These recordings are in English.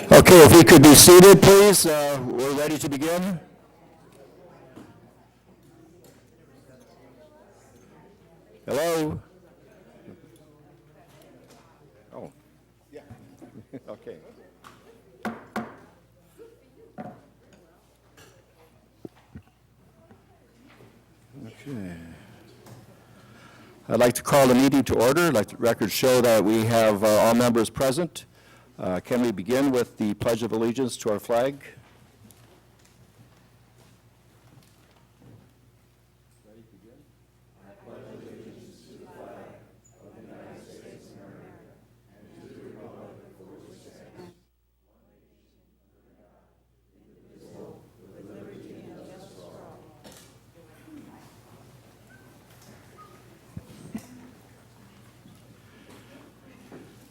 Okay, if we could be seated, please. We're ready to begin. Hello? Oh, yeah. Okay. Okay. I'd like to call the meeting to order. I'd like the records show that we have all members present. Can we begin with the Pledge of Allegiance to our flag?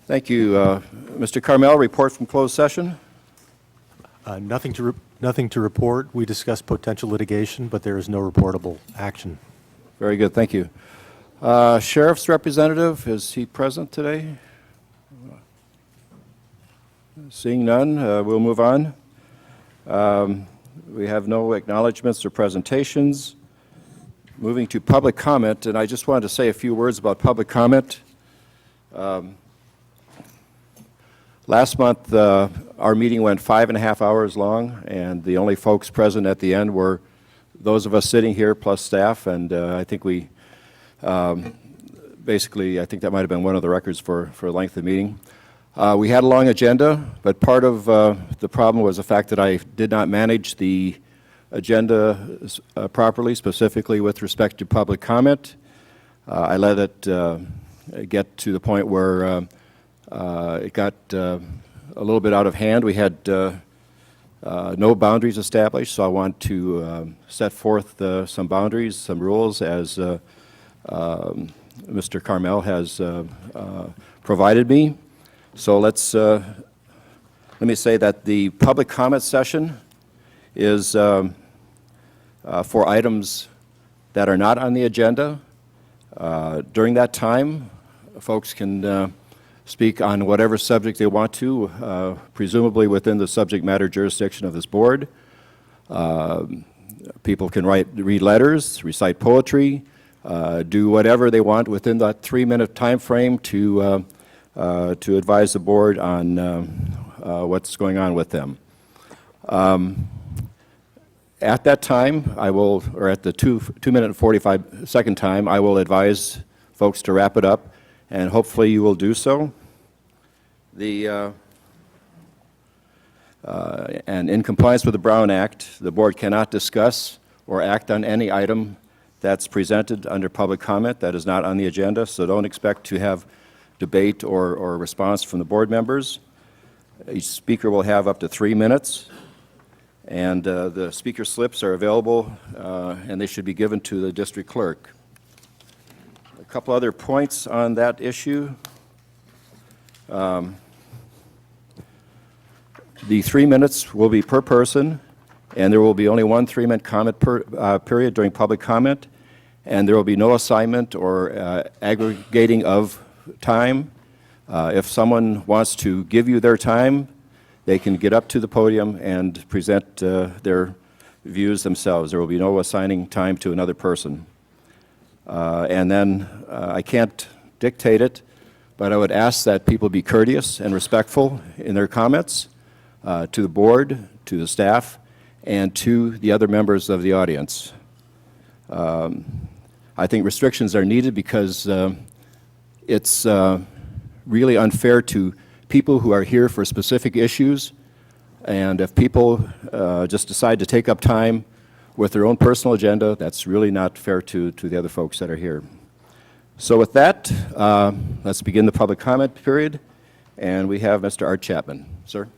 Thank you. Mr. Carmel, report from closed session. Nothing to report. We discussed potential litigation, but there is no reportable action. Very good, thank you. Sheriff's representative, is he present today? Seeing none, we'll move on. We have no acknowledgments or presentations. Moving to public comment, and I just wanted to say a few words about public comment. Last month, our meeting went 5.5 hours long, and the only folks present at the end were those of us sitting here plus staff, and I think we basically, I think that might have been one of the records for length of meeting. We had a long agenda, but part of the problem was the fact that I did not manage the agenda properly, specifically with respect to public comment. I let it get to the point where it got a little bit out of hand. We had no boundaries established, so I want to set forth some boundaries, some rules, as Mr. Carmel has provided me. So let me say that the public comment session is for items that are not on the agenda. During that time, folks can speak on whatever subject they want to, presumably within the subject matter jurisdiction of this board. People can read letters, recite poetry, do whatever they want within that 3-minute time frame to advise the board on what's going on with them. At that time, I will, or at the 2-minute and 45-second time, I will advise folks to wrap it up, and hopefully you will do so. And in compliance with the Brown Act, the board cannot discuss or act on any item that's presented under public comment that is not on the agenda, so don't expect to have debate or response from the board members. Each speaker will have up to 3 minutes, and the speaker slips are available, and they should be given to the district clerk. A couple other points on that issue. The 3 minutes will be per person, and there will be only one 3-minute comment period during public comment, and there will be no assignment or aggregating of time. If someone wants to give you their time, they can get up to the podium and present their views themselves. There will be no assigning time to another person. And then I can't dictate it, but I would ask that people be courteous and respectful in their comments to the board, to the staff, and to the other members of the audience. I think restrictions are needed because it's really unfair to people who are here for specific issues, and if people just decide to take up time with their own personal agenda. That's really not fair to the other folks that are here. So with that, let's begin the public comment period. And we have Mr. Art Chapman. Sir?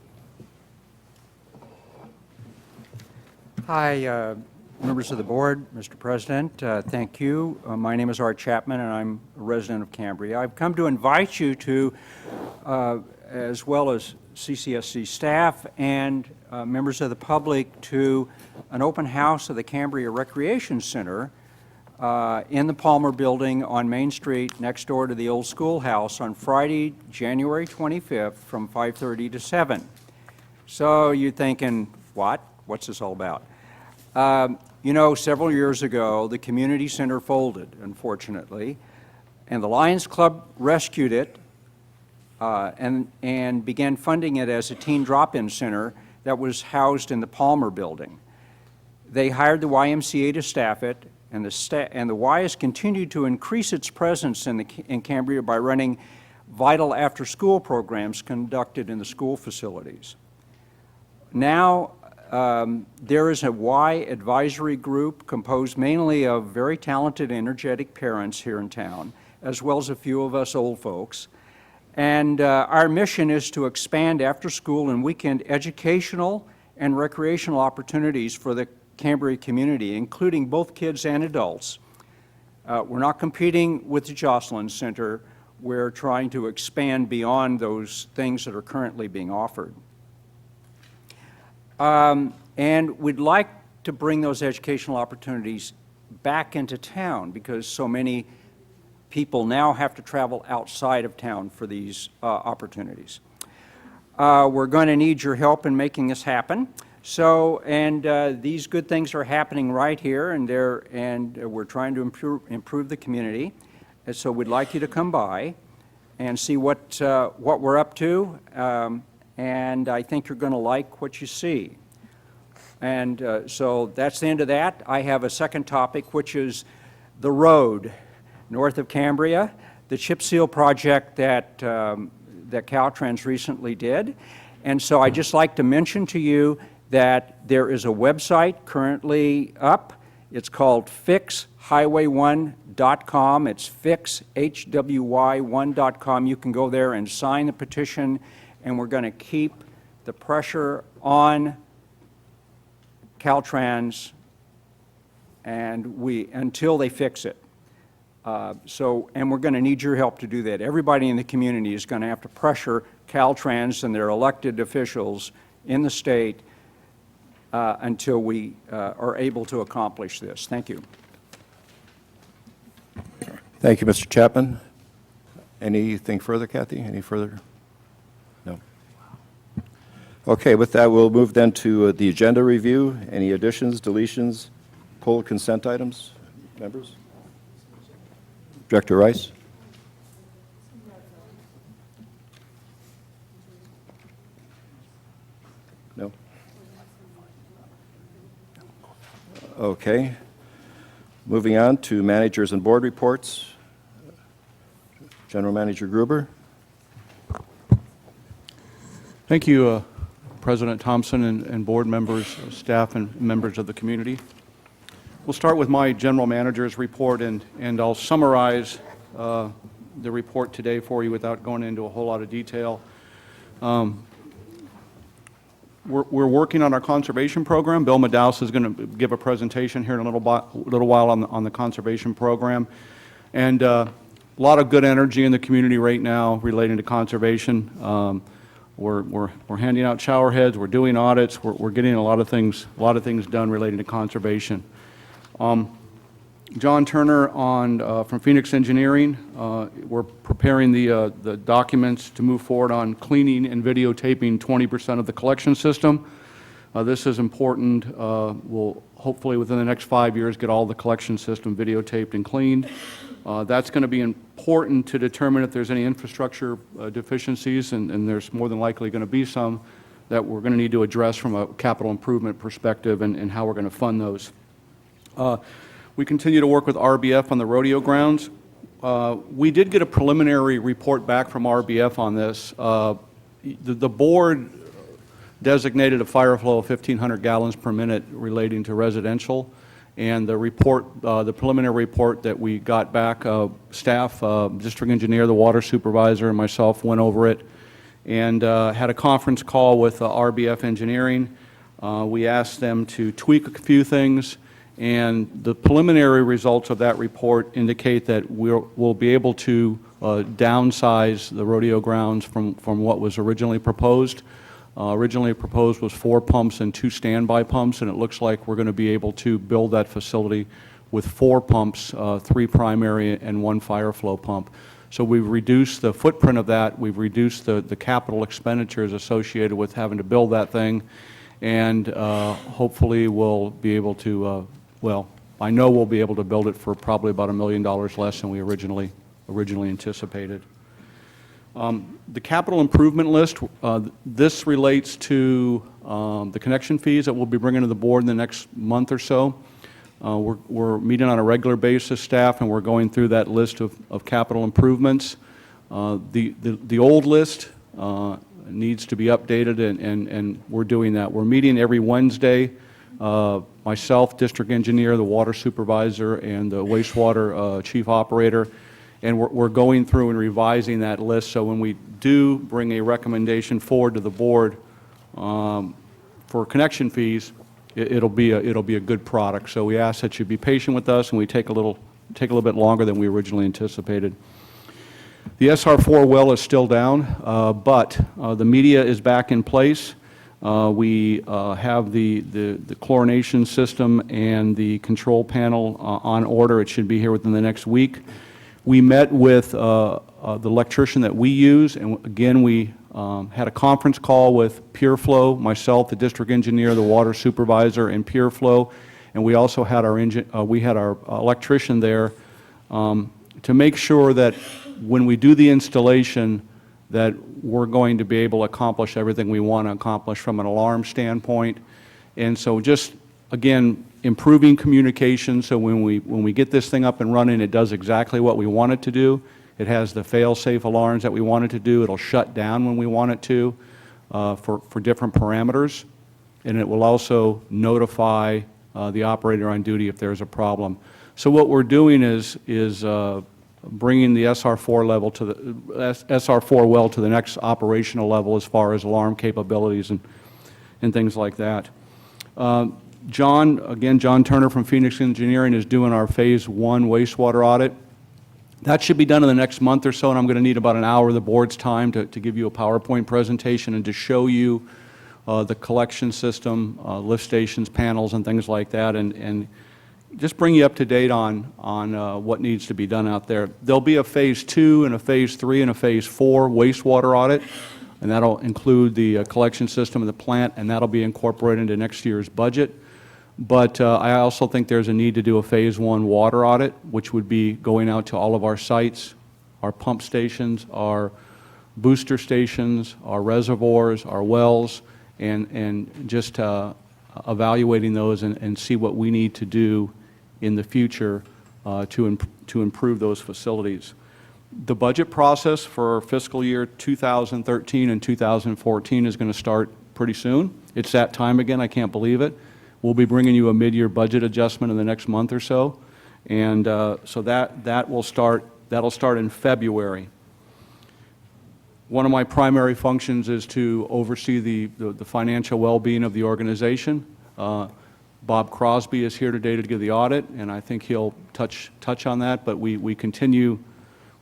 Hi, members of the board, Mr. President, thank you. My name is Art Chapman, and I'm a resident of Cambria. I've come to invite you to, as well as CCSD staff and members of the public, to an open house of the Cambria Recreation Center in the Palmer Building on Main Street next door to the old schoolhouse on Friday, January 25th from 5:30 to 7. So you're thinking, what? What's this all about? You know, several years ago, the community center folded, unfortunately, and the Lions Club rescued it and began funding it as a teen drop-in center that was housed in the Palmer Building. They hired the YMCA to staff it, and the Y has continued to increase its presence in Cambria by running vital after-school programs conducted in the school facilities. Now, there is a Y advisory group composed mainly of very talented, energetic parents here in town, as well as a few of us old folks. And our mission is to expand after-school and weekend educational and recreational opportunities for the Cambria community, including both kids and adults. We're not competing with the Jocelyn Center. We're trying to expand beyond those things that are currently being offered. And we'd like to bring those educational opportunities back into town because so many people now have to travel outside of town for these opportunities. We're going to need your help in making this happen. So, and these good things are happening right here, and we're trying to improve the community. And so we'd like you to come by and see what we're up to. And I think you're going to like what you see. And so that's the end of that. I have a second topic, which is the road north of Cambria, the chip seal project that Caltrans recently did. And so I'd just like to mention to you that there is a website currently up. It's called fixhighway1.com. It's fixhwy1.com. You can go there and sign the petition, and we're going to keep the pressure on Caltrans until they fix it. And we're going to need your help to do that. Everybody in the community is going to have to pressure Caltrans and their elected officials in the state until we are able to accomplish this. Thank you. Thank you, Mr. Chapman. Anything further, Kathy? Any further? No. Okay, with that, we'll move then to the agenda review. Any additions, deletions, pulled consent items, members? Director Rice? No? Okay. Moving on to managers and board reports. General Manager Gruber. Thank you, President Thompson and board members, staff, and members of the community. We'll start with my general manager's report, and I'll summarize the report today for you without going into a whole lot of detail. We're working on our conservation program. Bill Madaus is going to give a presentation here in a little while on the conservation program. And a lot of good energy in the community right now relating to conservation. We're handing out shower heads, we're doing audits, we're getting a lot of things done relating to conservation. John Turner from Phoenix Engineering, we're preparing the documents to move forward on cleaning and videotaping 20% of the collection system. This is important. We'll hopefully within the next 5 years get all the collection system videotaped and cleaned. That's going to be important to determine if there's any infrastructure deficiencies, and there's more than likely going to be some that we're going to need to address from a capital improvement perspective and how we're going to fund those. We continue to work with RBF on the rodeo grounds. We did get a preliminary report back from RBF on this. The board designated a fire flow of 1,500 gallons per minute relating to residential. And the report, the preliminary report that we got back, staff, district engineer, the water supervisor, and myself went over it and had a conference call with RBF Engineering. We asked them to tweak a few things, and the preliminary results of that report indicate that we'll be able to downsize the rodeo grounds from what was originally proposed. Originally proposed was 4 pumps and 2 standby pumps, and it looks like we're going to be able to build that facility with 4 pumps, 3 primary and 1 fire flow pump. So we've reduced the footprint of that, we've reduced the capital expenditures associated with having to build that thing, and hopefully we'll be able to, well, I know we'll be able to build it for probably about $1 million less than we originally anticipated. The capital improvement list, this relates to the connection fees that we'll be bringing to the board in the next month or so. We're meeting on a regular basis, staff, and we're going through that list of capital improvements. The old list needs to be updated, and we're doing that. We're meeting every Wednesday, myself, district engineer, the water supervisor, and the wastewater chief operator. And we're going through and revising that list, so when we do bring a recommendation forward to the board for connection fees, it'll be a good product. So we ask that you be patient with us, and we take a little bit longer than we originally anticipated. The SR4 well is still down, but the media is back in place. We have the chlorination system and the control panel on order. It should be here within the next week. We met with the electrician that we use, and again, we had a conference call with PureFlow, myself, the district engineer, the water supervisor, and PureFlow, and we also had our electrician there to make sure that when we do the installation, that we're going to be able to accomplish everything we want to accomplish from an alarm standpoint. And so just, again, improving communication, so when we get this thing up and running, it does exactly what we want it to do. It has the fail-safe alarms that we want it to do. It'll shut down when we want it to for different parameters. And it will also notify the operator on duty if there's a problem. So what we're doing is bringing the SR4 level to the SR4 well to the next operational level as far as alarm capabilities and things like that. John Turner from Phoenix Engineering is doing our Phase 1 wastewater audit. That should be done in the next month or so, and I'm going to need about an hour of the board's time to give you a PowerPoint presentation and to show you the collection system, lift stations, panels, and things like that, and just bring you up to date on what needs to be done out there. There'll be a Phase 2 and a Phase 3 and a Phase 4 wastewater audit, and that'll include the collection system and the plant, and that'll be incorporated into next year's budget. But I also think there's a need to do a Phase 1 water audit, which would be going out to all of our sites, our pump stations, our booster stations, our reservoirs, our wells, and just evaluating those and see what we need to do in the future to improve those facilities. The budget process for fiscal year 2013 and 2014 is going to start pretty soon. It's that time again. I can't believe it. We'll be bringing you a mid-year budget adjustment in the next month or so, and so that'll start in February. One of my primary functions is to oversee the financial well-being of the organization. Bob Crosby is here today to give the audit, and I think he'll touch on that. But we continue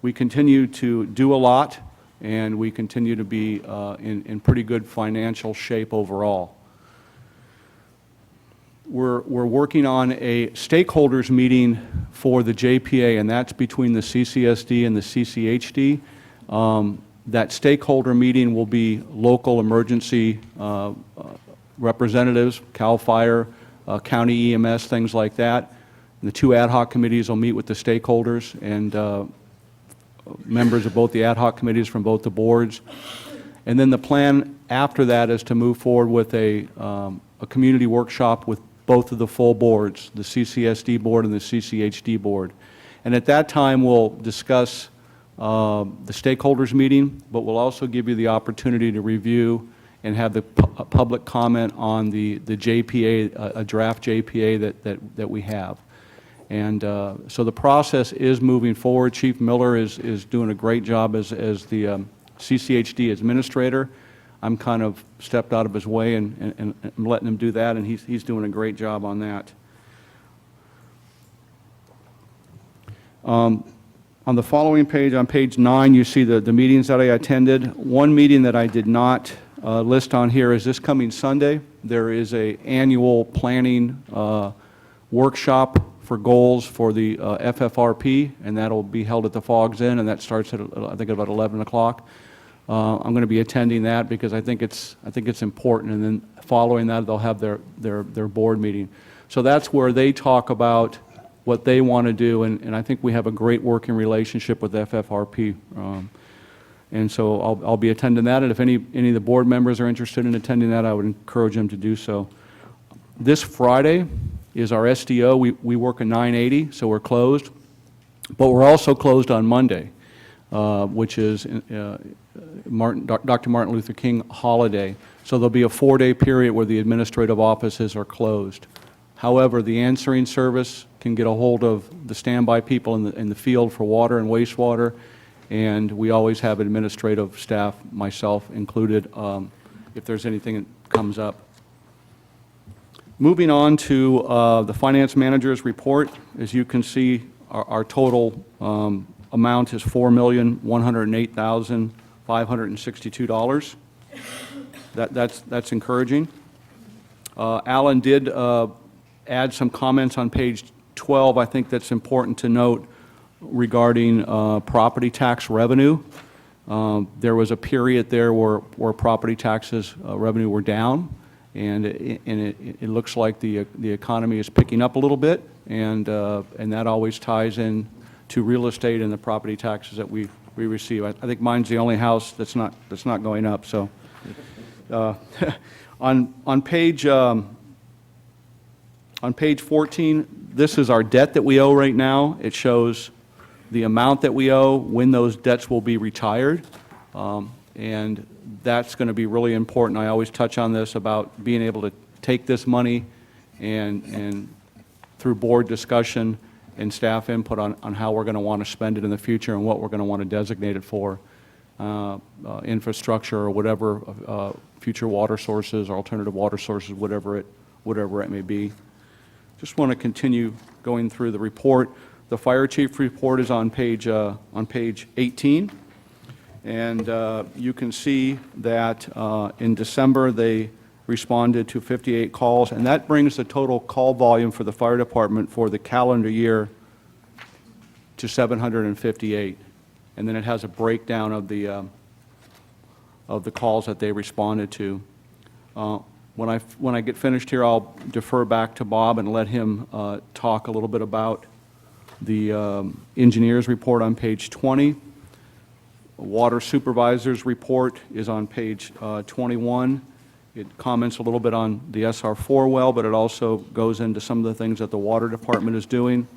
to do a lot, and we continue to be in pretty good financial shape overall. We're working on a stakeholders meeting for the JPA, and that's between the CCSD and the CCHD. That stakeholder meeting will be local emergency representatives, CAL FIRE, county EMS, things like that. And the 2 ad hoc committees will meet with the stakeholders and members of both the ad hoc committees from both the boards. And then the plan after that is to move forward with a community workshop with both of the full boards, the CCSD board and the CCHD board. And at that time, we'll discuss the stakeholders meeting, but we'll also give you the opportunity to review and have the public comment on the JPA, a draft JPA that we have. And so the process is moving forward. Chief Miller is doing a great job as the CCHD administrator. I'm kind of stepped out of his way and I'm letting him do that, and he's doing a great job on that. On the following page, on page 9, you see the meetings that I attended. One meeting that I did not list on here is this coming Sunday. There is an annual planning workshop for goals for the FFRP, and that'll be held at the Fogs Inn, and that starts at, I think, about 11 o'clock. I'm going to be attending that because I think it's important, and then following that, they'll have their board meeting. So that's where they talk about what they want to do, and I think we have a great working relationship with FFRP. And so I'll be attending that, and if any of the board members are interested in attending that, I would encourage them to do so. This Friday is our SDO. We work a 980, so we're closed. But we're also closed on Monday, which is Dr. Martin Luther King holiday. So there'll be a 4-day period where the administrative offices are closed. However, the answering service can get a hold of the standby people in the field for water and wastewater, and we always have administrative staff, myself included, if there's anything that comes up. Moving on to the finance manager's report, as you can see, our total amount is $4,108,562. That's encouraging. Alan did add some comments on page 12. I think that's important to note regarding property tax revenue. There was a period there where property taxes revenue were down, and it looks like the economy is picking up a little bit, and that always ties in to real estate and the property taxes that we receive. I think mine's the only house that's not going up. So on page 14, this is our debt that we owe right now. It shows the amount that we owe, when those debts will be retired, and that's going to be really important. I always touch on this about being able to take this money and through board discussion and staff input on how we're going to want to spend it in the future and what we're going to want to designate it for, infrastructure or whatever, future water sources, alternative water sources, whatever it may be. Just want to continue going through the report. The fire chief report is on page 18, and you can see that in December they responded to 58 calls, and that brings the total call volume for the fire department for the calendar year to 758. And then it has a breakdown of the calls that they responded to. When I get finished here, I'll defer back to Bob and let him talk a little bit about the engineer's report on page 20. Water supervisor's report is on page 21. It comments a little bit on the SR4 well, but it also goes into some of the things that the water department is doing.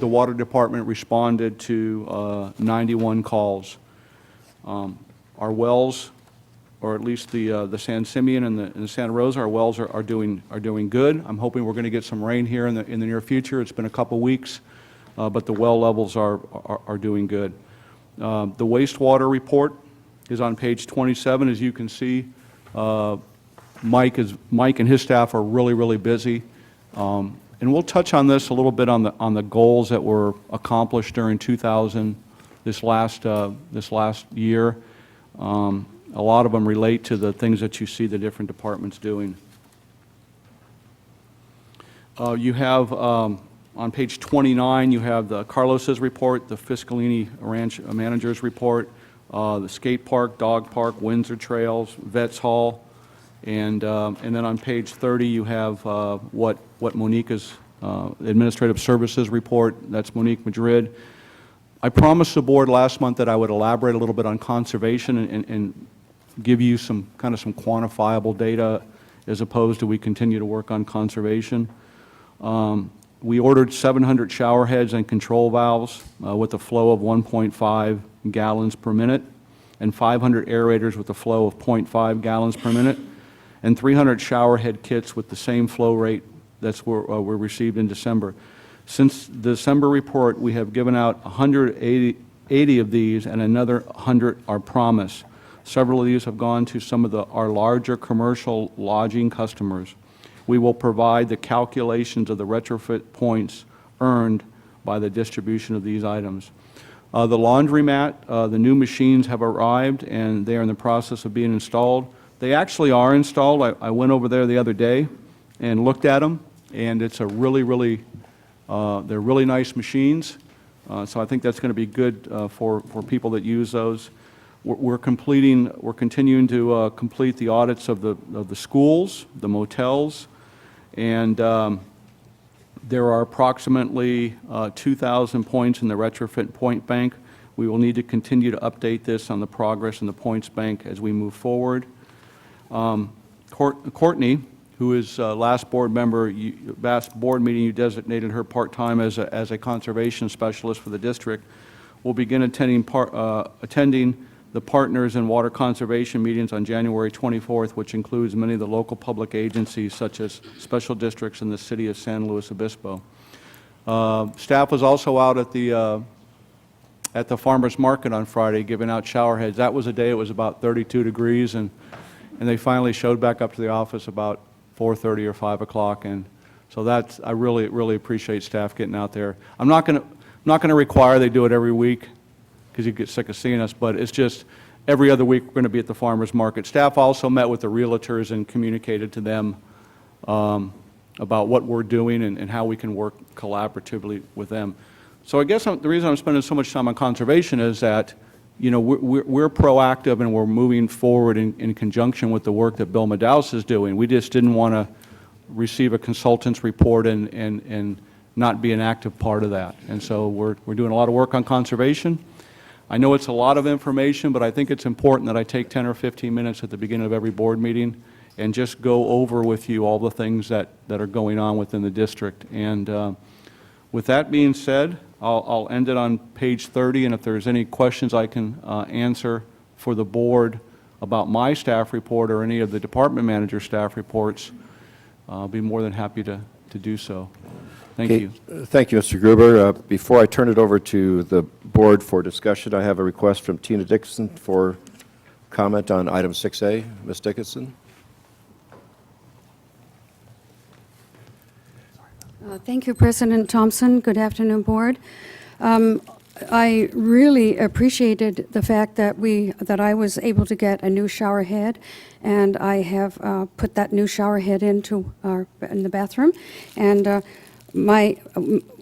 The water department responded to 91 calls. Our wells, or at least the San Simeon and the Santa Rosa, our wells are doing good. I'm hoping we're going to get some rain here in the near future. It's been a couple weeks, but the well levels are doing good. The wastewater report is on page 27. As you can see, Mike and his staff are really busy. And we'll touch on this a little bit on the goals that were accomplished during this last year. A lot of them relate to the things that you see the different departments doing. You have, on page 29, you have the Carlos's report, the Fiscalini Ranch manager's report, the skate park, dog park, Windsor Trails, Vets Hall, and then on page 30 you have what Monica's administrative services report. That's Monique Madrid. I promised the board last month that I would elaborate a little bit on conservation and give you some quantifiable data as opposed to we continue to work on conservation. We ordered 700 shower heads and control valves with a flow of 1.5 gallons per minute. and 500 aerators with a flow of 0.5 gallons per minute, and 300 shower head kits with the same flow rate that's were received in December. Since the December report, we have given out 180 of these, and another 100 are promised. Several of these have gone to some of our larger commercial lodging customers. We will provide the calculations of the retrofit points earned by the distribution of these items. The laundromat, the new machines have arrived, and they are in the process of being installed. They actually are installed. I went over there the other day and looked at them, and it's a really, they're really nice machines. So I think that's going to be good for people that use those. We're continuing to complete the audits of the schools, the motels, and there are approximately 2,000 points in the retrofit point bank. We will need to continue to update this on the progress in the points bank as we move forward. Courtney, who is last board meeting, you designated her part-time as a conservation specialist for the district, will begin attending the Partners in Water Conservation meetings on January 24th, which includes many of the local public agencies such as special districts in the city of San Luis Obispo. Staff was also out at the farmers market on Friday giving out shower heads. That was a day it was about 32 degrees, and they finally showed back up to the office about 4:30 or 5 o'clock, and so that's, I really appreciate staff getting out there. I'm not going to require they do it every week, because you get sick of seeing us, but it's just every other week we're going to be at the farmers market. Staff also met with the realtors and communicated to them about what we're doing and how we can work collaboratively with them. So I guess the reason I'm spending so much time on conservation is that, you know, we're proactive and we're moving forward in conjunction with the work that Bill Madaus is doing. We just didn't want to receive a consultant's report and not be an active part of that. And so we're doing a lot of work on conservation. I know it's a lot of information, but I think it's important that I take 10 or 15 minutes at the beginning of every board meeting and just go over with you all the things that are going on within the district. And with that being said, I'll end it on page 30, and if there's any questions I can answer for the board about my staff report or any of the department manager staff reports, I'll be more than happy to do so. Thank you. Thank you, Mr. Gruber. Before I turn it over to the board for discussion, I have a request from Tina Dickinson for comment on item 6A. Ms. Dickinson. Thank you, President Thompson. Good afternoon, board. I really appreciated the fact that I was able to get a new shower head, and I have put that new shower head in the bathroom, and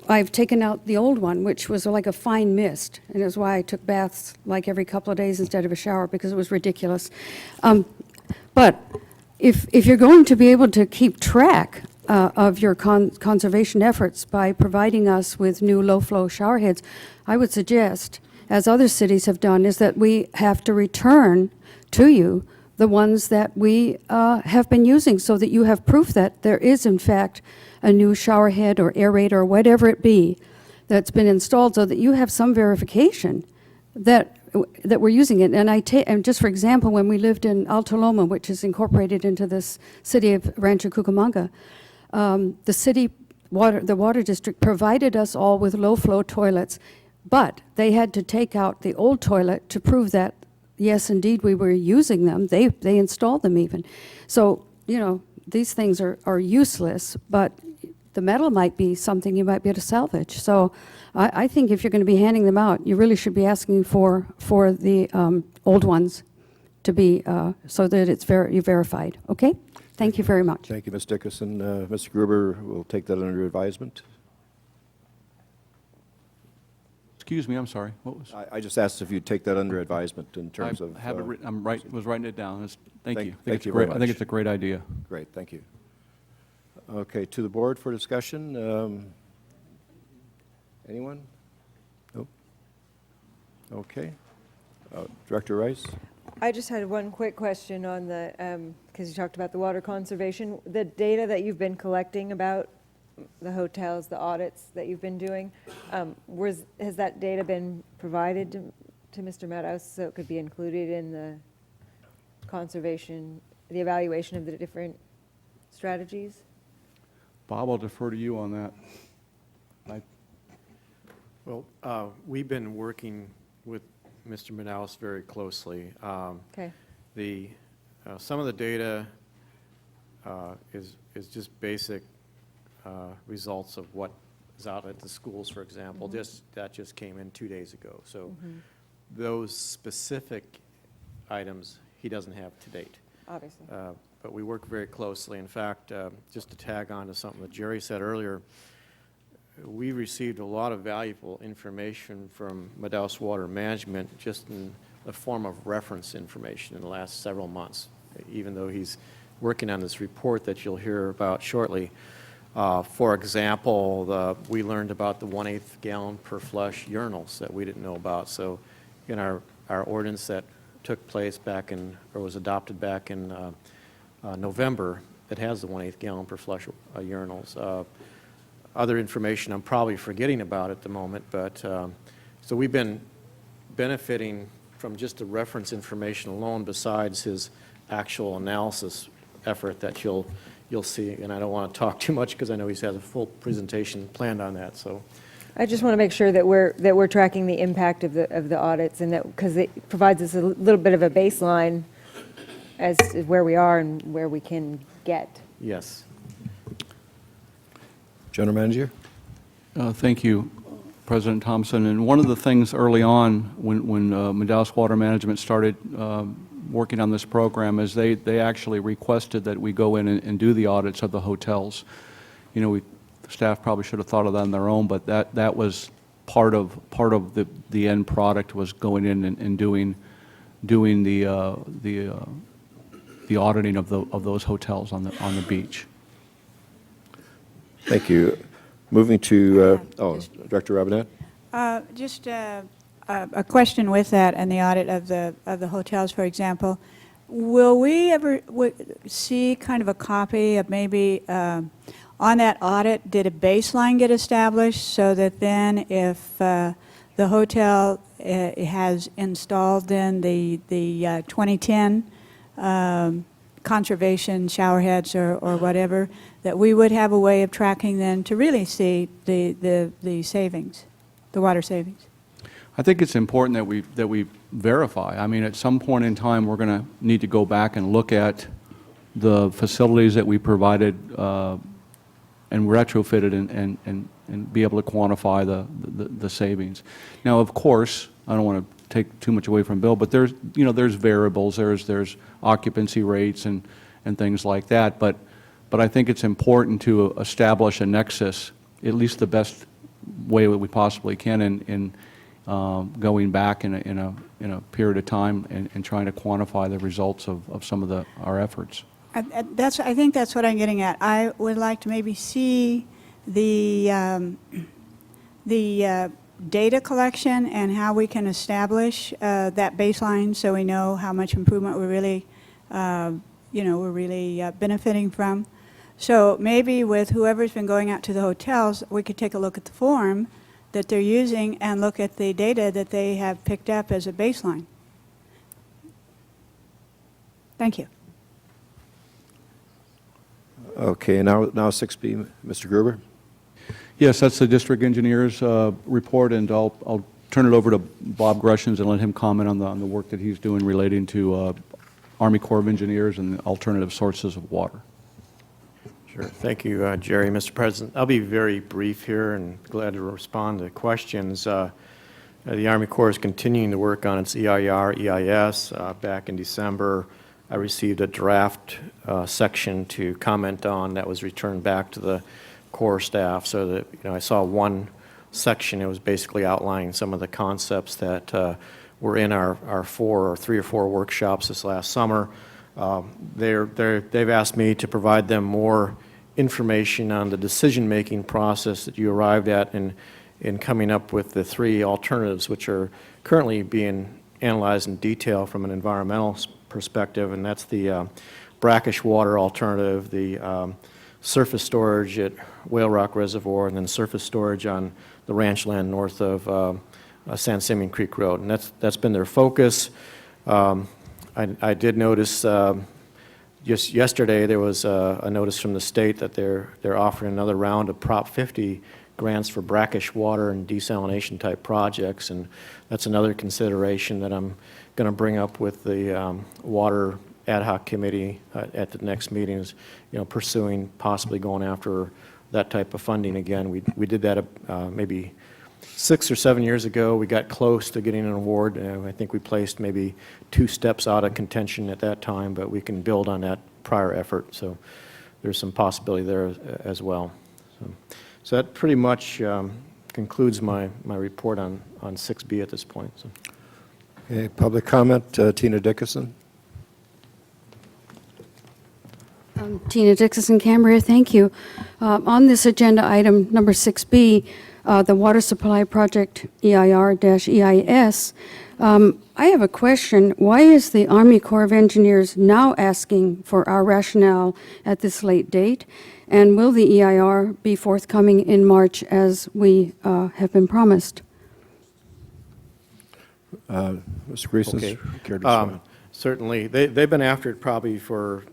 I've taken out the old one, which was like a fine mist, and that's why I took baths like every couple of days instead of a shower, because it was ridiculous. But if you're going to be able to keep track of your conservation efforts by providing us with new low-flow shower heads, I would suggest, as other cities have done, is that we have to return to you the ones that we have been using, so that you have proof that there is, in fact, a new shower head or aerator or whatever it be that's been installed, so that you have some verification that we're using it. And just for example, when we lived in Alto Loma, which is incorporated into this city of Rancho Cucamonga, the water district provided us all with low-flow toilets, but they had to take out the old toilet to prove that, yes, indeed, we were using them. They installed them even. So, you know, these things are useless, but the metal might be something you might be able to salvage. So I think if you're going to be handing them out, you really should be asking for the old ones to be, so that it's verified. Okay? Thank you very much. Thank you, Ms. Dickinson. Mr. Gruber will take that under advisement. Excuse me, I'm sorry. What was? I just asked if you'd take that under advisement in terms of... I have it written, was writing it down. Thank you. Thank you very much. I think it's a great idea. Great, thank you. Okay, to the board for discussion. Anyone? Nope. Okay. Director Rice? I just had one quick question on the, because you talked about the water conservation. The data that you've been collecting about the hotels, the audits that you've been doing, has that data been provided to Mr. Meadows so it could be included in the conservation, the evaluation of the different strategies? Bob, I'll defer to you on that. Well, we've been working with Mr. Manaus very closely. Okay. Some of the data is just basic results of what is out at the schools, for example. That just came in 2 days ago. So those specific items he doesn't have to date. Obviously. But we work very closely. In fact, just to tag on to something that Jerry said earlier, we received a lot of valuable information from Madaus Water Management just in the form of reference information in the last several months, even though he's working on this report that you'll hear about shortly. For example, we learned about the 1/8 gallon per flush urinals that we didn't know about. So in our ordinance that took place back in, or was adopted back in November, it has the 1/8 gallon per flush urinals. Other information I'm probably forgetting about at the moment, but so we've been benefiting from just the reference information alone besides his actual analysis effort that you'll see. And I don't want to talk too much because I know he has a full presentation planned on that. So I just want to make sure that we're tracking the impact of the audits, and that, because it provides us a little bit of a baseline as to where we are and where we can get. yes. General Manager? Thank you, President Thompson. And one of the things early on when Madaus Water Management started working on this program is they actually requested that we go in and do the audits of the hotels. You know, staff probably should have thought of that on their own, but that was part of the end product, was going in and doing the auditing of those hotels on the beach. Thank you. Moving to, Director Robinette? Just a question with that and the audit of the hotels, for example. Will we ever see kind of a copy of maybe on that audit, did a baseline get established so that then if the hotel has installed then the 2010 conservation shower heads or whatever, that we would have a way of tracking then to really see the savings, the water savings? I think it's important that we verify. I mean, at some point in time, we're going to need to go back and look at the facilities that we provided and retrofitted and be able to quantify the savings. Now, of course, I don't want to take too much away from Bill, but there's variables, there's occupancy rates and things like that. But I think it's important to establish a nexus, at least the best way that we possibly can in going back in a period of time and trying to quantify the results of some of our efforts. I think that's what I'm getting at. I would like to maybe see the data collection and how we can establish that baseline so we know how much improvement we're really, benefiting from. So maybe with whoever's been going out to the hotels, we could take a look at the form that they're using and look at the data that they have picked up as a baseline. Thank you. Okay, now 6B, Mr. Gruber? Yes, that's the district engineer's report, and I'll turn it over to Bob Greshams and let him comment on the work that he's doing relating to Army Corps of Engineers and alternative sources of water. Sure. Thank you, Jerry. Mr. President, I'll be very brief here and glad to respond to questions. The Army Corps is continuing to work on its EIR, EIS. Back in December, I received a draft section to comment on that was returned back to the Corps staff, so that I saw one section. It was basically outlining some of the concepts that were in our 3 or 4 workshops this last summer. They've asked me to provide them more information on the decision-making process that you arrived at in coming up with the 3 alternatives, which are currently being analyzed in detail from an environmental perspective, and that's the brackish water alternative, the surface storage at Whale Rock Reservoir, and then surface storage on the ranch land north of San Simeon Creek Road, and that's been their focus. I did notice just yesterday there was a notice from the state that they're offering another round of Prop 50 grants for brackish water and desalination type projects, and that's another consideration that I'm going to bring up with the water ad hoc committee at the next meeting, is pursuing possibly going after that type of funding again. We did that maybe 6 or 7 years ago. We got close to getting an award. I think we placed maybe 2 steps out of contention at that time, but we can build on that prior effort. So there's some possibility there as well. So that pretty much concludes my report on 6B at this point. So. Okay, public comment, Tina Dickerson. Tina Dixon, Cambria, thank you. On this agenda item number 6B, the Water Supply Project EIR-EIS, I have a question. Why is the Army Corps of Engineers now asking for our rationale at this late date? And will the EIR be forthcoming in March as we have been promised? Mr. Greason, Okay. care to respond? Certainly. They've been after it probably for,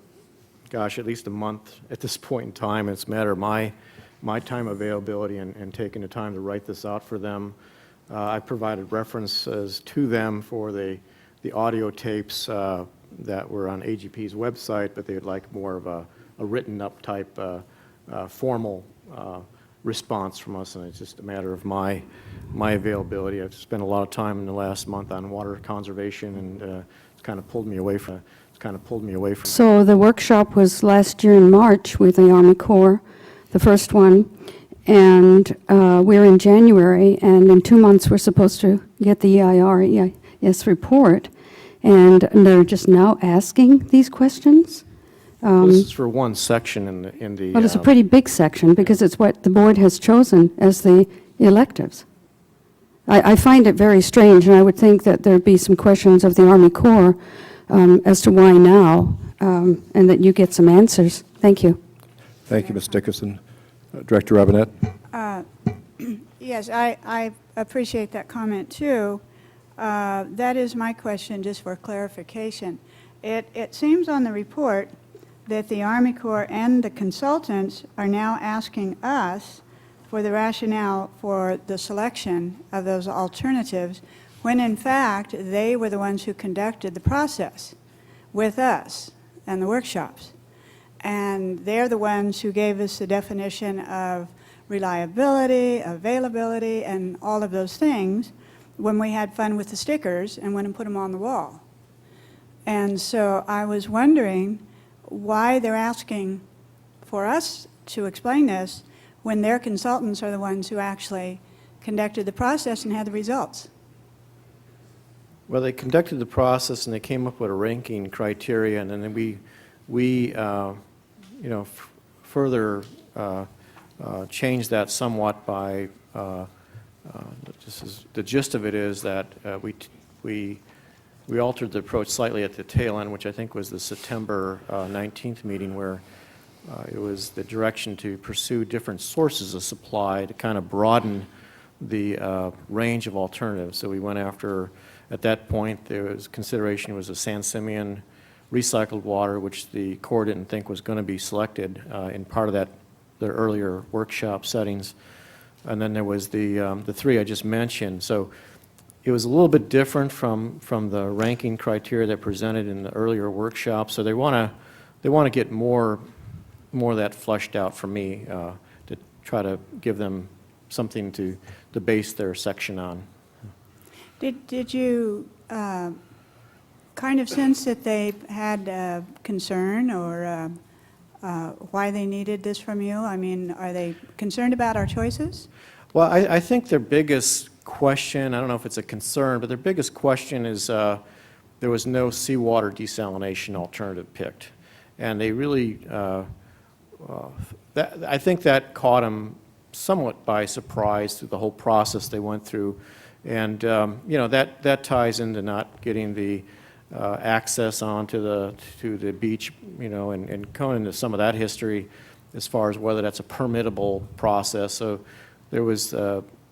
gosh, at least a month at this point in time. It's a matter of my time availability and taking the time to write this out for them. I provided references to them for the audio tapes that were on AGP's website, but they would like more of a written up type formal response from us, and it's just a matter of my availability. I've spent a lot of time in the last month on water conservation, and it's kind of pulled me away from. So the workshop was last year in March with the Army Corps, the first one, and we're in January, and in 2 months we're supposed to get the EIR-EIS report, and they're just now asking these questions? This is for one section in the. Well, it's a pretty big section, because it's what the board has chosen as the electives. I find it very strange, and I would think that there'd be some questions of the Army Corps as to why now, and that you get some answers. Thank you. Thank you, Ms. Dickerson. Director Robinette? Yes, I appreciate that comment, too. That is my question, just for clarification. It seems on the report that the Army Corps and the consultants are now asking us for the rationale for the selection of those alternatives, when in fact they were the ones who conducted the process with us and the workshops. And they're the ones who gave us the definition of reliability, availability, and all of those things when we had fun with the stickers and went and put them on the wall. And so I was wondering why they're asking for us to explain this when their consultants are the ones who actually conducted the process and had the results. Well, they conducted the process and they came up with a ranking criteria, and then we further changed that somewhat by the gist of it is that we altered the approach slightly at the tail end, which I think was the September 19th meeting, where it was the direction to pursue different sources of supply to kind of broaden the range of alternatives. So we went after, at that point, there was consideration was a San Simeon recycled water, which the Corps didn't think was going to be selected in part of the earlier workshop settings. And then there was the 3 I just mentioned. So it was a little bit different from the ranking criteria that presented in the earlier workshop. So they want to get more of that fleshed out for me to try to give them something to base their section on. Did you kind of sense that they had concern or why they needed this from you? I mean, are they concerned about our choices? Well, I think their biggest question, I don't know if it's a concern, but their biggest question is there was no seawater desalination alternative picked. And they really, I think that caught them somewhat by surprise through the whole process they went through. And, that ties into not getting the access onto the beach, and going into some of that history as far as whether that's a permittable process. So there was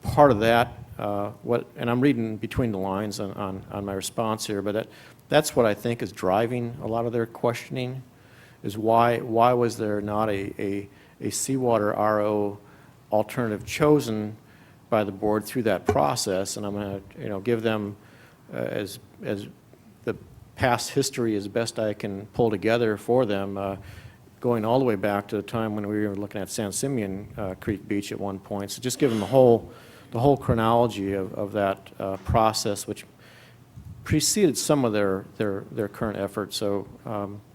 part of that and I'm reading between the lines on my response here, but that's what I think is driving a lot of their questioning, is why was there not a seawater RO alternative chosen by the board through that process? And I'm going to give them as the past history as best I can pull together for them, going all the way back to the time when we were looking at San Simeon Creek Beach at one point. So just give them the whole chronology of that process, which preceded some of their current efforts. So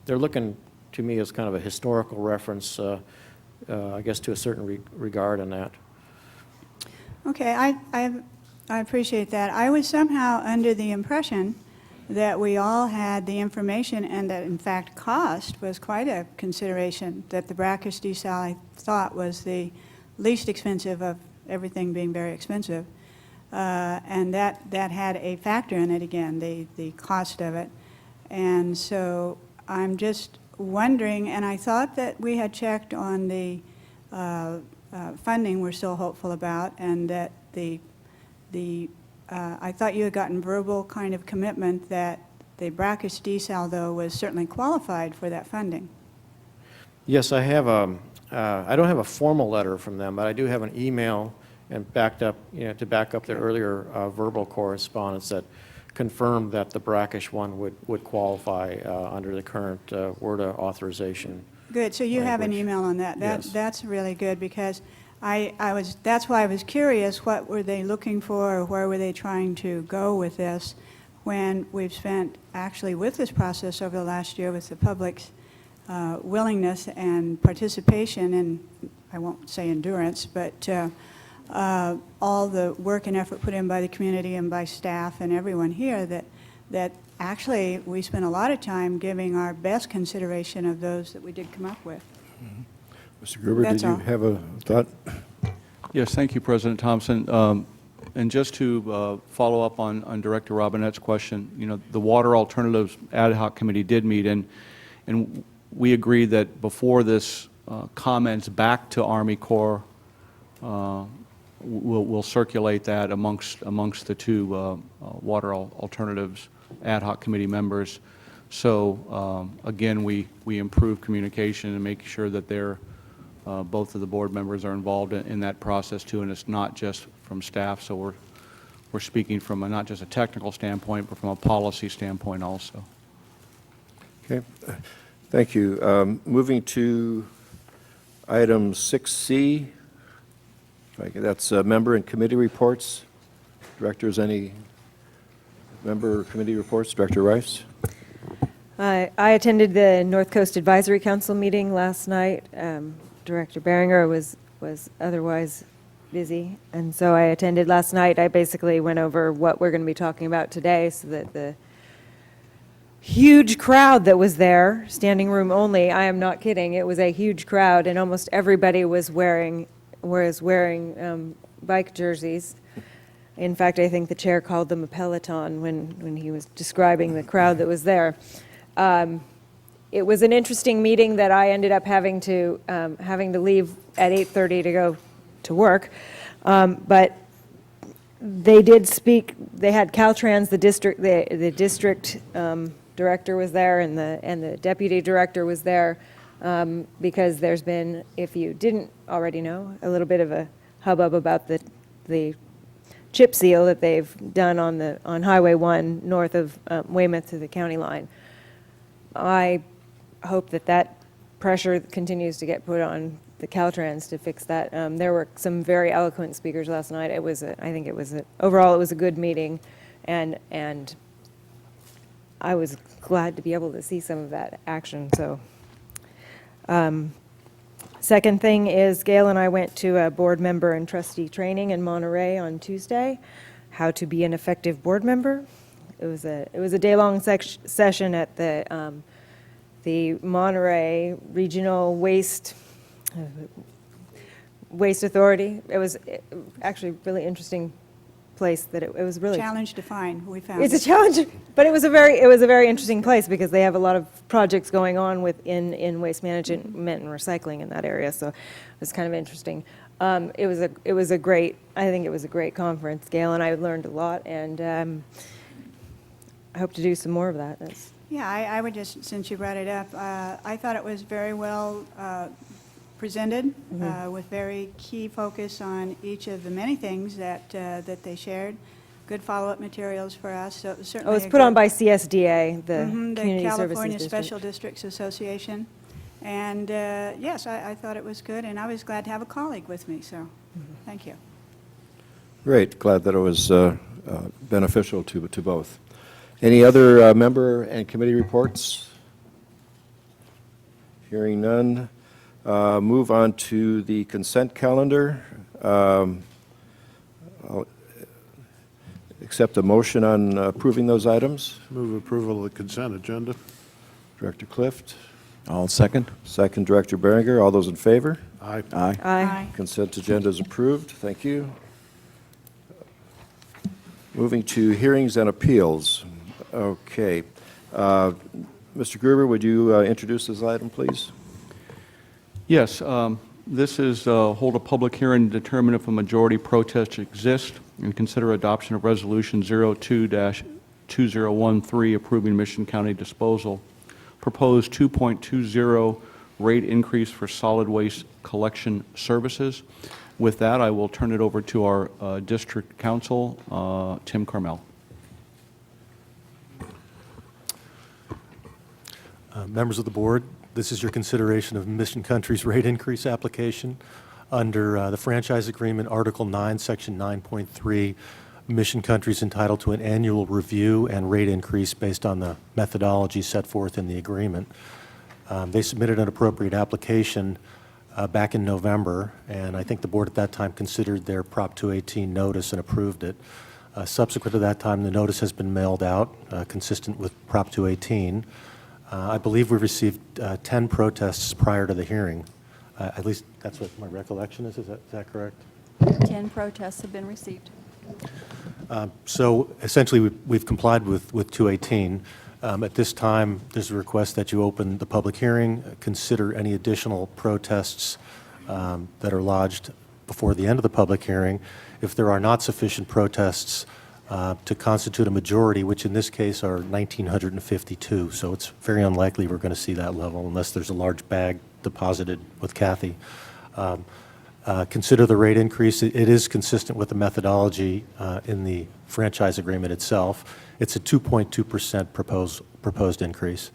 they're looking to me as kind of a historical reference, I guess, to a certain regard on that. Okay, I appreciate that. I was somehow under the impression that we all had the information and that, in fact, cost was quite a consideration, that the brackish desal, I thought, was the least expensive of everything being very expensive. And that had a factor in it again, the cost of it. And so I'm just wondering, and I thought that we had checked on the funding we're still hopeful about, and that I thought you had gotten verbal kind of commitment that the brackish desal, though, was certainly qualified for that funding. Yes, I have I don't have a formal letter from them, but I do have an email and backed up, to back up their earlier verbal correspondence that confirmed that the brackish one would qualify under the current WRDA authorization. Good, so you have an email on that. Yes. That's really good, because that's why I was curious, what were they looking for, or where were they trying to go with this, when we've spent, actually with this process over the last year, with the public's willingness and participation, and I won't say endurance, but all the work and effort put in by the community and by staff and everyone here, that actually we spent a lot of time giving our best consideration of those that we did come up with. Mr. Gruber, did That's you all. have a thought? Yes, thank you, President Thompson. And just to follow up on Director Robinette's question, the Water Alternatives Ad Hoc Committee did meet, and we agreed that before this comments back to Army Corps, we'll circulate that amongst the two Water Alternatives Ad Hoc Committee members. So again, we improve communication and make sure that both of the board members are involved in that process too, and it's not just from staff. So we're speaking from not just a technical standpoint, but from a policy standpoint also. Okay, thank you. Moving to item 6C, that's member and committee reports. Directors, any member or committee reports? Director Rice? I attended the North Coast Advisory Council meeting last night. Director Behringer was otherwise busy, and so I attended last night. I basically went over what we're going to be talking about today, so that the huge crowd that was there, standing room only, I am not kidding, it was a huge crowd, and almost everybody was wearing bike jerseys. In fact, I think the chair called them a peloton when he was describing the crowd that was there. It was an interesting meeting that I ended up having to leave at 8:30 to go to work, but they did speak. They had Caltrans, the district director was there, and the deputy director was there, because there's been, if you didn't already know, a little bit of a hubbub about the chip seal that they've done on Highway 1 north of Weymouth to the county line. I hope that pressure continues to get put on the Caltrans to fix that. There were some very eloquent speakers last night. Overall it was a good meeting, and I was glad to be able to see some of that action. So, second thing is, Gail and I went to a board member and trustee training in Monterey on Tuesday, how to be an effective board member. It was a day-long session at the Monterey Regional Waste Authority. It was actually a really interesting place. That it was really Challenge to find, we found. It's a challenge, but it was a very interesting place, because they have a lot of projects going on in waste management and recycling in that area. So it was kind of interesting. It was a great, I think it was a great conference, Gail, and I learned a lot, and I hope to do some more of that. Yeah, I would just, since you brought it up, I thought it was very well presented, with very key focus on each of the many things that they shared. Good follow-up materials for us, so it was certainly. Oh, it's put on by CSDA, the the Community Services California District. Special Districts Association. And yes, I thought it was good, and I was glad to have a colleague with me, so thank you. Great, glad that it was beneficial to both. Any other member and committee reports? Hearing none. Move on to the consent calendar. I'll accept a motion on approving those items. Move approval of the consent agenda. Director Clift. I'll second. Second, Director Berenger. All those in favor? Aye. Aye. Aye. Consent agenda is approved. Thank you. Moving to hearings and appeals. Okay. Mr. Gruber, would you introduce this item, please? Yes, this is hold a public hearing to determine if a majority protest exists and consider adoption of Resolution 02-2013 approving Mission County disposal. Proposed 2.20 rate increase for solid waste collection services. With that, I will turn it over to our district counsel, Tim Carmel. Members of the board, this is your consideration of Mission Country's rate increase application. Under the franchise agreement, Article 9, Section 9.3, Mission Country is entitled to an annual review and rate increase based on the methodology set forth in the agreement. They submitted an appropriate application back in November, and I think the board at that time considered their Prop 218 notice and approved it. Subsequent to that time, the notice has been mailed out, consistent with Prop 218. I believe we received 10 protests prior to the hearing. At least that's what my recollection is. Is that correct? 10 protests have been received. So essentially, we've complied with 218. At this time, there's a request that you open the public hearing, consider any additional protests that are lodged before the end of the public hearing. If there are not sufficient protests to constitute a majority, which in this case are 1,952, so it's very unlikely we're going to see that level unless there's a large bag deposited with Kathy. Consider the rate increase. It is consistent with the methodology in the franchise agreement itself. It's a 2.2% proposed increase.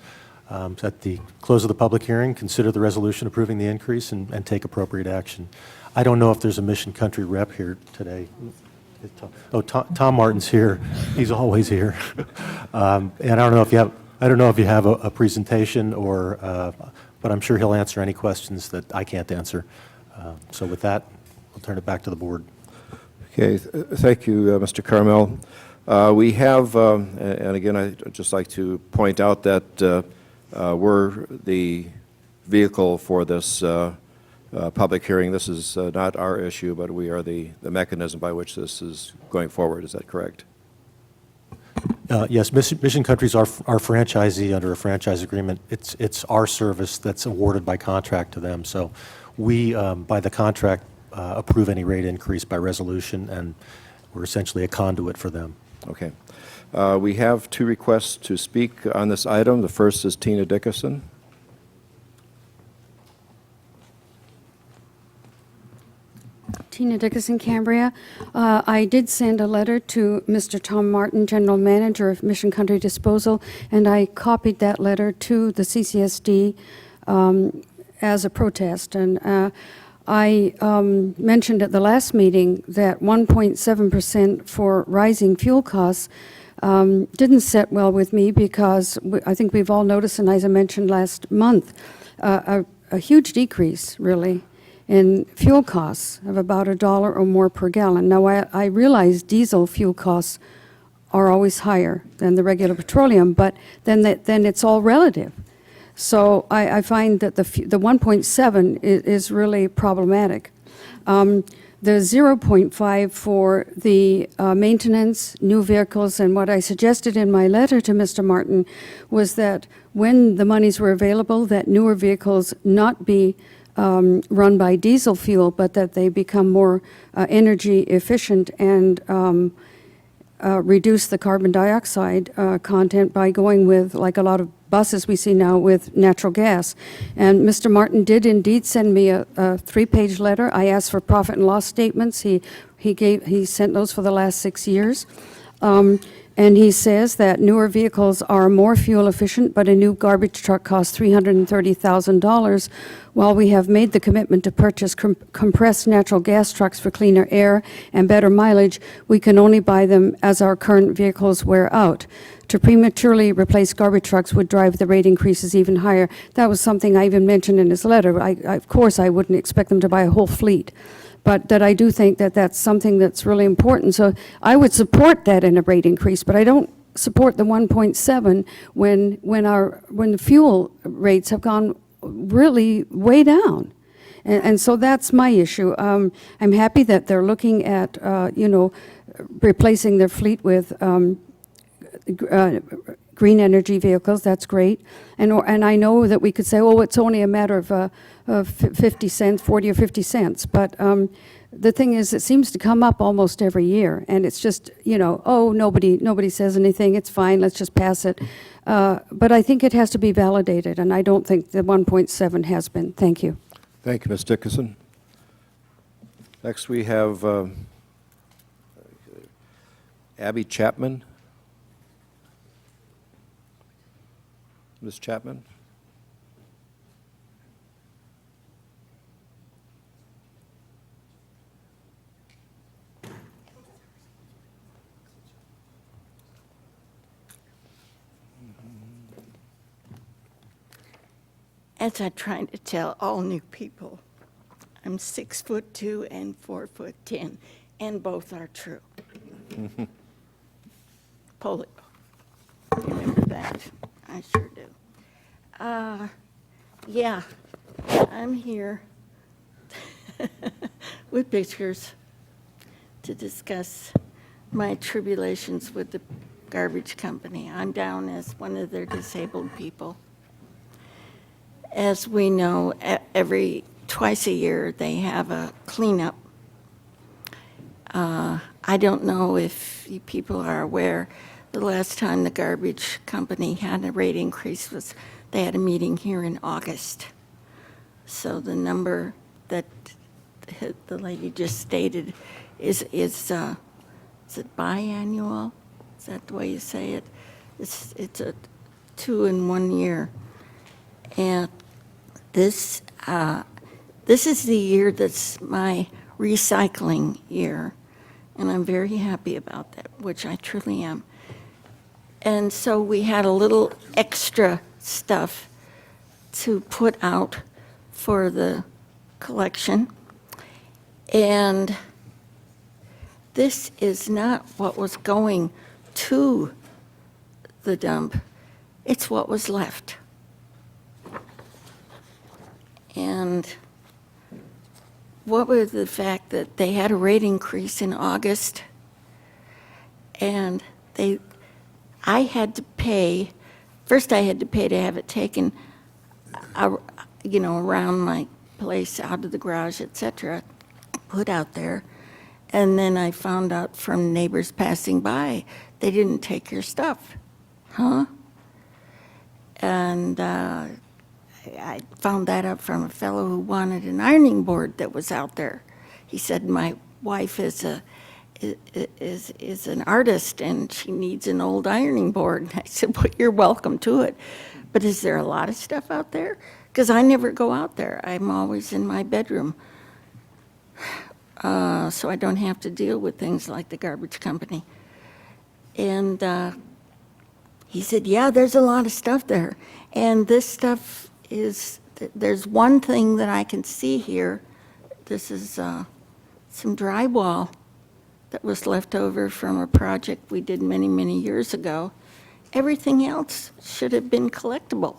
At the close of the public hearing, consider the resolution approving the increase and take appropriate action. I don't know if there's a Mission Country rep here today. Oh, Tom Martin's here. He's always here. And I don't know if you have a presentation or, but I'm sure he'll answer any questions that I can't answer. So with that, I'll turn it back to the board. Okay, thank you, Mr. Carmel. We have, and again, I'd just like to point out that we're the vehicle for this public hearing. This is not our issue, but we are the mechanism by which this is going forward. Is that correct? Yes, Mission Country's our franchisee under a franchise agreement. It's our service that's awarded by contract to them. So we, by the contract, approve any rate increase by resolution, and we're essentially a conduit for them. Okay. We have two requests to speak on this item. The first is Tina Dickerson. Tina Dickerson, Cambria. I did send a letter to Mr. Tom Martin, General Manager of Mission Country Disposal, and I copied that letter to the CCSD as a protest. And I mentioned at the last meeting that 1.7% for rising fuel costs didn't sit well with me because I think we've all noticed, and as I mentioned last month, a huge decrease, really, in fuel costs of about $1 or more per gallon. Now, I realize diesel fuel costs are always higher than the regular petroleum, but then it's all relative. So I find that the 1.7 is really problematic. The 0.5 for the maintenance, new vehicles, and what I suggested in my letter to Mr. Martin was that when the monies were available, that newer vehicles not be run by diesel fuel, but that they become more energy efficient and reduce the carbon dioxide content by going with, like a lot of buses we see now, with natural gas. And Mr. Martin did indeed send me a 3-page letter. I asked for profit and loss statements. He sent those for the last 6 years. And he says that newer vehicles are more fuel efficient, but a new garbage truck costs $330,000. While we have made the commitment to purchase compressed natural gas trucks for cleaner air and better mileage, we can only buy them as our current vehicles wear out. To prematurely replace garbage trucks would drive the rate increases even higher. That was something I even mentioned in his letter. Of course, I wouldn't expect them to buy a whole fleet, but that I do think that that's something that's really important. So I would support that in a rate increase, but I don't support the 1.7 when the fuel rates have gone really way down. And so that's my issue. I'm happy that they're looking at, replacing their fleet with green energy vehicles. That's great. And I know that we could say, oh, it's only a matter of 50 cents, 40 or 50 cents. But the thing is, it seems to come up almost every year. And it's just, oh, nobody says anything. It's fine. Let's just pass it. But I think it has to be validated. And I don't think the 1.7 has been. Thank you. Thank you, Ms. Dickinson. Next, we have Abby Chapman. Ms. Chapman? As I try to tell all new people, I'm 6'2" and 4'10", and both are true. Polio. Remember that? I sure do. Yeah, I'm here with pictures to discuss my tribulations with the garbage company. I'm down as one of their disabled people. As we know, twice a year they have a cleanup. I don't know if you people are aware, the last time the garbage company had a rate increase was they had a meeting here in August. So the number that the lady just stated is it biannual? Is that the way you say it? It's a 2 in 1 year. And this is the year that's my recycling year. And I'm very happy about that, which I truly am. And so we had a little extra stuff to put out for the collection. And this is not what was going to the dump. It's what was left. And what was the fact that they had a rate increase in August, and I had to pay, first I had to pay to have it taken, around my place, out of the garage, etc., put out there. And then I found out from neighbors passing by, they didn't take your stuff. Huh? And I found that out from a fellow who wanted an ironing board that was out there. He said, my wife is an artist and she needs an old ironing board. And I said, well, you're welcome to it. But is there a lot of stuff out there? Because I never go out there. I'm always in my bedroom. So I don't have to deal with things like the garbage company. And he said, yeah, there's a lot of stuff there. And this stuff there's one thing that I can see here. This is some drywall that was left over from a project we did many, many years ago. Everything else should have been collectible.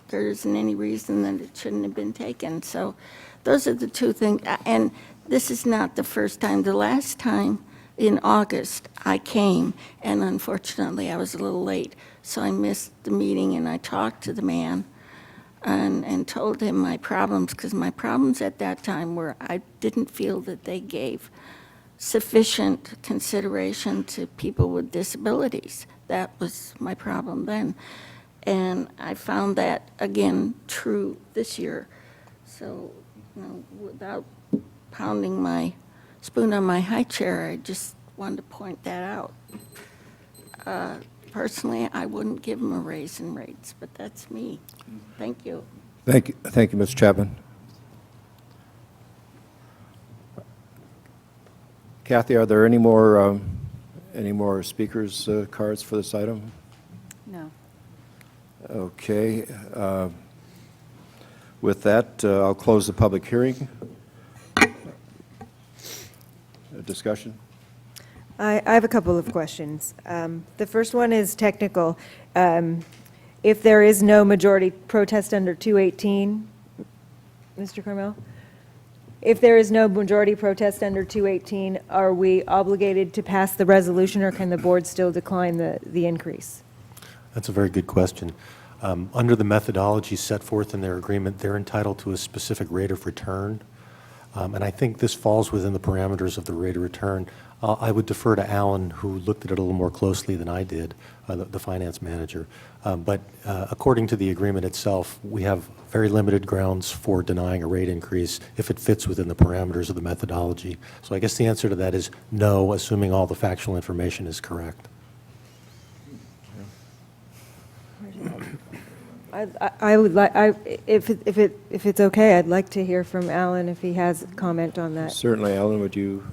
There isn't any reason that it shouldn't have been taken. So those are the two things. And this is not the first time. The last time in August I came, and unfortunately I was a little late, so I missed the meeting, and I talked to the man. and told him my problems, because my problems at that time were I didn't feel that they gave sufficient consideration to people with disabilities. That was my problem then. And I found that, again, true this year. So, without pounding my spoon on my high chair, I just wanted to point that out. Personally, I wouldn't give them a raise in rates, but that's me. Thank you. Thank you, Ms. Chapman. Kathy, are there any more speakers' cards for this item? No. Okay. With that, I'll close the public hearing. Discussion? I have a couple of questions. The first one is technical. If there is no majority protest under 218, Mr. Carmel? If there is no majority protest under 218, are we obligated to pass the resolution, or can the board still decline the increase? That's a very good question. Under the methodology set forth in their agreement, they're entitled to a specific rate of return. And I think this falls within the parameters of the rate of return. I would defer to Alan, who looked at it a little more closely than I did, the finance manager. But according to the agreement itself, we have very limited grounds for denying a rate increase if it fits within the parameters of the methodology. So I guess the answer to that is no, assuming all the factual information is correct. I would like, if it's okay, I'd like to hear from Alan if he has comment on that. Certainly, Alan, would you?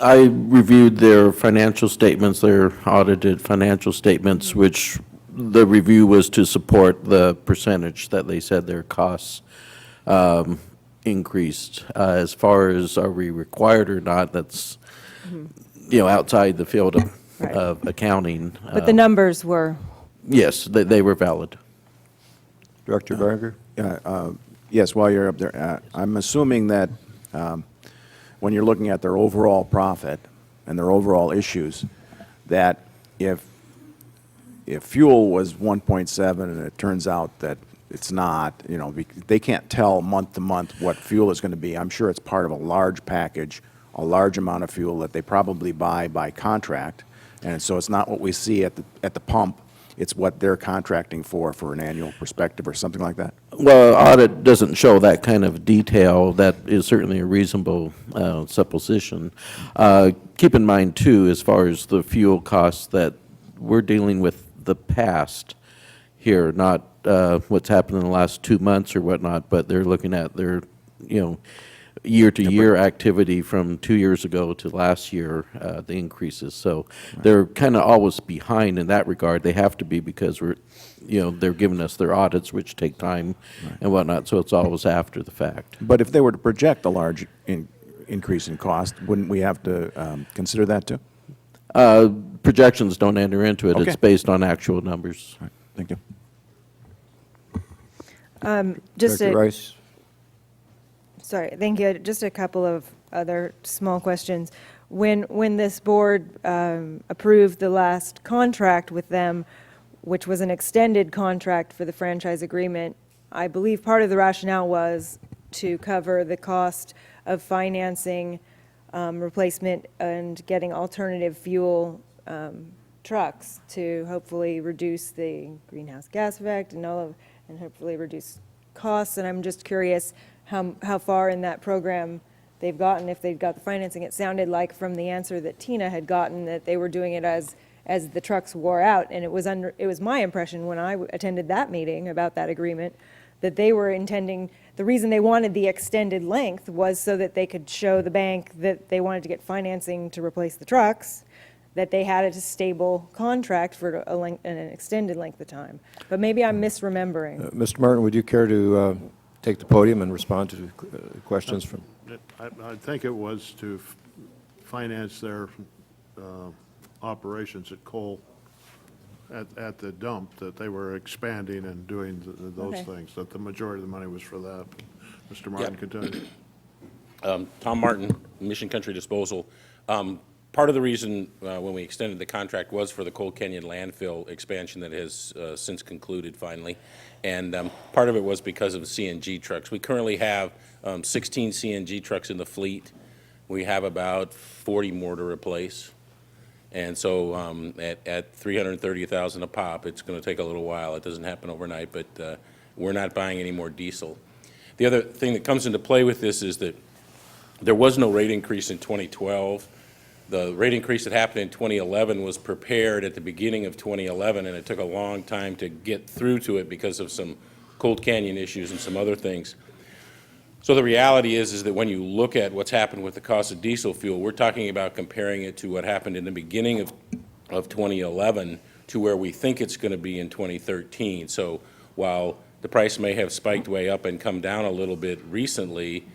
I reviewed their financial statements, their audited financial statements, which the review was to support the percentage that they said their costs increased. As far as are we required or not, that's, outside the field of accounting. But the numbers were? Yes, they were valid. Director Barger? Yes, while you're up there, I'm assuming that when you're looking at their overall profit and their overall issues, that if fuel was 1.7 and it turns out that it's not, they can't tell month to month what fuel is going to be. I'm sure it's part of a large package, a large amount of fuel that they probably buy by contract, and so it's not what we see at the pump. It's what they're contracting for an annual perspective or something like that? Well, audit doesn't show that kind of detail. That is certainly a reasonable supposition. Keep in mind, too, as far as the fuel costs, that we're dealing with the past here, not what's happened in the last 2 months or whatnot, but they're looking at their, year-to-year activity from 2 years ago to last year, the increases. So they're kind of always behind in that regard. They have to be, because they're giving us their audits, which take time and whatnot, so it's always after the fact. But if they were to project a large increase in cost, wouldn't we have to consider that too? Projections don't enter into it. Okay. It's based on actual numbers. All right, thank you. Director Rice? Sorry, thank you. Just a couple of other small questions. When this board approved the last contract with them, which was an extended contract for the franchise agreement, I believe part of the rationale was to cover the cost of financing replacement and getting alternative fuel trucks to hopefully reduce the greenhouse gas effect and hopefully reduce costs. And I'm just curious how far in that program they've gotten, if they've got the financing. It sounded like from the answer that Tina had gotten that they were doing it as the trucks wore out, and it was my impression when I attended that meeting about that agreement that they were intending, the reason they wanted the extended length was so that they could show the bank that they wanted to get financing to replace the trucks, that they had a stable contract for an extended length of time. But maybe I'm misremembering. Mr. Martin, would you care to take the podium and respond to questions from? I think it was to finance their operations at coal, at the dump, that they were expanding and doing those Okay. things, that the majority of the money was for that. Mr. Martin, continue. Tom Martin, Mission Country Disposal. Part of the reason when we extended the contract was for the Cold Canyon landfill expansion that has since concluded finally. And part of it was because of CNG trucks. We currently have 16 CNG trucks in the fleet. We have about 40 more to replace. And so at $330,000 a pop, it's going to take a little while. It doesn't happen overnight, but we're not buying any more diesel. The other thing that comes into play with this is that there was no rate increase in 2012. The rate increase that happened in 2011 was prepared at the beginning of 2011, and it took a long time to get through to it because of some Cold Canyon issues and some other things. So the reality is that when you look at what's happened with the cost of diesel fuel, we're talking about comparing it to what happened in the beginning of 2011 to where we think it's going to be in 2013. So while the price may have spiked way up and come down a little bit recently,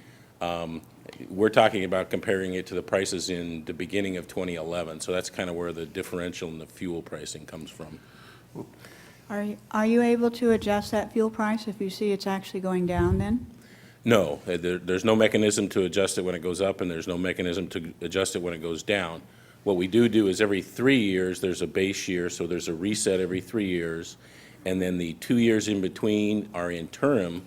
we're talking about comparing it to the prices in the beginning of 2011. So that's kind of where the differential in the fuel pricing comes from. Are you able to adjust that fuel price if you see it's actually going down then? No, there's no mechanism to adjust it when it goes up, and there's no mechanism to adjust it when it goes down. What we do is every 3 years, there's a base year, so there's a reset every 3 years, and then the 2 years in between are interim,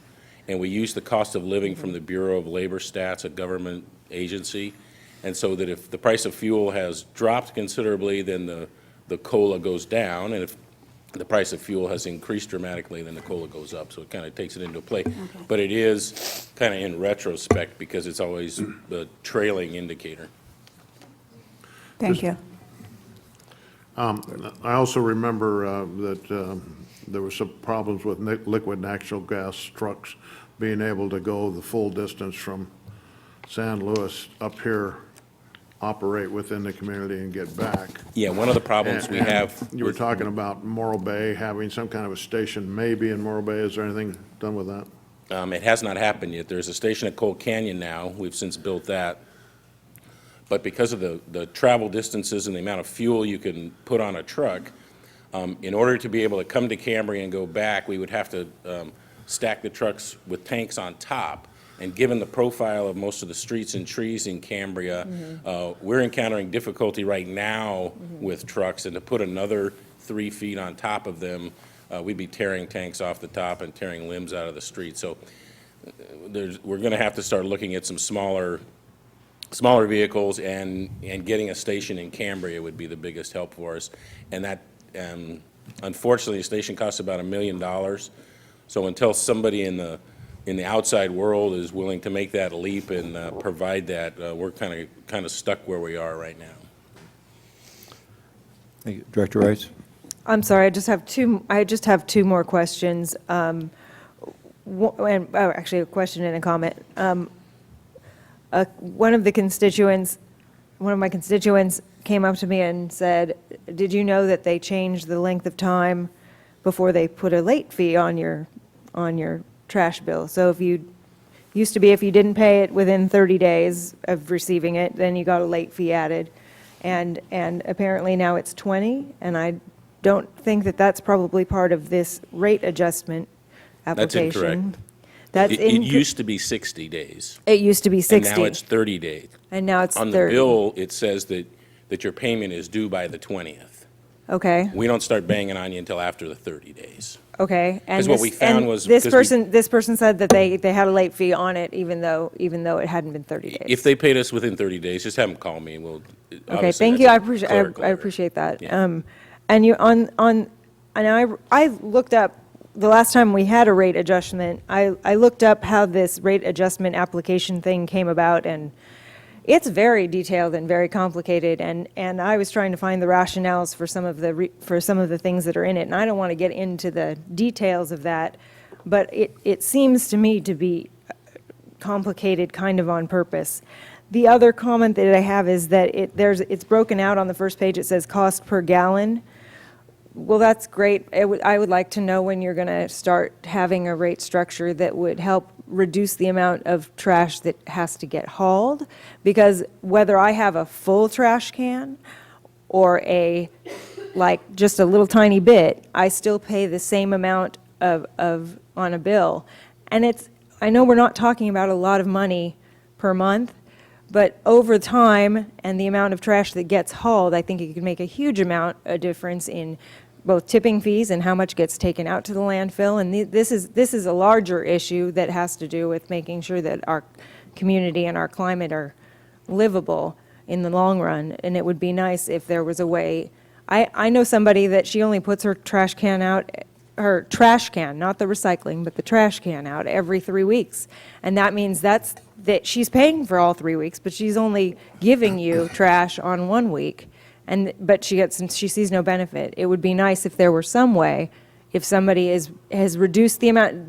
and we use the cost of living from the Bureau of Labor Stats, a government agency, and so that if the price of fuel has dropped considerably, then the COLA goes down, and if the price of fuel has increased dramatically, then the COLA goes up, so it kind of takes it into play. But it is kind of in retrospect because it's always the trailing indicator. Thank you. I also remember that there were some problems with liquid natural gas trucks being able to go the full distance from San Luis up here, operate within the community and get back. Yeah, one of the problems we have. You were talking about Morro Bay having some kind of a station maybe in Morro Bay. Is there anything done with that? It has not happened yet. There's a station at Cold Canyon now. We've since built that. But because of the travel distances and the amount of fuel you can put on a truck, in order to be able to come to Cambria and go back, we would have to stack the trucks with tanks on top. And given the profile of most of the streets and trees in Cambria, we're encountering difficulty right now with trucks, and to put another 3 feet on top of them, we'd be tearing tanks off the top and tearing limbs out of the street. So we're going to have to start looking at some smaller vehicles, and getting a station in Cambria would be the biggest help for us. And that, unfortunately, a station costs about $1 million. So until somebody in the outside world is willing to make that leap and provide that, we're kind of stuck where we are right now. Thank you. Director Rice? I'm sorry, I just have two more questions. Actually, a question and a comment. One of my constituents came up to me and said, "Did you know that they changed the length of time before they put a late fee on your trash bill? So if you didn't pay it within 30 days of receiving it, then you got a late fee added, and apparently now it's 20, and I don't think that that's probably part of this rate adjustment application." That's incorrect. It used to be 60 days. It used to be 60. And now it's 30 days. And now it's 30. On the bill, it says that your payment is due by the 20th. Okay. We don't start banging on you until after the 30 days. Okay. Because what we found was this person said that they had a late fee on it, even though it hadn't been 30 days. If they paid us within 30 days, just have them call me. We'll. Okay. Thank you. I appreciate that. Yeah. And you and I looked up. The last time we had a rate adjustment, I looked up how this rate adjustment application thing came about, and it's very detailed and very complicated, and I was trying to find the rationales for some of the things that are in it, and I don't want to get into the details of that, but it seems to me to be complicated kind of on purpose. The other comment that I have is that it's broken out on the first page. It says cost per gallon. Well, that's great. I would like to know when you're going to start having a rate structure that would help reduce the amount of trash that has to get hauled, because whether I have a full trash can or just a little tiny bit, I still pay the same amount of on a bill. And I know we're not talking about a lot of money per month, But over time and the amount of trash that gets hauled, I think it could make a huge amount of difference in both tipping fees and how much gets taken out to the landfill. And this is a larger issue that has to do with making sure that our community and our climate are livable in the long run. And it would be nice if there was a way. I know somebody that she only puts her trash can out, her trash can, not the recycling, but the trash can out every 3 weeks. And that means that she's paying for all 3 weeks, but she's only giving you trash on 1 week. But she sees no benefit. It would be nice if there were some way, if somebody has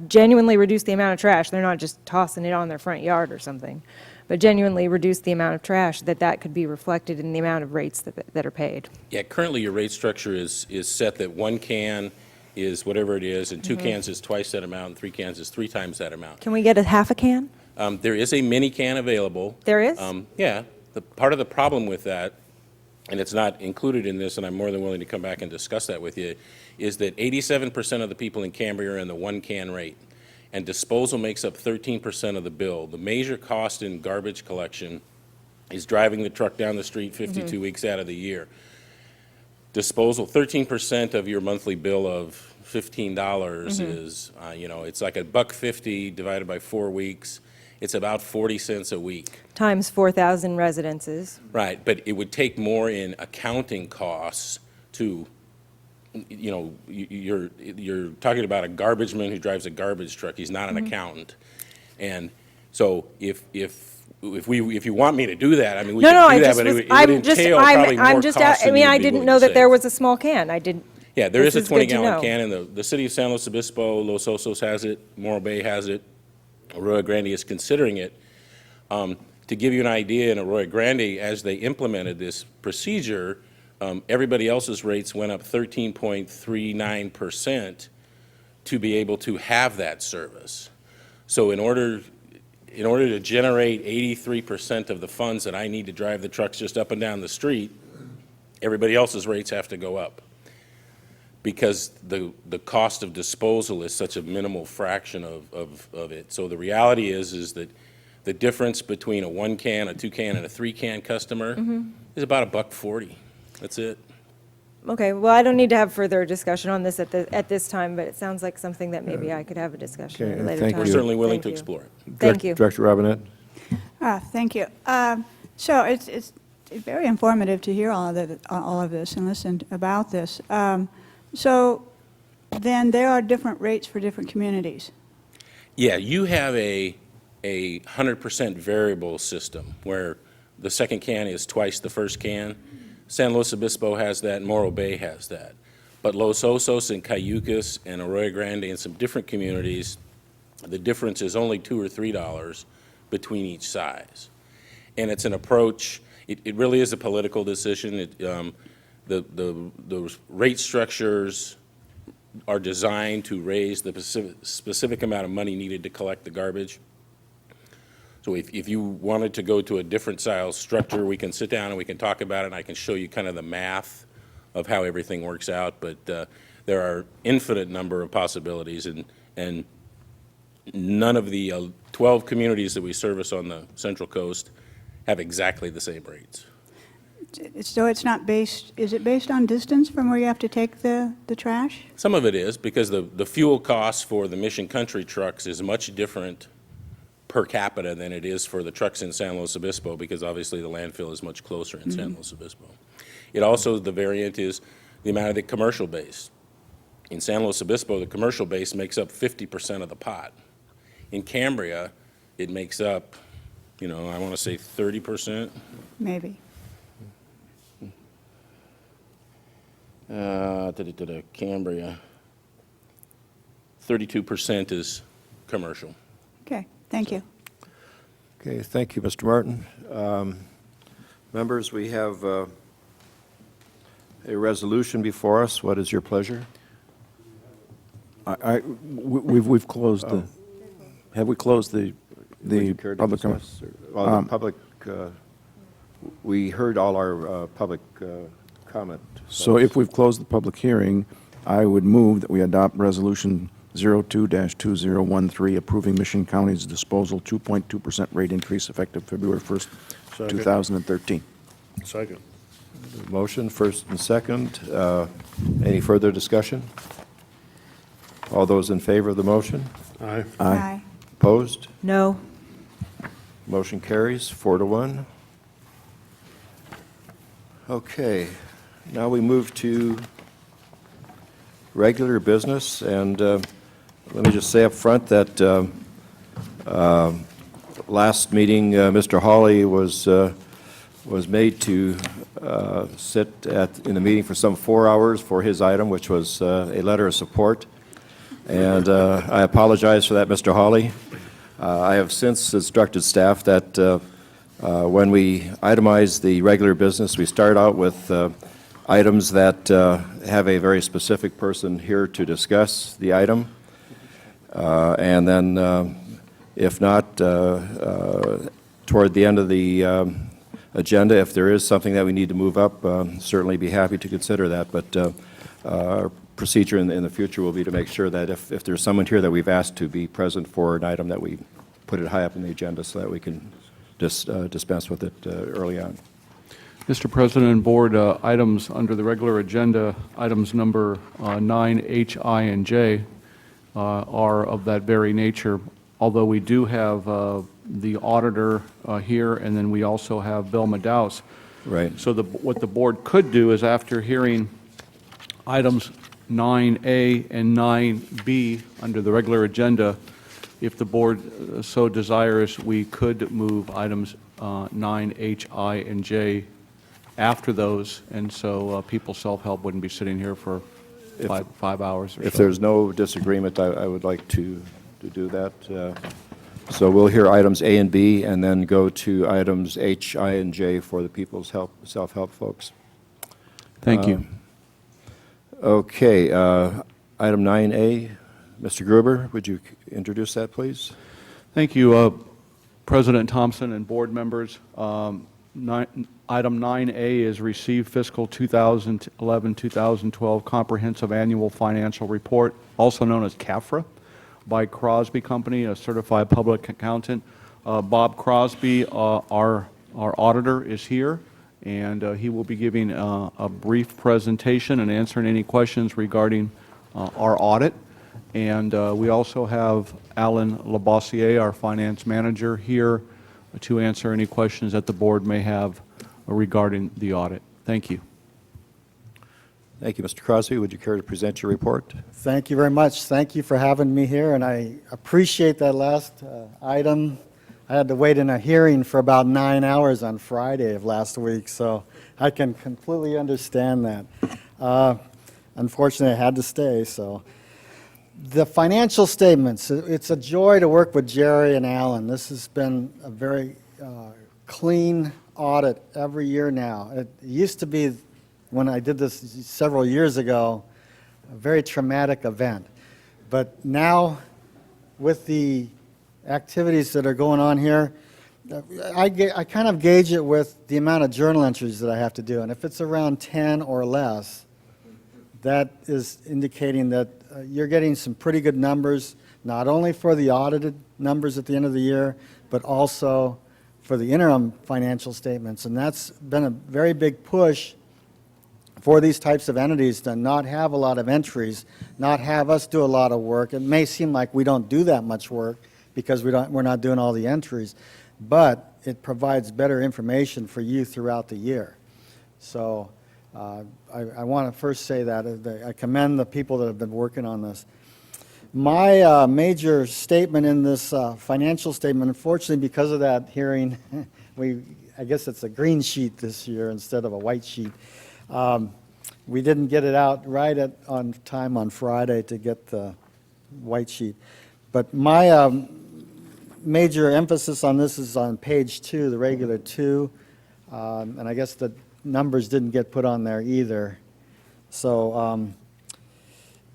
genuinely reduced the amount of trash, they're not just tossing it on their front yard or something, but genuinely reduce the amount of trash, that could be reflected in the amount of rates that are paid. Yeah, currently your rate structure is set that 1 can is whatever it is, and 2 cans is twice that amount, and 3 cans is 3 times that amount. Can we get a half a can? There is a mini can available. There is? Yeah. Part of the problem with that, and it's not included in this, and I'm more than willing to come back and discuss that with you, is that 87% of the people in Cambria are in the 1 can rate, and disposal makes up 13% of the bill. The major cost in garbage collection is driving the truck down the street 52 weeks out of the year. Disposal, 13% of your monthly bill of $15 is, it's like $1.50 divided by 4 weeks. It's about 40 cents a week. Times 4,000 residences. Right, but it would take more in accounting costs to, you're talking about a garbage man who drives a garbage truck. He's not an accountant. And so if you want me to do that, I mean, we can do that, but it would entail probably more costs than you'd be I didn't willing know to that save. there was a small can. Yeah, there is a This is good to 20-gallon know. can, and the city of San Luis Obispo, Los Osos has it, Morro Bay has it, Arroyo Grande is considering it. To give you an idea, in Arroyo Grande, as they implemented this procedure, everybody else's rates went up 13.39% to be able to have that service. So in order to generate 83% of the funds that I need to drive the trucks just up and down the street, everybody else's rates have to go up, because the cost of disposal is such a minimal fraction of it. So the reality is that the difference between a 1 can, a 2 can, and a 3 can customer is about $1.40. That's it. Okay, well, I don't need to have further discussion on this at this time, but it sounds like something that maybe I could have a discussion at Okay, a later thank time. We're you. certainly willing Thank to you. explore it. Thank you. Director Robinette? Thank you. So it's very informative to hear all of this and listen about this. So then there are different rates for different communities. Yeah, you have a 100% variable system where the second can is twice the first can. San Luis Obispo has that, Morro Bay has that. But Los Osos and Cayucas and Arroyo Grande and some different communities, the difference is only $2 or $3 between each size. And it's an approach, it really is a political decision. The rate structures are designed to raise the specific amount of money needed to collect the garbage. So if you wanted to go to a different style structure, we can sit down and we can talk about it, and I can show you kind of the math of how everything works out. But there are infinite number of possibilities, and none of the 12 communities that we service on the Central Coast have exactly the same rates. So it's not based, is it based on distance from where you have to take the trash? Some of it is, because the fuel cost for the Mission Country trucks is much different per capita than it is for the trucks in San Luis Obispo, because obviously the landfill is much closer in San Luis Obispo. It also, the variant is the amount of the commercial base. In San Luis Obispo, the commercial base makes up 50% of the pot. In Cambria, it makes up, I want to say 30%. Maybe. Cambria, 32% is commercial. Okay, thank you. Okay, thank you, Mr. Martin. Members, we have a resolution before us. What is your pleasure? We've closed the, have we closed the Would you care to public comment? discuss, or- Well, the public, we heard all our public comment. So if we've closed the public hearing, I would move that we adopt Resolution 02-2013, approving Mission County's disposal 2.2% rate increase effective February 1st, Second. 2013. Second. Motion, first and second. Any further discussion? All those in favor of the motion? Aye. Aye. Opposed? No. Motion carries 4-1. Okay, now we move to regular business, and let me just say up front that last meeting, Mr. Hawley was made to sit in the meeting for some 4 hours for his item, which was a letter of support, and I apologize for that, Mr. Hawley. I have since instructed staff that when we itemize the regular business, we start out with items that have a very specific person here to discuss the item. And then, if not, toward the end of the agenda, if there is something that we need to move up, certainly be happy to consider that. But our procedure in the future will be to make sure that if there's someone here that we've asked to be present for an item, that we put it high up in the agenda so that we can dispense with it early on. Mr. President and Board, items under the regular agenda, items number 9, H, I, and J, are of that very nature, although we do have the auditor here, and then we also have Bill Madaus. Right. So what the board could do is, after hearing items 9A and 9B under the regular agenda, if the board so desires, we could move items 9, H, I, and J after those, and so People's Self-Help wouldn't be sitting here for five hours or so. If there's no disagreement, I would like to do that. So we'll hear items A and B, and then go to items H, I, and J for the People's Self-Help folks. Thank you. Okay, item 9A, Mr. Gruber, would you introduce that, please? Thank you, President Thompson and board members. Item 9A is receive fiscal 2011-2012 Comprehensive Annual Financial Report, also known as CAFRA, by Crosby Company, a certified public accountant. Bob Crosby, our auditor, is here, and he will be giving a brief presentation and answering any questions regarding our audit. And we also have Alan Labossiere, our finance manager, here to answer any questions that the board may have regarding the audit. Thank you. Thank you, Mr. Crosby. Would you care to present your report? Thank you very much. Thank you for having me here, and I appreciate that last item. I had to wait in a hearing for about 9 hours on Friday of last week, so I can completely understand that. Unfortunately, I had to stay, so. The financial statements, it's a joy to work with Jerry and Alan. This has been a very clean audit every year now. It used to be, when I did this several years ago, a very traumatic event. But now, with the activities that are going on here, I kind of gauge it with the amount of journal entries that I have to do. And if it's around 10 or less, that is indicating that you're getting some pretty good numbers, not only for the audited numbers at the end of the year, but also for the interim financial statements. And that's been a very big push for these types of entities to not have a lot of entries, not have us do a lot of work. It may seem like we don't do that much work because we're not doing all the entries, but it provides better information for you throughout the year. So I want to first say that I commend the people that have been working on this. My major statement in this financial statement, unfortunately because of that hearing, I guess it's a green sheet this year instead of a white sheet. We didn't get it out right on time on Friday to get the white sheet. But my major emphasis on this is on page 2, the regular 2, and I guess the numbers didn't get put on there either. So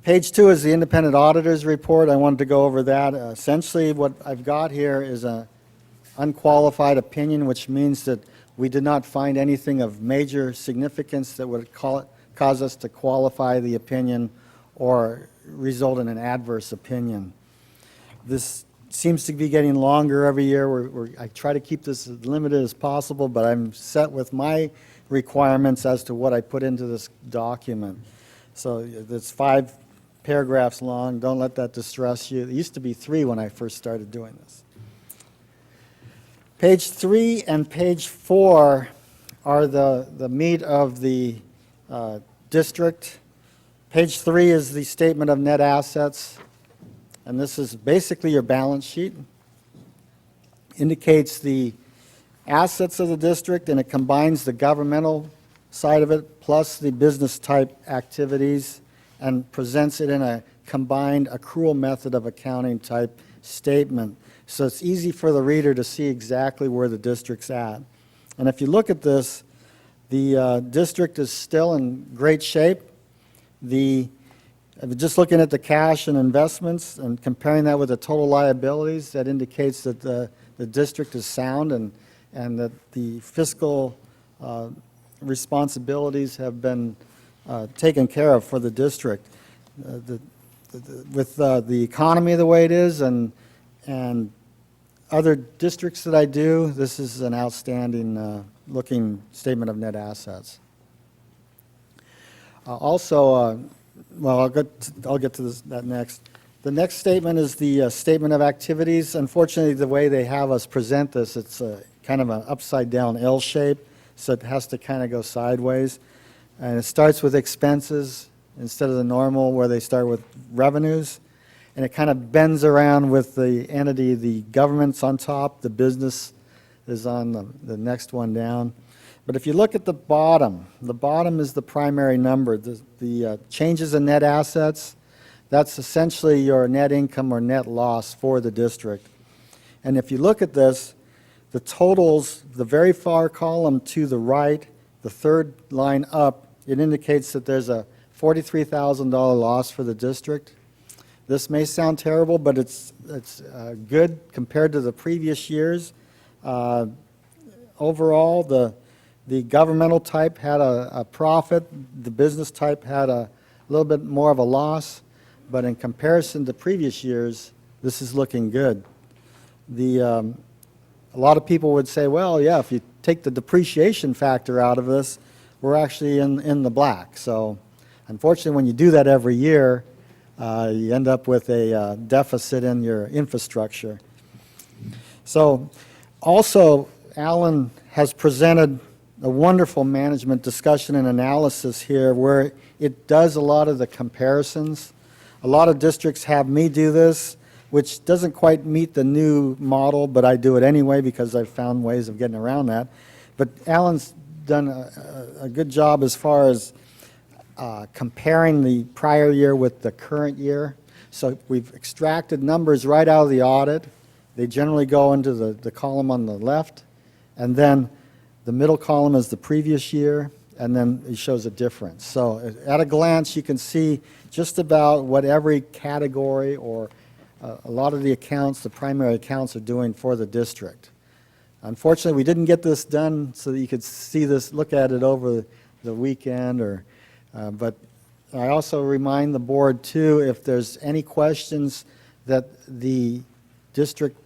page 2 is the independent auditor's report. I wanted to go over that. Essentially what I've got here is an unqualified opinion, which means that we did not find anything of major significance that would cause us to qualify the opinion or result in an adverse opinion. This seems to be getting longer every year. I try to keep this as limited as possible, but I'm set with my requirements as to what I put into this document. So it's 5 paragraphs long. Don't let that distress you. It used to be 3 when I first started doing this. Page 3 and page 4 are the meat of the district. Page 3 is the statement of net assets, and this is basically your balance sheet. Indicates the assets of the district, and it combines the governmental side of it plus the business type activities and presents it in a combined accrual method of accounting type statement. So it's easy for the reader to see exactly where the district's at. And if you look at this, the district is still in great shape. Just looking at the cash and investments and comparing that with the total liabilities, that indicates that the district is sound and that the fiscal responsibilities have been taken care of for the district. With the economy the way it is and other districts that I do, this is an outstanding looking statement of net assets. Also, well, I'll get to that next. The next statement is the statement of activities. Unfortunately, the way they have us present this, it's kind of an upside down L shape, so it has to kind of go sideways. And it starts with expenses instead of the normal where they start with revenues. And it kind of bends around with the entity, the government's on top, the business is on the next one down. But if you look at the bottom is the primary number. The changes in net assets, that's essentially your net income or net loss for the district. And if you look at this, the totals, the very far column to the right, the third line up, it indicates that there's a $43,000 loss for the district. This may sound terrible, but it's good compared to the previous years. Overall, the governmental type had a profit. The business type had a little bit more of a loss. But in comparison to previous years, this is looking good. A lot of people would say, well, yeah, if you take the depreciation factor out of this, we're actually in the black. So unfortunately, when you do that every year, you end up with a deficit in your infrastructure. So also, Alan has presented a wonderful management discussion and analysis here where it does a lot of the comparisons. A lot of districts have me do this, which doesn't quite meet the new model, but I do it anyway because I've found ways of getting around that. But Alan's done a good job as far as comparing the prior year with the current year. So we've extracted numbers right out of the audit. They generally go into the column on the left, and then the middle column is the previous year, and then it shows a difference. So at a glance, you can see just about what every category or a lot of the accounts, the primary accounts, are doing for the district. Unfortunately, we didn't get this done so that you could see this, look at it over the weekend, but I also remind the board, too, if there's any questions that the district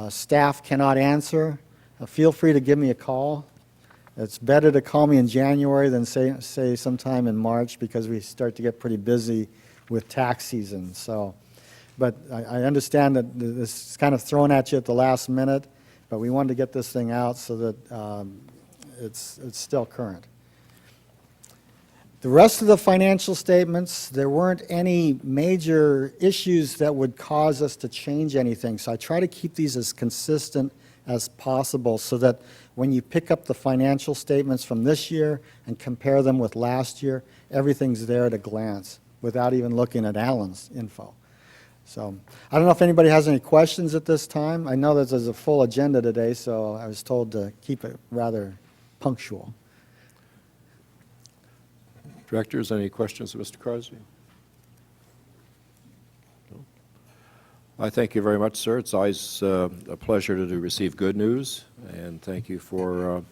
staff cannot answer, feel free to give me a call. It's better to call me in January than say sometime in March because we start to get pretty busy with tax season. So, but I understand that this is kind of thrown at you at the last minute, but we wanted to get this thing out so that it's still current. The rest of the financial statements, there weren't any major issues that would cause us to change anything. So I try to keep these as consistent as possible so that when you pick up the financial statements from this year and compare them with last year, everything's there at a glance without even looking at Alan's info. So I don't know if anybody has any questions at this time. I know that there's a full agenda today, so I was told to keep it rather punctual. Directors, any questions of Mr. Crosby? No? I thank you very much, sir. It's always a pleasure to receive good news, and thank you for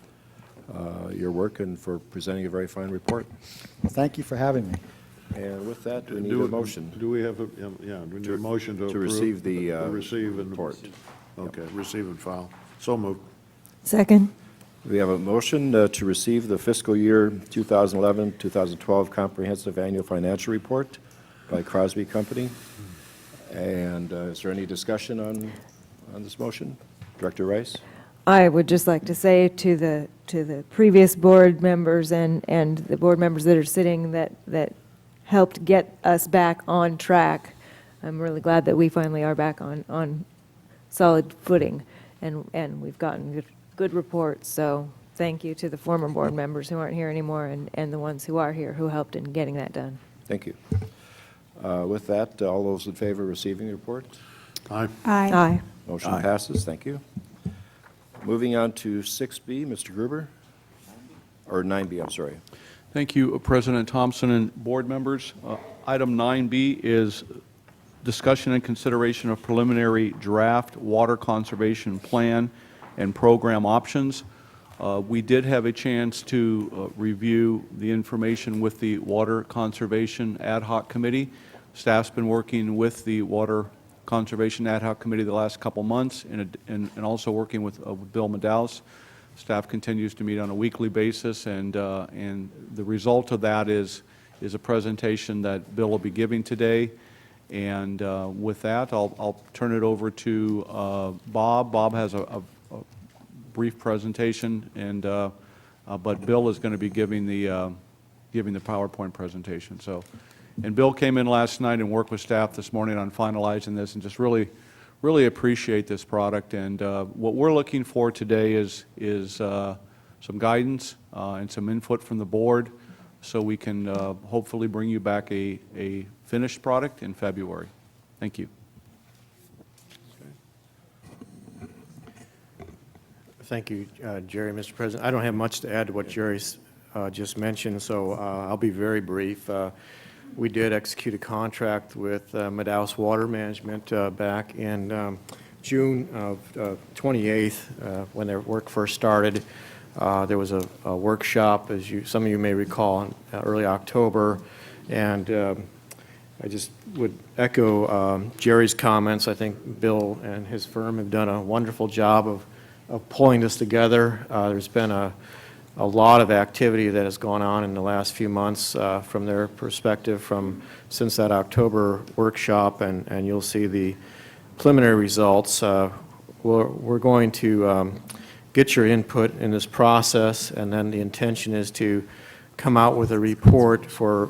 your work and for presenting a very fine report. Well, thank you for having me. And with that, we need a motion. Do we have a, yeah, we need a motion to approve? receive the receive and report. Okay, receive and file. So moved. Second. We have a motion to receive the fiscal year 2011-2012 Comprehensive Annual Financial Report by Crosby Company. And is there any discussion on this motion? Director Rice? I would just like to say to the previous board members and the board members that are sitting that helped get us back on track. I'm really glad that we finally are back on solid footing, and we've gotten good reports. So thank you to the former board members who aren't here anymore and the ones who are here who helped in getting that done. Thank you. With that, all those in favor of receiving the report? Aye. Aye. Aye. Motion Aye. passes. Thank you. Moving on to 6B, Mr. Gruber, or 9B, I'm sorry. Thank you, President Thompson and board members. Item 9B is discussion and consideration of preliminary draft water conservation plan and program options. We did have a chance to review the information with the Water Conservation Ad Hoc Committee. Staff's been working with the Water Conservation Ad Hoc Committee the last couple months and also working with Bill Madaus. Staff continues to meet on a weekly basis, and the result of that is a presentation that Bill will be giving today. And with that, I'll turn it over to Bob. Bob has a brief presentation, and but Bill is going to be giving the PowerPoint presentation. So, and Bill came in last night and worked with staff this morning on finalizing this, and just really appreciate this product. And what we're looking for today is some guidance and some input from the board, so we can hopefully bring you back a finished product in February. Thank you. Thank you, Jerry. Mr. President, I don't have much to add to what Jerry's just mentioned, so I'll be very brief. We did execute a contract with Madaus Water Management back in June of 28th when their work first started. There was a workshop, as some of you may recall, in early October, and I just would echo Jerry's comments. I think Bill and his firm have done a wonderful job of pulling this together. There's been a lot of activity that has gone on in the last few months from their perspective since that October workshop, and you'll see the preliminary results. We're going to get your input in this process, and then the intention is to come out with a report for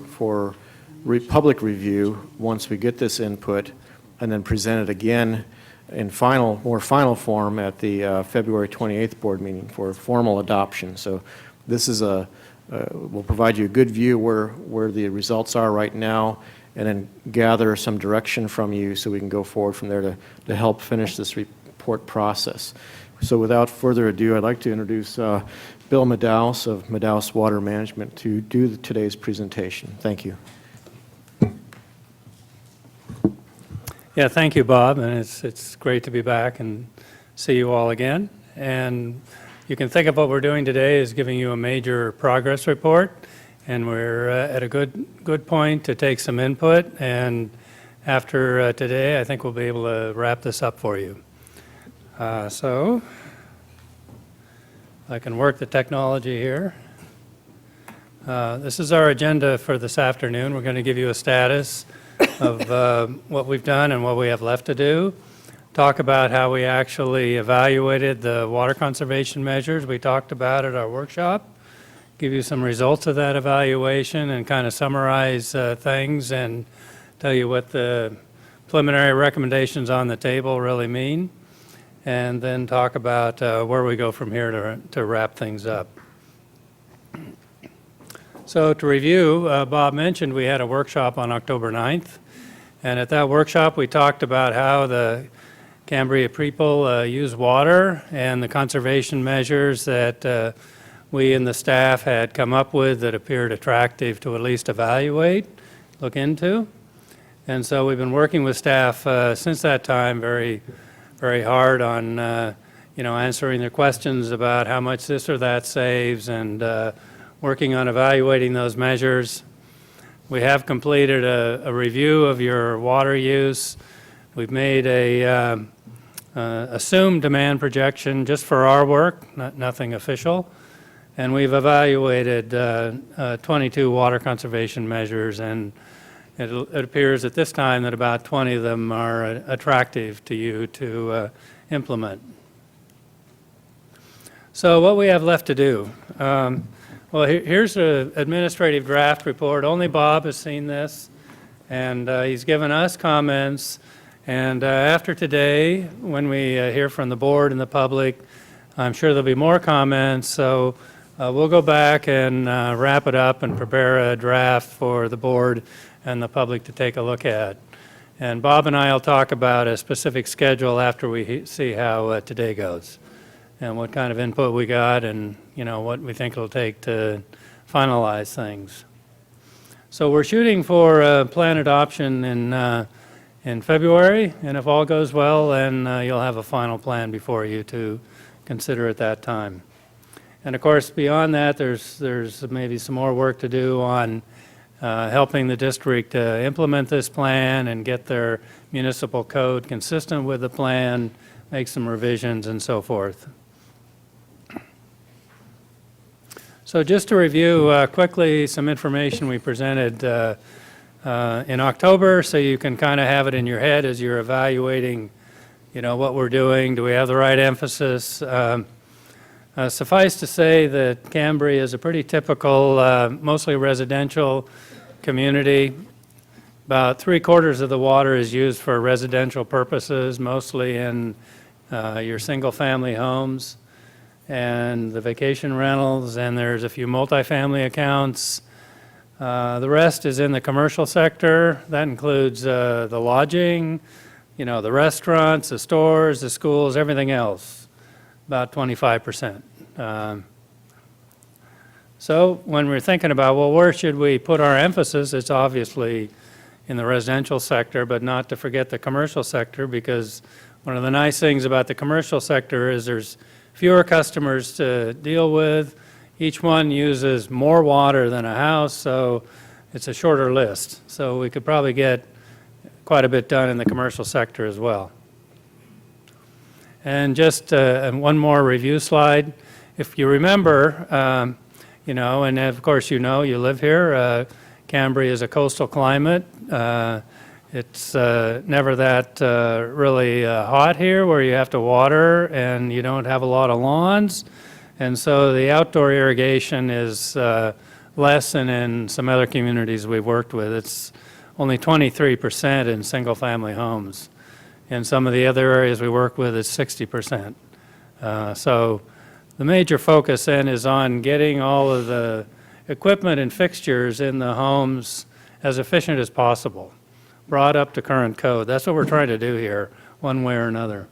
public review once we get this input, and then present it again in more final form at the February 28th board meeting for formal adoption. So this is will provide you a good view where the results are right now, and then gather some direction from you so we can go forward from there to help finish this report process. So without further ado, I'd like to introduce Bill Madaus of Madaus Water Management to do today's presentation. Thank you. Yeah, thank you, Bob, and it's great to be back and see you all again. And you can think of what we're doing today as giving you a major progress report, and we're at a good point to take some input. And after today, I think we'll be able to wrap this up for you. So I can work the technology here. This is our agenda for this afternoon. We're going to give you a status of what we've done and what we have left to do, talk about how we actually evaluated the water conservation measures we talked about at our workshop, give you some results of that evaluation and kind of summarize things and tell you what the preliminary recommendations on the table really mean, and then talk about where we go from here to wrap things up. So to review, Bob mentioned we had a workshop on October 9th, and at that workshop we talked about how the Cambria people use water and the conservation measures that we and the staff had come up with that appeared attractive to at least evaluate, look into. And so we've been working with staff since that time very hard on answering their questions about how much this or that saves, and working on evaluating those measures. We have completed a review of your water use. We've made a assumed demand projection just for our work, nothing official. And we've evaluated 22 water conservation measures, and it appears at this time that about 20 of them are attractive to you to implement. So what we have left to do. Well, here's an administrative draft report. Only Bob has seen this, and he's given us comments. And after today, when we hear from the board and the public, I'm sure there'll be more comments. So we'll go back and wrap it up and prepare a draft for the board and the public to take a look at. And Bob and I will talk about a specific schedule after we see how today goes and what kind of input we got and, you know, what we think it'll take to finalize things. So we're shooting for plan adoption in February, and if all goes well, then you'll have a final plan before you to consider at that time. And of course, beyond that, there's maybe some more work to do on helping the district implement this plan and get their municipal code consistent with the plan, make some revisions and so forth. So just to review quickly some information we presented in October, so you can kind of have it in your head as you're evaluating, you know, what we're doing. Do we have the right emphasis? Suffice to say that Cambria is a pretty typical, mostly residential community. About 3/4 of the water is used for residential purposes, mostly in your single-family homes and the vacation rentals, and there's a few multifamily accounts. The rest is in the commercial sector. That includes the lodging, you know, the restaurants, the stores, the schools, everything else, about 25%. So when we're thinking about, well, where should we put our emphasis, it's obviously in the residential sector, but not to forget the commercial sector, because one of the nice things about the commercial sector is there's fewer customers to deal with. Each one uses more water than a house, so it's a shorter list. So we could probably get quite a bit done in the commercial sector as well. And just one more review slide. If you remember, you know, and of course you know, you live here, Cambria is a coastal climate. It's never that really hot here where you have to water and you don't have a lot of lawns. And so the outdoor irrigation is less than in some other communities we've worked with. It's only 23% in single-family homes. In some of the other areas we work with, it's 60%. So the major focus then is on getting all of the equipment and fixtures in the homes as efficient as possible, brought up to current code. That's what we're trying to do here, one way or another.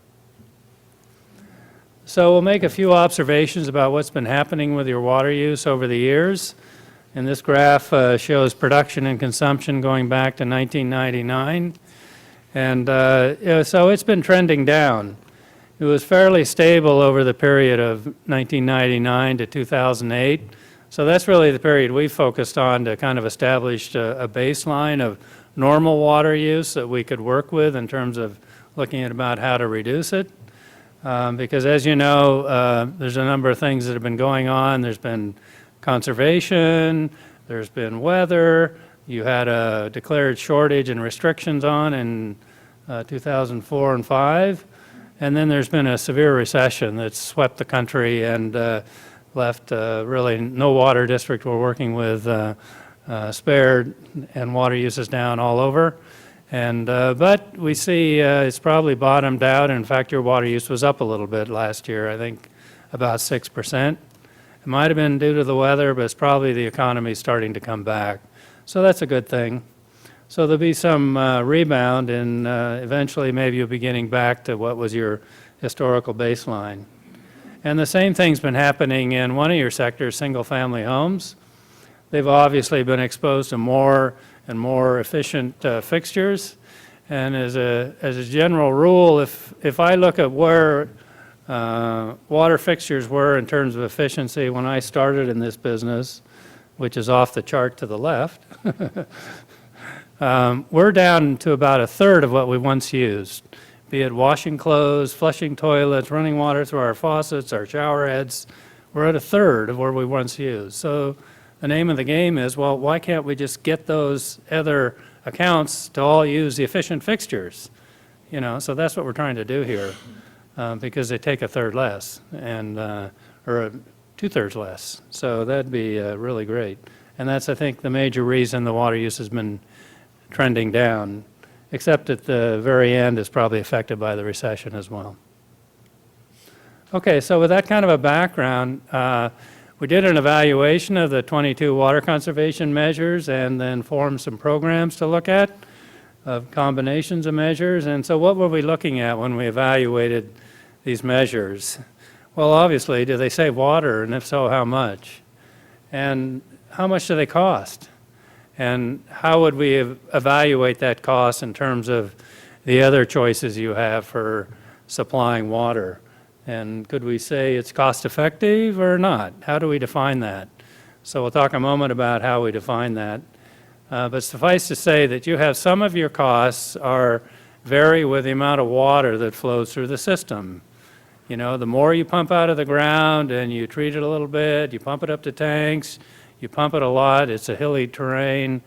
So we'll make a few observations about what's been happening with your water use over the years. And this graph shows production and consumption going back to 1999. And so it's been trending down. It was fairly stable over the period of 1999 to 2008. So that's really the period we focused on to kind of establish a baseline of normal water use that we could work with in terms of looking at about how to reduce it. Because as you know, there's a number of things that have been going on. There's been conservation, there's been weather. You had a declared shortage and restrictions on in 2004 and 5. And then there's been a severe recession that's swept the country and left really no water district we're working with spared, and water use is down all over. And but we see it's probably bottomed out. In fact, your water use was up a little bit last year, I think about 6%. It might have been due to the weather, but it's probably the economy starting to come back. So that's a good thing. So there'll be some rebound, and eventually maybe you'll be getting back to what was your historical baseline. And the same thing's been happening in one of your sectors, single-family homes. They've obviously been exposed to more and more efficient fixtures. And as a general rule, if I look at where water fixtures were in terms of efficiency when I started in this business, which is off the chart to the left, we're down to about a third of what we once used, be it washing clothes, flushing toilets, running water through our faucets, our shower heads. We're at a third of where we once used. So the name of the game is, well, why can't we just get those other accounts to all use the efficient fixtures? You know, so that's what we're trying to do here, because they take a third less, and or two-thirds less. So that'd be really great. And that's, I think, the major reason the water use has been trending down, except at the very end is probably affected by the recession as well. Okay, so with that kind of a background, we did an evaluation of the 22 water conservation measures and then formed some programs to look at of combinations of measures. And so what were we looking at when we evaluated these measures? Well, obviously, do they save water, and if so, how much? And how much do they cost? And how would we evaluate that cost in terms of the other choices you have for supplying water? And could we say it's cost effective or not? How do we define that? So we'll talk a moment about how we define that. But suffice to say that you have some of your costs vary with the amount of water that flows through the system. You know, the more you pump out of the ground and you treat it a little bit, you pump it up to tanks, you pump it a lot, it's a hilly terrain.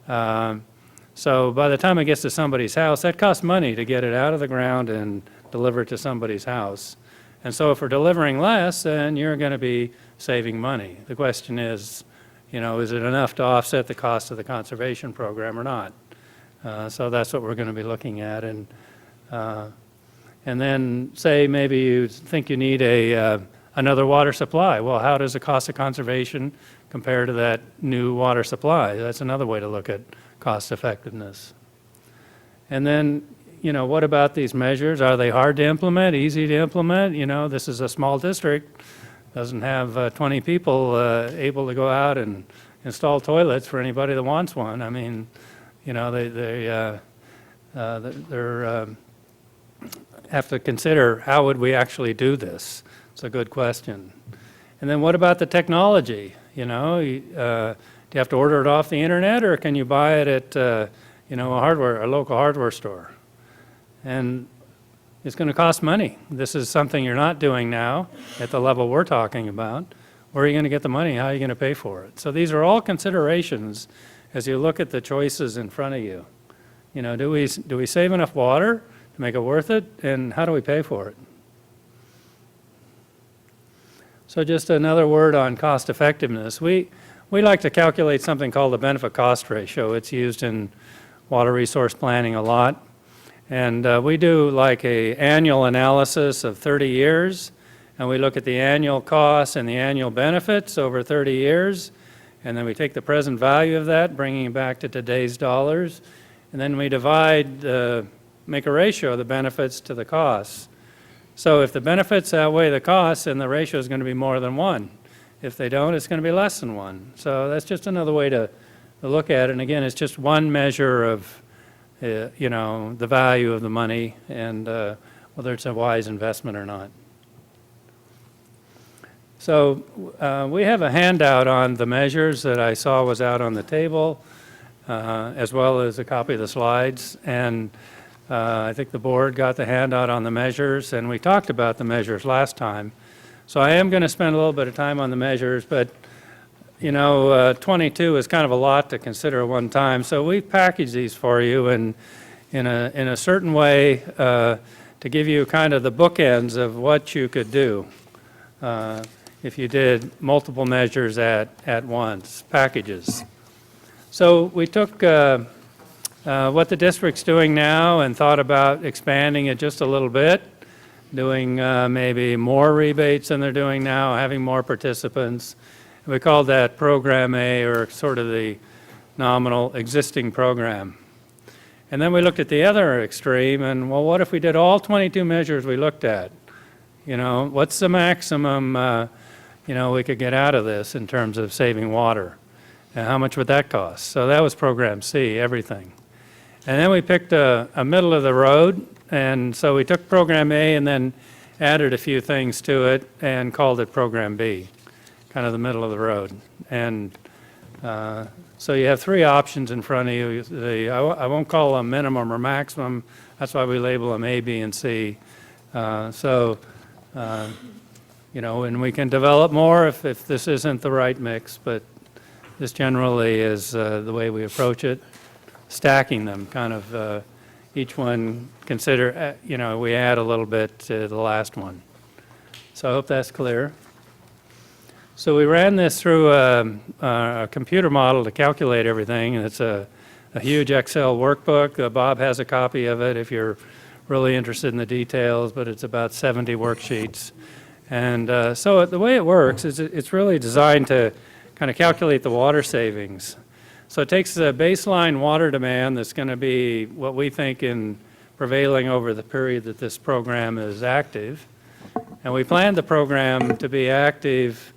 So by the time it gets to somebody's house, that costs money to get it out of the ground and deliver it to somebody's house. And so if we're delivering less, then you're going to be saving money. The question is, you know, is it enough to offset the cost of the conservation program or not? So that's what we're going to be looking at. And then say maybe you think you need another water supply. Well, how does the cost of conservation compare to that new water supply? That's another way to look at cost effectiveness. And then, you know, what about these measures? Are they hard to implement, easy to implement? You know, this is a small district, doesn't have 20 people able to go out and install toilets for anybody that wants one. I mean, you know, they have to consider, how would we actually do this? It's a good question. And then what about the technology? You know, do you have to order it off the internet, or can you buy it at, you know, a local hardware store? And it's going to cost money. This is something you're not doing now at the level we're talking about. Where are you going to get the money? How are you going to pay for it? So these are all considerations as you look at the choices in front of you. You know, do we save enough water to make it worth it? And how do we pay for it? So just another word on cost effectiveness. We like to calculate something called the benefit cost ratio. It's used in water resource planning a lot. And we do like an annual analysis of 30 years, and we look at the annual costs and the annual benefits over 30 years, and then we take the present value of that, bringing it back to today's dollars, and then we make a ratio of the benefits to the costs. So if the benefits outweigh the costs, then the ratio is going to be more than 1. If they don't, it's going to be less than 1. So that's just another way to look at it. And again, it's just one measure of you know, the value of the money and whether it's a wise investment or not. So we have a handout on the measures that I saw was out on the table, as well as a copy of the slides. And I think the board got the handout on the measures, and we talked about the measures last time. So I am going to spend a little bit of time on the measures, but you know, 22 is kind of a lot to consider at one time. So we've packaged these for you in a certain way to give you kind of the bookends of what you could do if you did multiple measures at once, packages. So we took what the district's doing now and thought about expanding it just a little bit, doing maybe more rebates than they're doing now, having more participants. We called that Program A, or sort of the nominal existing program. And then we looked at the other extreme, and well, what if we did all 22 measures we looked at? You know, what's the maximum, you know, we could get out of this in terms of saving water? And how much would that cost? So that was Program C, everything. And then we picked a middle of the road, and so we took Program A and then added a few things to it and called it Program B. Kind of the middle of the road. And So you have three options in front of you. I won't call them minimum or maximum. That's why we label them A, B, and C. You know, and we can develop more if this isn't the right mix, but this generally is the way we approach it, stacking them, kind of each one consider, you know, we add a little bit to the last one. So I hope that's clear. So we ran this through a computer model to calculate everything, and it's a huge Excel workbook. Bob has a copy of it if you're really interested in the details, but it's about 70 worksheets. And so the way it works is it's really designed to kind of calculate the water savings. So it takes the baseline water demand that's going to be what we think in prevailing over the period that this program is active. And we planned the program to be active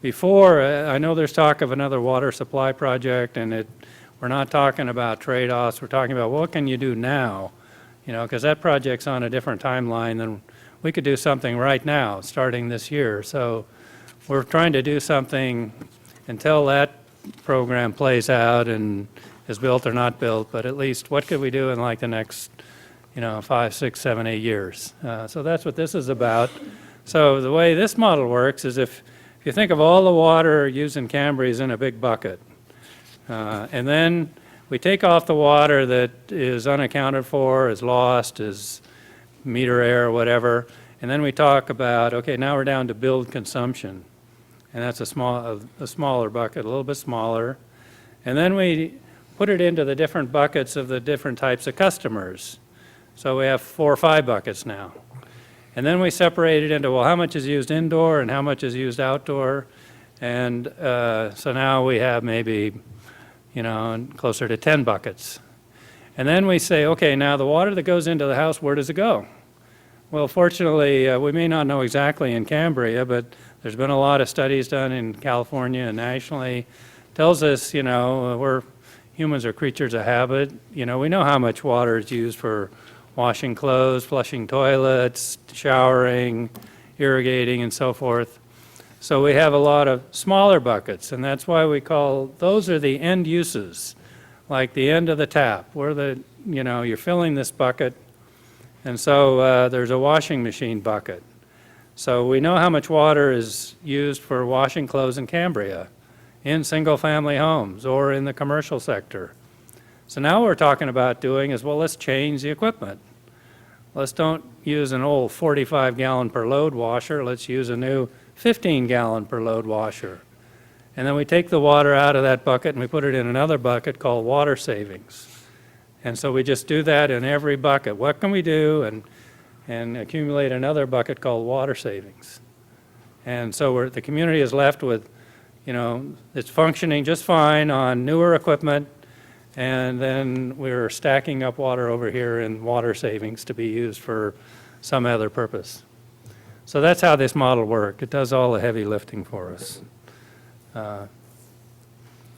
before. I know there's talk of another water supply project, and we're not talking about trade-offs. We're talking about what can you do now, you know, because that project's on a different timeline than we could do something right now, starting this year. So we're trying to do something until that program plays out and is built or not built, but at least what could we do in like the next, you know, 5, 6, 7, 8 years. So that's what this is about. So the way this model works is if you think of all the water used in Cambria is in a big bucket, and then we take off the water that is unaccounted for, is lost, is meter error, whatever, and then we talk about, okay, now we're down to billed consumption, and that's a smaller bucket, a little bit smaller, and then we put it into the different buckets of the different types of customers. So we have 4 or 5 buckets now. And then we separate it into, well, how much is used indoor and how much is used outdoor, and so now we have maybe, you know, closer to 10 buckets. And then we say, okay, now the water that goes into the house, where does it go? Well, fortunately, we may not know exactly in Cambria, but there's been a lot of studies done in California and nationally. Tells us, you know, humans are creatures of habit. You know, we know how much water is used for washing clothes, flushing toilets, showering, irrigating, and so forth. So we have a lot of smaller buckets, and that's why we call, those are the end uses, like the end of the tap, where you know, you're filling this bucket, and so there's a washing machine bucket. So we know how much water is used for washing clothes in Cambria, in single-family homes, or in the commercial sector. So now what we're talking about doing is, well, let's change the equipment. Let's don't use an old 45-gallon per load washer. Let's use a new 15-gallon per load washer. And then we take the water out of that bucket and we put it in another bucket called water savings. And so we just do that in every bucket. What can we do? And accumulate another bucket called water savings. And so the community is left with, you know, it's functioning just fine on newer equipment, and then we're stacking up water over here in water savings to be used for some other purpose. So that's how this model works. It does all the heavy lifting for us.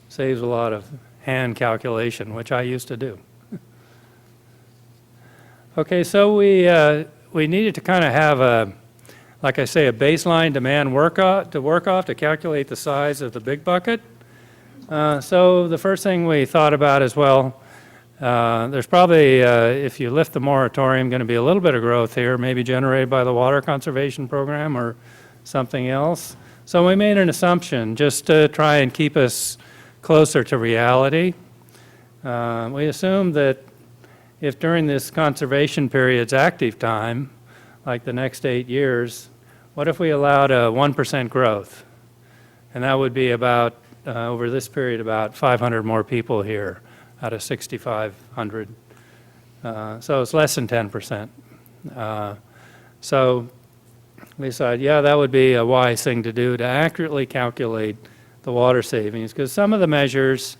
Saves a lot of hand calculation, which I used to do. Okay, so we needed to kind of have like I say, a baseline demand to calculate the size of the big bucket. So the first thing we thought about is, well, there's probably, if you lift the moratorium, going to be a little bit of growth here, maybe generated by the water conservation program or something else. So we made an assumption just to try and keep us closer to reality. We assumed that if during this conservation period's active time, like the next 8 years, what if we allowed a 1% growth? And that would be about, over this period, about 500 more people here out of 6,500. So it's less than 10%. So we decided, yeah, that would be a wise thing to do to accurately calculate the water savings, because some of the measures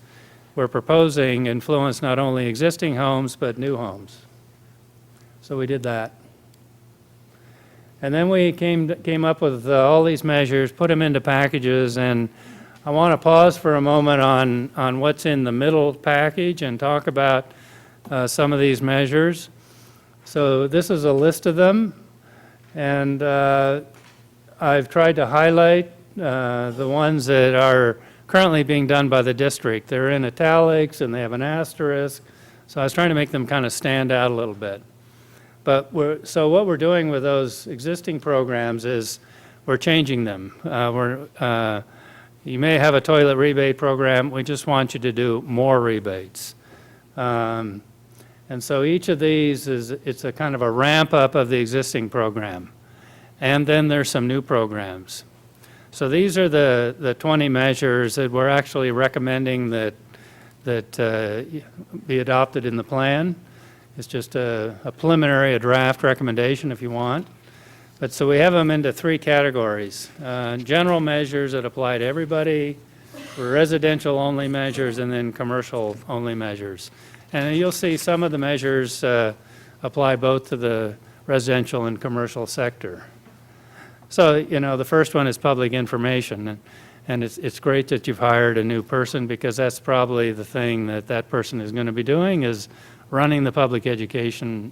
we're proposing influence not only existing homes, but new homes. So we did that. And then we came up with all these measures, put them into packages, and I want to pause for a moment on what's in the middle package and talk about some of these measures. So this is a list of them, and I've tried to highlight the ones that are currently being done by the district. They're in italics and they have an asterisk, so I was trying to make them kind of stand out a little bit. But so what we're doing with those existing programs is we're changing them. You may have a toilet rebate program. We just want you to do more rebates. And so each of these it's a kind of a ramp up of the existing program. And then there's some new programs. So these are the 20 measures that we're actually recommending that be adopted in the plan. It's just a preliminary, a draft recommendation if you want. But so we have them into 3 categories. General measures that apply to everybody, residential-only measures, and then commercial-only measures. And you'll see some of the measures apply both to the residential and commercial sector. So, you know, the first one is public information. And it's great that you've hired a new person, because that's probably the thing that person is going to be doing, is running the public education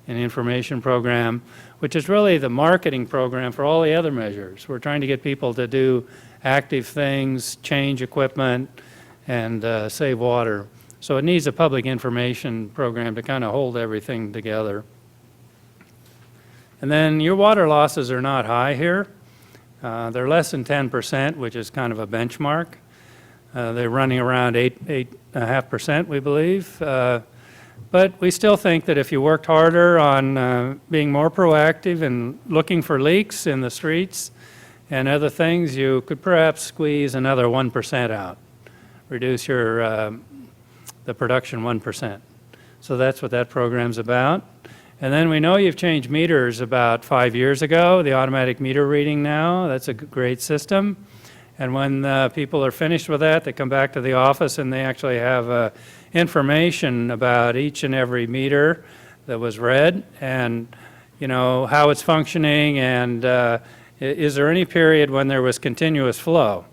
and information program, which is really the marketing program for all the other measures. We're trying to get people to do active things, change equipment, and save water. So it needs a public information program to kind of hold everything together. And then your water losses are not high here. They're less than 10%, which is kind of a benchmark. They're running around 8.5%, we believe. But we still think that if you worked harder on being more proactive and looking for leaks in the streets and other things, you could perhaps squeeze another 1% out, reduce your the production 1%. So that's what that program's about. And then we know you've changed meters about 5 years ago, the automatic meter reading now. That's a great system. And when people are finished with that, they come back to the office and they actually have information about each and every meter that was read, and you know how it's functioning, and is there any period when there was continuous flow.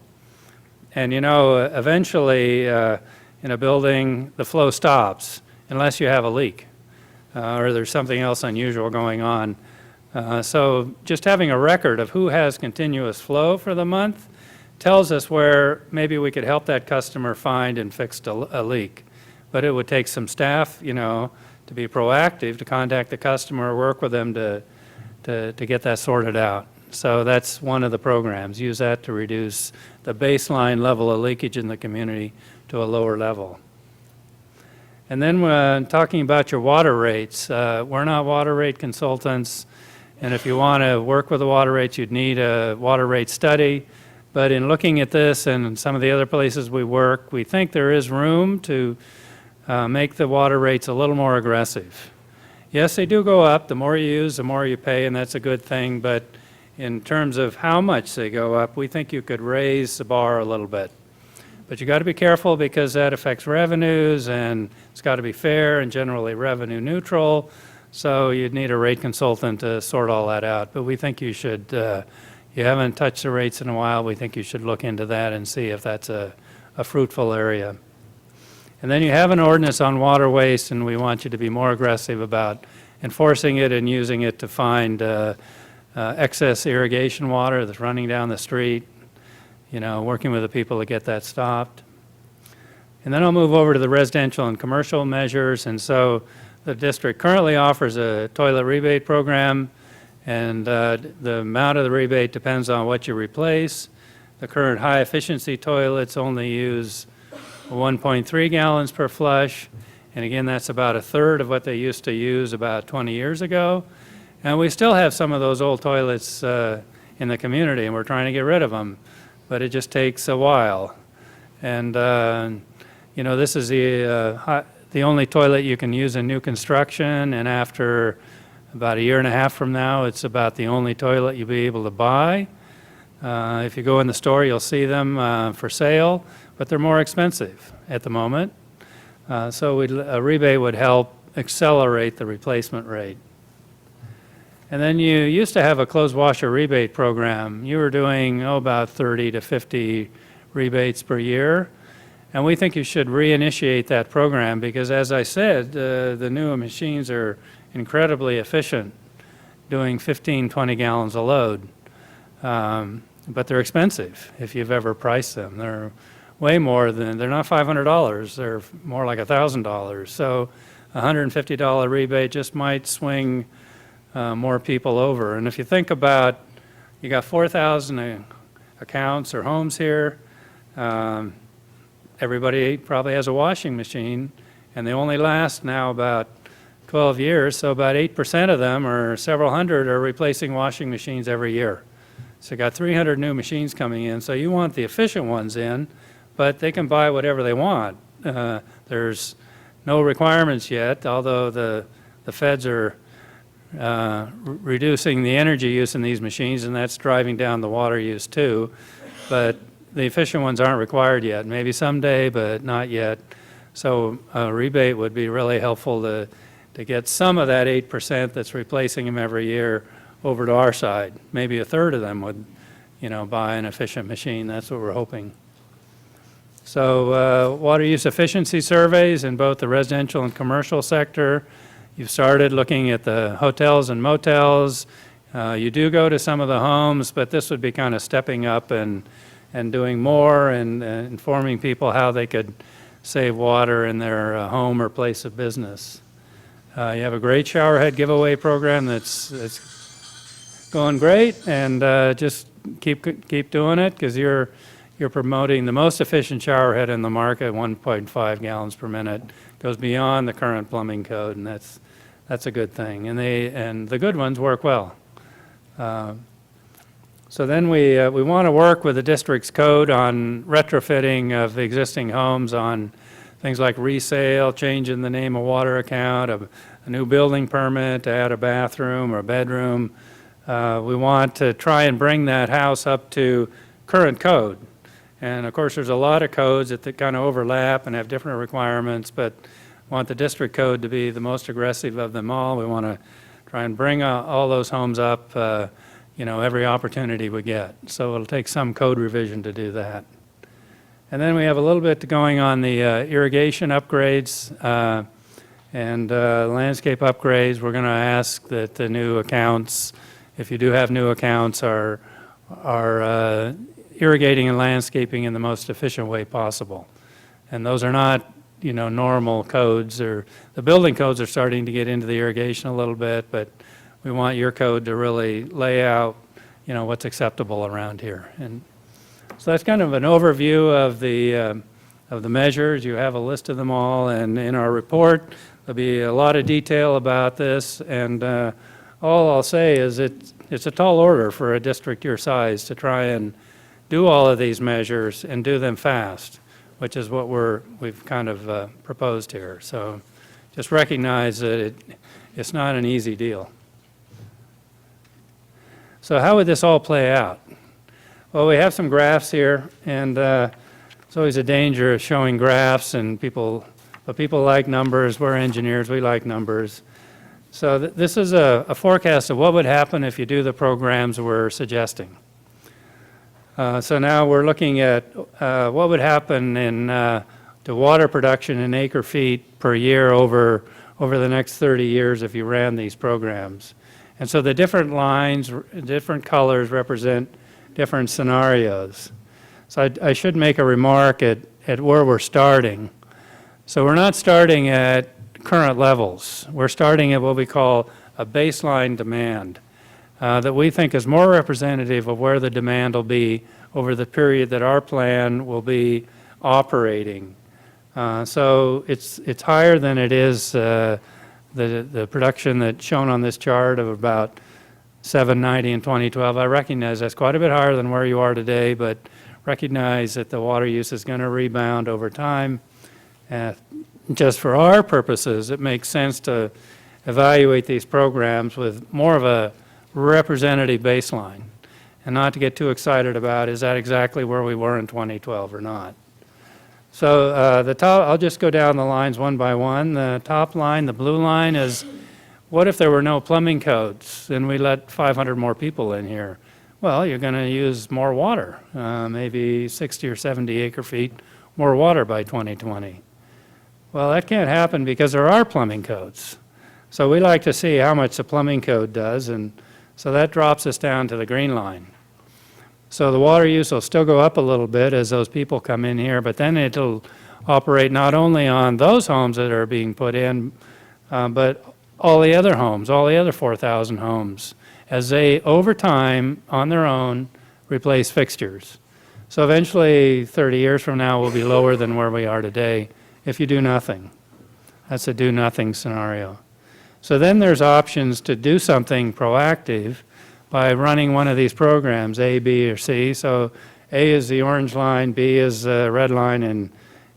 And you know, eventually in a building the flow stops unless you have a leak or there's something else unusual going on. So just having a record of who has continuous flow for the month tells us where maybe we could help that customer find and fix a leak. But it would take some staff, you know, to be proactive, to contact the customer, work with them to get that sorted out. So that's one of the programs. Use that to reduce the baseline level of leakage in the community to a lower level. And then when talking about your water rates, we're not water rate consultants, and if you want to work with the water rates, you'd need a water rate study. But in looking at this and some of the other places we work, we think there is room to make the water rates a little more aggressive. Yes, they do go up. The more you use, the more you pay, and that's a good thing. But in terms of how much they go up, we think you could raise the bar a little bit. But you got to be careful, because that affects revenues, and it's got to be fair and generally revenue neutral. So you'd need a rate consultant to sort all that out. But we think you should, you haven't touched the rates in a while, we think you should look into that and see if that's a fruitful area. And then you have an ordinance on water waste, and we want you to be more aggressive about enforcing it and using it to find excess irrigation water that's running down the street, you know, working with the people to get that stopped. And then I'll move over to the residential and commercial measures. And so the district currently offers a toilet rebate program, and the amount of the rebate depends on what you replace. The current high-efficiency toilets only use 1.3 gallons per flush, and again, that's about a third of what they used to use about 20 years ago. And we still have some of those old toilets in the community, and we're trying to get rid of them, but it just takes a while. And you know, this is the only toilet you can use in new construction, and after about a year and a half from now, it's about the only toilet you'll be able to buy. If you go in the store, you'll see them for sale, but they're more expensive at the moment. So a rebate would help accelerate the replacement rate. And then you used to have a closed washer rebate program. You were doing, about 30 to 50 rebates per year. And we think you should reinitiate that program, because as I said, the new machines are incredibly efficient, doing 15, 20 gallons a load. But they're expensive if you've ever priced them. They're way more than, they're not $500, they're more like $1,000. So a $150 rebate just might swing more people over. And if you think about, you got 4,000 accounts or homes here, everybody probably has a washing machine, and they only last now about 12 years, so about 8% of them, or several hundred, are replacing washing machines every year. So you got 300 new machines coming in, so you want the efficient ones in, but they can buy whatever they want. There's no requirements yet, although the feds are reducing the energy use in these machines, and that's driving down the water use too. But the efficient ones aren't required yet. Maybe someday, but not yet. So a rebate would be really helpful to get some of that 8% that's replacing them every year over to our side. Maybe a third of them would, buy an efficient machine. That's what we're hoping. So water use efficiency surveys in both the residential and commercial sector. You've started looking at the hotels and motels. You do go to some of the homes, but this would be kind of stepping up and doing more and informing people how they could save water in their home or place of business. You have a great showerhead giveaway program that's going great, and just keep doing it, because you're promoting the most efficient showerhead in the market, 1.5 gallons per minute. Goes beyond the current plumbing code, and that's a good thing. And the good ones work well. So then we want to work with the district's code on retrofitting of the existing homes on things like resale, changing the name of water account, a new building permit to add a bathroom or a bedroom. We want to try and bring that house up to current code. And of course, there's a lot of codes that kind of overlap and have different requirements, but want the district code to be the most aggressive of them all. We want to try and bring all those homes up, every opportunity we get. So it'll take some code revision to do that. And then we have a little bit going on the irrigation upgrades and landscape upgrades. We're going to ask that the new accounts, if you do have new accounts, are irrigating and landscaping in the most efficient way possible. And those are not, normal codes, or the building codes are starting to get into the irrigation a little bit, but we want your code to really lay out, what's acceptable around here. And so that's kind of an overview of the measures. You have a list of them all, and in our report, there'll be a lot of detail about this, and all I'll say is it's a tall order for a district your size to try and do all of these measures and do them fast, which is what we've kind of proposed here. So just recognize that it's not an easy deal. So how would this all play out? Well, we have some graphs here, and it's always a danger of showing graphs, and people like numbers. We're engineers, we like numbers. So this is a forecast of what would happen if you do the programs we're suggesting. So now we're looking at what would happen to water production in acre feet per year over the next 30 years if you ran these programs. And so the different lines, different colors represent different scenarios. So I should make a remark at where we're starting. So we're not starting at current levels. We're starting at what we call a baseline demand that we think is more representative of where the demand will be over the period that our plan will be operating. So it's higher than it is the production that's shown on this chart of about 790 in 2012. I recognize that's quite a bit higher than where you are today, but recognize that the water use is going to rebound over time. Just for our purposes, it makes sense to evaluate these programs with more of a representative baseline, and not to get too excited about, is that exactly where we were in 2012 or not? So I'll just go down the lines one by one. The top line, the blue line, is what if there were no plumbing codes and we let 500 more people in here? Well, you're going to use more water, maybe 60 or 70 acre feet more water by 2020. Well, that can't happen because there are plumbing codes. So we like to see how much the plumbing code does, and so that drops us down to the green line. So the water use will still go up a little bit as those people come in here, but then it'll operate not only on those homes that are being put in, but all the other homes, all the other 4,000 homes, as they, over time, on their own, replace fixtures. So eventually, 30 years from now, we'll be lower than where we are today if you do nothing. That's a do-nothing scenario. So then there's options to do something proactive by running one of these programs, A, B, or C. So A is the orange line, B is the red line,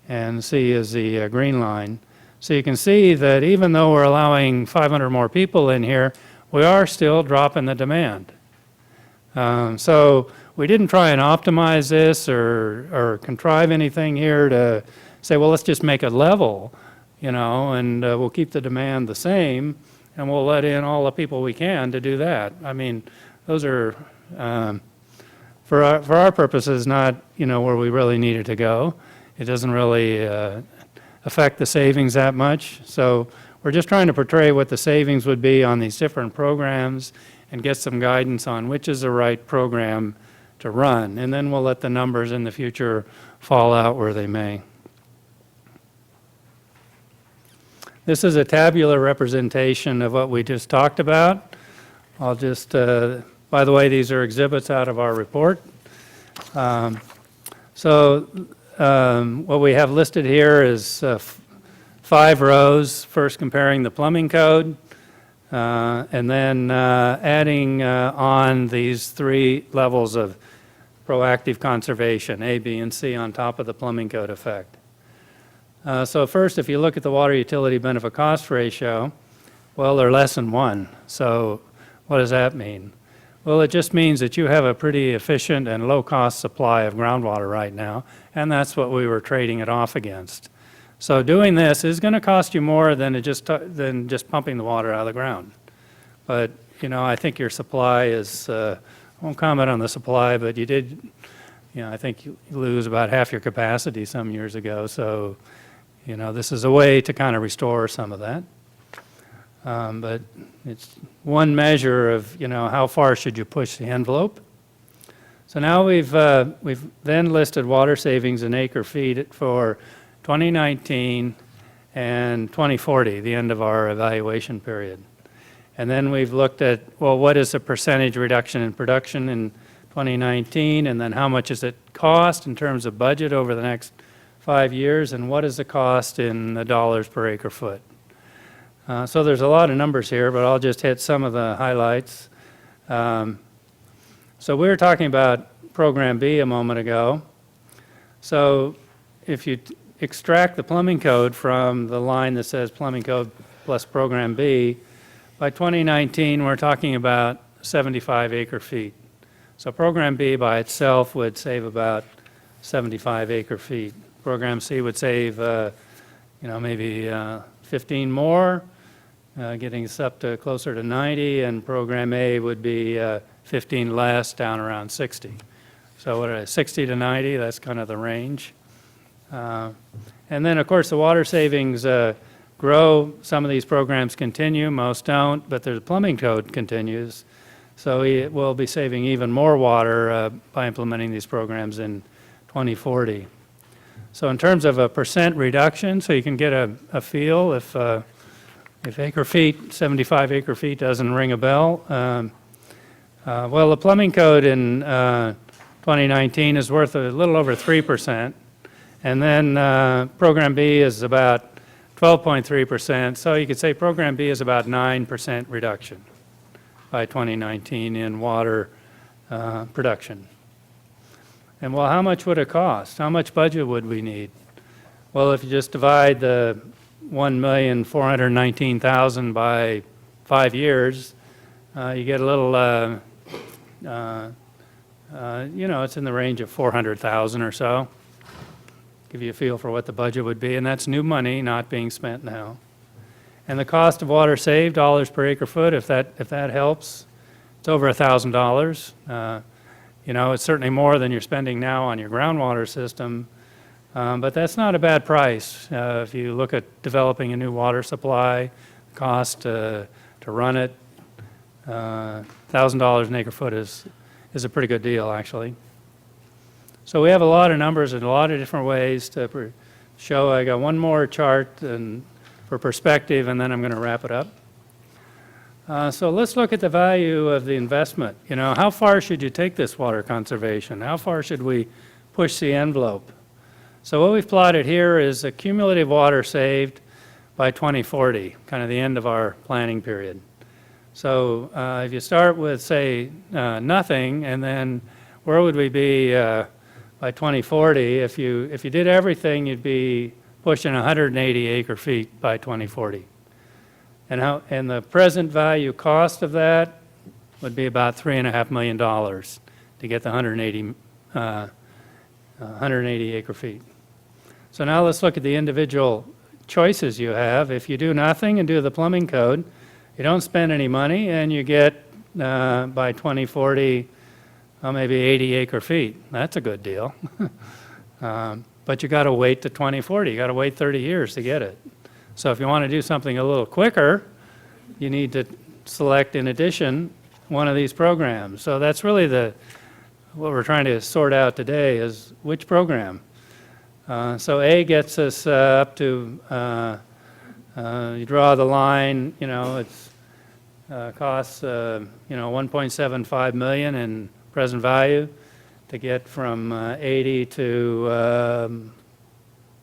and C is the green line. So you can see that even though we're allowing 500 more people in here, we are still dropping the demand. So we didn't try and optimize this or contrive anything here to say, well, let's just make it level, you know, and we'll keep the demand the same, and we'll let in all the people we can to do that. I mean, those are, for our purposes, not, you know, where we really needed to go. It doesn't really affect the savings that much. So we're just trying to portray what the savings would be on these different programs and get some guidance on which is the right program to run. And then we'll let the numbers in the future fall out where they may. This is a tabular representation of what we just talked about. I'll just, by the way, these are exhibits out of our report. What we have listed here is 5 rows, first comparing the plumbing code, and then adding on these 3 levels of proactive conservation, A, B, and C, on top of the plumbing code effect. So first, if you look at the water utility benefit cost ratio, well, they're less than 1. So what does that mean? Well, it just means that you have a pretty efficient and low-cost supply of groundwater right now, and that's what we were trading it off against. So doing this is going to cost you more than just pumping the water out of the ground. But, you know, I think your supply is, I won't comment on the supply, but you did, you know, I think you lose about half your capacity some years ago. So, you know, this is a way to kind of restore some of that. But it's one measure of, you know, how far should you push the envelope. So now we've then listed water savings in acre feet for 2019 and 2040, the end of our evaluation period. And then we've looked at, well, what is the percentage reduction in production in 2019, and then how much does it cost in terms of budget over the next 5 years, and what is the cost in the dollars per acre foot. So there's a lot of numbers here, but I'll just hit some of the highlights. So we were talking about Program B a moment ago. So if you extract the plumbing code from the line that says plumbing code plus Program B, by 2019 we're talking about 75 acre feet. So Program B by itself would save about 75 acre feet. Program C would save, you know, maybe 15 more, getting us up to closer to 90, and Program A would be 15 less, down around 60. So what is 60 to 90, that's kind of the range. And then, of course, the water savings grow. Some of these programs continue, most don't, but the plumbing code continues. So we'll be saving even more water by implementing these programs in 2040. So in terms of a percent reduction, so you can get a feel if acre feet, 75 acre feet doesn't ring a bell. Well, the plumbing code in 2019 is worth a little over 3%, and then Program B is about 12.3%. So you could say Program B is about 9% reduction by 2019 in water production. And well, how much would it cost? How much budget would we need? Well, if you just divide the 1,419,000 by 5 years, you get a little, you know, it's in the range of 400,000 or so. Give you a feel for what the budget would be, and that's new money not being spent now. And the cost of water saved, dollars per acre foot, if that helps, it's over $1,000. You know, it's certainly more than you're spending now on your groundwater system, but that's not a bad price. If you look at developing a new water supply, cost to run it, $1,000 an acre foot is is a pretty good deal, actually. So we have a lot of numbers in a lot of different ways to show. I got one more chart and for perspective, and then I'm going to wrap it up. So let's look at the value of the investment. You know, how far should you take this water conservation? How far should we push the envelope? So what we've plotted here is the cumulative water saved by 2040, kind of the end of our planning period. So if you start with, say, nothing, and then where would we be by 2040? If you did everything, you'd be pushing 180 acre-feet by 2040. And the present value cost of that would be about $3.5 million to get the 180 acre-feet. So now let's look at the individual choices you have. If you do nothing and do the plumbing code, you don't spend any money, and you get, by 2040, maybe 80 acre-feet. That's a good deal. But you got to wait to 2040. You got to wait 30 years to get it. So if you want to do something a little quicker, you need to select, in addition, one of these programs. So that's really what we're trying to sort out today is which program. So A gets us up to, you draw the line, you know, it's costs, you know, $1.75 million in present value to get from 80 to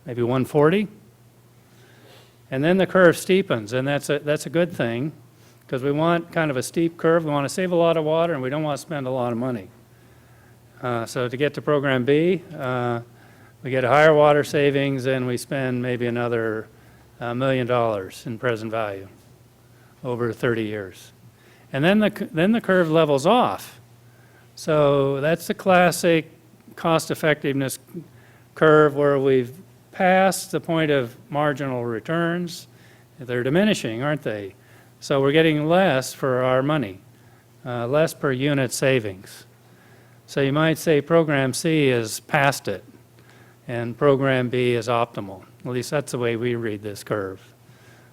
maybe 140. And then the curve steepens, and that's a good thing, because we want kind of a steep curve. We want to save a lot of water, and we don't want to spend a lot of money. So to get to program B, we get a higher water savings, and we spend maybe another $1 million in present value over 30 years. And then the curve levels off. So that's the classic cost effectiveness curve where we've passed the point of marginal returns. They're diminishing, aren't they? So we're getting less for our money, less per unit savings. So you might say program C is past it, and program B is optimal. At least that's the way we read this curve.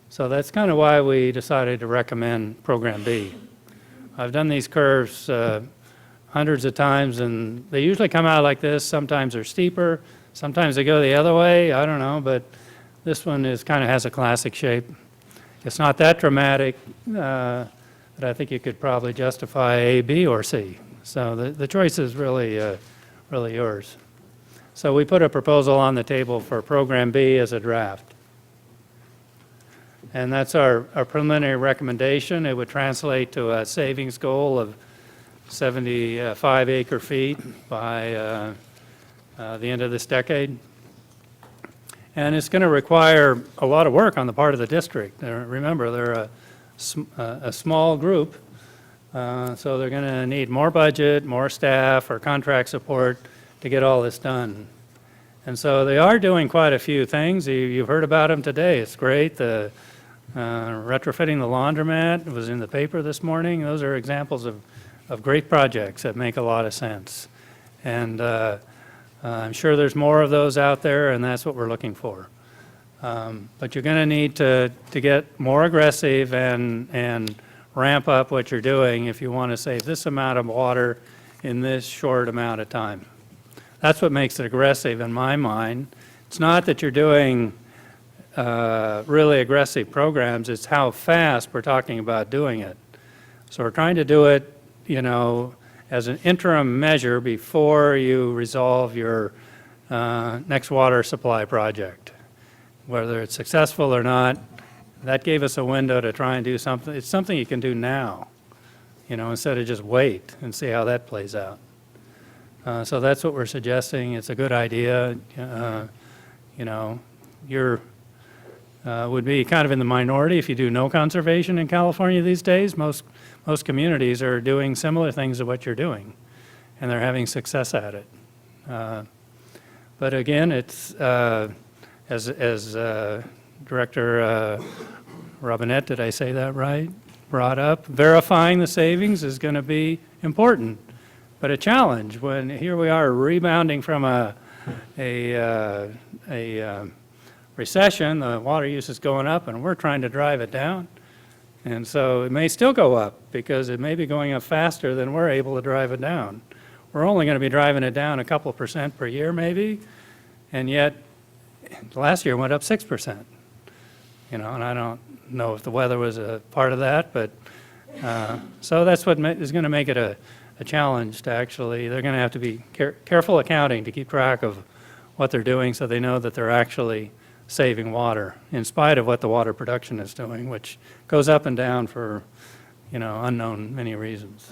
So that's kind of why we decided to recommend program B. I've done these curves hundreds of times, and they usually come out like this. Sometimes they're steeper, sometimes they go the other way. I don't know, but this one kind of has a classic shape. It's not that dramatic, but I think you could probably justify A, B, or C. So the choice is really yours. So we put a proposal on the table for program B as a draft. And that's our preliminary recommendation. It would translate to a savings goal of 75 acre-feet by the end of this decade. And it's going to require a lot of work on the part of the district. Remember, they're a small group, so they're going to need more budget, more staff, or contract support to get all this done. And so they are doing quite a few things. You've heard about them today. It's great. The retrofitting the laundromat was in the paper this morning. Those are examples of great projects that make a lot of sense. And I'm sure there's more of those out there, and that's what we're looking for. But you're going to need to get more aggressive and ramp up what you're doing if you want to save this amount of water in this short amount of time. That's what makes it aggressive in my mind. It's not that you're doing really aggressive programs, it's how fast we're talking about doing it. So we're trying to do it, you know, as an interim measure before you resolve your next water supply project. Whether it's successful or not, that gave us a window to try and do something. It's something you can do now, you know, instead of just wait and see how that plays out. So that's what we're suggesting. It's a good idea. You know, you're would be kind of in the minority if you do no conservation in California these days. Most communities are doing similar things to what you're doing, and they're having success at it. But again, it's as Director Robinette, did I say that right, brought up, verifying the savings is going to be important, but a challenge when here we are rebounding from a recession, the water use is going up, and we're trying to drive it down. And so it may still go up because it may be going up faster than we're able to drive it down. We're only going to be driving it down a couple % per year maybe, and yet last year went up 6%. And I don't know if the weather was a part of that, but so that's what is going to make it a challenge to actually, they're going to have to be careful accounting to keep track of what they're doing so they know that they're actually saving water in spite of what the water production is doing, which goes up and down for, unknown many reasons.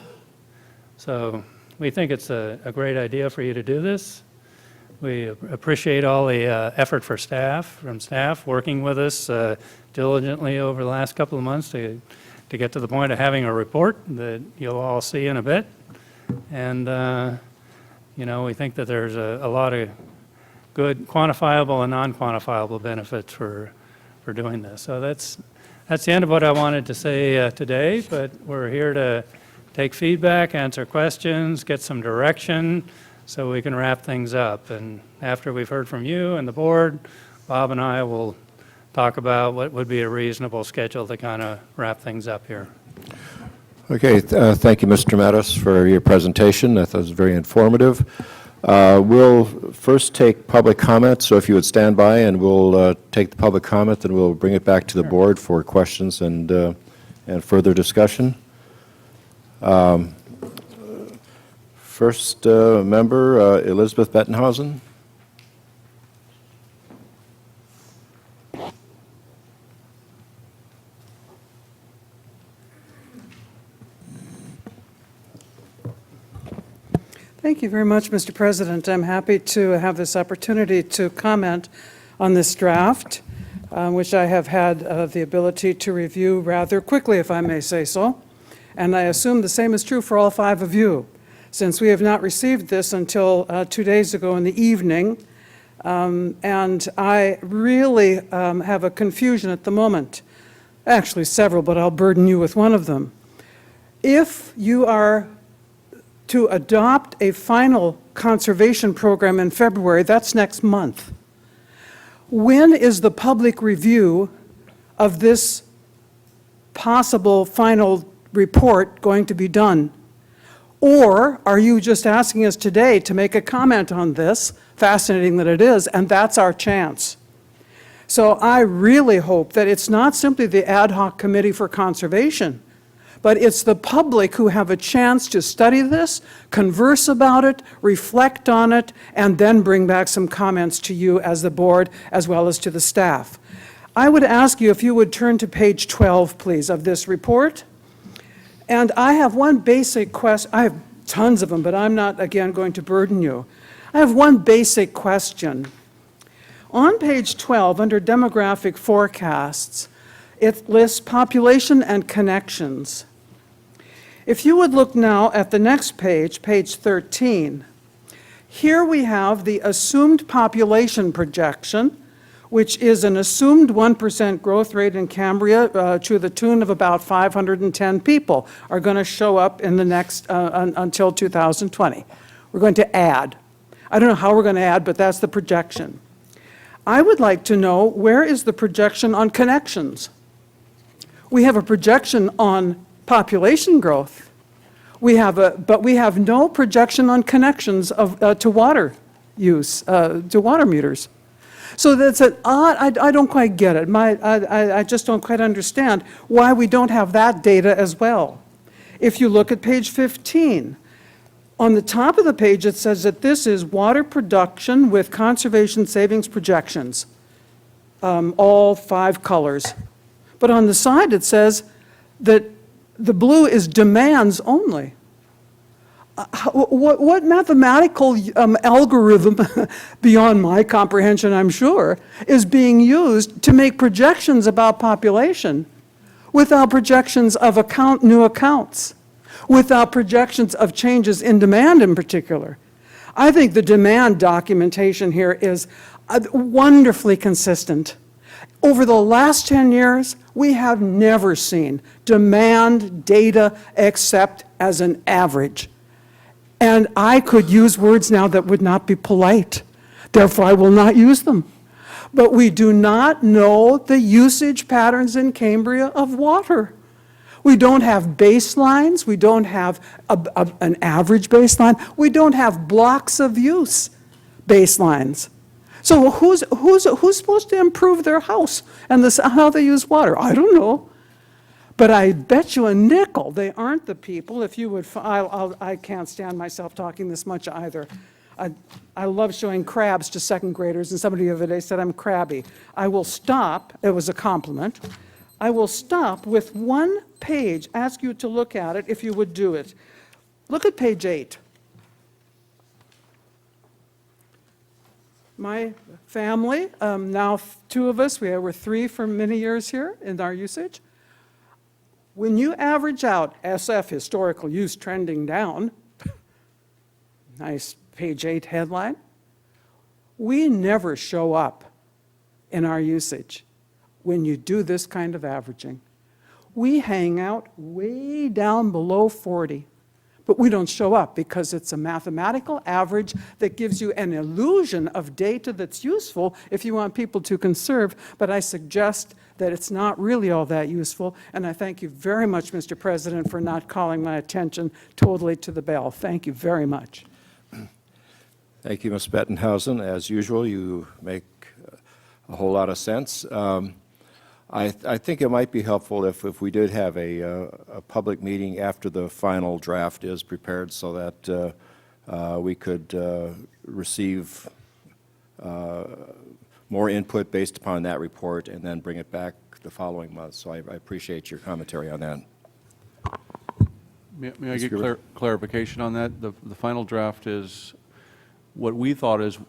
So we think it's a great idea for you to do this. We appreciate all the effort from staff working with us diligently over the last couple of months to get to the point of having a report that you'll all see in a bit. And, we think that there's a lot of good quantifiable and non-quantifiable benefits for doing this. So that's the end of what I wanted to say today, but we're here to take feedback, answer questions, get some direction so we can wrap things up. And after we've heard from you and the board, Bob and I will talk about what would be a reasonable schedule to kind of wrap things up here. Okay, thank you, Mr. Mattis, for your presentation. That was very informative. We'll first take public comment, so if you would stand by and we'll take the public comment, then we'll bring it back to the board for questions and further discussion. First member, Elizabeth Bettenhausen. Thank you very much, Mr. President. I'm happy to have this opportunity to comment on this draft, which I have had the ability to review rather quickly, if I may say so. And I assume the same is true for all 5 of you, since we have not received this until 2 days ago in the evening. And I really have a confusion at the moment. Actually, several, but I'll burden you with one of them. If you are to adopt a final conservation program in February, that's next month. When is the public review of this possible final report going to be done? Or are you just asking us today to make a comment on this, fascinating that it is, and that's our chance? So I really hope that it's not simply the ad hoc committee for conservation, but it's the public who have a chance to study this, converse about it, reflect on it, and then bring back some comments to you as the board, as well as to the staff. I would ask you if you would turn to page 12, please, of this report. And I have one basic question. I have tons of them, but I'm not, again, going to burden you. I have one basic question. On page 12, under demographic forecasts, it lists population and connections. If you would look now at the next page, page 13, here we have the assumed population projection, which is an assumed 1% growth rate in Cambria to the tune of about 510 people are going to show up in the next, until 2020. We're going to add. I don't know how we're going to add, but that's the projection. I would like to know, where is the projection on connections? We have a projection on population growth. But we have no projection on connections to water use, to water meters. So that's an odd, I don't quite get it. I just don't quite understand why we don't have that data as well. If you look at page 15, on the top of the page it says that this is water production with conservation savings projections, all 5 colors. But on the side it says that the blue is demands only. What mathematical algorithm, beyond my comprehension, I'm sure, is being used to make projections about population without projections of new accounts, without projections of changes in demand in particular? I think the demand documentation here is wonderfully consistent. Over the last 10 years, we have never seen demand data except as an average. And I could use words now that would not be polite. Therefore, I will not use them. But we do not know the usage patterns in Cambria of water. We don't have baselines. We don't have an average baseline. We don't have blocks of use baselines. So who's supposed to improve their house and how they use water? I don't know. But I bet you a nickel they aren't the people. If you would, I can't stand myself talking this much either. I love showing crabs to second graders, and somebody the other day said I'm crabby. I will stop, it was a compliment. I will stop with one page, ask you to look at it if you would do it. Look at page 8. My family, now 2 of us, we were 3 for many years here in our usage. When you average out SF historical use trending down, nice page 8 headline, we never show up in our usage when you do this kind of averaging. We hang out way down below 40, but we don't show up because it's a mathematical average that gives you an illusion of data that's useful if you want people to conserve, but I suggest that it's not really all that useful, and I thank you very much, Mr. President, for not calling my attention totally to the bell. Thank you very much. Thank you, Ms. Bettenhausen. As usual, you make a whole lot of sense. I think it might be helpful if we did have a public meeting after the final draft is prepared so that we could receive more input based upon that report and then bring it back the following month. So I appreciate your commentary on that. May I get clarification on that? The final draft is, what we thought is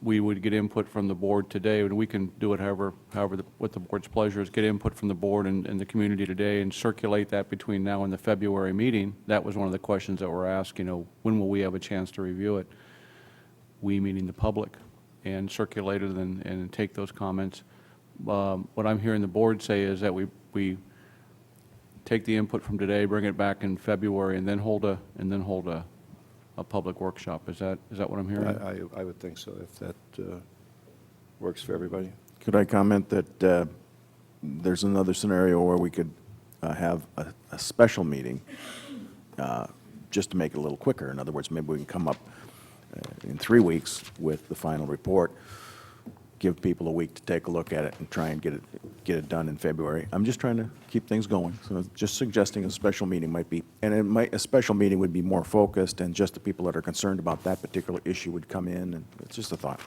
we would get input from the board today, and we can do it what the board's pleasure is, get input from the board and the community today and circulate that between now and the February meeting. That was one of the questions that were asked, when will we have a chance to review it? We meaning the public, and circulate it and take those comments. What I'm hearing the board say is that we take the input from today, bring it back in February, and then hold a public workshop. Is that what I'm hearing? I would think so, if that works for everybody. Could I comment that there's another scenario where we could have a special meeting just to make it a little quicker? In other words, maybe we can come up in 3 weeks with the final report, give people a week to take a look at it and try and get it done in February. I'm just trying to keep things going. So just suggesting a special meeting might be, and a special meeting would be more focused, and just the people that are concerned about that particular issue would come in, and it's just a thought.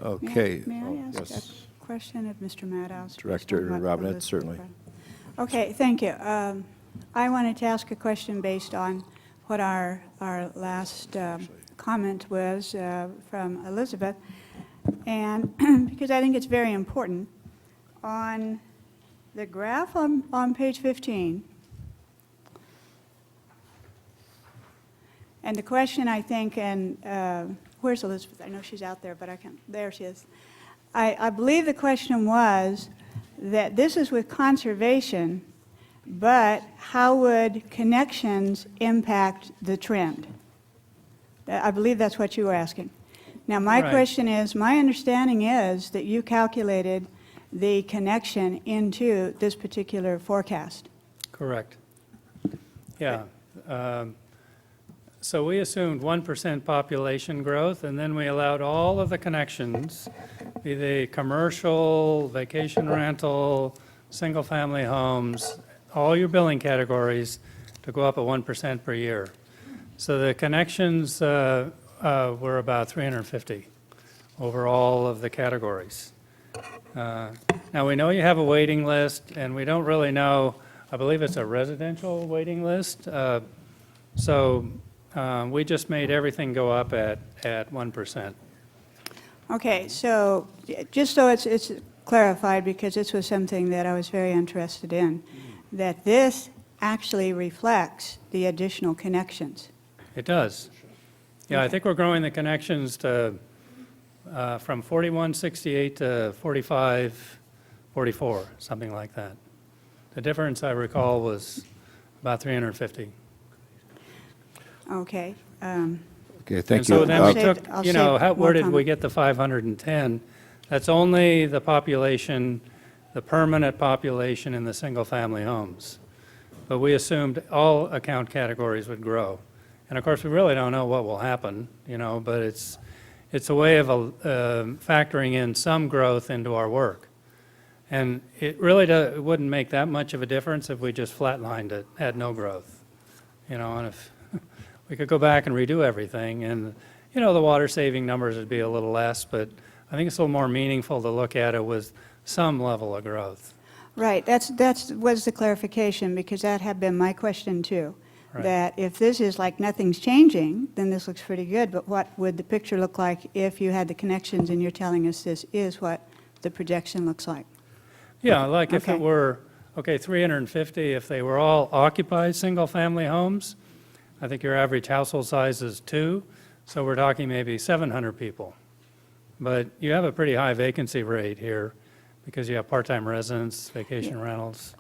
Okay. May I ask yes. a question of Mr. Maddows? Director Robinette, certainly. Okay, thank you. I wanted to ask a question based on what our last comment was from Elizabeth, and because I think it's very important. On the graph on page 15, and the question I think, and where's Elizabeth? I know she's out there, but I can't, there she is. I believe the question was that this is with conservation, but how would connections impact the trend? I believe that's what you were asking. Now, my Right. question is, my understanding is that you calculated the connection into this particular forecast. Correct. Yeah. So we assumed 1% population growth, and then we allowed all of the connections, be they commercial, vacation rental, single-family homes, all your billing categories, to go up at 1% per year. So the connections were about 350 over all of the categories. Now, we know you have a waiting list, and we don't really know, I believe it's a residential waiting list. So we just made everything go up at 1%. Okay, so just so it's clarified, because this was something that I was very interested in, that this actually reflects the additional connections. It does. Yeah, I think we're growing the connections to, from 4168 to 4544, something like that. The difference, I recall, was about 350. Okay. Okay, thank And you. so then we took, I'll you know, save where more did we comment. get the 510? That's only the population the permanent population in the single-family homes. But we assumed all account categories would grow. And of course, we really don't know what will happen, but it's a way of factoring in some growth into our work. And it really it wouldn't make that much of a difference if we just flatlined it, had no growth. And if we could go back and redo everything, and, the water-saving numbers would be a little less, but I think it's a little more meaningful to look at it with some level of growth. Right, was the clarification, because that had been my question too. Right. That if this is like nothing's changing, then this looks pretty good, but what would the picture look like if you had the connections and you're telling us this is what the projection looks like? Yeah, like if Okay. it were, 350, if they were all occupied single-family homes, I think your average household size is 2, so we're talking maybe 700 people. But you have a pretty high vacancy rate here because you have part-time residents, vacation rentals.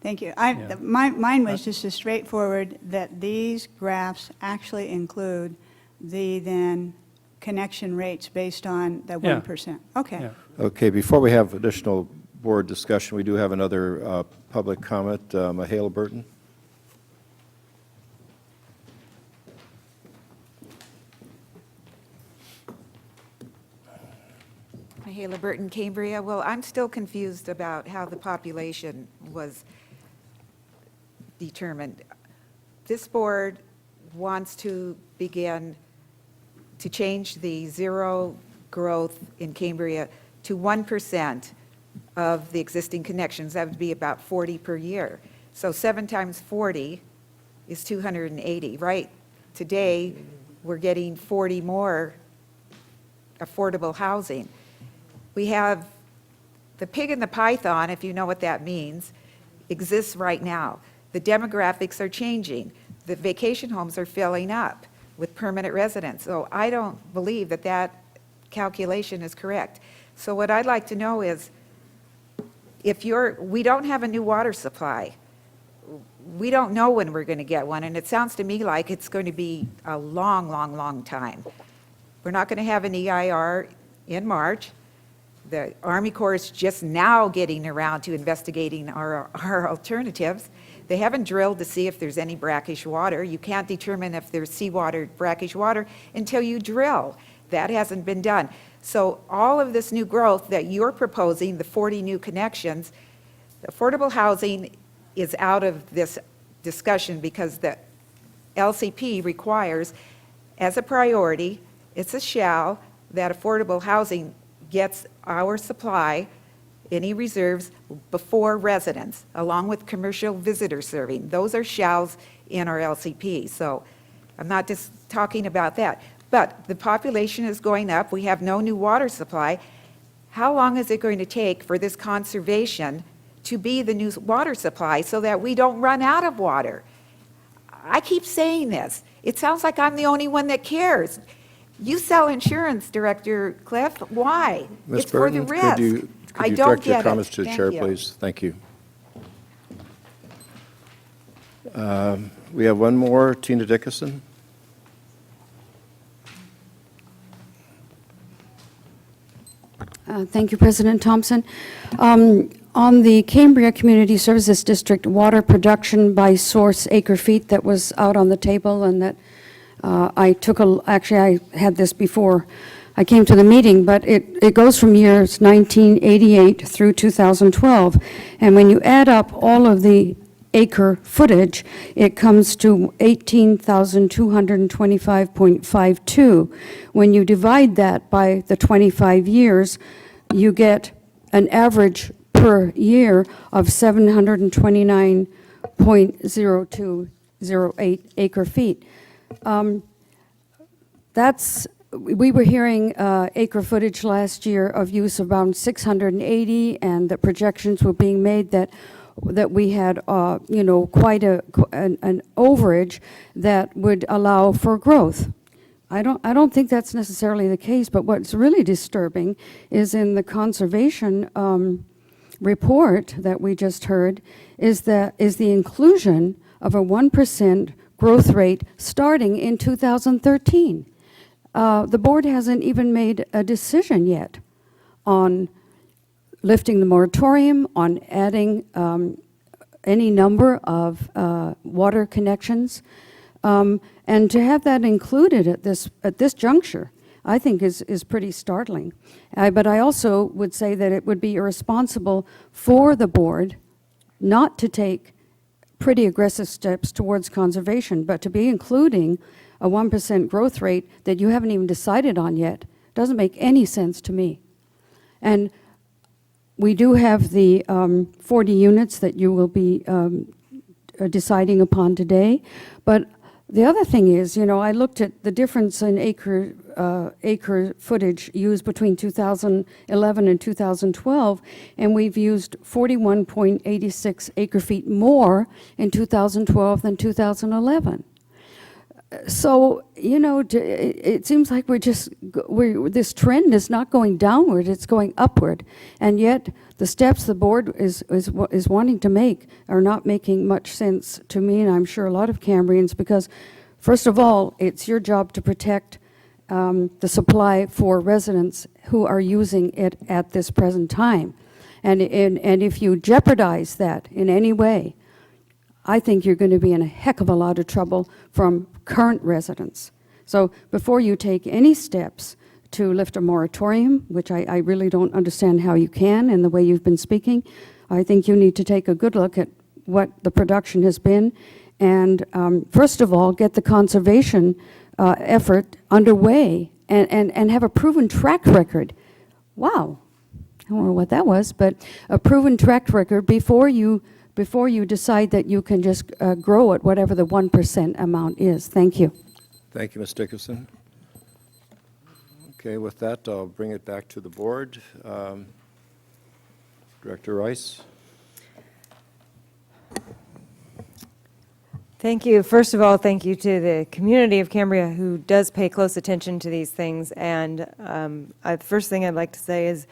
Thank you. Yeah. Mine was just as straightforward that these graphs actually include the then connection rates based on the Yeah. 1%. Okay. Yeah. Okay, before we have additional board discussion, we do have another public comment. Mahala Burton. Mahala Burton, Cambria. Well, I'm still confused about how the population was determined. This board wants to begin to change the zero growth in Cambria to 1% of the existing connections. That would be about 40 per year. So 7 times 40 is 280, right? Today, we're getting 40 more affordable housing. We have the pig and the python, if you know what that means, exists right now. The demographics are changing. The vacation homes are filling up with permanent residents. So I don't believe that that calculation is correct. So what I'd like to know is, we don't have a new water supply. We don't know when we're going to get one, and it sounds to me like it's going to be a long, long, long time. We're not going to have an EIR in March. The Army Corps is just now getting around to investigating our alternatives. They haven't drilled to see if there's any brackish water. You can't determine if there's seawater, brackish water, until you drill. That hasn't been done. So all of this new growth that you're proposing, the 40 new connections, affordable housing is out of this discussion because the LCP requires, as a priority, it's a shall, that affordable housing gets our supply, any reserves, before residents, along with commercial visitor serving. Those are shalls in our LCP. So I'm not just talking about that. But the population is going up. We have no new water supply. How long is it going to take for this conservation to be the new water supply so that we don't run out of water? I keep saying this. It sounds like I'm the only one that cares. You sell insurance, Director Cliff. Why? Ms. It's for the Burton, risk. could I you don't direct your get it. comments to the Thank chair, you. please? Thank you. We have one more, Tina Dickinson. Thank you, President Thompson. On the Cambria Community Services District water production by source acre feet that was out on the table and that actually I had this before I came to the meeting, but it goes from years 1988 through 2012. And when you add up all of the acre footage, it comes to 18,225.52. When you divide that by the 25 years, you get an average per year of 729.0208 acre feet. We were hearing acre footage last year of use of around 680, and the projections were being made that we had, quite an overage that would allow for growth. I don't think that's necessarily the case, but what's really disturbing is in the conservation report that we just heard is the inclusion of a 1% growth rate starting in 2013. The board hasn't even made a decision yet on lifting the moratorium on adding any number of water connections, and to have that included at this juncture, I think is pretty startling. But I also would say that it would be irresponsible for the board not to take pretty aggressive steps towards conservation, but to be including a 1% growth rate that you haven't even decided on yet doesn't make any sense to me. And we do have the 40 units that you will be deciding upon today, but the other thing is, you know, I looked at the difference in acre footage used between 2011 and 2012, and we've used 41.86 acre feet more in 2012 than 2011. So, you know, it seems like this trend is not going downward, it's going upward. And yet, the steps the board is wanting to make are not making much sense to me, and I'm sure a lot of Cambrians, because, first of all, it's your job to protect the supply for residents who are using it at this present time. And if you jeopardize that in any way, I think you're going to be in a heck of a lot of trouble from current residents. So before you take any steps to lift a moratorium, which I really don't understand how you can in the way you've been speaking, I think you need to take a good look at what the production has been and first of all, get the conservation effort underway and have a proven track record. Wow, I don't know what that was, but a proven track record before you decide that you can just grow at whatever the 1% amount is. Thank you. Thank you, Ms. Dickerson. Okay, with that, I'll bring it back to the board. Director Rice. Thank you. First of all, thank you to the community of Cambria who does pay close attention to these things. And the first thing I'd like to say is,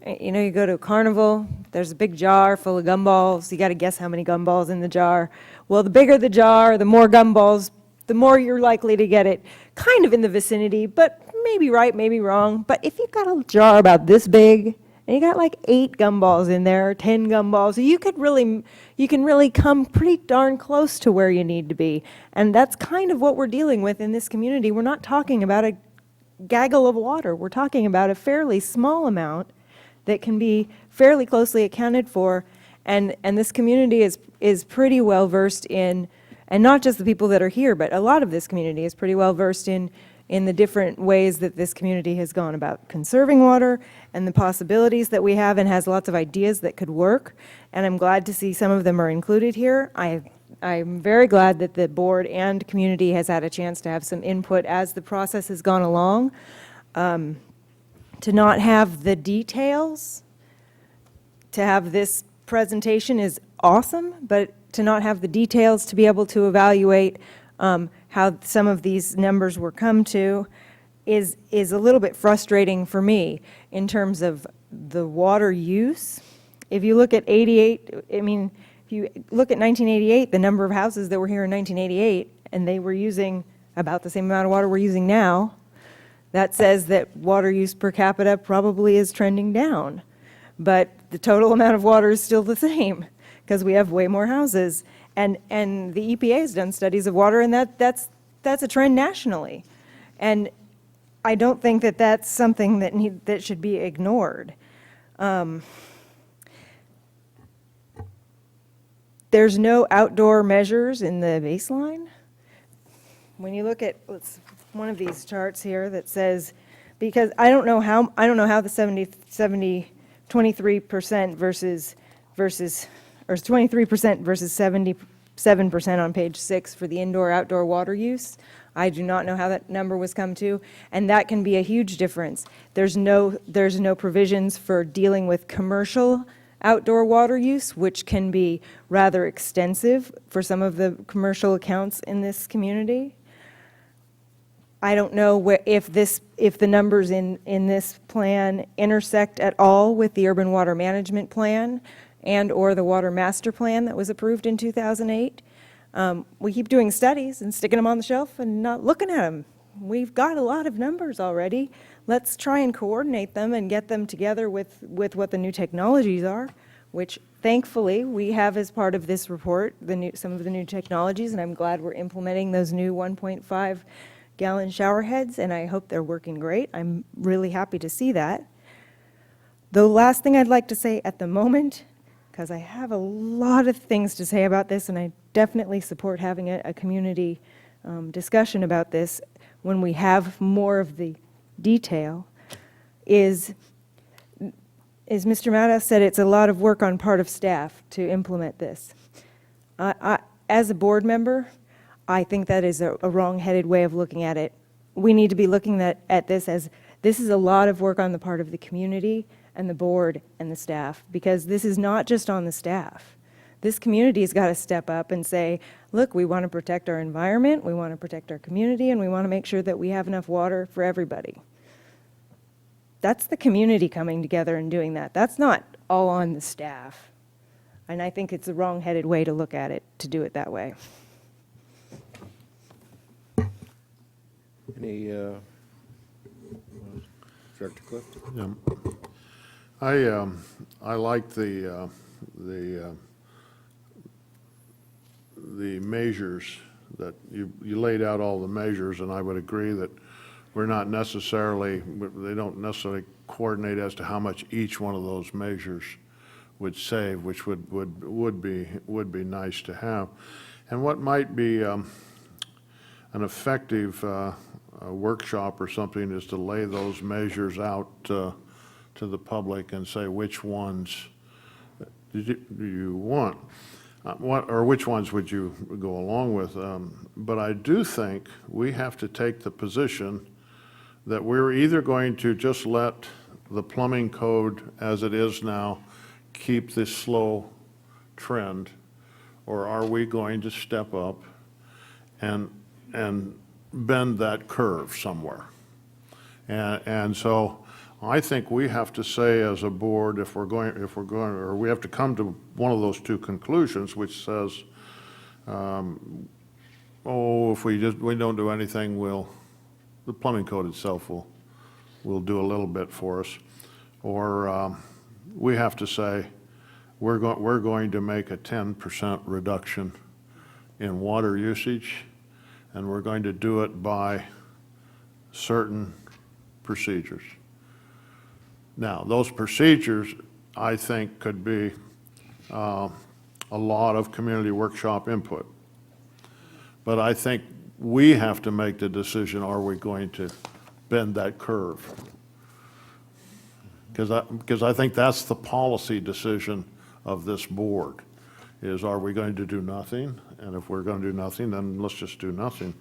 you know, you go to a carnival, there's a big jar full of gumballs. You got to guess how many gumballs in the jar. Well, the bigger the jar, the more gumballs, the more you're likely to get it kind of in the vicinity, but maybe right, maybe wrong. But if you've got a jar about this big, and you got like 8 gumballs in there, 10 gumballs, you can really come pretty darn close to where you need to be. And that's kind of what we're dealing with in this community. We're not talking about a gaggle of water. We're talking about a fairly small amount that can be fairly closely accounted for. And this community is pretty well versed in, and not just the people that are here, but a lot of this community is pretty well versed in the different ways that this community has gone about conserving water and the possibilities that we have, and has lots of ideas that could work. And I'm glad to see some of them are included here. I'm very glad that the board and community has had a chance to have some input as the process has gone along. To not have the details, to have this presentation is awesome, but to not have the details to be able to evaluate how some of these numbers were come to is a little bit frustrating for me in terms of the water use. If you look at 88, I mean, if you look at 1988, the number of houses that were here in 1988, and they were using about the same amount of water we're using now, that says that water use per capita probably is trending down. But the total amount of water is still the same because we have way more houses. And the EPA has done studies of water, and that's a trend nationally. And I don't think that that's something that should be ignored. There's no outdoor measures in the baseline. When you look at one of these charts here that says, because I don't know how the 23% versus or 23% versus 77% on page 6 for the indoor-outdoor water use. I do not know how that number was come to, and that can be a huge difference. There's no provisions for dealing with commercial outdoor water use, which can be rather extensive for some of the commercial accounts in this community. I don't know if the numbers in this plan intersect at all with the Urban Water Management Plan and or the Water Master Plan that was approved in 2008. We keep doing studies and sticking them on the shelf and not looking at them. we've got a lot of numbers already. Let's try and coordinate them and get them together with what the new technologies are, which thankfully we have as part of this report, some of the new technologies, and I'm glad we're implementing those new 1.5 gallon shower heads, and I hope they're working great. I'm really happy to see that. The last thing I'd like to say at the moment, because I have a lot of things to say about this, and I definitely support having a community discussion about this when we have more of the detail, is Mr. Maddow said it's a lot of work on part of staff to implement this. As a board member, I think that is a wrong-headed way of looking at it. We need to be looking at this as this is a lot of work on the part of the community and the board and the staff, because this is not just on the staff. This community's got to step up and say, look, we want to protect our environment, we want to protect our community, and we want to make sure that we have enough water for everybody. That's the community coming together and doing that. That's not all on the staff. And I think it's a wrong-headed way to look at it, to do it that way. Any, Director Clift? Yeah. I like the measures that you laid out, all the measures, and I would agree that we're not necessarily, they don't necessarily coordinate as to how much each one of those measures would save, which would be nice to have. And what might be an effective workshop or something is to lay those measures out to the public and say which ones do you want, or which ones would you go along with. But I do think we have to take the position that we're either going to just let the plumbing code as it is now keep this slow trend, or are we going to step up and bend that curve somewhere? And so I think we have to say as a board, if we're going, or we have to come to one of those two conclusions, which says, if we don't do anything, the plumbing code itself will do a little bit for us, or we have to say we're going to make a 10% reduction in water usage, and we're going to do it by certain procedures. Now, those procedures, I think, could be a lot of community workshop input. But I think we have to make the decision, are we going to bend that curve? Because I think that's the policy decision of this board, is are we going to do nothing? And if we're going to do nothing, then let's just do nothing.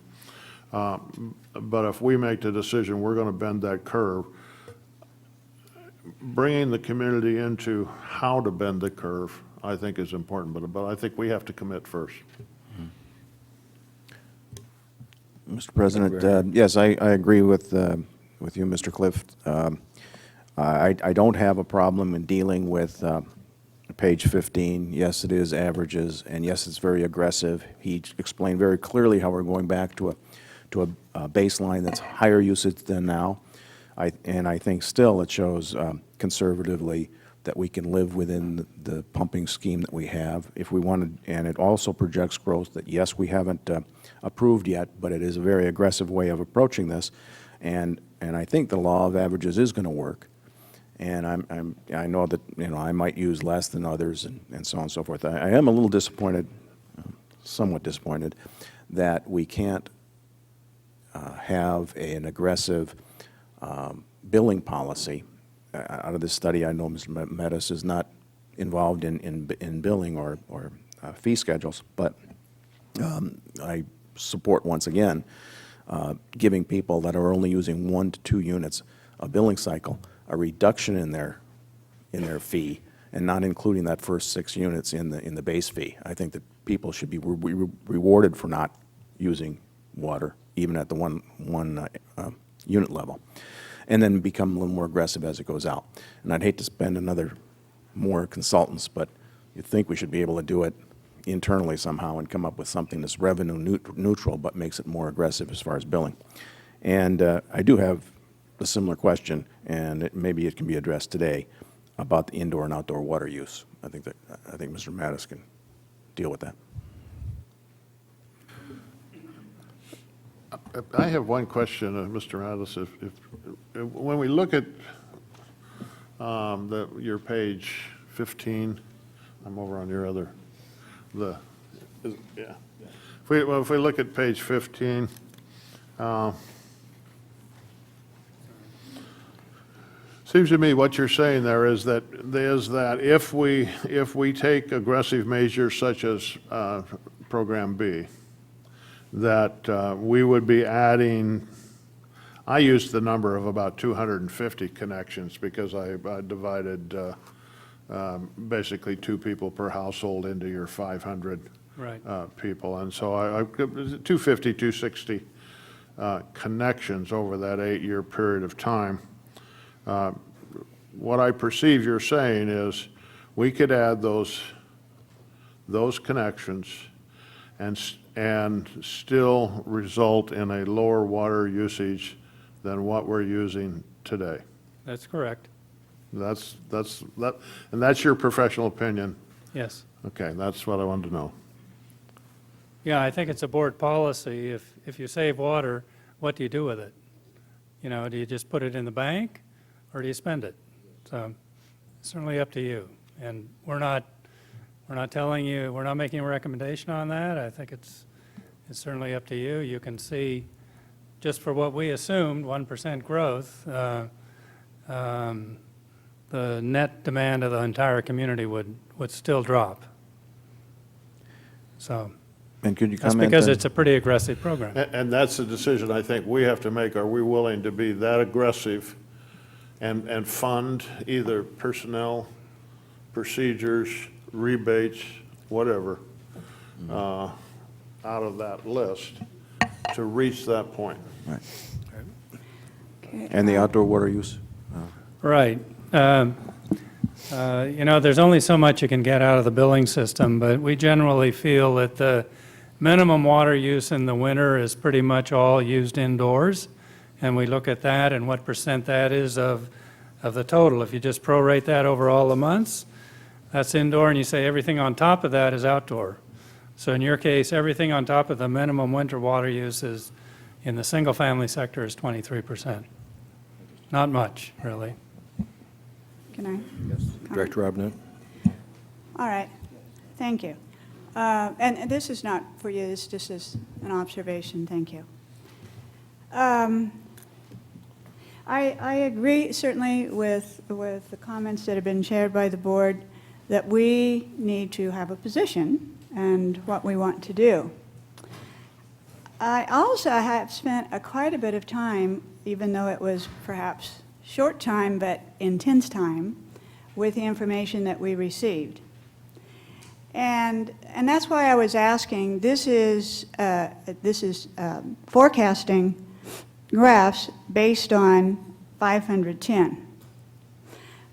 But if we make the decision we're going to bend that curve, bringing the community into how to bend the curve, I think is important, but I think we have to commit first. Mr. President, yes, I agree with you, Mr. Clift. I don't have a problem in dealing with page 15. Yes, it is averages, and yes, it's very aggressive. He explained very clearly how we're going back to a baseline that's higher usage than now. And I think still it shows conservatively that we can live within the pumping scheme that we have. If we wanted, and it also projects growth that, yes, we haven't approved yet, but it is a very aggressive way of approaching this. And I think the law of averages is going to work. And I know that, I might use less than others and so on and so forth. I am a little disappointed, somewhat disappointed, that we can't have an aggressive billing policy. Out of this study, I know Mr. Metis is not involved in billing or fee schedules, but I support, once again, giving people that are only using 1 to 2 units a billing cycle a reduction in their fee, and not including that first 6 units in the base fee. I think that people should be rewarded for not using water, even at the one unit level, and then become a little more aggressive as it goes out. And I'd hate to spend more consultants, but you'd think we should be able to do it internally somehow and come up with something that's revenue neutral but makes it more aggressive as far as billing. And I do have a similar question, and maybe it can be addressed today, about the indoor and outdoor water use. I think Mr. Mattis can deal with that. I have one question, Mr. Mattis. When we look at your page 15, I'm over on your other, yeah. If we look at page 15, seems to me what you're saying there is that if we take aggressive measures such as Program B, that we would be adding, I used the number of about 250 connections because I divided basically 2 people per household into your 500 Right. people. And so I 250, 260 connections over that 8-year period of time. What I perceive you're saying is we could add those connections and still result in a lower water usage than what we're using today. That's correct. And that's your professional opinion? Yes. Okay, that's what I wanted to know. Yeah, I think it's a board policy. If you save water, what do you do with it? You know, do you just put it in the bank, or do you spend it? So it's certainly up to you. And we're not telling you, we're not making a recommendation on that. I think it's certainly up to you. You can see, just for what we assumed, 1% growth, the net demand of the entire community would still drop. So And could you that's comment because on- it's a pretty aggressive program. And that's the decision I think we have to make. Are we willing to be that aggressive and fund either personnel, procedures, rebates, whatever, out of that list to reach that point? Right. And the outdoor water use? Right. You know, there's only so much you can get out of the billing system, but we generally feel that the minimum water use in the winter is pretty much all used indoors, and we look at that and what percent that is of the total. If you just prorate that over all the months, that's indoor, and you say everything on top of that is outdoor. So in your case, everything on top of the minimum winter water use is, in the single-family sector, is 23%. Not much, really. Can I? Yes. Director Robinette? All right, thank you. And this is not for you, this just is an observation, thank you. I agree certainly with the comments that have been shared by the board that we need to have a position and what we want to do. I also have spent quite a bit of time, even though it was perhaps short time but intense time, with the information that we received. And that's why I was asking, this is forecasting graphs based on 510.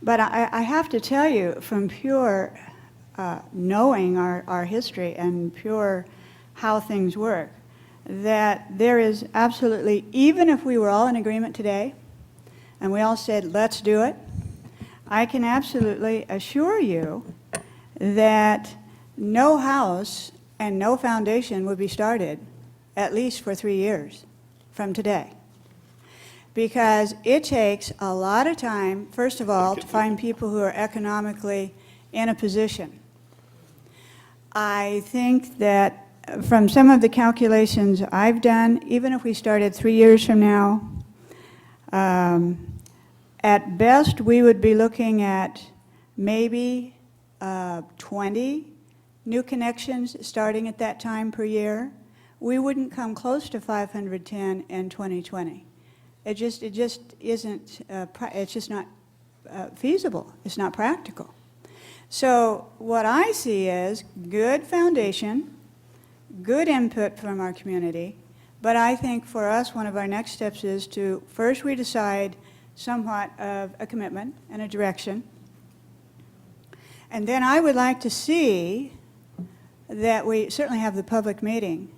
But I have to tell you, from pure knowing our history and pure how things work, that there is absolutely, even if we were all in agreement today, and we all said, let's do it, I can absolutely assure you that no house and no foundation would be started, at least for 3 years from today. Because it takes a lot of time, first of all, to find people who are economically in a position. I think that from some of the calculations I've done, even if we started 3 years from now, at best we would be looking at maybe 20 new connections starting at that time per year. We wouldn't come close to 510 in 2020. It just isn't, it's just not feasible. It's not practical. So what I see is good foundation, good input from our community, but I think for us one of our next steps is to first we decide somewhat of a commitment and a direction, and then I would like to see that we certainly have the public meeting,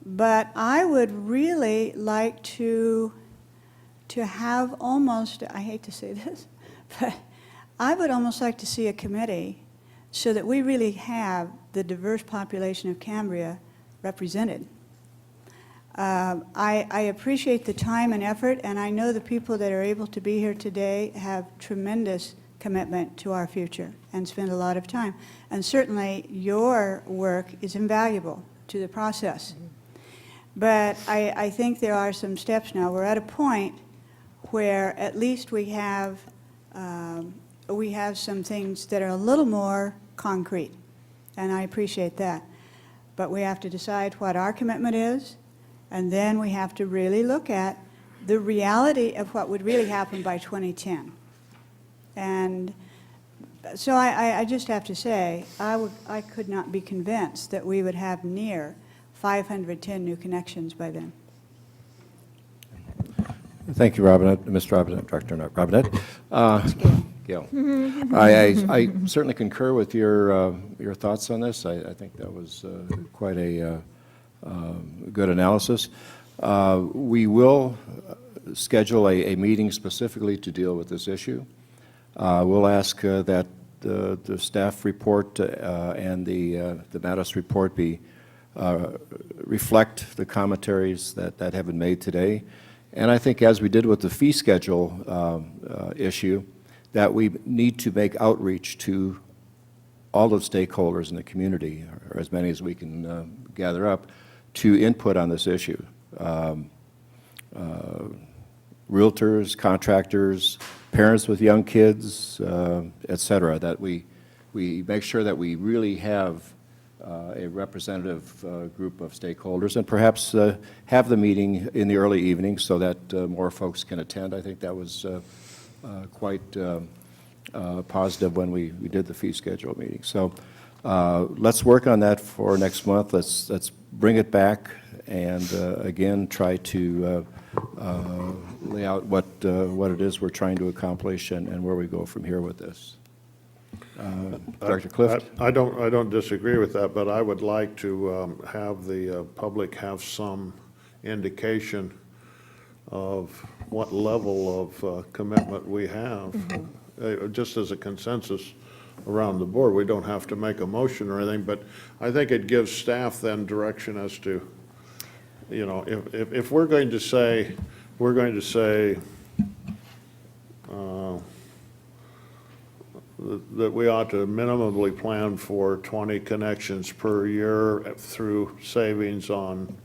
But I would really like to have almost, I hate to say this, but I would almost like to see a committee so that we really have the diverse population of Cambria represented. I appreciate the time and effort, and I know the people that are able to be here today have tremendous commitment to our future and spend a lot of time. And certainly your work is invaluable to the process. But I think there are some steps now. We're at a point where at least we have some things that are a little more concrete, and I appreciate that. But we have to decide what our commitment is, and then we have to really look at the reality of what would really happen by 2010. And so I just have to say, I could not be convinced that we would have near 510 new connections by then. Thank you, Robinette, Mr. Robinette, Dr. Robinette. Gail. I certainly concur with your thoughts on this. I think that was quite a good analysis. We will schedule a meeting specifically to deal with this issue. We'll ask that the staff report and the Mattis report be reflect the commentaries that have been made today. And I think, as we did with the fee schedule issue, that we need to make outreach to all the stakeholders in the community, or as many as we can gather up, to input on this issue. Realtors, contractors, parents with young kids, et cetera, that we make sure that we really have a representative group of stakeholders, and perhaps have the meeting in the early evening so that more folks can attend. I think that was quite positive when we did the fee schedule meeting. So let's work on that for next month. Let's bring it back and again try to lay out what it is we're trying to accomplish and where we go from here with this. Dr. Clift? I don't disagree with that, but I would like to have the public have some indication of what level of commitment we have, just as a consensus around the board. We don't have to make a motion or anything, but I think it gives staff then direction as to, you know, if we're going to say, that we ought to minimally plan for 20 connections per year through savings on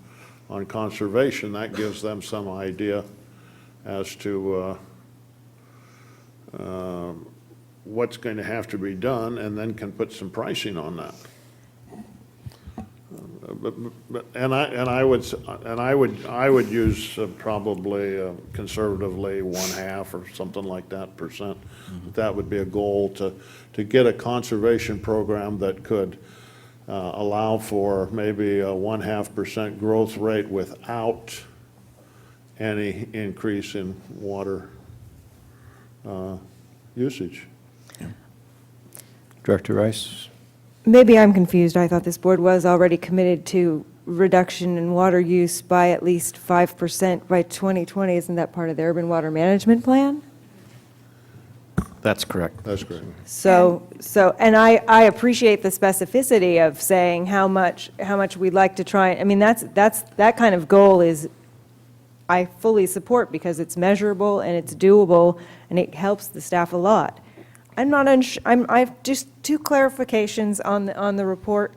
conservation, that gives them some idea as to what's going to have to be done, and then can put some pricing on that. I would use probably conservatively 1/2 or something like that %. That would be a goal to get a conservation program that could allow for maybe a 1/2% growth rate without any increase in water usage. Director Rice? Maybe I'm confused. I thought this board was already committed to reduction in water use by at least 5% by 2020. Isn't that part of the urban water management plan? That's correct. That's correct. And I appreciate the specificity of saying how much we'd like to try. I mean, that kind of goal is, I fully support, because it's measurable and it's doable and it helps the staff a lot. I have just two clarifications on the report,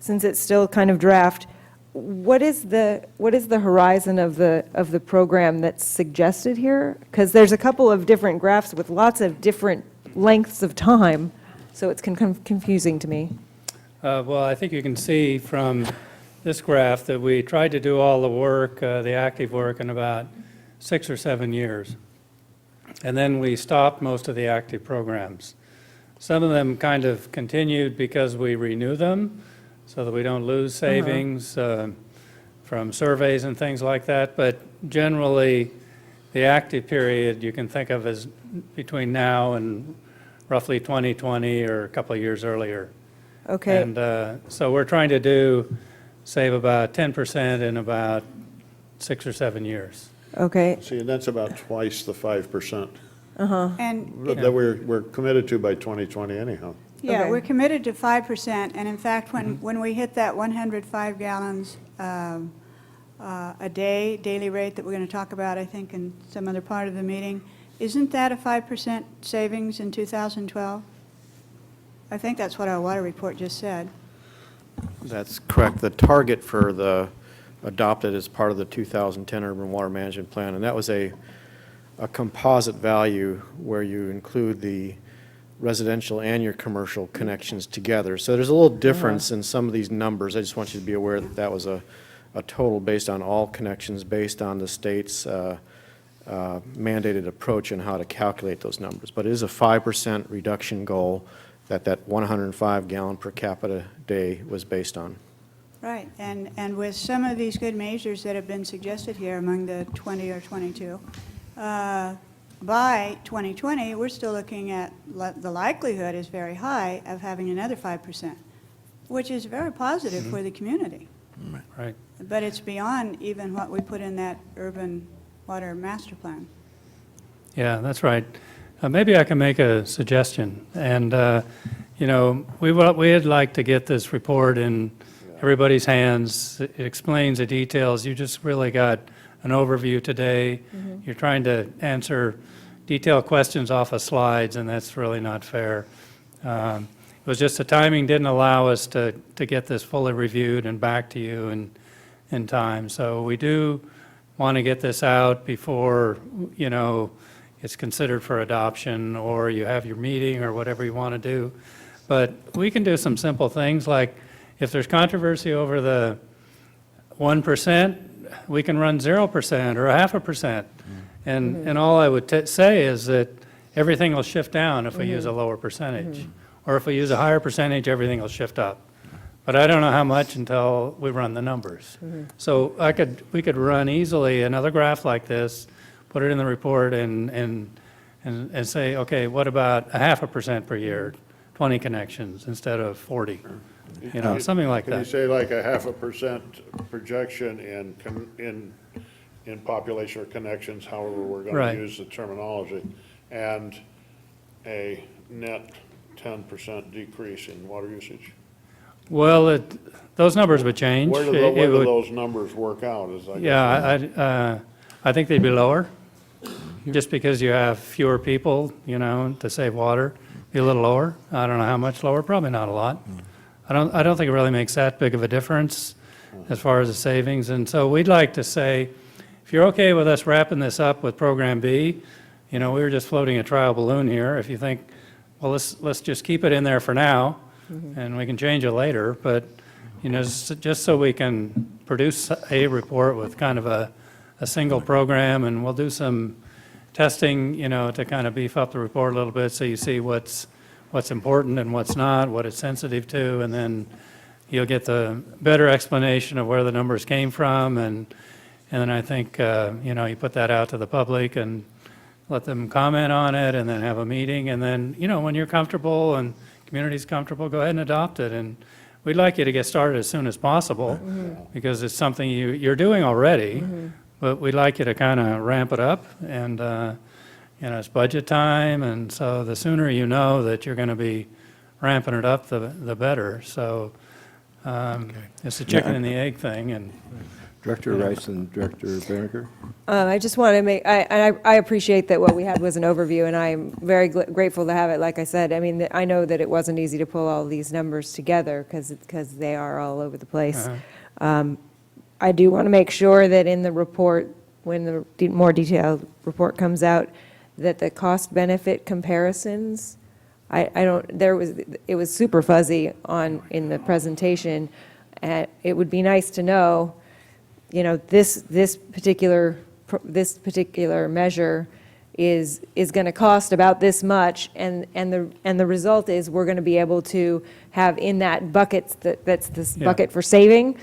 since it's still kind of draft. What is the horizon of the program that's suggested here? Because there's a couple of different graphs with lots of different lengths of time, so it's confusing to me. Well, I think you can see from this graph that we tried to do all the work, the active work, in about 6 or 7 years. And then we stopped most of the active programs. Some of them kind of continued because we renew them so that we don't lose savings from surveys and things like that. But generally, the active period you can think of as between now and roughly 2020 or a couple of years earlier. Okay. And so we're trying to do save about 10% in about 6 or 7 years. Okay. See, and that's about twice the 5% And, that we're committed to by 2020 anyhow. yeah, Okay. we're committed to 5%, and in fact, when we hit that 105 gallons a day, daily rate that we're going to talk about, I think, in some other part of the meeting, isn't that a 5% savings in 2012? I think that's what our water report just said. That's correct. The target for the adopted as part of the 2010 Urban Water Management Plan, and that was a composite value where you include the residential and your commercial connections together. So there's a little difference in some of these numbers. I just want you to be aware that that was a total based on all connections, based on the state's mandated approach and how to calculate those numbers. But it is a 5% reduction goal that 105 gallon per capita day was based on. Right, and with some of these good measures that have been suggested here among the 20 or 22, by 2020, we're still looking at, the likelihood is very high of having another 5%, which is very positive for the community. Right. But it's beyond even what we put in that urban water master plan. Yeah, that's right. Maybe I can make a suggestion. And, you know, we'd like to get this report in everybody's hands. It explains the details. You just really got an overview today. You're trying to answer detailed questions off of slides, and that's really not fair. It was just the timing didn't allow us to get this fully reviewed and back to you in time. So we do want to get this out before, you know, it's considered for adoption or you have your meeting or whatever you want to do. But we can do some simple things like if there's controversy over the 1%, we can run 0% or 0.5%. And all I would say is that everything will shift down if we use a lower percentage. Or if we use a higher percentage, everything will shift up. But I don't know how much until we run the numbers. So we could run easily another graph like this, put it in the report and say, okay, what about 0.5% per year, 20 connections instead of 40? You know, something like Can you that. say like a 0.5% projection in population or connections, however we're going Right. to use the terminology, and a net 10% decrease in water usage? Well, those numbers would change. Where do It would- those numbers work out? Yeah, I think they'd be lower, just because you have fewer people, you know, to save water, be a little lower. I don't know how much lower, probably not a lot. I don't think it really makes that big of a difference as far as the savings. And so we'd like to say, if you're okay with us wrapping this up with Program B, you know, we were just floating a trial balloon here. If you think, well, let's just keep it in there for now, and we can change it later. But, you know, just so we can produce a report with kind of a single program, and we'll do some testing, you know, to kind of beef up the report a little bit so you see what's important and what's not, what it's sensitive to, and then you'll get the better explanation of where the numbers came from, and then I think, you know, you put that out to the public and let them comment on it, and then have a meeting, and then, you know, when you're comfortable and community's comfortable, go ahead and adopt it. And we'd like you to get started as soon as possible, because it's something you're doing already, but we'd like you to kind of ramp it up, and, you know, it's budget time, and so the sooner you know that you're going to be ramping it up, the better. So it's the chicken and the egg thing. And Director Rice and Director Berniger? I just want to make, I appreciate that what we had was an overview, and I'm very grateful to have it. Like I said, I mean, I know that it wasn't easy to pull all these numbers together because they are all over the place. I do want to make sure that in the report, when the more detailed report comes out, that the cost-benefit comparisons, it was super fuzzy in the presentation. It would be nice to know, you know, this particular measure is going to cost about this much, and the result is we're going to be able to have in that bucket, that's this bucket for saving,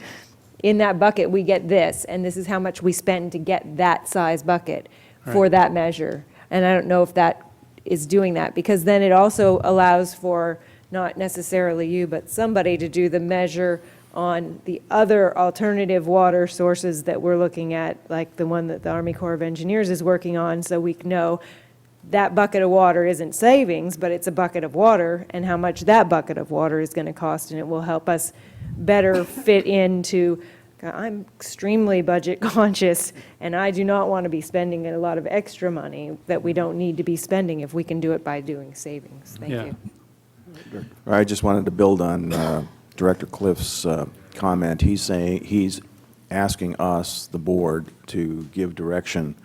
in that bucket we get this, and this is how much we spend to get that size bucket for that measure. And I don't know if that is doing that, because then it also allows for not necessarily you, but somebody to do the measure on the other alternative water sources that we're looking at, like the one that the Army Corps of Engineers is working on, so we know that bucket of water isn't savings, but it's a bucket of water, and how much that bucket of water is going to cost, and it will help us better fit into, I'm extremely budget conscious, and I do not want to be spending a lot of extra money that we don't need to be spending if we can do it by doing savings. Thank Yeah. you. I just wanted to build on Director Cliff's comment. He's asking us, the board, to give direction,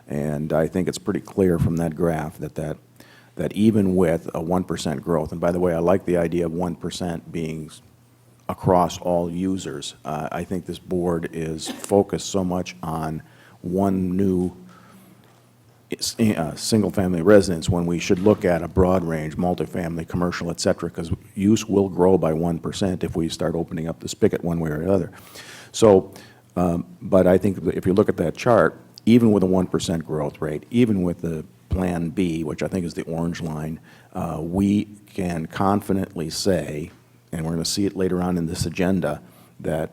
and I think it's pretty clear from that graph that even with a 1% growth, and by the way, I like the idea of 1% being across all users. I think this board is focused so much on one new single-family residence when we should look at a broad range, multifamily, commercial, et cetera, because use will grow by 1% if we start opening up the spigot one way or the other. So, but I think if you look at that chart, even with a 1% growth rate, even with the Plan B, which I think is the orange line, we can confidently say, and we're going to see it later on in this agenda, that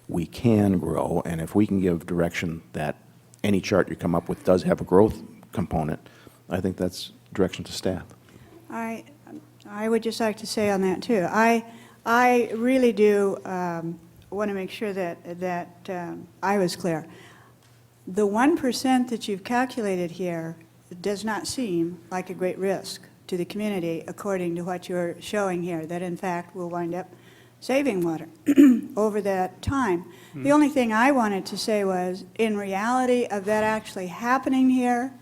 we can grow, and if we can give direction that any chart you come up with does have a growth component, I think that's direction to staff. I would just like to say on that, too. I really do want to make sure that I was clear. The 1% that you've calculated here does not seem like a great risk to the community, according to what you're showing here, that in fact we'll wind up saving water over that time. The only thing I wanted to say was, in reality of that actually happening here,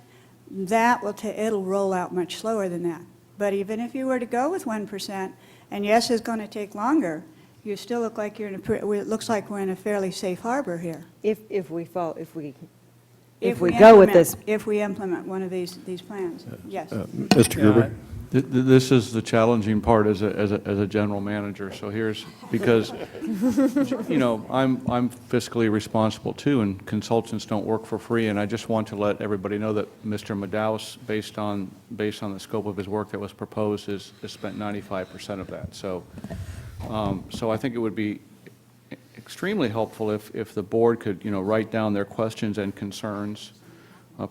that it'll roll out much slower than that. But even if you were to go with 1%, and yes, it's going to take longer, you still look like you're in it looks like we're in a fairly safe harbor here. If we go with this. If we implement one of these plans, yes. Mr. Gruber? This is the challenging part as a general manager. So here's, because, you know, I'm fiscally responsible too, and consultants don't work for free, and I just want to let everybody know that Mr. Madaus, based on the scope of his work that was proposed, has spent 95% of that. So, so I think it would be extremely helpful if the board could, you know, write down their questions and concerns,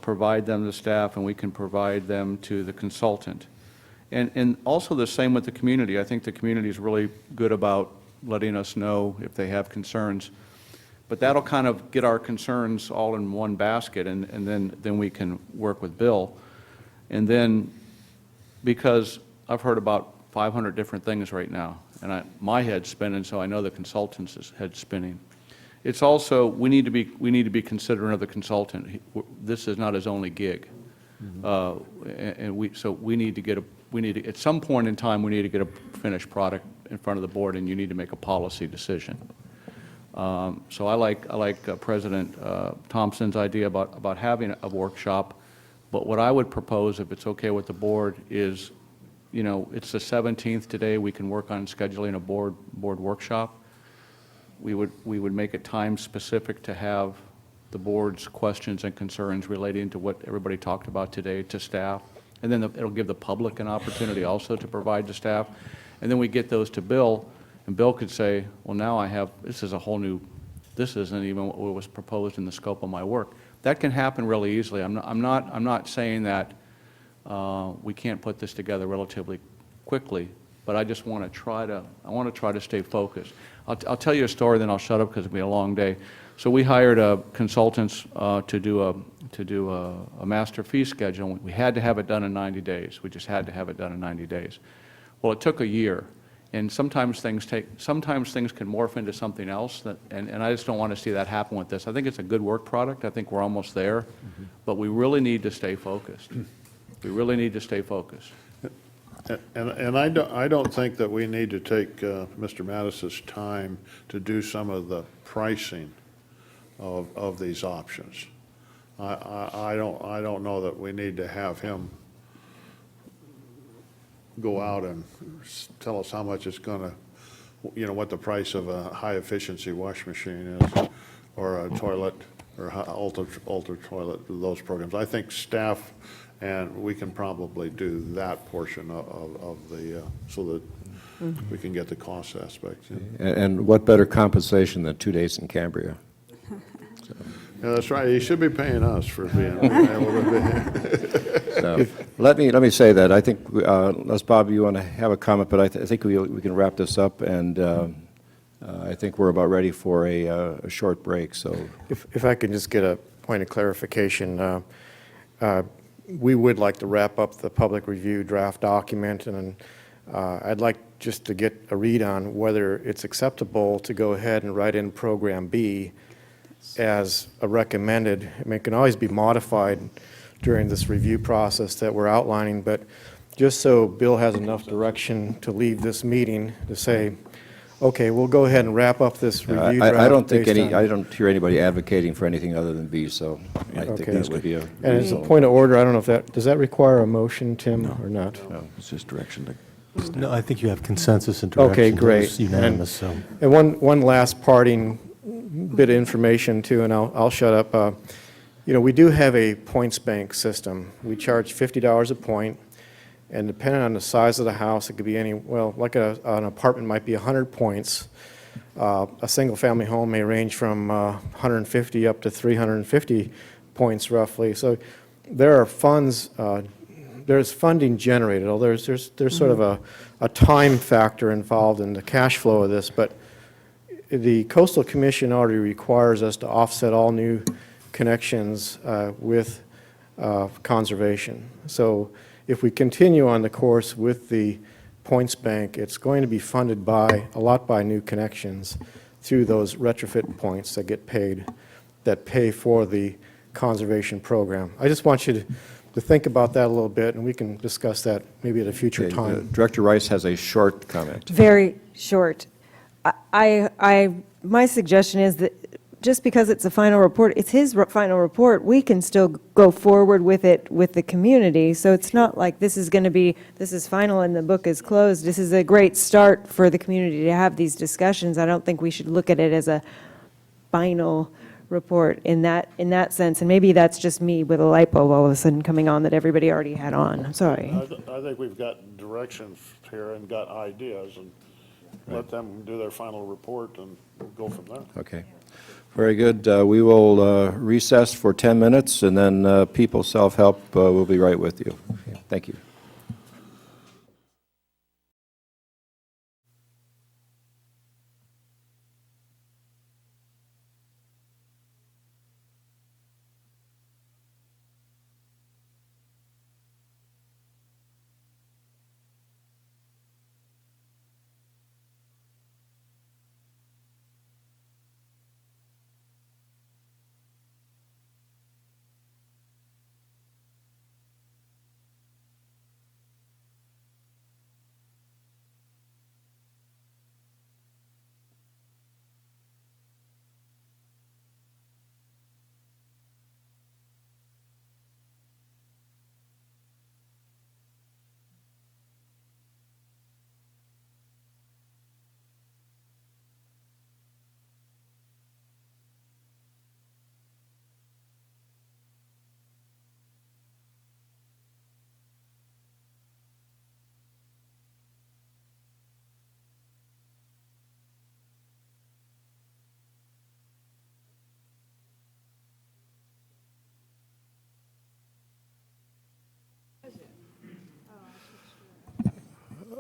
provide them to staff, and we can provide them to the consultant. And also the same with the community. I think the community is really good about letting us know if they have concerns. But that'll kind of get our concerns all in one basket, and then we can work with Bill. And then, because I've heard about 500 different things right now, and my head's spinning, so I know the consultant's head's spinning. It's also, we need to be considerate of the consultant. This is not his only gig. So we need to at some point in time, we need to get a finished product in front of the board, and you need to make a policy decision. So I like President Thompson's idea about having a workshop, but what I would propose, if it's okay with the board, is, you know, it's the 17th today, we can work on scheduling a board workshop. We would make it time specific to have the board's questions and concerns relating to what everybody talked about today to staff. And then it'll give the public an opportunity also to provide to staff. And then we get those to Bill, and Bill could say, well, now this is a whole new, this isn't even what was proposed in the scope of my work. That can happen really easily. I'm not saying that we can't put this together relatively quickly, but I just want to try to stay focused. I'll tell you a story, then I'll shut up because it'll be a long day. So we hired consultants to do a master fee schedule. We had to have it done in 90 days. We just had to have it done in 90 days. Well, it took a year, and sometimes things can morph into something else, and I just don't want to see that happen with this. I think it's a good work product. I think we're almost there, but we really need to stay focused. We really need to stay focused. And I don't think that we need to take Mr. Mattis's time to do some of the pricing of these options. I don't know that we need to have him go out and tell us how much it's going to, you know, what the price of a high-efficiency wash machine is, or a toilet, or ultra toilet, those programs. I think staff, and we can probably do that portion of the, so that we can get the cost aspect. And what better compensation than 2 days in Cambria? Yeah, that's right. You should be paying us for being able to be. So, let me say that I think, unless Bob, you want to have a comment, but I think we can wrap this up, and I think we're about ready for a short break. So, If I could just get a point of clarification, we would like to wrap up the public review draft document, and I'd like just to get a read on whether it's acceptable to go ahead and write in Program B as a recommended. I mean, it can always be modified during this review process that we're outlining, but just so Bill has enough direction to leave this meeting to say, okay, we'll go ahead and wrap up this review draft. I don't think based on- I don't hear anybody advocating for anything other than B, so I think Okay. that would be a. And as a point of order, I don't know if that, does that require a motion, Tim, or not? No, it's just direction to. No, I think you have consensus and direction. Okay, That great. was unanimous, so. And one last parting bit of information too, and I'll shut up. You know, we do have a points bank system. We charge $50 a point, and depending on the size of the house, it could be any, well, like an apartment might be 100 points. A single-family home may range from 150 up to 350 points roughly. So there are funds, there's funding generated. There's sort of a time factor involved in the cash flow of this, but the Coastal Commission already requires us to offset all new connections with conservation. So if we continue on the course with the points bank, it's going to be funded by a lot by new connections through those retrofit points that get paid, that pay for the conservation program. I just want you to think about that a little bit, and we can discuss that maybe at a future time. Director Rice has a short comment. Very short. My suggestion is that just because it's a final report, it's his final report, we can still go forward with it with the community. So it's not like this is going to be, this is final and the book is closed. This is a great start for the community to have these discussions. I don't think we should look at it as a final report in that sense. And maybe that's just me with a light bulb all of a sudden coming on that everybody already had on. I'm sorry. I think we've got directions here and got ideas, and let them do their final report, and we'll go from there. Okay. Very good. We will recess for 10 minutes, and then People Self-Help will be right with you. Okay. Thank you.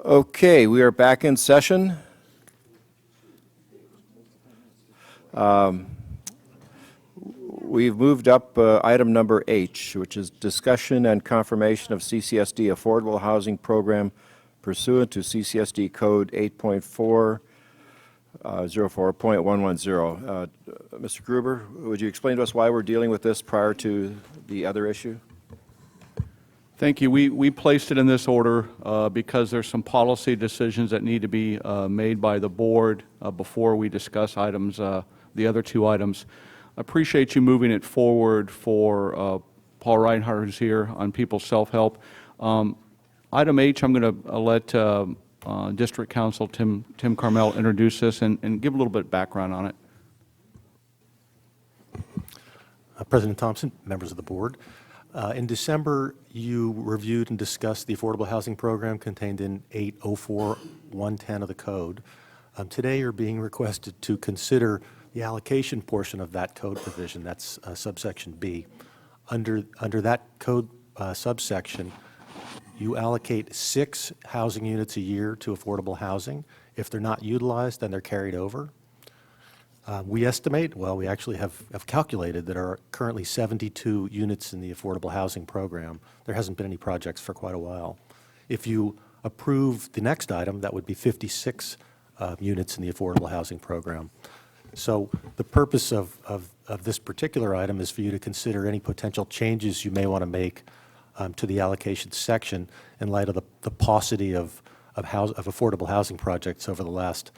Okay, we are back in session. We've moved up item number H, which is discussion and confirmation of CCSD Affordable Housing Program pursuant to CCSD Code 8.4, 04.110. Mr. Gruber, would you explain to us why we're dealing with this prior to the other issue? Thank you. We placed it in this order because there's some policy decisions that need to be made by the board before we discuss items, the other two items. I appreciate you moving it forward for Paul Reinhardt, who's here, on People's Self-Help. Item H, I'm going to let District Council Tim Carmel introduce this and give a little bit of background on it. President Thompson, members of the board. In December, you reviewed and discussed the affordable housing program contained in 804-110 of the code. Today, you're being requested to consider the allocation portion of that code provision. That's subsection B. Under that code subsection, you allocate 6 housing units a year to affordable housing. If they're not utilized, then they're carried over. We estimate, well, we actually have calculated that there are currently 72 units in the affordable housing program. There hasn't been any projects for quite a while. If you approve the next item, that would be 56 units in the affordable housing program. So the purpose of this particular item is for you to consider any potential changes you may want to make to the allocation section in light of the paucity of affordable housing projects over the last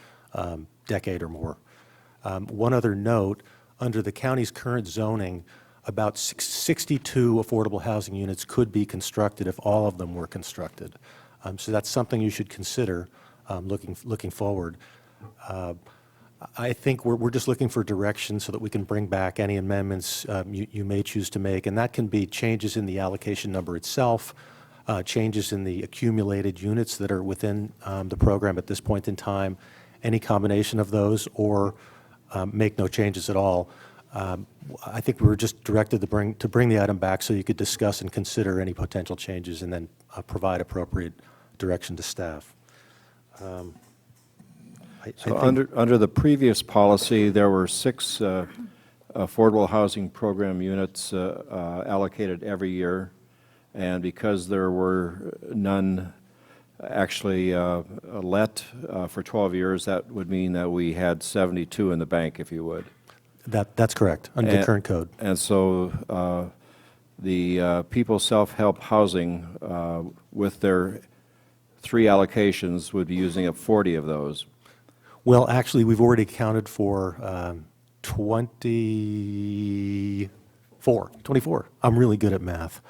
decade or more. One other note, under the county's current zoning, about 62 affordable housing units could be constructed if all of them were constructed. So that's something you should consider looking forward. I think we're just looking for direction so that we can bring back any amendments you may choose to make, and that can be changes in the allocation number itself, changes in the accumulated units that are within the program at this point in time, any combination of those, or make no changes at all. I think we were just directed to bring the item back so you could discuss and consider any potential changes and then provide appropriate direction to staff. So under the previous policy, there were 6 affordable housing program units allocated every year, and because there were none actually let for 12 years, that would mean that we had 72 in the bank, if you would. That's correct, under the current code. And so the people self-help housing, with their 3 allocations, would be using up 40 of those. Well, actually, we've already accounted for 24. I'm really good at math.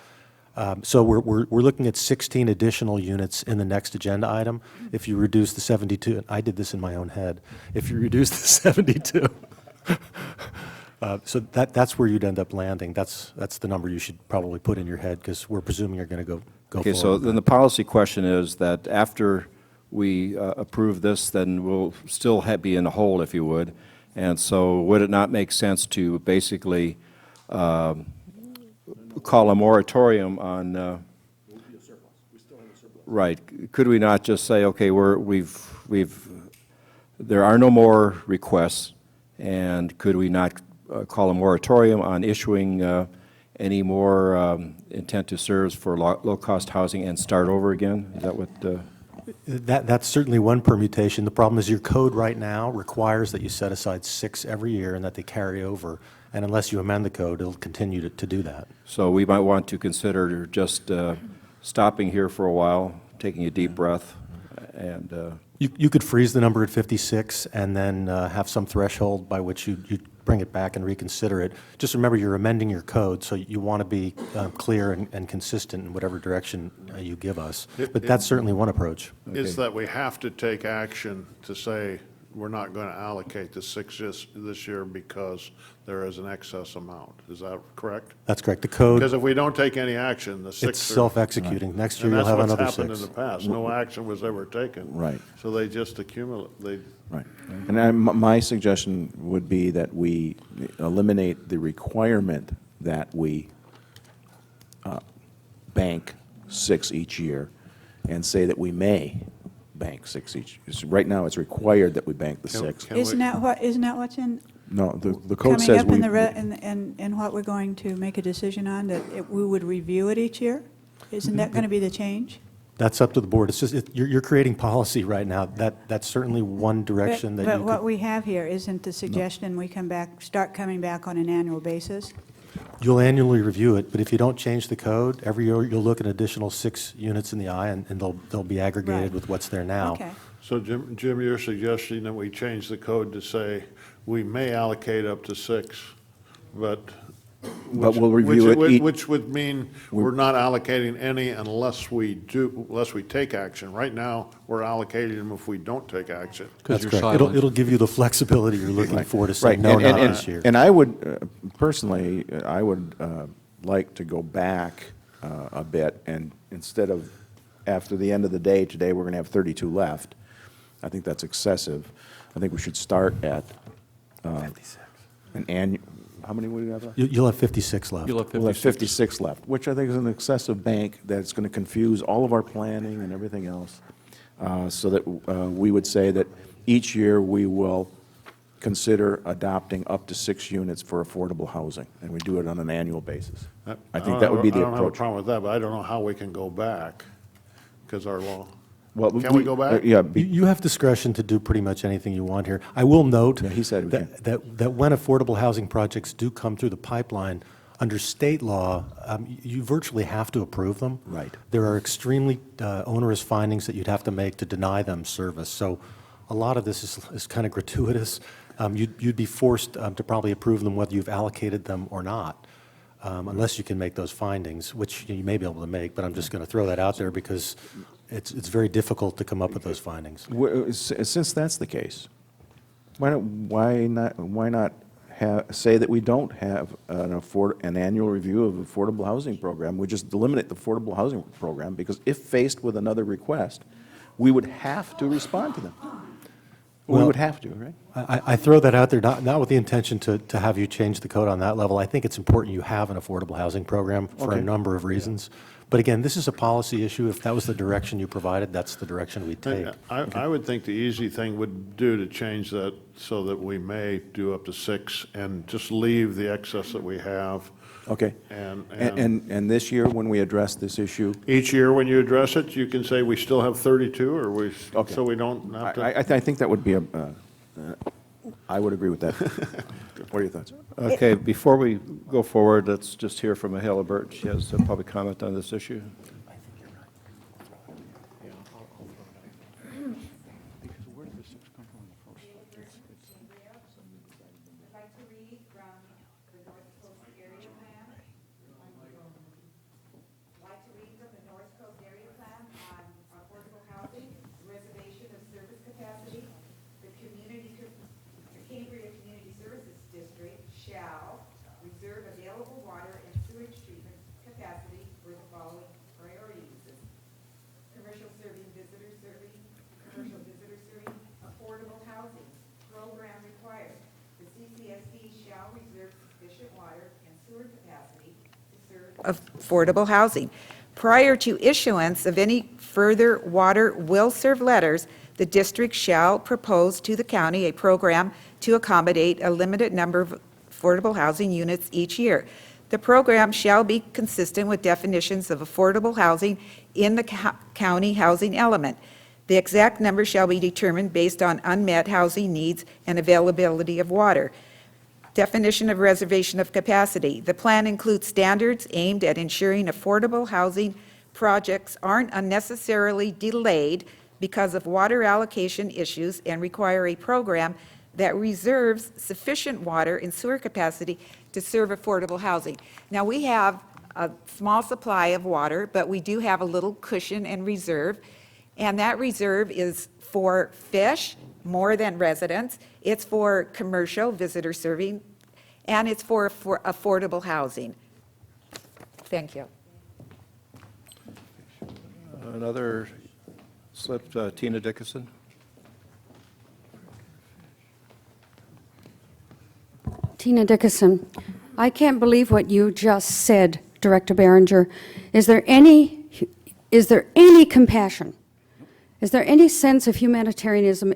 So we're looking at 16 additional units in the next agenda item. If you reduce the 72, and I did this in my own head, if you reduce the 72, so that's where you'd end up landing. That's the number you should probably put in your head, because we're presuming you're going to go Okay, forward so with then the policy question is that after we approve this, then we'll still be in the hole, if you would. And so would it not make sense to basically call a moratorium on, right, could we not just say, okay, there are no more requests, and could we not call a moratorium on issuing any more intent to serve for low-cost housing and start over again? Is that what? That's certainly one permutation. The problem is your code right now requires that you set aside 6 every year and that they carry over. And unless you amend the code, it'll continue to do that. So we might want to consider just stopping here for a while, taking a deep breath, and... You could freeze the number at 56 and then have some threshold by which you bring it back and reconsider it. Just remember, you're amending your code, so you want to be clear and consistent in whatever direction you give us. But that's certainly one approach. Is that we have to take action to say we're not going to allocate the 6 this year because there is an excess amount. Is that correct? That's correct. The code... Because if we don't take any action, the 6 It's self-executing. Next year, and you'll have another that's 6. what's happened in the past. No action was ever taken. Right. So they just accumulate. Right. And my suggestion would be that we eliminate the requirement that we bank 6 each year and say that we may bank 6 each. Right now, it's required that we bank the 6. Isn't that what's in? No, the code says Coming up in what we're going to make a decision on, that we would review it each year? Isn't that going to be the change? That's up to the board. It's just, you're creating policy right now. That's certainly one direction that you But could... what we have here isn't the suggestion we start coming back on an annual basis? You'll annually review it, but if you don't change the code, every year you'll look at additional 6 units in the eye, and they'll be aggregated Right. with what's there now. Okay. So Jim, you're suggesting that we change the code to say we may allocate up to 6, but we'll review it. Which would mean we're not allocating any unless we take action. Right now, we're allocating them if we don't take action. That's correct. It'll give you the flexibility you're looking for to say Right. no, not this year. And I would, personally, I would like to go back a bit, and instead of, after the end of the day, today we're going to have 32 left. I think that's excessive. I think we should start at an annual, how many would you have left? You'll have 56 left. You'll have We'll have 56. 56 left, which I think is an excessive bank that's going to confuse all of our planning and everything else. So that we would say that each year we will consider adopting up to 6 units for affordable housing, and we do it on an annual basis. I think that would be the I don't have a approach. problem with that, but I don't know how we can go back, because our law. Well, Can we go back? Yeah, You have discretion to do pretty much anything you want here. I will note Yeah, he said we can. that when affordable housing projects do come through the pipeline, under state law, you virtually have to approve them. Right. There are extremely onerous findings that you'd have to make to deny them service. So a lot of this is kind of gratuitous. You'd be forced to probably approve them whether you've allocated them or not, unless you can make those findings, which you may be able to make, but I'm just going to throw that out there because it's very difficult to come up with those findings. Since that's the case, why not say that we don't have an annual review of the affordable housing program? We just eliminate the affordable housing program, because if faced with another request, we would have to respond to them. We would have to, right? I throw that out there, not with the intention to have you change the code on that level. I think it's important you have an affordable housing program for a number of reasons. But again, this is a policy issue. If that was the direction you provided, that's the direction we'd take. I would think the easy thing would do to change that so that we may do up to 6 and just leave the excess that we have. Okay. And this year, when we address this issue, each year when you address it, you can say we still have 32, or Okay. so we don't have to. I think that would be I would agree with that. What are your thoughts? Okay, before we go forward, let's just hear from Mahela Burt. She has a public comment on this issue. Cambria Community Services District shall reserve available water and sewage treatment capacity for the following priority uses: commercial serving, visitor serving, affordable housing. Program required. The CCSD shall reserve sufficient water and sewer capacity to serve affordable housing. Prior to issuance of any further water will serve letters, the district shall propose to the county a program to accommodate a limited number of affordable housing units each year. The program shall be consistent with definitions of affordable housing in the county housing element. The exact number shall be determined based on unmet housing needs and availability of water. Definition of reservation of capacity. The plan includes standards aimed at ensuring affordable housing projects aren't unnecessarily delayed because of water allocation issues, and require a program that reserves sufficient water and sewer capacity to serve affordable housing. Now, we have a small supply of water, but we do have a little cushion and reserve, and that reserve is for fish, more than residents. It's for commercial, visitor serving, and it's for affordable housing. Thank you. Another slip, Tina Dickinson. Tina Dickinson, I can't believe what you just said, Director Behringer. Is there any compassion? Is there any sense of humanitarianism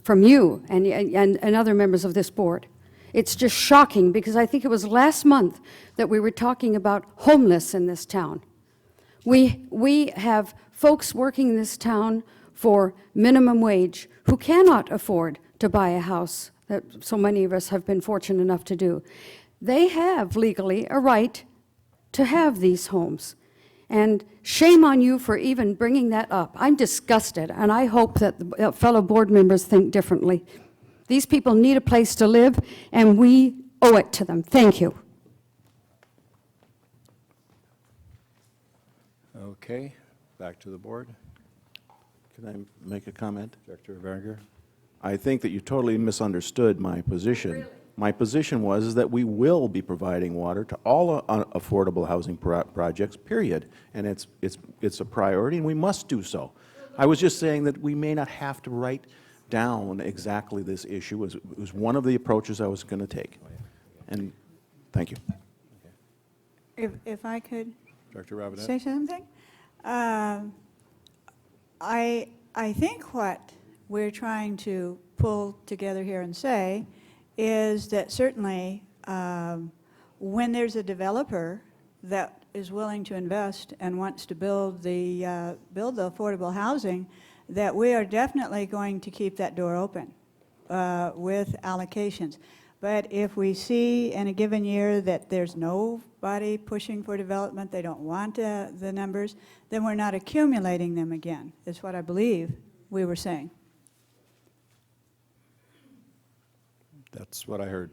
from you and other members of this board? It's just shocking, because I think it was last month that we were talking about homeless in this town. We have folks working in this town for minimum wage who cannot afford to buy a house, that so many of us have been fortunate enough to do. They have legally a right to have these homes. And shame on you for even bringing that up. I'm disgusted, and I hope that the fellow board members think differently. These people need a place to live, and we owe it to them. Thank you. Okay, back to the board. Can I make a comment? Director Behringer. I think that you totally misunderstood my position. my position was is that we will be providing water to all affordable housing projects, period. And it's a priority, and we must do so. I was just saying that we may not have to write down exactly this issue. It was one of the approaches I was going to take. And thank you. If I could Dr. Robinette? say something? I think what we're trying to pull together here and say is that certainly when there's a developer that is willing to invest and wants to build the affordable housing, that we are definitely going to keep that door open with allocations. But if we see in a given year that there's nobody pushing for development, they don't want the numbers, then we're not accumulating them again, is what I believe we were saying. That's what I heard.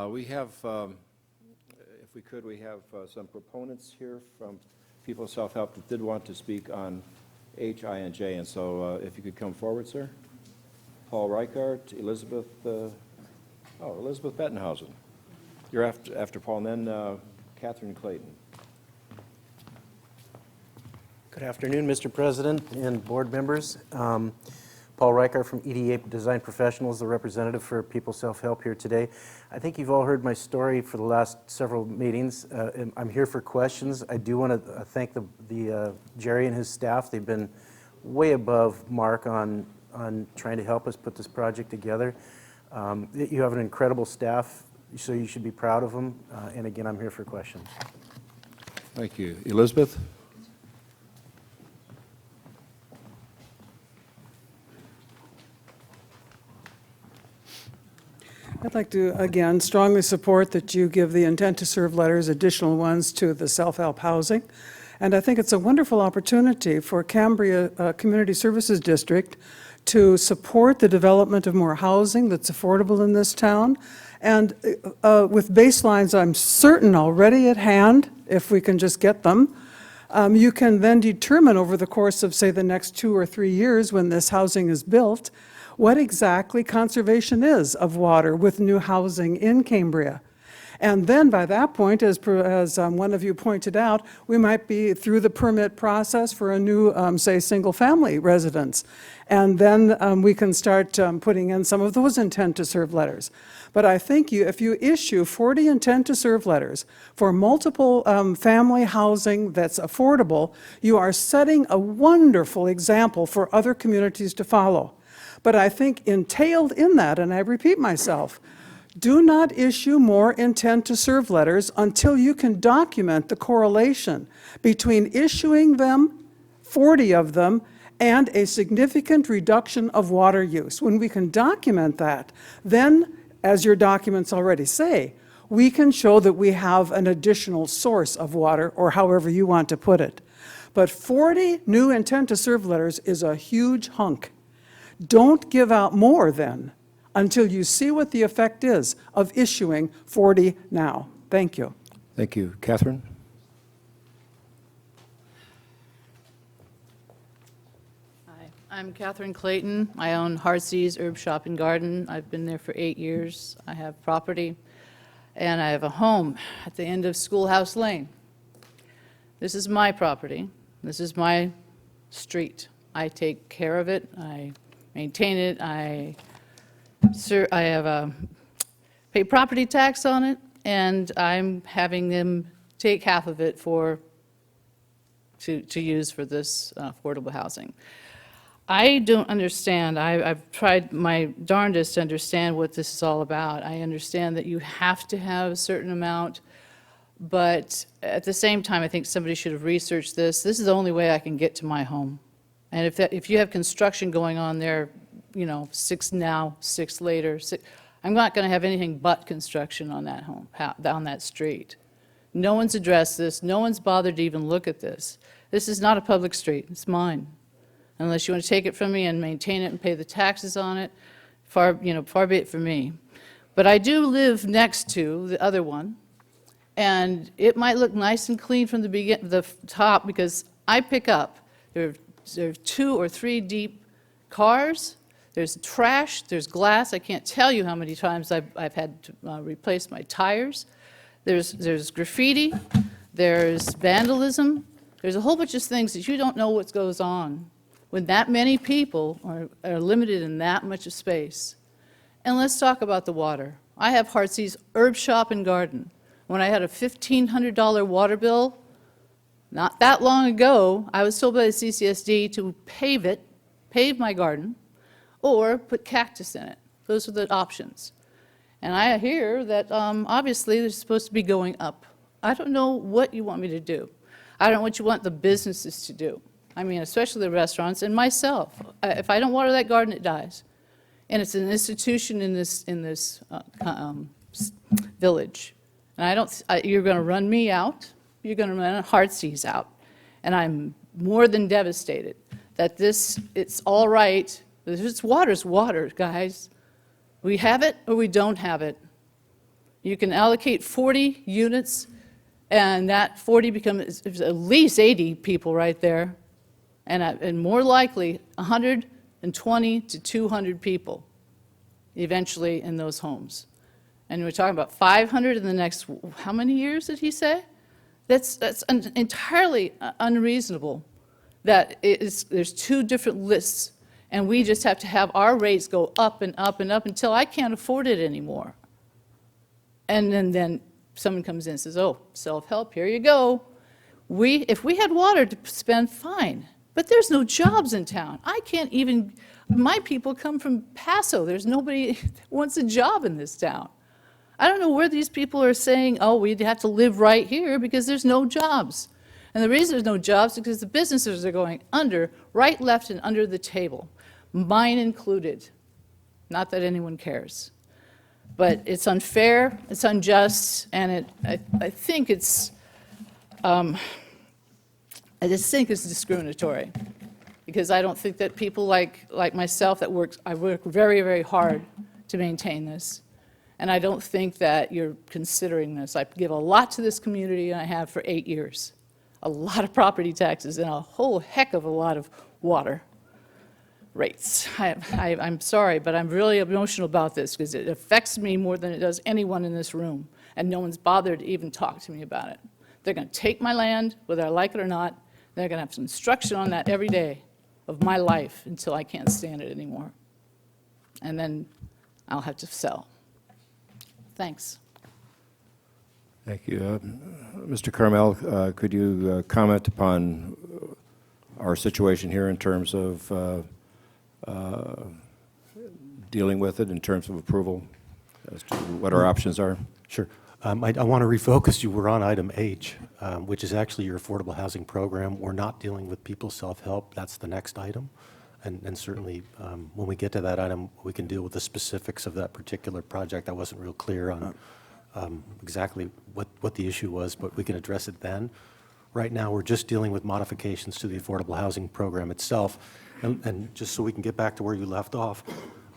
We have, if we could, we have some proponents here from People of Self-Help that did want to speak on H, I, and J, and so if you could come forward, sir. Paul Reichart, Elizabeth Bettenhausen. You're after Paul, and then Catherine Clayton. Good afternoon, Mr. President and board members. Paul Reichart from EDA Design Professionals, the representative for People Self-Help here today. I think you've all heard my story for the last several meetings. I'm here for questions. I do want to thank the Jerry and his staff. They've been way above mark on trying to help us put this project together. You have an incredible staff, so you should be proud of them. And again, I'm here for questions. Thank you. Elizabeth? I'd like to, again, strongly support that you give the intent to serve letters, additional ones, to the self-help housing. And I think it's a wonderful opportunity for Cambria Community Services District to support the development of more housing that's affordable in this town. And with baselines, I'm certain, already at hand, if we can just get them, you can then determine over the course of, say, the next 2 or 3 years when this housing is built, what exactly conservation is of water with new housing in Cambria. And then by that point, as one of you pointed out, we might be through the permit process for a new, say, single-family residence. And then we can start putting in some of those intent-to-serve letters. But I think if you issue 40 intent-to-serve letters for multiple family housing that's affordable, you are setting a wonderful example for other communities to follow. But I think entailed in that, and I repeat myself, do not issue more intent-to-serve letters until you can document the correlation between issuing them, 40 of them, and a significant reduction of water use. When we can document that, then, as your documents already say, we can show that we have an additional source of water, or however you want to put it. But 40 new intent-to-serve letters is a huge hunk. Don't give out more then until you see what the effect is of issuing 40 now. Thank you. Thank you. Catherine? Hi, I'm Catherine Clayton. I own Heartsease Herb Shop and Garden. I've been there for 8 years. I have property, and I have a home at the end of Schoolhouse Lane. This is my property. This is my street. I take care of it. I maintain it. I have pay property tax on it, and I'm having them take half of it to use for this affordable housing. I don't understand. I've tried my darndest to understand what this is all about. I understand that you have to have a certain amount, but at the same time, I think somebody should have researched this. This is the only way I can get to my home. And if you have construction going on there, 6 now, 6 later, I'm not going to have anything but construction on that home, on that street. No one's addressed this. No one's bothered to even look at this. This is not a public street. It's mine. Unless you want to take it from me and maintain it and pay the taxes on it, far be it from me. But I do live next to the other one, and it might look nice and clean from the top because I pick up. There are 2 or 3 deep cars. There's trash, there's glass. I can't tell you how many times I've had to replace my tires. There's graffiti, there's vandalism. There's a whole bunch of things that you don't know what goes on when that many people are limited in that much of space. And let's talk about the water. I have Heartsease Herb Shop and Garden. When I had a $1,500 water bill, not that long ago, I was told by the CCSD to pave my garden, or put cactus in it. Those are the options. And I hear that obviously they're supposed to be going up. I don't know what you want me to do. I don't know what you want the businesses to do. I mean, especially the restaurants and myself. If I don't water that garden, it dies. And it's an institution in this village. And you're going to run me out. You're going to run Heartsease out. And I'm more than devastated that it's all right. It's water's water, guys. We have it or we don't have it. You can allocate 40 units, and that 40 becomes at least 80 people right there, and more likely 120 to 200 people eventually in those homes. And we're talking about 500 in the next, how many years did he say? That's entirely unreasonable. There's two different lists, and we just have to have our rates go up and up and up until I can't afford it anymore. And then someone comes in and says, oh, self-help, here you go. If we had water to spend, fine. But there's no jobs in town. I can't even, my people come from Paso. There's nobody that wants a job in this town. I don't know where these people are saying, oh, we'd have to live right here because there's no jobs. And the reason there's no jobs is because the businesses are going under, right, left, and under the table, mine included. Not that anyone cares. But it's unfair, it's unjust, and I think it's, I just think it's discriminatory. Because I don't think that people like myself I work very, very hard to maintain this. And I don't think that you're considering this. I give a lot to this community, and I have for 8 years. A lot of property taxes and a whole heck of a lot of water rates. I'm sorry, but I'm really emotional about this because it affects me more than it does anyone in this room, and no one's bothered to even talk to me about it. They're going to take my land, whether I like it or not. They're going to have some instruction on that every day of my life until I can't stand it anymore. And then I'll have to sell. Thanks. Thank you. Mr. Carmel, could you comment upon our situation here in terms of dealing with it, in terms of approval, as to what our options are? Sure. I want to refocus you. We're on item H, which is actually your affordable housing program. We're not dealing with people's self-help. That's the next item. And certainly, when we get to that item, we can deal with the specifics of that particular project. I wasn't real clear on exactly what the issue was, but we can address it then. Right now, we're just dealing with modifications to the affordable housing program itself. And just so we can get back to where you left off,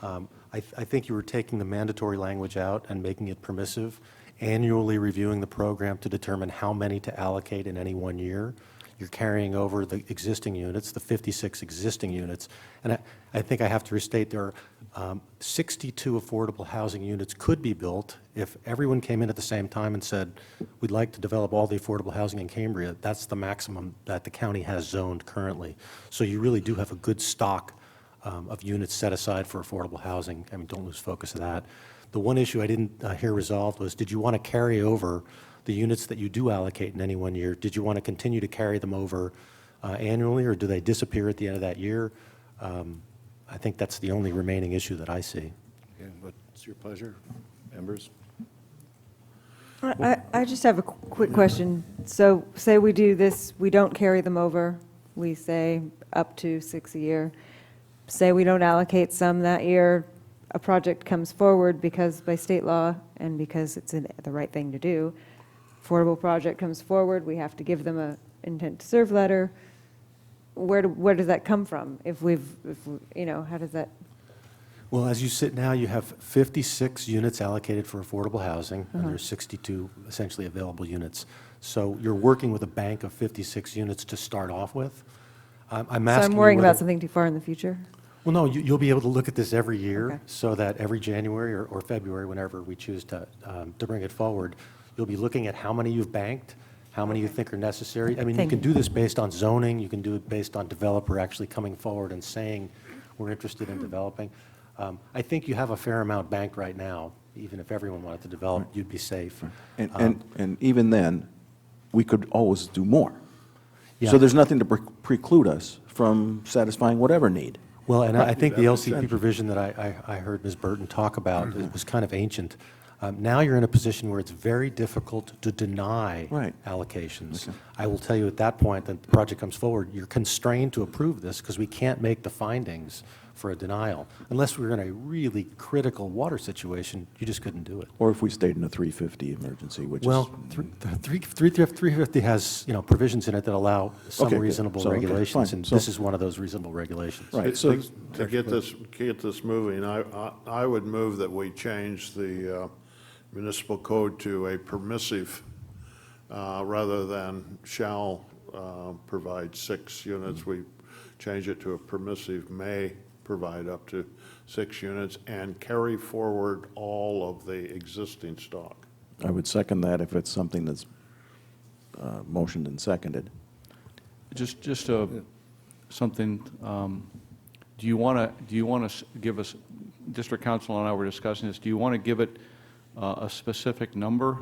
I think you were taking the mandatory language out and making it permissive, annually reviewing the program to determine how many to allocate in any 1 year. You're carrying over the existing units, the 56 existing units. And I think I have to restate there are 62 affordable housing units could be built if everyone came in at the same time and said, we'd like to develop all the affordable housing in Cambria. That's the maximum that the county has zoned currently. So you really do have a good stock of units set aside for affordable housing. I mean, don't lose focus of that. The one issue I didn't hear resolved was, did you want to carry over the units that you do allocate in any 1 year? Did you want to continue to carry them over annually, or do they disappear at the end of that year? I think that's the only remaining issue that I see. Okay, what's your pleasure, members? I just have a quick question. So say we do this, we don't carry them over, we say up to 6 a year. Say we don't allocate some that year, a project comes forward because by state law and because it's the right thing to do, affordable project comes forward, we have to give them a intent to serve letter. Where does that come from? If how does that? Well, as you sit now, you have 56 units allocated for affordable housing, and there's 62 essentially available units. So you're working with a bank of 56 units to start off with. I'm asking So I'm worrying you about whether, something too far in the future? Well, no, you'll be able to look at this every year, Okay. so that every January or February, whenever we choose to bring it forward, you'll be looking at how many you've banked, how many you think are necessary. I mean, you Thank can you. do this based on zoning, you can do it based on developer actually coming forward and saying, we're interested in developing. I think you have a fair amount banked right now. Even if everyone wanted to develop, you'd be safe. And even then, we could always do more. Yeah. So there's nothing to preclude us from satisfying whatever need. Well, and I think the That makes LCP sense. provision that I heard Ms. Burton talk about it was kind of ancient. Now you're in a position where it's very difficult to deny Right. allocations. I will tell you at that point, that the project comes forward, you're constrained to approve this because we can't make the findings for a denial. Unless we were in a really critical water situation, you just couldn't do it. Or if we stayed in a 350 emergency, which Well, 350 has, provisions in it that allow some Okay, good. reasonable So, okay, regulations, fine. and So- this is one of those reasonable regulations. Right. To get this moving, I would move that we change the municipal code to a permissive, rather than shall provide 6 units. We change it to a permissive may provide up to 6 units and carry forward all of the existing stock. I would second that if it's something that's motioned and seconded. Just something, do you want to give us, District Council and I were discussing this, do you want to give it a specific number,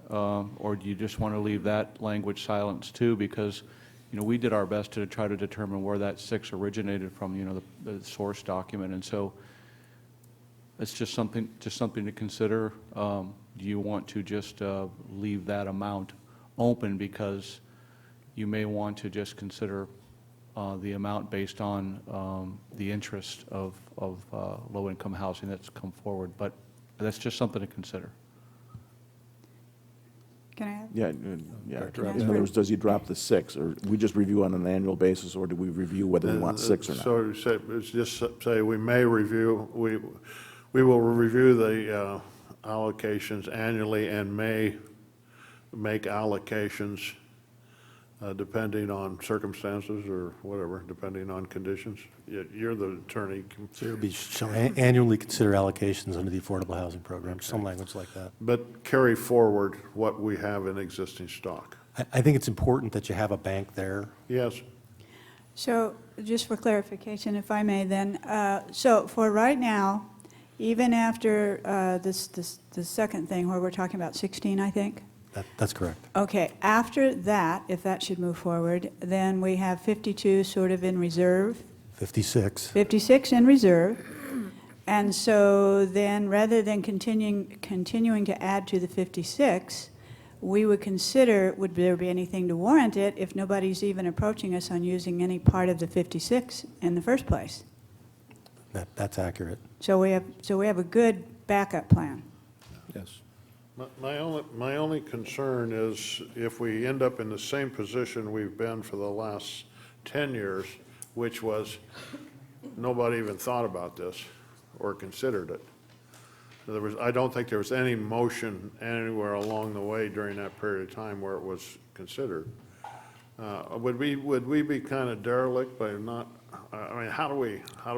or do you just want to leave that language silenced too? Because, we did our best to try to determine where that 6 originated from, the source document, and so it's just something to consider. Do you want to just leave that amount open, because you may want to just consider the amount based on the interest of low-income housing that's come forward, but that's just something to consider. Can I add? Yeah, yeah. Director In other words, does he drop the 6, or we just review on an annual basis, or do we review whether we want 6 or not? So just say we may review, we will review the allocations annually and may make allocations depending on circumstances or whatever, depending on conditions. You're the attorney. So it would be annually consider allocations under the Affordable Housing Program, some language like that. But carry forward what we have in existing stock. I think it's important that you have a bank there. Yes. So just for clarification, if I may then, so for right now, even after the second thing where we're talking about 16, I think? That's correct. Okay, after that, if that should move forward, then we have 52 sort of in reserve, 56. 56 in reserve. And so then, rather than continuing to add to the 56, we would consider, would there be anything to warrant it if nobody's even approaching us on using any part of the 56 in the first place? That's accurate. So we have a good backup plan. Yes. My only concern is if we end up in the same position we've been for the last 10 years, which was nobody even thought about this or considered it. In other words, I don't think there was any motion anywhere along the way during that period of time where it was considered. Would we be kind of derelict by not, I mean, how do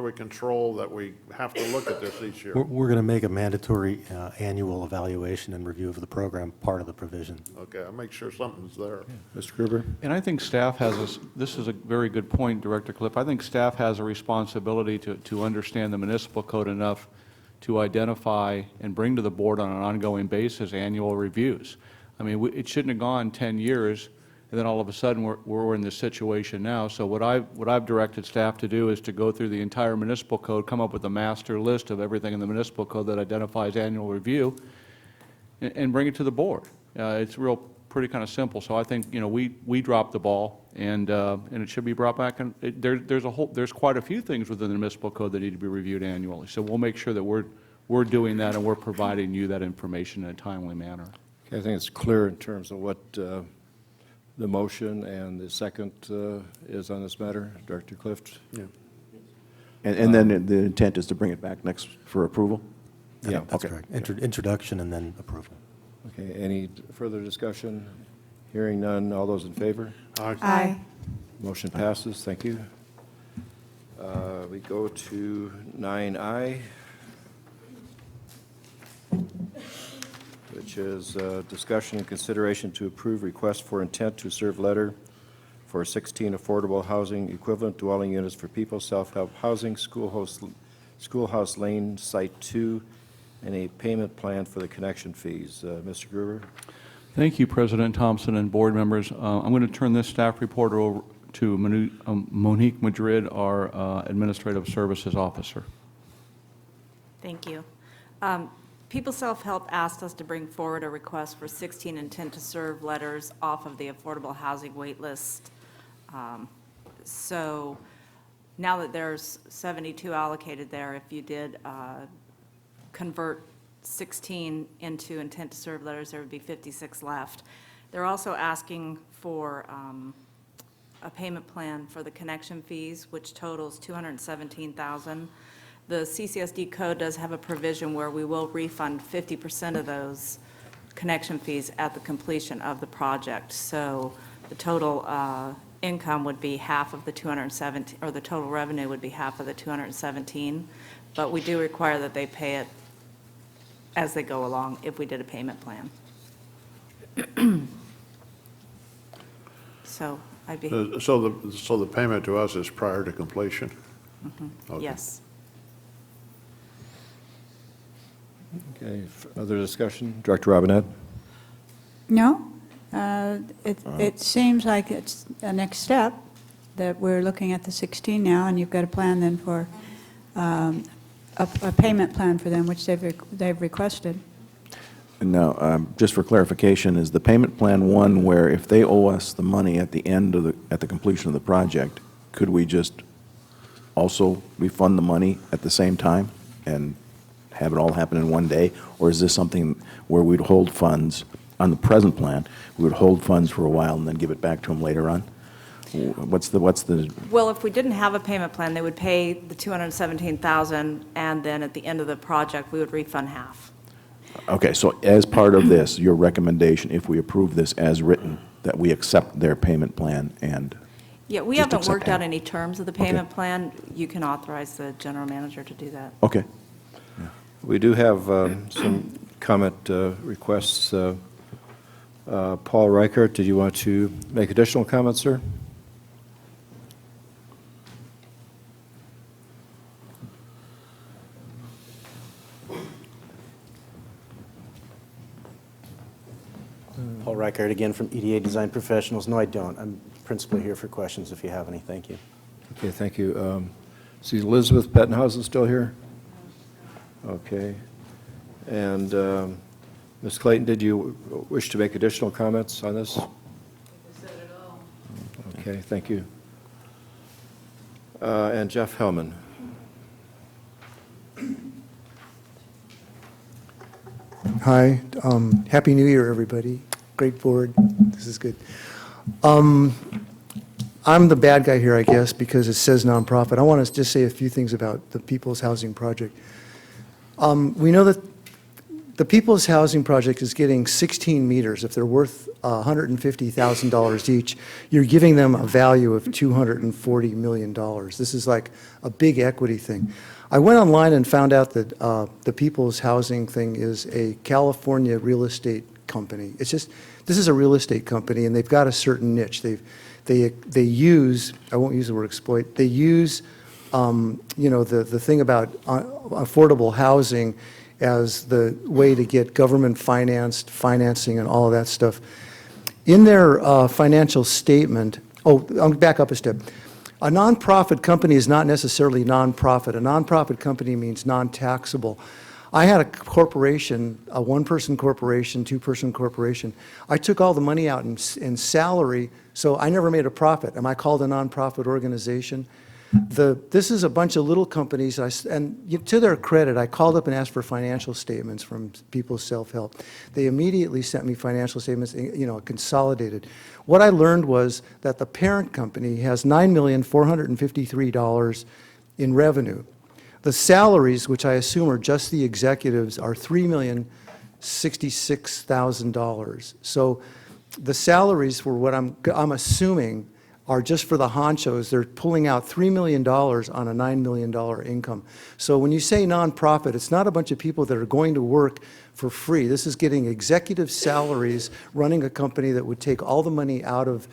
we control that we have to look at this each year? We're going to make a mandatory annual evaluation and review of the program part of the provision. Okay, I'll make sure something's there. Mr. Gruber? And I think staff has, this is a very good point, Director Cliff. I think staff has a responsibility to understand the municipal code enough to identify and bring to the board on an ongoing basis annual reviews. I mean, it shouldn't have gone 10 years, and then all of a sudden we're in this situation now. So what I've directed staff to do is to go through the entire municipal code, come up with a master list of everything in the municipal code that identifies annual review, and bring it to the board. It's pretty kind of simple. So I think we dropped the ball, and it should be brought back. And there's quite a few things within the municipal code that need to be reviewed annually. So we'll make sure that we're doing that and we're providing you that information in a timely manner. Okay, I think it's clear in terms of what the motion and the second is on this matter. Director Clift? Yeah. And then the intent is to bring it back next for approval? Yeah, that's Okay. correct. Introduction and then approval. Okay, any further discussion? Hearing none, all those in favor? Aye. Motion passes, thank you. We go to 9I, which is discussion and consideration to approve request for intent to serve letter for 16 affordable housing equivalent dwelling units for people, self-help housing, Schoolhouse Lane, Site 2, and a payment plan for the connection fees. Mr. Gruber? Thank you, President Thompson and board members. I'm going to turn this staff report over to Monique Madrid, our Administrative Services Officer. Thank you. People Self-Help asked us to bring forward a request for 16 intent to serve letters off of the affordable housing wait list. So now that there's 72 allocated there, if you did convert 16 into intent to serve letters, there would be 56 left. They're also asking for a payment plan for the connection fees, which totals $217,000. The CCSD code does have a provision where we will refund 50% of those connection fees at the completion of the project. So the total income would be half of the 217, or the total revenue would be half of the 217, but we do require that they pay it as they go along if we did a payment plan. So I'd be. So the payment to us is prior to completion? Okay. Yes. Okay, other discussion? Director Robinette? No? It seems like it's a next step, that we're looking at the 16 now, and you've got a plan then for a payment plan for them, which they've requested. Now, just for clarification, is the payment plan one where if they owe us the money at the end of at the completion of the project, could we just also refund the money at the same time and have it all happen in one day? Or is this something where we'd hold funds on the present plan, we would hold funds for a while and then give it back to them later on? What's the? Well, if we didn't have a payment plan, they would pay the $217,000, and then at the end of the project, we would refund half. Okay, so as part of this, your recommendation, if we approve this as written, that we accept their payment plan and Yeah, we just haven't accept worked out payment. any terms of the payment plan. You can authorize the general manager to do that. Okay. We do have some comment requests. Paul Reichert, did you want to make additional comments, sir? Paul Reichert again from EDA Design Professionals. No, I don't. I'm principally here for questions if you have any. Thank you. Okay, thank you. See, Elizabeth Bettenhausen still here? Okay. And Ms. Clayton, did you wish to make additional comments on this? Okay, thank you. And Jeff Hellman. Hi, Happy New Year, everybody. Great board, this is good. I'm the bad guy here, I guess, because it says nonprofit. I want to just say a few things about the People's Housing Project. We know that the People's Housing Project is getting 16 meters. If they're worth $150,000 each, you're giving them a value of $240 million. This is like a big equity thing. I went online and found out that the People's Housing thing is a California real estate company. It's just, this is a real estate company, and they've got a certain niche. They use, I won't use the word exploit, they use, you know, the thing about affordable housing as the way to get government financing and all of that stuff. In their financial statement, oh, I'll back up a step. A nonprofit company is not necessarily nonprofit. A nonprofit company means non-taxable. I had a corporation, a one-person corporation, two-person corporation. I took all the money out in salary, so I never made a profit. Am I called a nonprofit organization? This is a bunch of little companies, and to their credit, I called up and asked for financial statements from People's Self-Help. They immediately sent me financial statements, you know, consolidated. What I learned was that the parent company has $9,453,000 in revenue. The salaries, which I assume are just the executives, are $3,066,000. So the salaries for what I'm assuming are just for the honchos. They're pulling out $3 million on a $9 million income. So when you say nonprofit, it's not a bunch of people that are going to work for free. This is getting executive salaries, running a company that would take all the money out of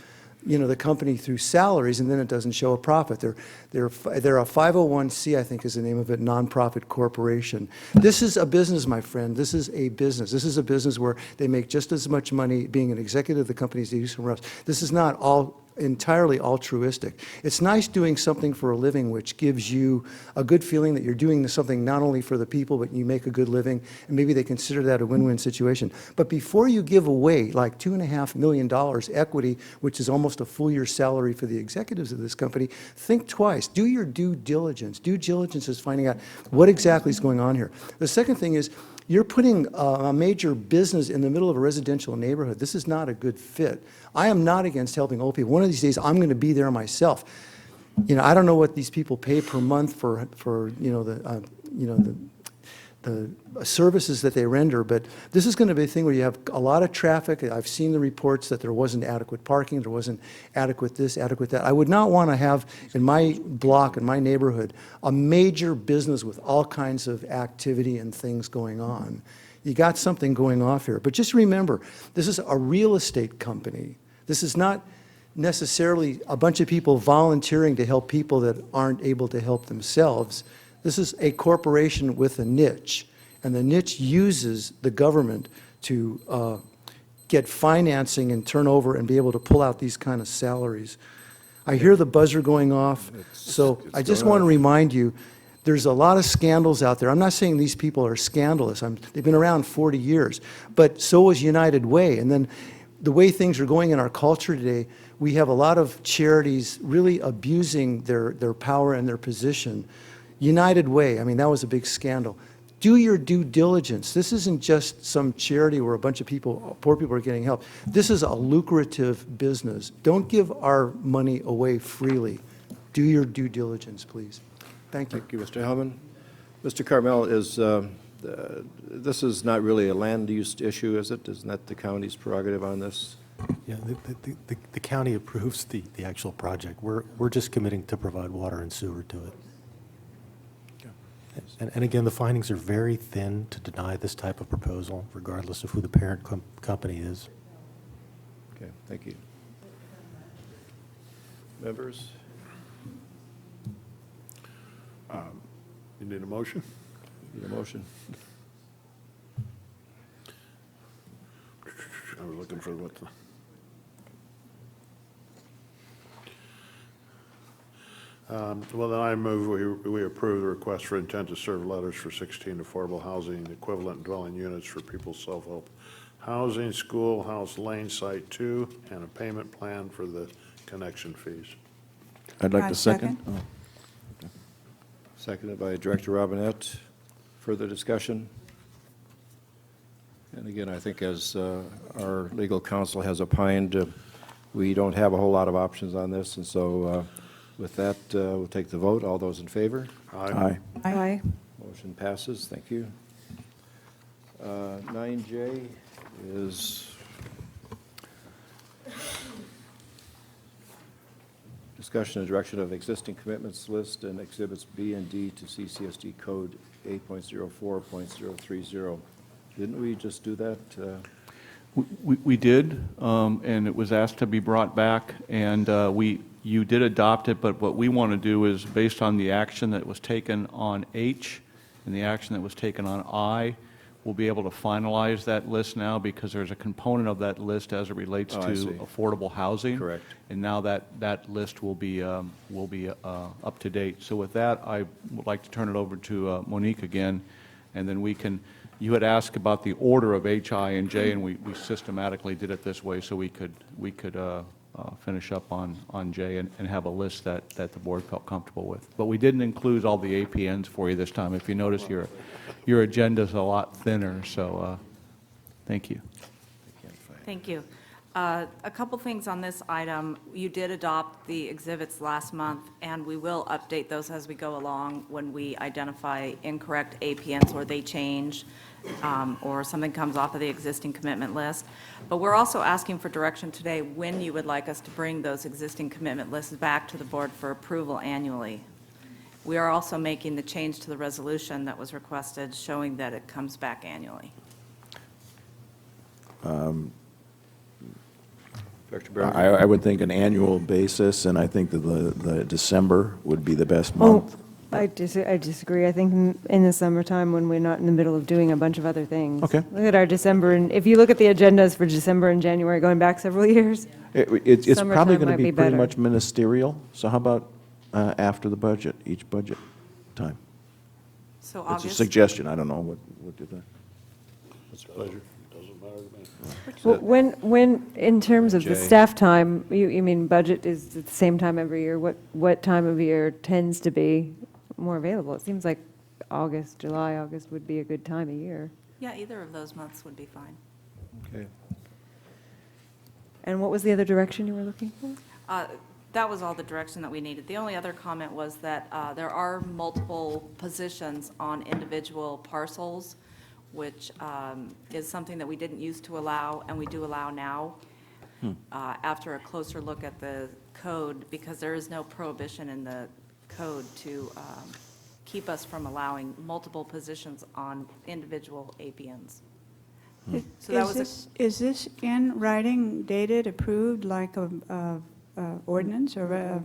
the company through salaries, and then it doesn't show a profit. They're a 501c, I think is the name of it, nonprofit corporation. This is a business, my friend. This is a business. This is a business where they make just as much money being an executive of the companies they do somewhere else. This is not entirely altruistic. It's nice doing something for a living which gives you a good feeling that you're doing something not only for the people, but you make a good living, and maybe they consider that a win-win situation. But before you give away like $2.5 million equity, which is almost a full year's salary for the executives of this company, think twice. Do your due diligence. Due diligence is finding out what exactly is going on here. The second thing is, you're putting a major business in the middle of a residential neighborhood. This is not a good fit. I am not against helping old people. One of these days, I'm going to be there myself. I don't know what these people pay per month for the services that they render, but this is going to be a thing where you have a lot of traffic. I've seen the reports that there wasn't adequate parking, there wasn't adequate this, adequate that. I would not want to have in my block, in my neighborhood, a major business with all kinds of activity and things going on. You got something going off here. But just remember, this is a real estate company. This is not necessarily a bunch of people volunteering to help people that aren't able to help themselves. This is a corporation with a niche, and the niche uses the government to get financing and turnover and be able to pull out these kind of salaries. I hear the buzzer going off, so I just want to remind you, there's a lot of scandals out there. I'm not saying these people are scandalous. They've been around 40 years, but so is United Way. And then the way things are going in our culture today, we have a lot of charities really abusing their power and their position. United Way, that was a big scandal. Do your due diligence. This isn't just some charity where a bunch of people, poor people are getting help. This is a lucrative business. Don't give our money away freely. Do your due diligence, please. Thank you. Thank you, Mr. Hellman. Mr. Carmel, this is not really a land use issue, is it? Isn't that the county's prerogative on this? Yeah, the county approves the actual project. We're just committing to provide water and sewer to it. And again, the findings are very thin to deny this type of proposal, regardless of who the parent company is. Okay, thank you. Members? You need a motion? Need a motion? I was looking for what the... Well, then I move we approve the request for intent to serve letters for 16 affordable housing equivalent dwelling units for people's self-help housing, schoolhouse lane site 2, and a payment plan for the connection fees. I'd like to second. Seconded by Director Robinette. Further discussion? And again, I think as our legal counsel has opined, we don't have a whole lot of options on this, and so with that, we'll take the vote. All those in favor? Aye. Aye. Motion passes. Thank you. 9J is discussion and direction of existing commitments list and exhibits B and D to CSD code 8.04.030. Didn't we just do that? We did, and it was asked to be brought back, and you did adopt it, but what we want to do is, based on the action that was taken on H and the action that was taken on I, we'll be able to finalize that list now because there's a component of that list as it relates to affordable housing. Correct. And now that list will be up to date. So with that, I would like to turn it over to Monique again, and then we can. You had asked about the order of H, I, and J, and we systematically did it this way so we could finish up on J and have a list that the board felt comfortable with. But we didn't include all the APNs for you this time. If you notice, your agenda is a lot thinner, so thank you. Thank you. A couple things on this item. You did adopt the exhibits last month, and we will update those as we go along when we identify incorrect APNs or they change, or something comes off of the existing commitment list. But we're also asking for direction today when you would like us to bring those existing commitment lists back to the board for approval annually. We are also making the change to the resolution that was requested, showing that it comes back annually. Director Brown? I would think an annual basis, and I think that the December would be the best month. I disagree. I think in the summertime, when we're not in the middle of doing a bunch of other things. Okay. Look at our December, and if you look at the agendas for December and January, going back several years, It's probably Summertime going to might be be pretty better. much ministerial, so how about after the budget, each budget time? So It's a August, suggestion, I don't know, what do you think? It's a pleasure. Doesn't matter to me. well, when, in terms of the Jay. staff time, you mean budget is at the same time every year? What time of year tends to be more available? It seems like August would be a good time of year. yeah, either of those months would be fine. Okay. And what was the other direction you were looking for? That was all the direction that we needed. The only other comment was that there are multiple positions on individual parcels, which is something that we didn't used to allow, and we do allow now, after a closer look at the code, because there is no prohibition in the code to keep us from allowing multiple positions on individual APNs. So that was Is this in writing, dated, approved, like a ordinance or a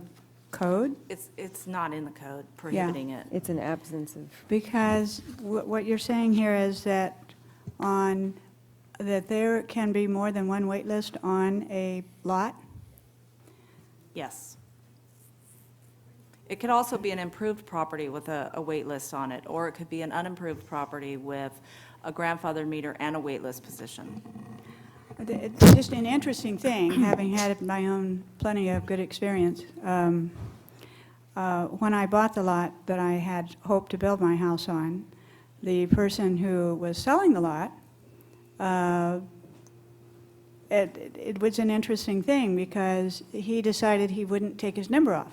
code? It's not in the code prohibiting it. It's an absence of. Because what you're saying here is that that there can be more than one wait list on a lot? Yes. It could also be an improved property with a wait list on it, or it could be an unimproved property with a grandfathered meter and a wait list position. It's just an interesting thing, having had my own plenty of good experience. When I bought the lot that I had hoped to build my house on, the person who was selling the lot, it was an interesting thing because he decided he wouldn't take his number off,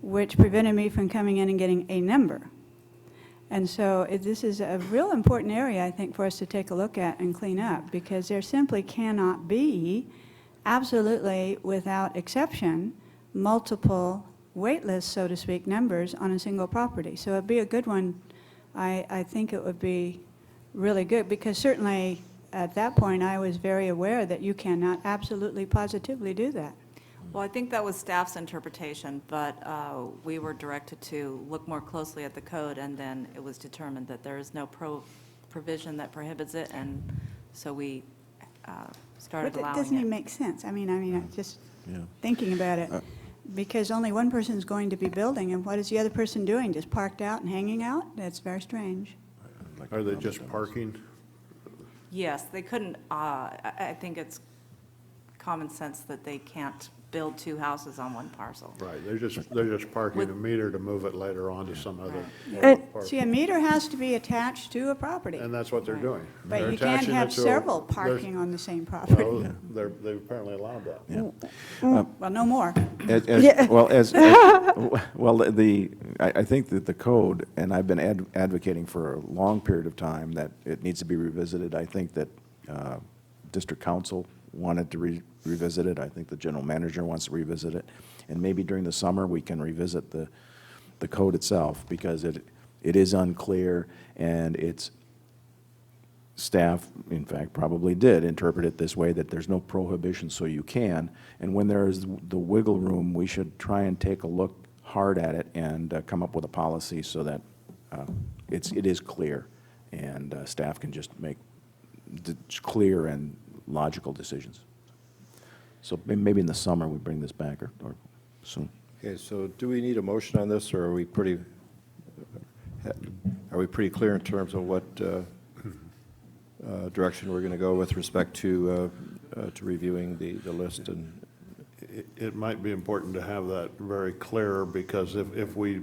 which prevented me from coming in and getting a number. And so this is a real important area, I think, for us to take a look at and clean up, because there simply cannot be, absolutely without exception, multiple wait lists, so to speak, numbers on a single property. So it'd be a good one. I think it would be really good, because certainly at that point I was very aware that you cannot absolutely positively do that. Well, I think that was staff's interpretation, but we were directed to look more closely at the code, and then it was determined that there is no provision that prohibits it, and so we started But it allowing doesn't even it. make sense. I mean, just Yeah. thinking about it, because only one person's going to be building, and what is the other person doing? Just parked out and hanging out? That's very strange. Are they just parking? Yes, they couldn't, I think it's common sense that they can't build two houses on one parcel. Right, they're just parking a meter to move it later on to some other parcel. See, a meter has to be attached to a property, And that's what they're doing. but They're you can't attaching it have to a- several there's- parking on the same property. Well, they've apparently allowed that. Well, no more. I think that the code, and I've been advocating for a long period of time that it needs to be revisited. I think that district council wanted to revisit it. I think the general manager wants to revisit it. And maybe during the summer, we can revisit the code itself, because it is unclear, and it's, staff, in fact, probably did interpret it this way, that there's no prohibition, so you can. And when there is the wiggle room, we should try and take a look hard at it and come up with a policy so that it is clear, and staff can just make clear and logical decisions. So maybe in the summer we bring this back, or soon. Okay, so do we need a motion on this, or are we pretty clear in terms of what direction we're going to go with respect to reviewing the list? And It might be important to have that very clear, because if we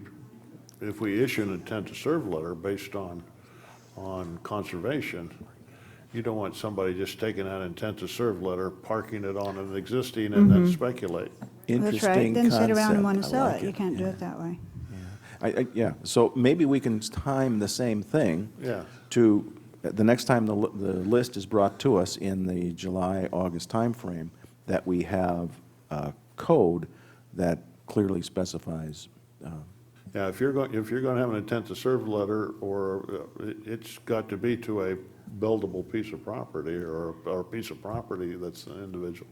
issue an intent to serve letter based on conservation, You don't want somebody just taking that intent to serve letter, parking it on an existing and then speculate. That's right. Interesting Then sit around and want to concept. I sell like it. You can't do it that way. Yeah, so maybe we can time the same thing. Yeah. To, the next time the list is brought to us in the July, August timeframe, that we have a code that clearly specifies. Yeah, if you're going to have an intent to serve letter, or it's got to be to a buildable piece of property or a piece of property that's an individual.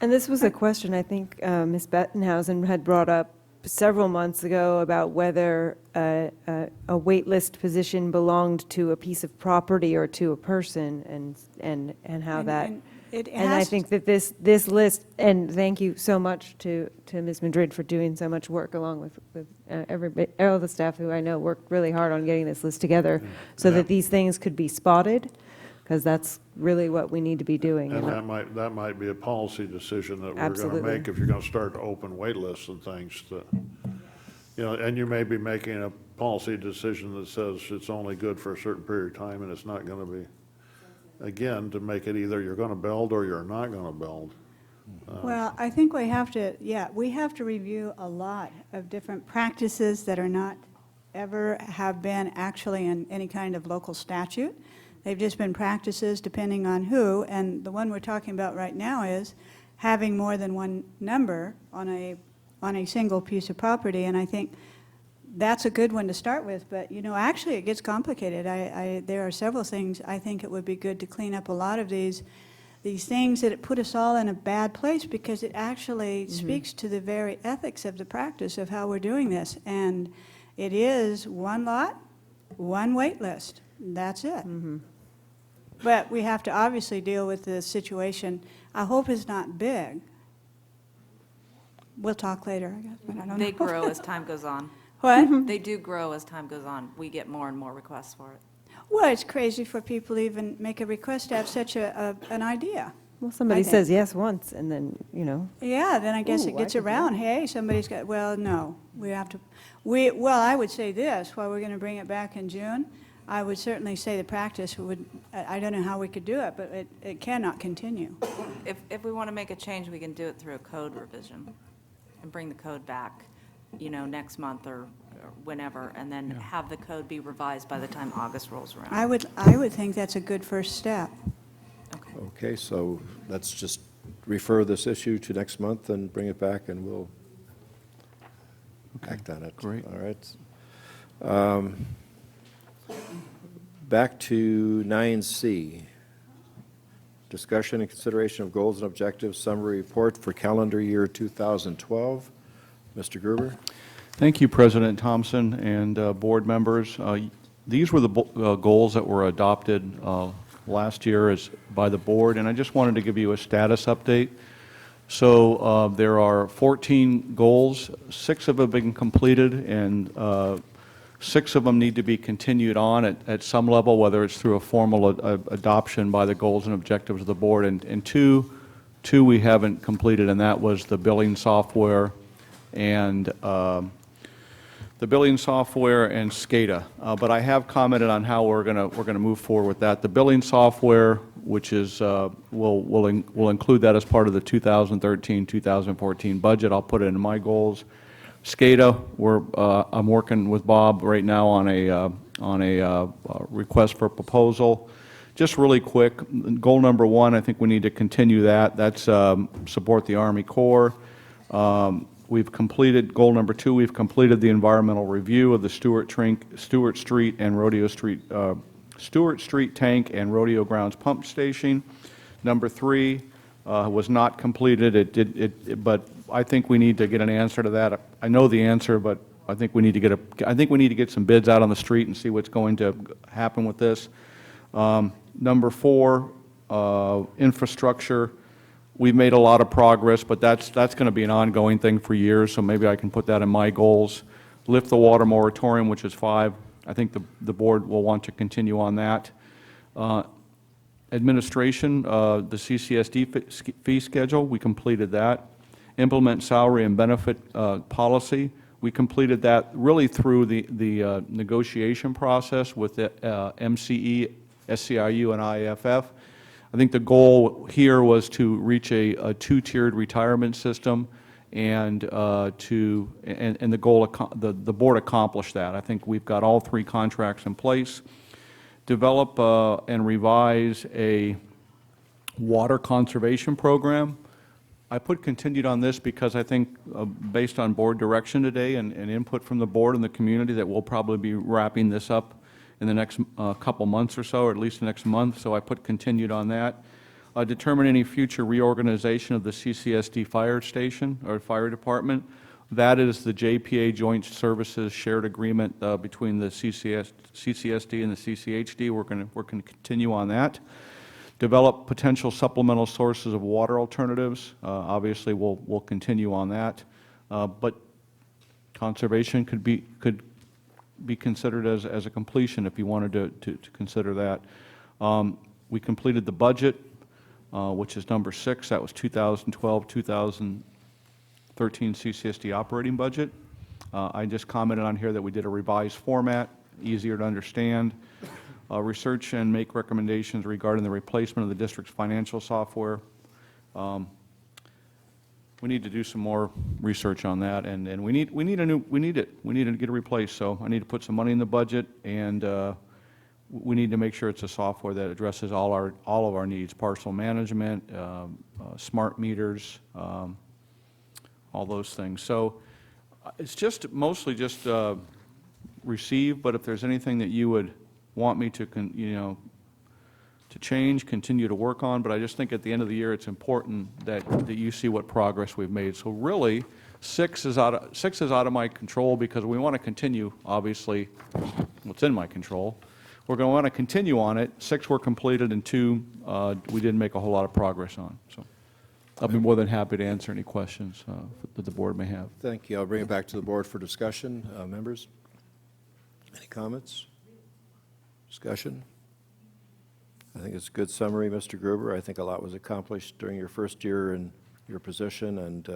And this was a question I think Ms. Bettenhausen had brought up several months ago about whether a wait list position belonged to a piece of property or to a person, and how that. And I think that this list, and thank you so much to Ms. Madrid for doing so much work along with everybody, all the staff who I know worked really hard on getting this list together, so that these things could be spotted, because that's really what we need to be doing. And that might be a policy decision that we're going to make if you're going to start to open wait lists and things. And you may be making a policy decision that says it's only good for a certain period of time, and it's not going to be, again, to make it either you're going to build or you're not going to build. Well, I think we have to review a lot of different practices that are not ever have been actually in any kind of local statute. They've just been practices depending on who, and the one we're talking about right now is having more than one number on a single piece of property, and I think that's a good one to start with, but, actually it gets complicated. There are several things I think it would be good to clean up a lot of these things that put us all in a bad place, because it actually speaks to the very ethics of the practice of how we're doing this, and it is one lot, one wait list. That's it. But we have to obviously deal with the situation. I hope it's not big. We'll talk later, I guess, but I don't know. They grow as time goes on. What? They do grow as time goes on. We get more and more requests for it. Well, it's crazy for people to even make a request to have such an idea. Well, somebody I think. says yes once, and then, Yeah, then I guess Ooh, it gets I could do around, that. hey, somebody's got, well, no, we have to, well, I would say this, while we're going to bring it back in June, I would certainly say the practice would, I don't know how we could do it, but it cannot continue. If we want to make a change, we can do it through a code revision and bring the code back, next month or whenever, and then have the code be revised by the time August rolls around. I would think that's a good first step. Okay, so let's just refer this issue to next month and bring it back, and we'll act on it. Great. All right. Back to 9C. Discussion and consideration of goals and objectives summary report for calendar year 2012. Mr. Gruber. Thank you, President Thompson and board members. These were the goals that were adopted last year by the board, and I just wanted to give you a status update. So there are 14 goals. 6 of them have been completed, and 6 of them need to be continued on at some level, whether it's through a formal adoption by the goals and objectives of the board, and two we haven't completed, and that was the billing software and SCADA. But I have commented on how we're gonna move forward with that. The billing software, which is we'll include that as part of the 2013-2014 budget. I'll put it in my goals. SCADA, I'm working with Bob right now on a request for proposal. Just really quick, goal number 1, I think we need to continue that. That's support the Army Corps. We've completed goal number 2. We've completed the environmental review of the Stewart Street and Rodeo Street, Stewart Street Tank and Rodeo Grounds Pump Station. Number 3 was not completed. But I think we need to get an answer to that. I know the answer, but I think we need to get some bids out on the street and see what's going to happen with this. Number 4, infrastructure. We've made a lot of progress, but that's going to be an ongoing thing for years, so maybe I can put that in my goals. Lift the water moratorium, which is 5. I think the board will want to continue on that. Administration, the CCSD fee schedule, we completed that. Implement salary and benefit policy. We completed that really through the negotiation process with the MCE SCIU and IAFF. I think the goal here was to reach a two-tiered retirement system, and the goal, the board accomplished that. I think we've got all three contracts in place. Develop and revise a water conservation program. I put continued on this because I think, based on board direction today and input from the board and the community, that we'll probably be wrapping this up in the next couple months or so, or at least the next month, so I put continued on that. Determine any future reorganization of the CCSD fire station or fire department. That is the JPA Joint Services Shared Agreement between the CCSD and the CCHD. We're going to continue on that. Develop potential supplemental sources of water alternatives. Obviously, we'll continue on that. But conservation could be considered as a completion if you wanted to consider that. We completed the budget, which is number 6. That was 2012-2013 CCSD operating budget. I just commented on here that we did a revised format, easier to understand. Research and make recommendations regarding the replacement of the district's financial software. We need to do some more research on that, and we need to get it replaced. So I need to put some money in the budget, and we need to make sure it's a software that addresses all of our needs: parcel management, smart meters, all those things. So it's just mostly just receive. But if there's anything that you would want me to to change, continue to work on, but I just think at the end of the year it's important that you see what progress we've made. So really, 6 is out of my control because we want to continue, obviously, what's in my control. We're going to want to continue on it. 6 were completed, and 2 we didn't make a whole lot of progress on. So I'll be more than happy to answer any questions that the board may have. Thank you. I'll bring it back to the board for discussion. Members, any comments? Discussion? I think it's a good summary, Mr. Gruber. I think a lot was accomplished during your first year in your position, and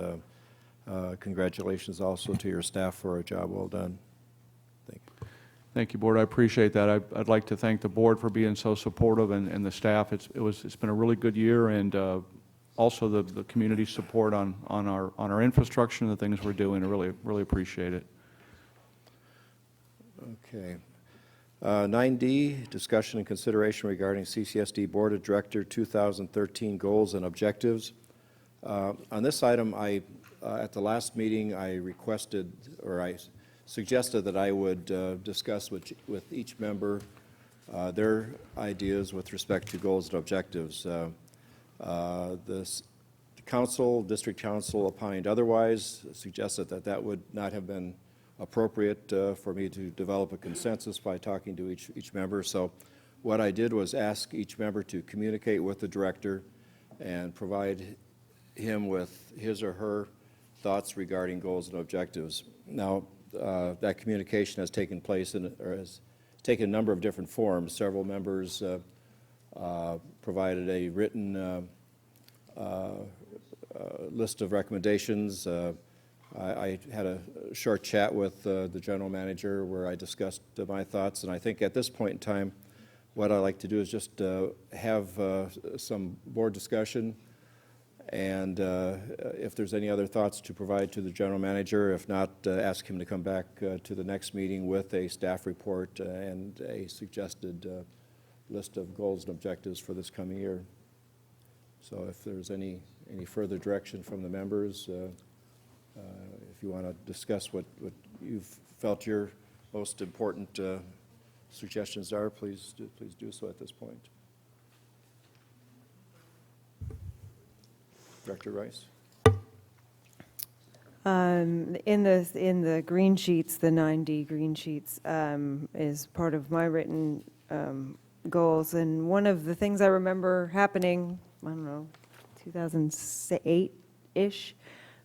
congratulations also to your staff for a job well done. Thank you. Thank you, Board. I appreciate that. I'd like to thank the board for being so supportive, and the staff. It's been a really good year, and also the community support on our infrastructure and the things we're doing. I really appreciate it. Okay. 9D, discussion and consideration regarding CCSD Board of Director 2013 goals and objectives. On this item, at the last meeting, I requested, or I suggested that I would discuss with each member their ideas with respect to goals and objectives. The council, district council opined otherwise, suggested that would not have been appropriate for me to develop a consensus by talking to each member. So what I did was ask each member to communicate with the director and provide him with his or her thoughts regarding goals and objectives. Now, that communication has taken place or has taken a number of different forms. Several members provided a written list of recommendations. I had a short chat with the general manager where I discussed my thoughts, and I think at this point in time, what I'd like to do is just have some board discussion, and if there's any other thoughts to provide to the general manager. If not, ask him to come back to the next meeting with a staff report and a suggested list of goals and objectives for this coming year. So if there's any further direction from the members, if you want to discuss what you've felt your most important suggestions are, please do so at this point. Director Rice. In the green sheets, the 9D green sheets, is part of my written goals. And one of the things I remember happening, I don't know, 2008-ish,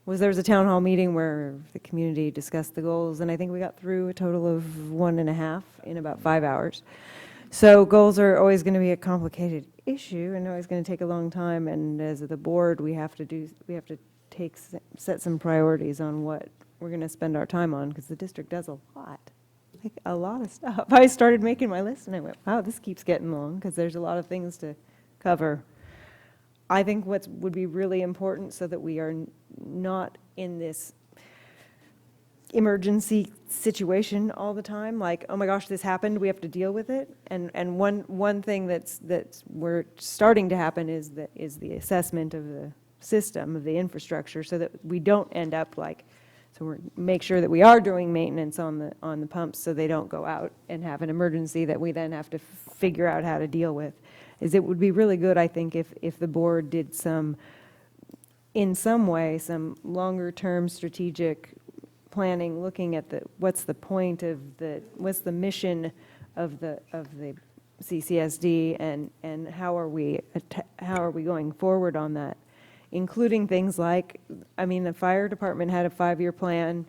was there was a town hall meeting where the community discussed the goals, and I think we got through a total of 1.5 in about 5 hours. So goals are always going to be a complicated issue and always going to take a long time, and as the board, we have to set some priorities on what we're going to spend our time on, because the district does a lot. a lot of stuff. I started making my list and I went, wow, this keeps getting long because there's a lot of things to cover. I think what would be really important so that we are not in this emergency situation all the time, like, oh my gosh, this happened, we have to deal with it. And one thing that's we're starting to happen is the assessment of the system, of the infrastructure, so that we don't end up like, so we make sure that we are doing maintenance on the pumps so they don't go out and have an emergency that we then have to figure out how to deal with. It would be really good, I think, if the board did in some way, some longer-term strategic planning, looking at what's the point of what's the mission of the CCSD, and how are we going forward on that, including things like, I mean, the fire department had a 5-year plan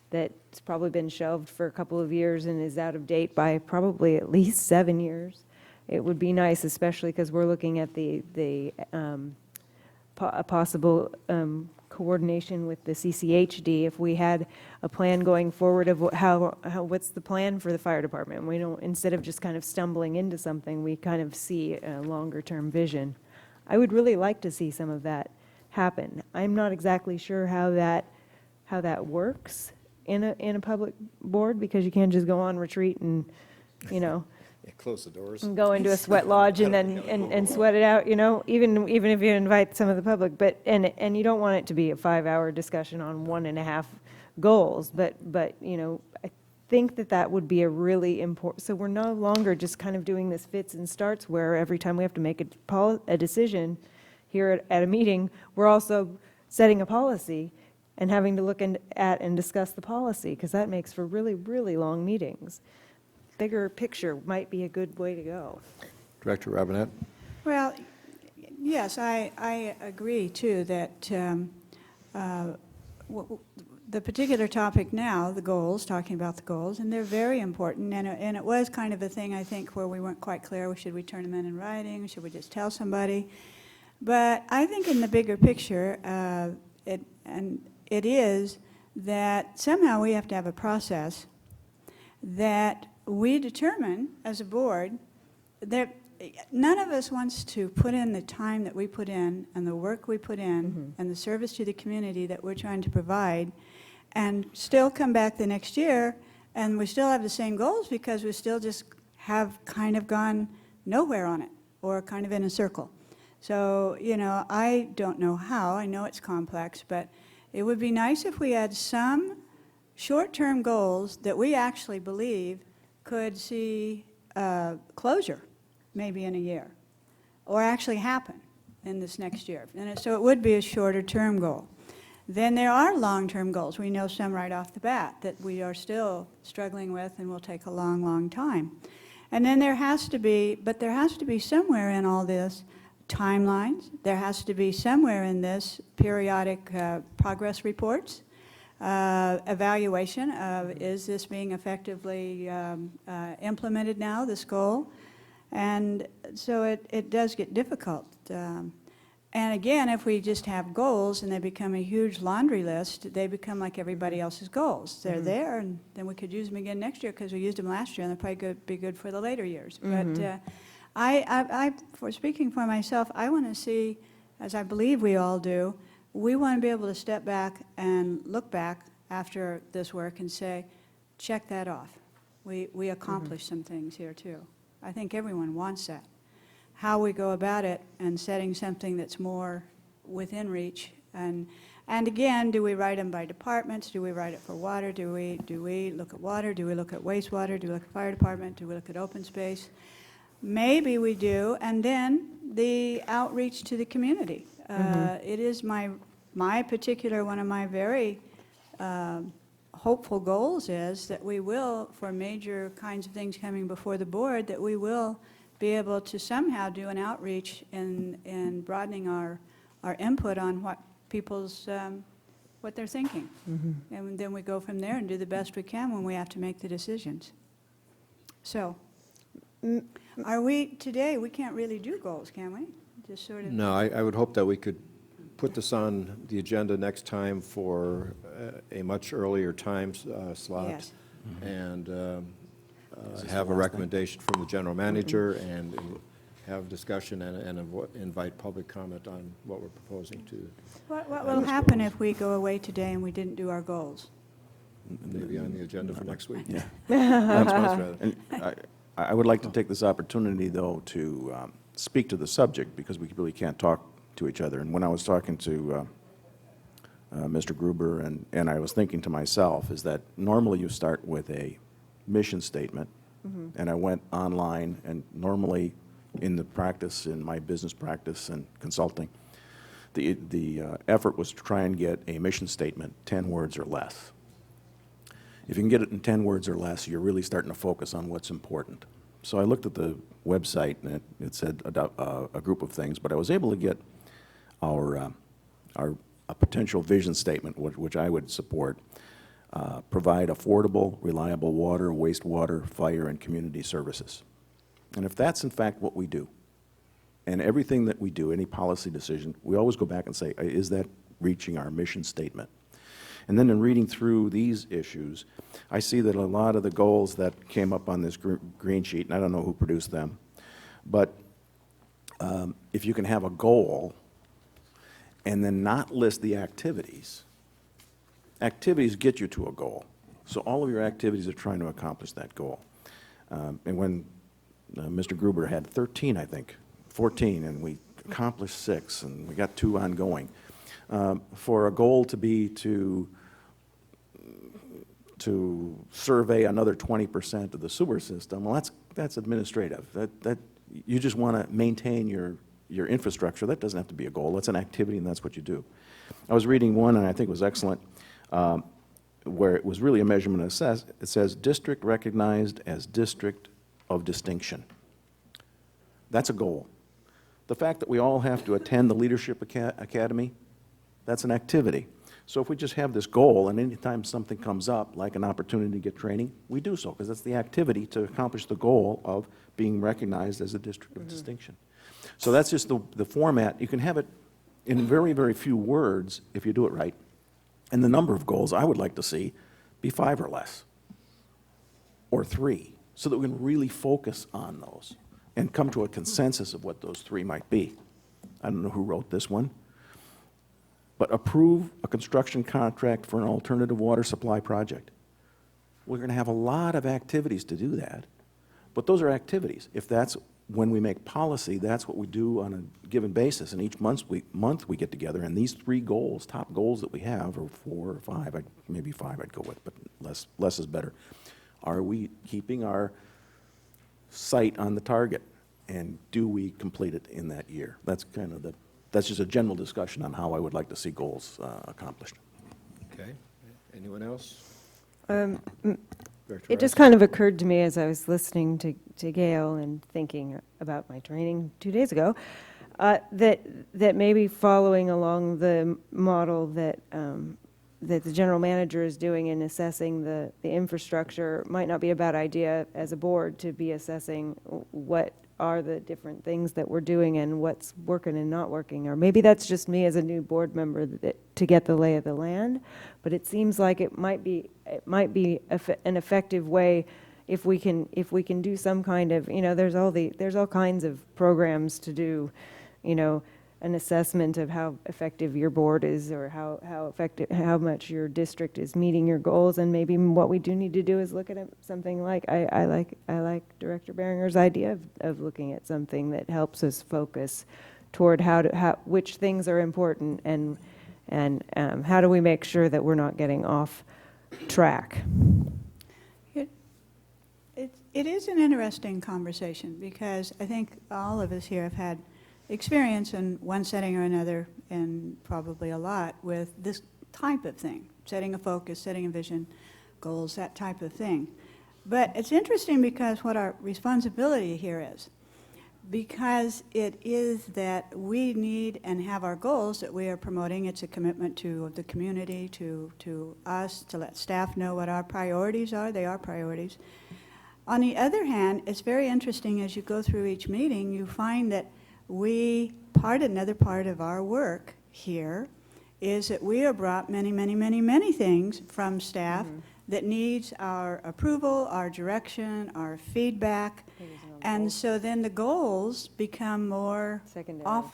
that's probably been shelved for a couple of years and is out of date by probably at least 7 years. It would be nice, especially because we're looking at a possible coordination with the CCHD, if we had a plan going forward of what's the plan for the fire department. We don't, instead of just kind of stumbling into something, we kind of see a longer-term vision. I would really like to see some of that happen. I'm not exactly sure how that works in a public board, because you can't just go on retreat and, you know, close the doors. and go into a sweat lodge and then and sweat it out, you know, even if you invite some of the public. But and you don't want it to be a 5-hour discussion on 1.5 goals. But you know, I think that would be a really important. So we're no longer just kind of doing this fits and starts, where every time we have to make a decision here at a meeting, we're also setting a policy and having to look at and discuss the policy, because that makes for really, really long meetings. Bigger picture might be a good way to go. Director Robinette? Well, yes, I agree, too, that the particular topic now, the goals, talking about the goals, and they're very important, and it was kind of a thing, I think, where we weren't quite clear, should we turn them in writing, should we just tell somebody? But I think in the bigger picture, it is that somehow we have to have a process that we determine as a board that none of us wants to put in the time that we put in and the work we put in and the service to the community that we're trying to provide, and still come back the next year and we still have the same goals, because we still just have kind of gone nowhere on it, or kind of in a circle. So, you know, I don't know how. I know it's complex, but it would be nice if we had some short-term goals that we actually believe could see closure maybe in a year, or actually happen in this next year. And so it would be a shorter-term goal. Then there are long-term goals. We know some right off the bat that we are still struggling with and will take a long, long time. And then there has to be somewhere in all this timelines. There has to be somewhere in this periodic progress reports, evaluation of, is this being effectively implemented now, this goal? And so it does get difficult. And again, if we just have goals and they become a huge laundry list, they become like everybody else's goals. They're there, and then we could use them again next year because we used them last year, and they're probably be good for the later years. But for speaking for myself, I want to see, as I believe we all do, we want to be able to step back and look back after this work and say, check that off. We accomplished some things here too. I think everyone wants that. How we go about it and setting something that's more within reach. And again, do we write them by departments? Do we write it for water? Do we look at water? Do we look at wastewater? Do we look at fire department? Do we look at open space? Maybe we do. And then the outreach to the community. It is my particular, one of my very hopeful goals is that we will, for major kinds of things coming before the board, that we will be able to somehow do an outreach in broadening our input on what people's, what they're thinking. And then we go from there and do the best we can when we have to make the decisions. So, today, we can't really do goals, can we? Just sort of. No, I would hope that we could put this on the agenda next time for a much earlier time slot. Yes. And have a recommendation from the general manager and have discussion and invite public comment on what we're proposing to. What will happen if we go away today and we didn't do our goals? Maybe on the agenda for next week. Yeah. Next month, rather. And I would like to take this opportunity, though, to speak to the subject, because we really can't talk to each other. And when I was talking to Mr. Gruber, and I was thinking to myself, is that normally you start with a mission statement, and I went online, and normally in the practice, in my business practice and consulting, the effort was to try and get a mission statement 10 words or less. If you can get it in 10 words or less, you're really starting to focus on what's important. So I looked at the website, and it said a group of things, but I was able to get a potential vision statement, which I would support. Provide affordable, reliable water, wastewater, fire, and community services. And if that's in fact what we do, and everything that we do, any policy decision, we always go back and say, is that reaching our mission statement? And then in reading through these issues, I see that a lot of the goals that came up on this green sheet, and I don't know who produced them, but if you can have a goal and then not list the activities, activities get you to a goal. So all of your activities are trying to accomplish that goal. And when Mr. Gruber had 13, I think, 14, and we accomplished 6, and we got 2 ongoing. For a goal to be to survey another 20% of the sewer system, well, that's administrative. That you just want to maintain your infrastructure. That doesn't have to be a goal. That's an activity, and that's what you do. I was reading one, and I think it was excellent, where it was really a measurement assess. It says, district recognized as district of distinction. That's a goal. The fact that we all have to attend the Leadership Academy, that's an activity. So if we just have this goal, and anytime something comes up, like an opportunity to get training, we do so, because that's the activity to accomplish the goal of being recognized as a district of distinction. So that's just the format. You can have it in very, very few words if you do it right. And the number of goals I would like to see be 5 or less, or 3, so that we can really focus on those and come to a consensus of what those 3 might be. I don't know who wrote this one. But approve a construction contract for an alternative water supply project. We're going to have a lot of activities to do that, but those are activities. If that's when we make policy, that's what we do on a given basis, and each month we get together, and these 3 goals, top goals that we have, or 4 or 5, maybe 5 I'd go with, but less is better. Are we keeping our sight on the target, and do we complete it in that year? That's kind of that's just a general discussion on how I would like to see goals accomplished. Okay. Anyone else? It just kind of occurred to me as I was listening to Gail and thinking about my training 2 days ago, that maybe following along the model that the general manager is doing in assessing the infrastructure might not be a bad idea as a board to be assessing what are the different things that we're doing and what's working and not working. Or maybe that's just me as a new board member to get the lay of the land, but it seems like it might be an effective way if we can do some kind of, there's all kinds of programs to do, an assessment of how effective your board is, or how much your district is meeting your goals. And maybe what we do need to do is look at something like, I like Director Behringer's idea of looking at something that helps us focus toward which things are important, and how do we make sure that we're not getting off track. It is an interesting conversation, because I think all of us here have had experience in one setting or another, and probably a lot, with this type of thing, setting a focus, setting a vision, goals, that type of thing. But it's interesting because what our responsibility here is, because it is that we need and have our goals that we are promoting. It's a commitment to the community, to us, to let staff know what our priorities are. They are priorities. On the other hand, it's very interesting as you go through each meeting, you find that another part of our work here is that we are brought many, many, many, many things from staff that needs our approval, our direction, our feedback. And so then the goals become more Secondary. off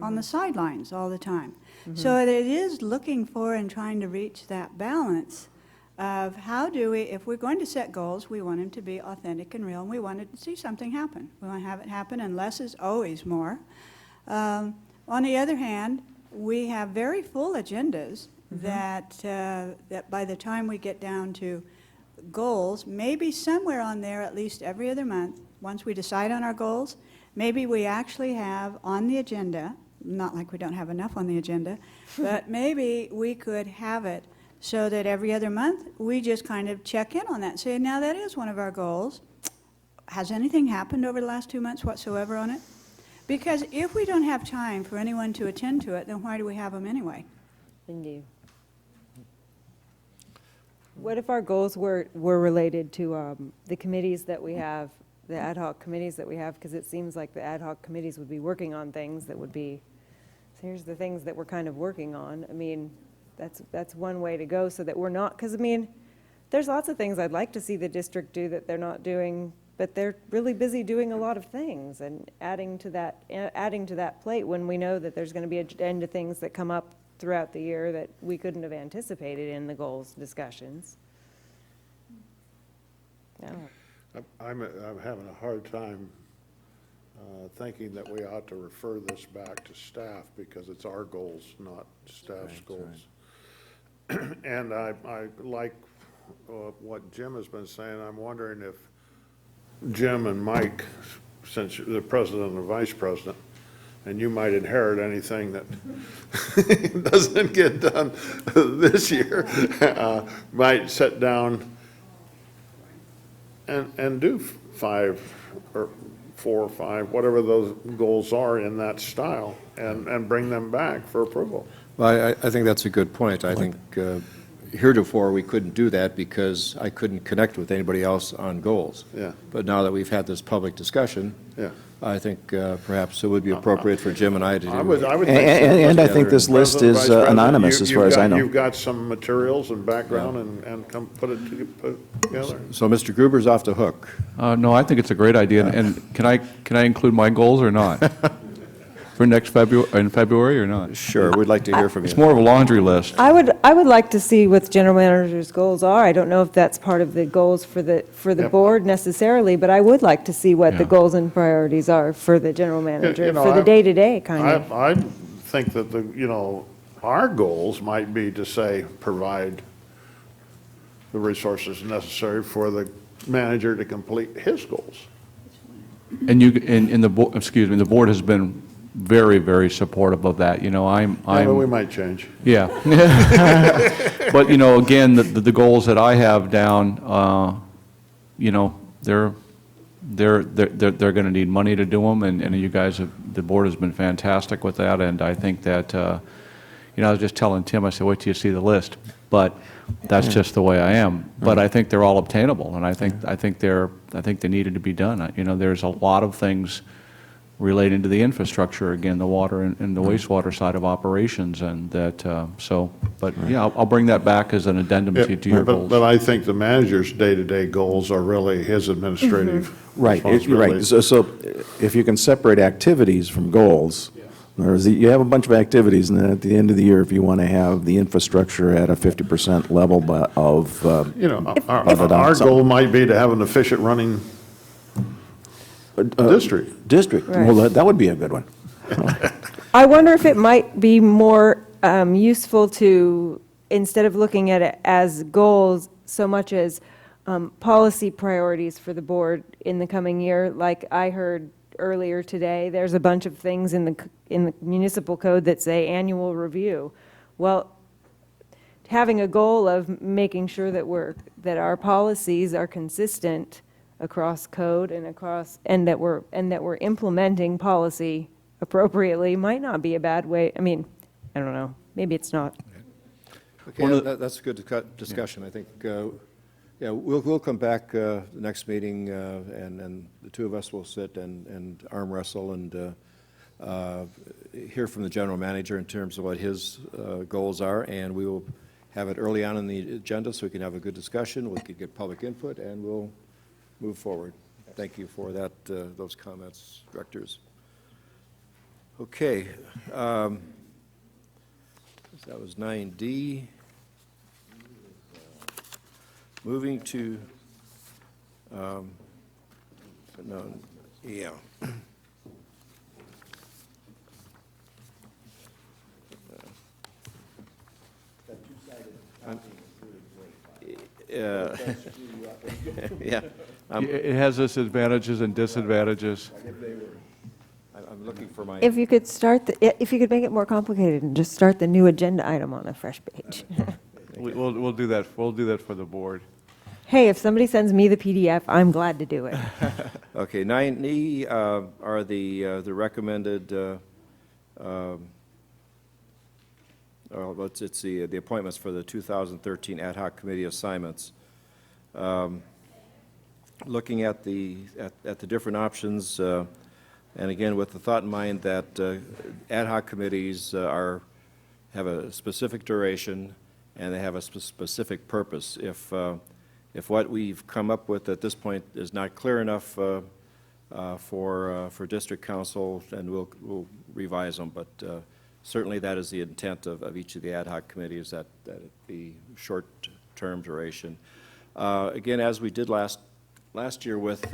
on the sidelines all the time. So it is looking for and trying to reach that balance of how do we, if we're going to set goals, we want them to be authentic and real, and we want to see something happen. We want to have it happen, and less is always more. On the other hand, we have very full agendas that by the time we get down to goals, maybe somewhere on there, at least every other month, once we decide on our goals, maybe we actually have on the agenda, not like we don't have enough on the agenda, but maybe we could have it so that every other month, we just kind of check in on that and say, now that is one of our goals. Has anything happened over the last 2 months whatsoever on it? Because if we don't have time for anyone to attend to it, then why do we have them anyway? Indeed. What if our goals were related to the committees that we have, the ad hoc committees that we have? Because it seems like the ad hoc committees would be working on things that would be, so here's the things that we're kind of working on. I mean, that's one way to go so that we're not, because I mean, there's lots of things I'd like to see the district do that they're not doing, but they're really busy doing a lot of things and adding to that plate when we know that there's going to be agenda things that come up throughout the year that we couldn't have anticipated in the goals discussions. Yeah. I'm having a hard time thinking that we ought to refer this back to staff because it's our goals, not staff's goals. And I like what Jim has been saying. I'm wondering if Jim and Mike, since you're the president and the vice president, and you might inherit anything that doesn't get done this year, might sit down and do 5 or 4 or 5, whatever those goals are in that style, and bring them back for approval. Well, I think that's a good point. I think heretofore we couldn't do that because I couldn't connect with anybody else on goals. Yeah. But now that we've had this public discussion, Yeah. I think perhaps it would be appropriate for Jim and I to do. I would think so. And I think this list President, is Vice President, anonymous as far as I know. You've got some materials and background and come put it together. So Mr. Gruber's off the hook. No, I think it's a great idea, and can I include my goals or not? For next February or not? Sure, we'd like to hear from you. It's more of a laundry list. I would like to see what the general manager's goals are. I don't know if that's part of the goals for the board necessarily, but I would like to see what the goals and priorities are for the general manager, for the day-to-day kind of. I think that our goals might be to say, provide the resources necessary for the manager to complete his goals. And the board has been very, very supportive of that. But we might change. Yeah. But, again, the goals that I have down, they're going to need money to do them, and you guys, the board has been fantastic with that, and I think that, I was just telling Tim, I said, wait till you see the list, but that's just the way I am. But I think they're all obtainable, and I think they needed to be done. There's a lot of things relating to the infrastructure, again, the water and the wastewater side of operations, and that, but yeah, I'll bring that back as an addendum to your goals. But I think the manager's day-to-day goals are really his administrative Right, you're right. responsibilities. So if you can separate activities from goals, or you have a bunch of activities, and then at the end of the year, if you want to have the infrastructure at a 50% level of Our goal might be to have an efficient running district. Right. Well, that would be a good one. I wonder if it might be more useful to, instead of looking at it as goals, so much as policy priorities for the board in the coming year. Like I heard earlier today, there's a bunch of things in the municipal code that say annual review. Well, having a goal of making sure that our policies are consistent across code and that we're implementing policy appropriately might not be a bad way. I mean, I don't know. Maybe it's not. Okay, that's a good discussion. I think, yeah, we'll come back the next meeting, and the two of us will sit and arm wrestle and hear from the general manager in terms of what his goals are, and we will have it early on in the agenda so we can have a good discussion, we could get public input, and we'll move forward. Thank you for that, those comments, directors. Okay. That was 9D. Moving to, no, yeah. Yeah. It has its advantages and disadvantages. I'm looking for my. If you could if you could make it more complicated and just start the new agenda item on a fresh page. We'll do that. We'll do that for the board. Hey, if somebody sends me the PDF, I'm glad to do it. Okay, 9E are the recommended, it's the appointments for the 2013 ad hoc committee assignments. Looking at the different options, and again, with the thought in mind that ad hoc committees have a specific duration and they have a specific purpose. If what we've come up with at this point is not clear enough for district council, then we'll revise them. But certainly that is the intent of each of the ad hoc committees, that it be short-term duration. Again, as we did last year with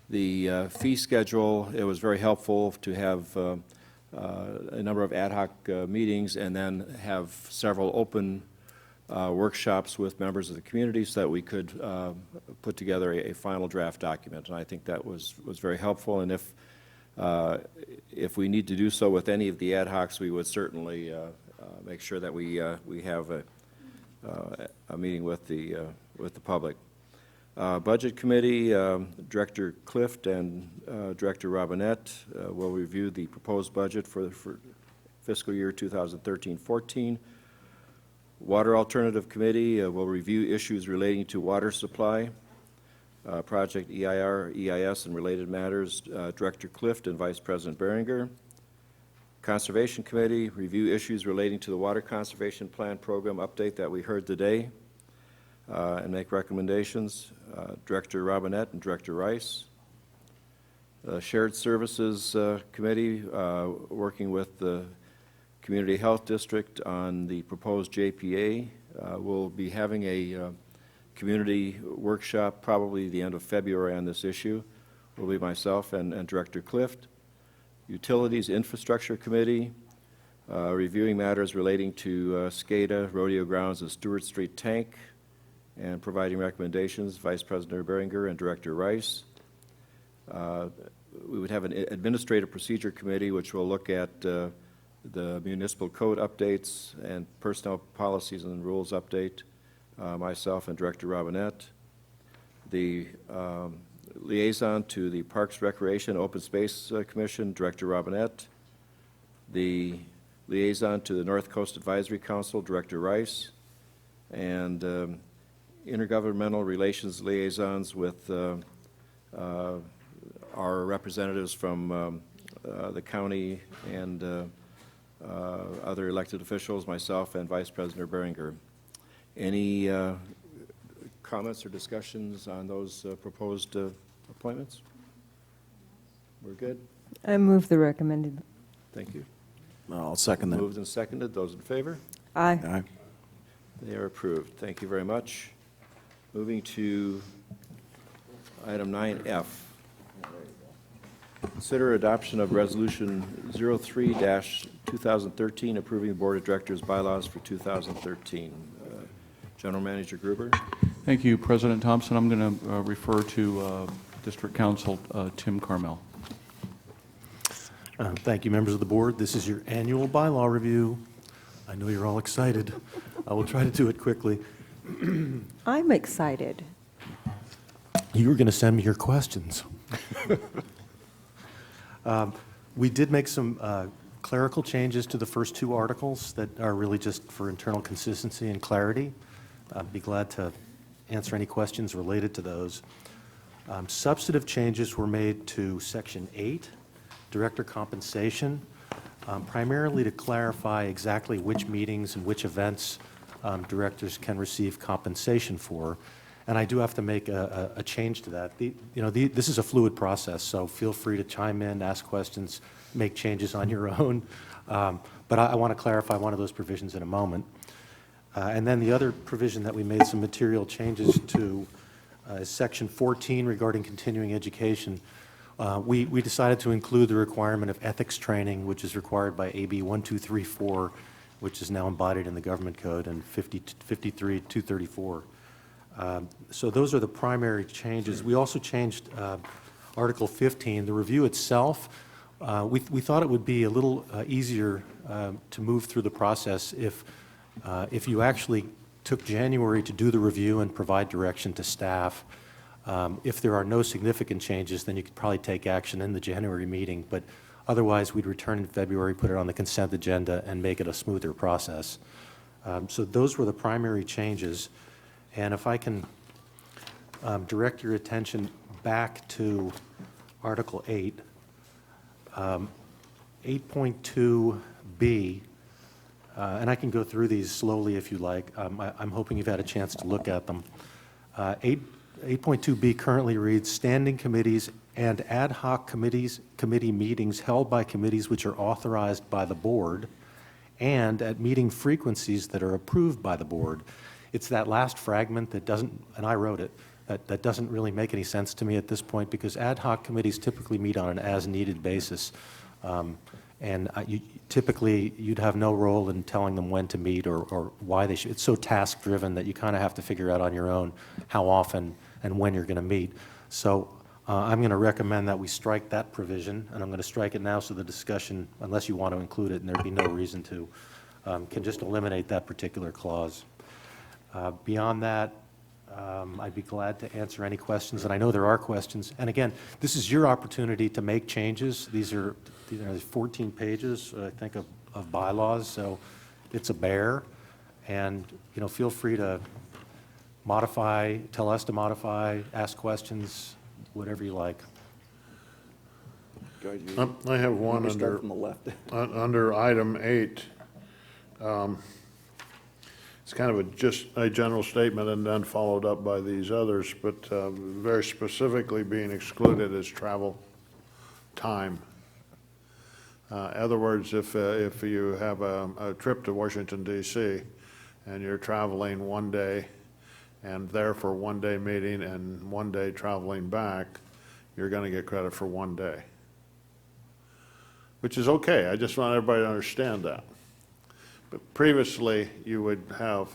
the fee schedule, it was very helpful to have a number of ad hoc meetings and then have several open workshops with members of the community so that we could put together a final draft document. And I think that was very helpful. And if we need to do so with any of the ad hocs, we would certainly make sure that we have a meeting with the public. Budget Committee, Director Clift and Director Robinette will review the proposed budget for fiscal year 2013-14. Water Alternative Committee will review issues relating to water supply, project EIR, EIS, and related matters, Director Clift and Vice President Behringer. Conservation Committee, review issues relating to the Water Conservation Plan program update that we heard today, and make recommendations, Director Robinette and Director Rice. Shared Services Committee, working with the Community Health District on the proposed JPA. We'll be having a community workshop probably the end of February on this issue. Will be myself and Director Clift. Utilities Infrastructure Committee, reviewing matters relating to SCADA, rodeo grounds, and Stewart Street Tank, and providing recommendations, Vice President Behringer and Director Rice. We would have an Administrative Procedure Committee which will look at the municipal code updates and personnel policies and rules update, myself and Director Robinette. The liaison to the Parks, Recreation, Open Space Commission, Director Robinette. The liaison to the North Coast Advisory Council, Director Rice. And intergovernmental relations liaisons with our representatives from the county and other elected officials, myself and Vice President Behringer. Any comments or discussions on those proposed appointments? We're good? I move the recommended. Thank you. I'll second that. Moved and seconded. Those in favor? Aye. Aye. They are approved. Thank you very much. Moving to item 9F. Consider adoption of Resolution 03-2013 approving the Board of Directors bylaws for 2013. General Manager Gruber. Thank you, President Thompson. I'm going to refer to District Council Tim Carmel. Thank you, members of the board. This is your annual bylaw review. I know you're all excited. I will try to do it quickly. I'm excited. You were going to send me your questions. We did make some clerical changes to the first two articles that are really just for internal consistency and clarity. I'd be glad to answer any questions related to those. Substantive changes were made to Section 8, Director Compensation, primarily to clarify exactly which meetings and which events directors can receive compensation for. And I do have to make a change to that. This is a fluid process, so feel free to chime in, ask questions, make changes on your own. But I want to clarify one of those provisions in a moment. And then the other provision that we made some material changes to is Section 14 regarding continuing education. We decided to include the requirement of ethics training, which is required by AB 1234, which is now embodied in the government code, and 53-234. So those are the primary changes. We also changed Article 15. The review itself, we thought it would be a little easier to move through the process if you actually took January to do the review and provide direction to staff. If there are no significant changes, then you could probably take action in the January meeting, but otherwise we'd return in February, put it on the consent agenda, and make it a smoother process. So those were the primary changes. And if I can direct your attention back to Article 8, 8.2B, and I can go through these slowly if you like. I'm hoping you've had a chance to look at them. 8.2B currently reads, standing committees and ad hoc committee meetings held by committees which are authorized by the board and at meeting frequencies that are approved by the board. It's that last fragment that doesn't, and I wrote it, that doesn't really make any sense to me at this point, because ad hoc committees typically meet on an as-needed basis. Typically, you'd have no role in telling them when to meet or why they should. It's so task-driven that you kind of have to figure out on your own how often and when you're going to meet. So I'm going to recommend that we strike that provision, and I'm going to strike it now so the discussion, unless you want to include it, and there'd be no reason to, can just eliminate that particular clause. Beyond that, I'd be glad to answer any questions, and I know there are questions. And again, this is your opportunity to make changes. These are 14 pages, I think, of bylaws, so it's a bear. And feel free to modify, tell us to modify, ask questions, whatever you like. I have one under, under item 8. It's kind of just a general statement and then followed up by these others, but very specifically being excluded is travel time. In other words, if you have a trip to Washington, D.C., and you're traveling one day and there for one day meeting and one day traveling back, you're going to get credit for one day, which is okay. I just want everybody to understand that. But previously, you would have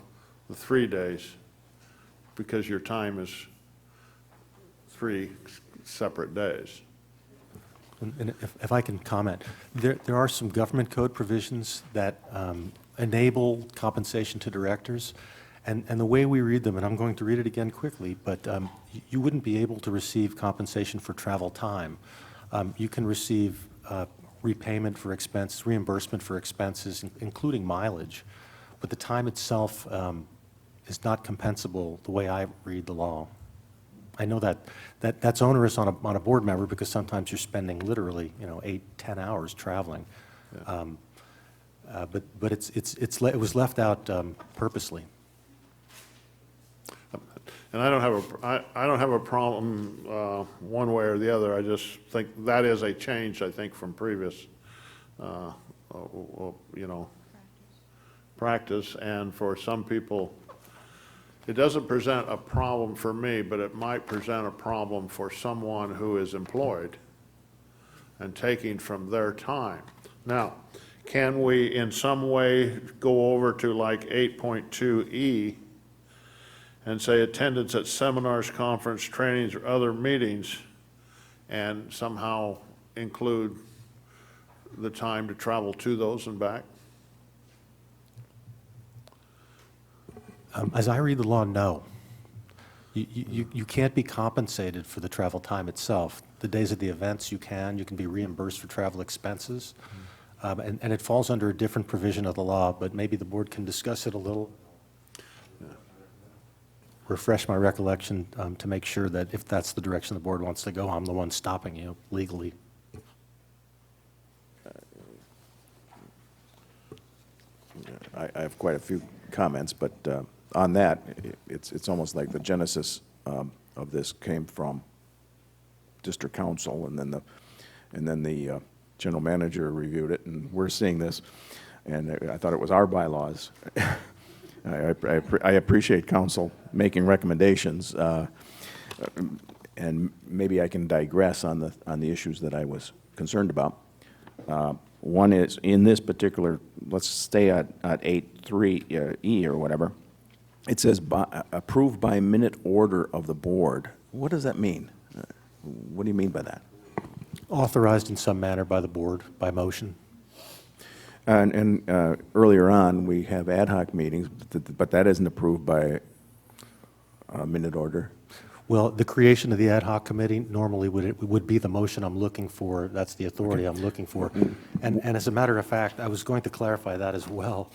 the 3 days because your time is 3 separate days. And if I can comment, there are some government code provisions that enable compensation to directors. And the way we read them, and I'm going to read it again quickly, but you wouldn't be able to receive compensation for travel time. You can receive repayment for expenses, reimbursement for expenses, including mileage, but the time itself is not compensable the way I read the law. I know that's onerous on a board member because sometimes you're spending literally 8-10 hours traveling, yeah. But it was left out purposely. And I don't have a problem one way or the other. I just think that is a change, I think, from previous, practice. And for some people, it doesn't present a problem for me, but it might present a problem for someone who is employed and taking from their time. Now, can we in some way go over to like 8.2E and say attendance at seminars, conference, trainings, or other meetings, and somehow include the time to travel to those and back? As I read the law, no. You can't be compensated for the travel time itself. The days of the events you can be reimbursed for travel expenses. And it falls under a different provision of the law, but maybe the board can discuss it a little. Refresh my recollection to make sure that if that's the direction the board wants to go, I'm the one stopping you legally. I have quite a few comments, but on that, it's almost like the genesis of this came from district council, and then the general manager reviewed it, and we're seeing this, and I thought it was our bylaws. I appreciate council making recommendations, and maybe I can digress on the issues that I was concerned about. One is, in this particular, let's stay at 8.3E or whatever, it says approved by minute order of the board. What does that mean? What do you mean by that? Authorized in some manner by the board, by motion. And earlier on, we have ad hoc meetings, but that isn't approved by a minute order. Well, the creation of the ad hoc committee normally would be the motion I'm looking for. That's the authority I'm looking for. And as a matter of fact, I was going to clarify that as well,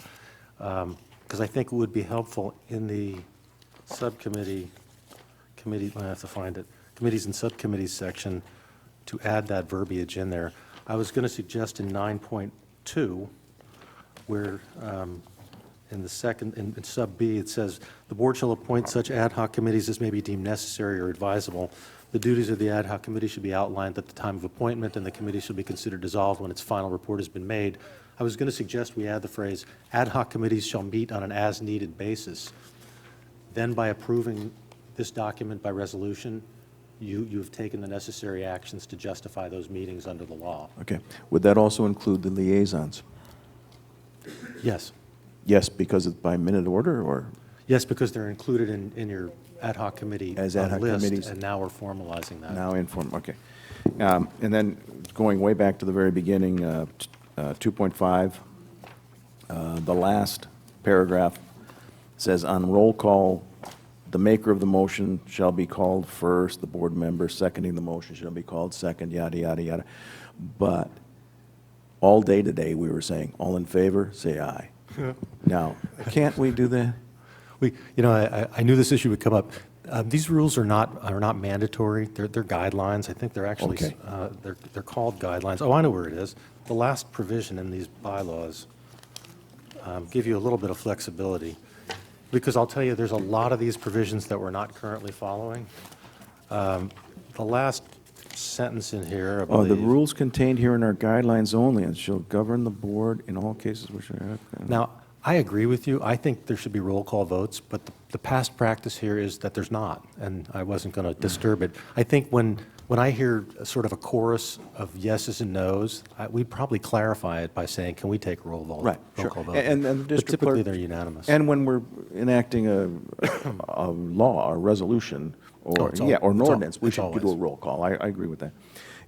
because I think it would be helpful in the committee, I have to find it, committees and subcommittees section to add that verbiage in there. I was going to suggest in 9.2, where in the second, in sub B, it says, the board shall appoint such ad hoc committees as may be deemed necessary or advisable. The duties of the ad hoc committee should be outlined at the time of appointment, and the committee shall be considered dissolved when its final report has been made. I was going to suggest we add the phrase, ad hoc committees shall meet on an as-needed basis. Then by approving this document by resolution, you've taken the necessary actions to justify those meetings under the law. Okay. Would that also include the liaisons? Yes. Yes, because it's by minute order, or? Yes, because they're included in your ad hoc committee As ad hoc list, committees? and now we're formalizing that. Now okay. And then going way back to the very beginning, 2.5, the last paragraph says, on roll call, the maker of the motion shall be called first, the board member seconding the motion shall be called second, yada, yada, yada. But all day today, we were saying, all in favor, say aye. Now, can't we do that? I knew this issue would come up. These rules are not mandatory. They're guidelines. I think they're actually, Okay. they're called guidelines. Oh, I know where it is. The last provision in these bylaws give you a little bit of flexibility. Because I'll tell you, there's a lot of these provisions that we're not currently following. The last sentence in here, I Oh, the believe. rules contained here in our guidelines only and shall govern the board in all cases which are. Now, I agree with you. I think there should be roll call votes, but the past practice here is that there's not, and I wasn't going to disturb it. I think when I hear sort of a chorus of yeses and nos, we'd probably clarify it by saying, can we take a roll vote? Right, roll sure. call vote? And the But district typically, clerk. they're unanimous. And when we're enacting a law, a resolution, Oh, or, it's al- yeah, or an it's al- ordinance, we it's should do a always. roll call. I agree with that.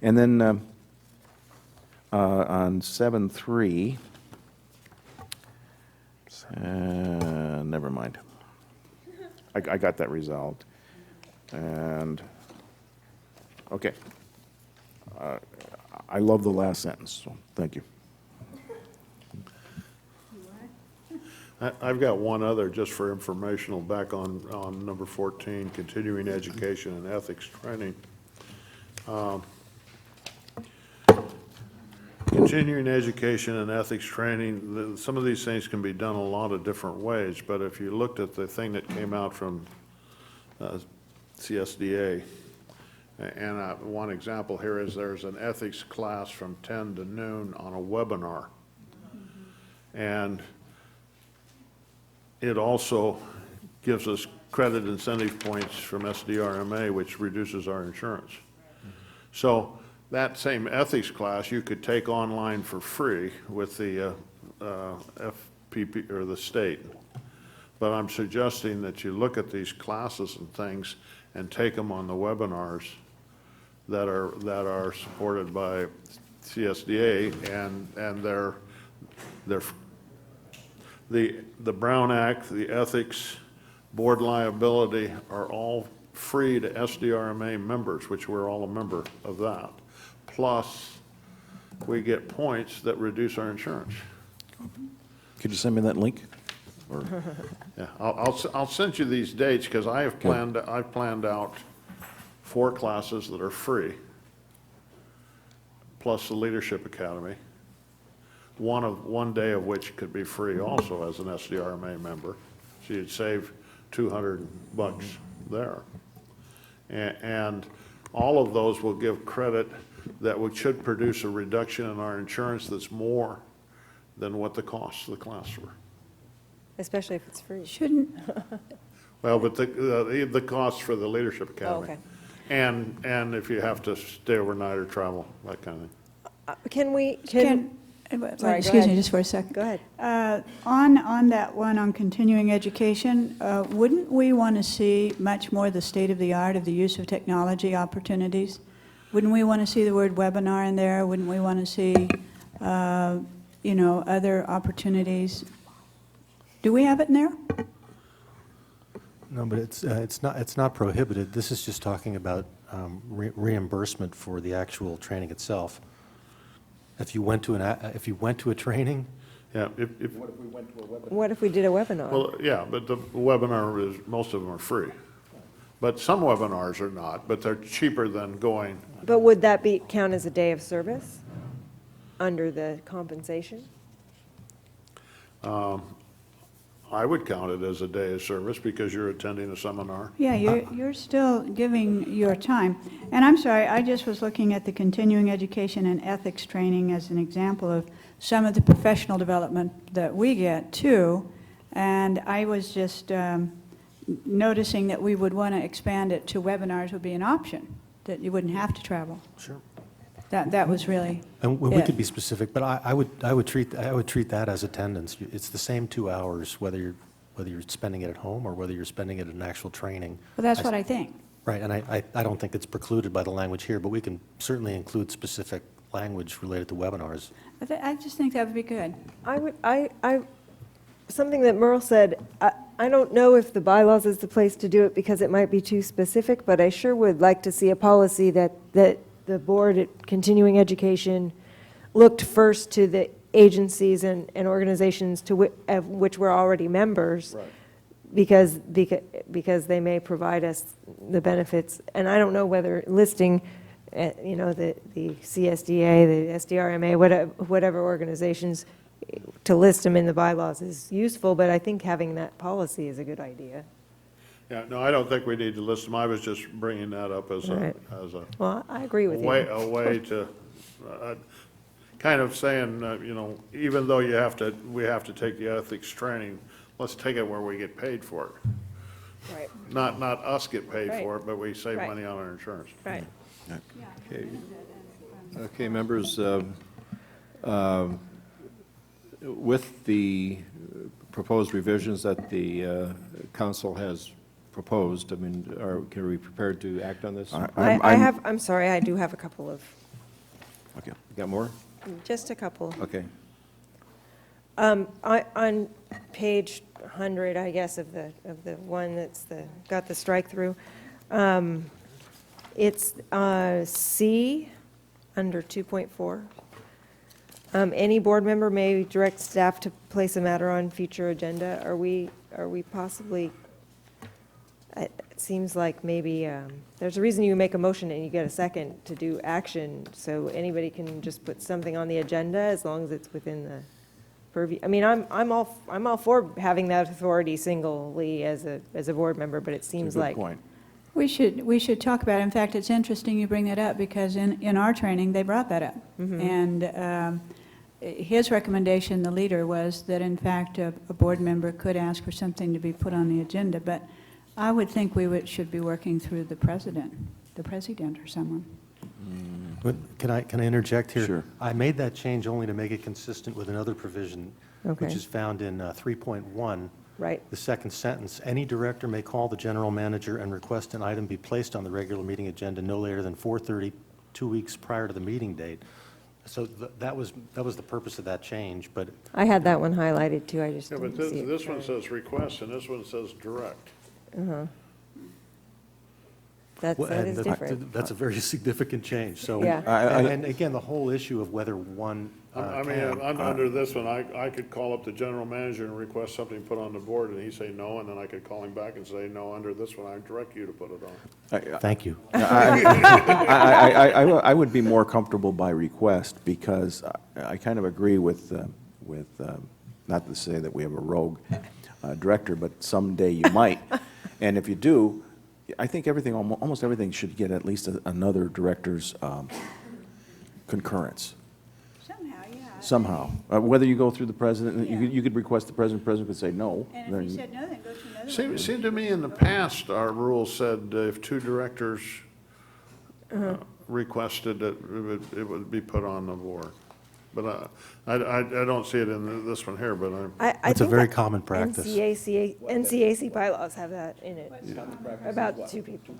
And then on 7.3, never mind. I got that resolved. And, okay. I love the last sentence, so thank you. I've got one other, just for informational, back on number 14, continuing education and ethics training. Continuing education and ethics training, some of these things can be done a lot of different ways, but if you looked at the thing that came out from CSDA, and one example here is there's an ethics class from 10 to noon on a webinar. And it also gives us credit incentive points from SDRMA, which reduces our insurance. So that same ethics class you could take online for free with the FPP or the state. But I'm suggesting that you look at these classes and things and take them on the webinars that are supported by CSDA, and the Brown Act, the ethics, board liability are all free to SDRMA members, which we're all a member of that. Plus, we get points that reduce our insurance. Could you send me that link? Or Yeah, I'll send you these dates, because I've planned out 4 classes that are free, plus the Leadership Academy. one day of which could be free also as an SDRMA member. So you'd save $200 there. And all of those will give credit that should produce a reduction in our insurance that's more than what the costs of the class were. Especially if it's free. Shouldn't, Well, but the costs for the Leadership Academy. okay. And if you have to stay overnight or travel, that kind of thing. Can we, Sorry, excuse me just for a second. Go ahead. On that one on continuing education, wouldn't we want to see much more the state-of-the-art of the use of technology opportunities? Wouldn't we want to see the word webinar in there? Wouldn't we want to see, other opportunities? Do we have it in there? No, but it's not prohibited. This is just talking about reimbursement for the actual training itself. If you went to a training, Yeah, What if we did a webinar? well, yeah, but the webinar most of them are free. But some webinars are not, but they're cheaper than going. But would that count as a day of service under the compensation? I would count it as a day of service because you're attending a seminar. Yeah, you're still giving your time. And I'm sorry, I just was looking at the continuing education and ethics training as an example of some of the professional development that we get too. And I was just noticing that we would want to expand it to webinars would be an option, that you wouldn't have to travel. sure. That was really And we it. could be specific, but I would treat that as attendance. It's the same 2 hours, whether you're spending it at home or whether you're spending it at an actual training. Well, that's what I think. Right, and I don't think it's precluded by the language here, but we can certainly include specific language related to webinars. I just think that would be good. Something that Merle said, I don't know if the bylaws is the place to do it because it might be too specific, but I sure would like to see a policy that the board at continuing education looked first to the agencies and organizations of which we're already members. Right. Because they may provide us the benefits. And I don't know whether listing, the CSDA, the SDRMA, whatever organizations, to list them in the bylaws is useful, but I think having that policy is a good idea. Yeah, no, I don't think we need to list them. I was just bringing that up as Right. a Well, I agree with you. a way to, kind of saying, even though we have to take the ethics training, let's take it where we get paid for it. Right. Not us get paid Right. for it, but we save Right. money on our insurance. Right. Okay, members, with the proposed revisions that the council has proposed, I mean, can we be prepared to act on this? I'm sorry, I do have a couple of, Okay. Got more? just a couple. Okay. On page 100, I guess, of the one that's got the strike through, it's C under 2.4. Any board member may direct staff to place a matter on future agenda. Are we possibly, it seems like maybe, there's a reason you make a motion and you get a second to do action, so anybody can just put something on the agenda as long as it's within the purview. I mean, I'm all for having that authority singly as a board member, but it seems like. Good point. We should talk about it. In fact, it's interesting you bring that up because in our training, they brought that up. And his recommendation, the leader, was that in fact a board member could ask for something to be put on the agenda. But I would think we should be working through the president or someone. But can I interject here? Sure. I made that change only to make it consistent with another provision, Okay. which is found in 3.1. Right. The second sentence, any director may call the general manager and request an item be placed on the regular meeting agenda no later than 4:30, 2 weeks prior to the meeting date. So that was the purpose of that change, but I had that one highlighted too, I just Yeah, but didn't see it. this one says request and this one says direct. that is different. That's a very significant change, so. Yeah. And again, the whole issue of whether one I mean, under this one, I could call up the general manager and request something put on the board, and he'd say no, and then I could call him back and say, no, under this one, I direct you to put it on. Thank you. I would be more comfortable by request, because I kind of agree with, not to say that we have a rogue director, but someday you might. And if you do, I think everything, almost everything should get at least another director's concurrence. Somehow. Whether you go through the president, you could request the president could say no. And if he said no, then go to another one. Seemed to me in the past, our rules said if two directors requested it, it would be put on the board. But I don't see it in this one here, but It's a very common practice. NCAC bylaws have that in it, about two people.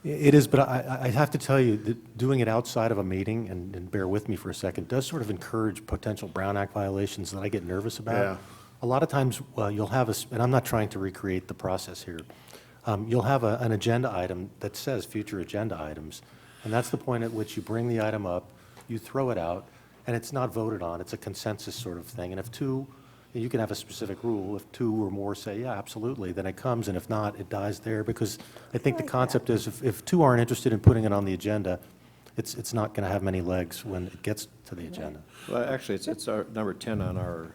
It is, but I have to tell you that doing it outside of a meeting, and bear with me for a second, does sort of encourage potential Brown Act violations that I get nervous about. Yeah. A lot of times, you'll have and I'm not trying to recreate the process here, you'll have an agenda item that says future agenda items, and that's the point at which you bring the item up, you throw it out, and it's not voted on. It's a consensus sort of thing. And if two, you can have a specific rule. If two or more say, yeah, absolutely, then it comes, and if not, it dies there, because I think the concept is if two aren't interested in putting it on the agenda, it's not going to have many legs when it gets to the agenda. Well, actually, it's our number 10 on our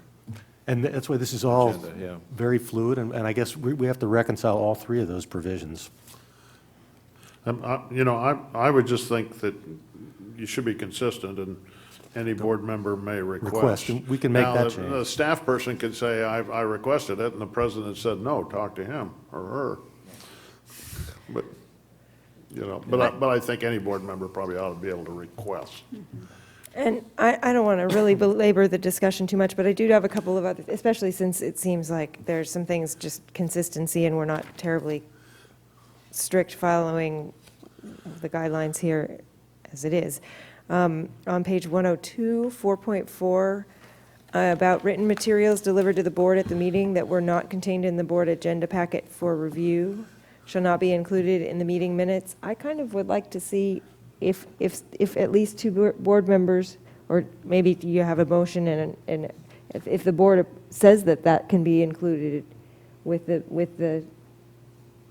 And that's why this is all agenda, yeah. very fluid, and I guess we have to reconcile all three of those provisions. I would just think that you should be consistent, and any board member may request. And we can make Now, that the change. staff person could say, I requested it, and the president said, no, talk to him or her. But, but I think any board member probably ought to be able to request. And I don't want to really belabor the discussion too much, but I do have a couple of other, especially since it seems like there's some things, just consistency, and we're not terribly strict following the guidelines here as it is. On page 102, 4.4, about written materials delivered to the board at the meeting that were not contained in the board agenda packet for review shall not be included in the meeting minutes. I kind of would like to see if at least two board members, or maybe you have a motion, and if the board says that can be included with the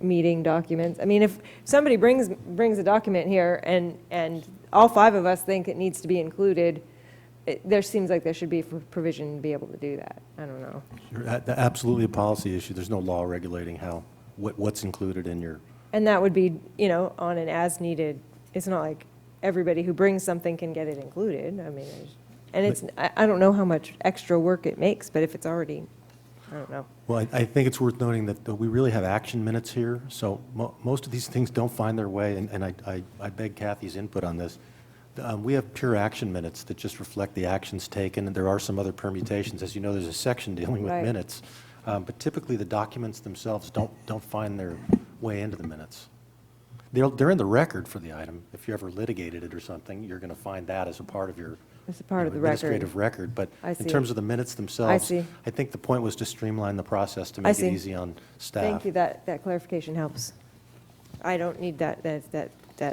meeting documents. I mean, if somebody brings a document here and all five of us think it needs to be included, there seems like there should be provision to be able to do that. I don't know. Sure, absolutely a policy issue. There's no law regulating what's included in your. And that would be, on an as-needed, it's not like everybody who brings something can get it included. I mean, I don't know how much extra work it makes, but if it's already, I don't know. Well, I think it's worth noting that we really have action minutes here, so most of these things don't find their way, and I beg Kathy's input on this. We have pure action minutes that just reflect the actions taken, and there are some other permutations. As you know, there's a section dealing with Right. minutes, but typically the documents themselves don't find their way into the minutes. They're in the record for the item. If you ever litigated it or something, you're going to find that as a part of your It's a part of the record. administrative record. But I in see terms it. of the minutes themselves, see. I think the point was to streamline the process to I make it see. easy on staff. Thank you, that clarification helps. I don't need that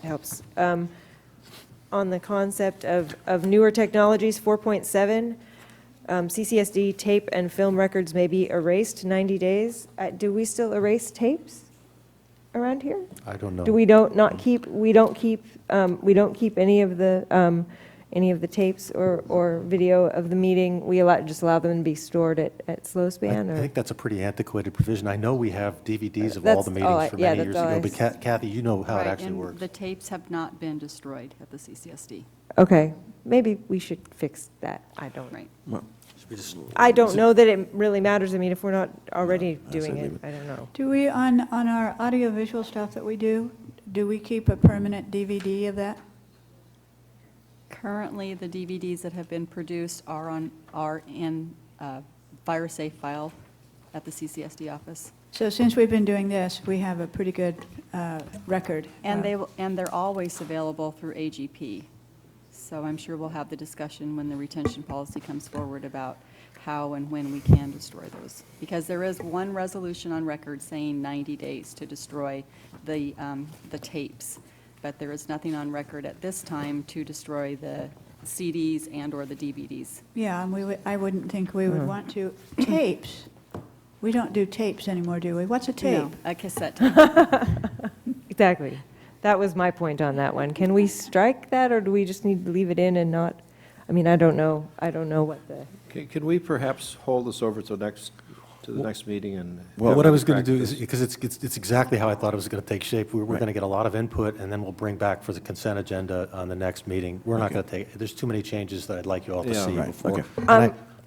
helps. On the concept of newer technologies, 4.7, CCSD tape and film records may be erased 90 days. Do we still erase tapes around here? I don't know. Do we don't keep any of the tapes or video of the meeting? We just allow them to be stored at slow span? I Or? think that's a pretty antiquated provision. I know we have DVDs of all That's the all meetings for yeah, many years that's all ago, I but Kathy, you know how it Right, actually and works. the tapes have not been destroyed at the CCSD. Okay, maybe we should fix that. I don't. Right. I don't know that it really matters. I mean, if we're not already doing it, I don't know. Do we, on our audiovisual stuff that we do we keep a permanent DVD of that? Currently, the DVDs that have been produced are in fire safe file at the CCSD office. So since we've been doing this, we have a pretty good record. And they're always available through AGP. So I'm sure we'll have the discussion when the retention policy comes forward about how and when we can destroy those. Because there is one resolution on record saying 90 days to destroy the tapes, but there is nothing on record at this time to destroy the CDs and/or the DVDs. Yeah, and I wouldn't think we would want to. Tapes. We don't do tapes anymore, do we? What's a tape? No, a cassette tape. Exactly. That was my point on that one. Can we strike that, or do we just need to leave it in and not, I mean, I don't know what the. Can we perhaps hold this over to the next meeting and? Well, what I was going to do is, because it's exactly how I thought it was going to take shape, we're going to get a lot of input, and then we'll bring back for the consent agenda on the next meeting. We're not going to take, there's too many changes that I'd like you all to see before.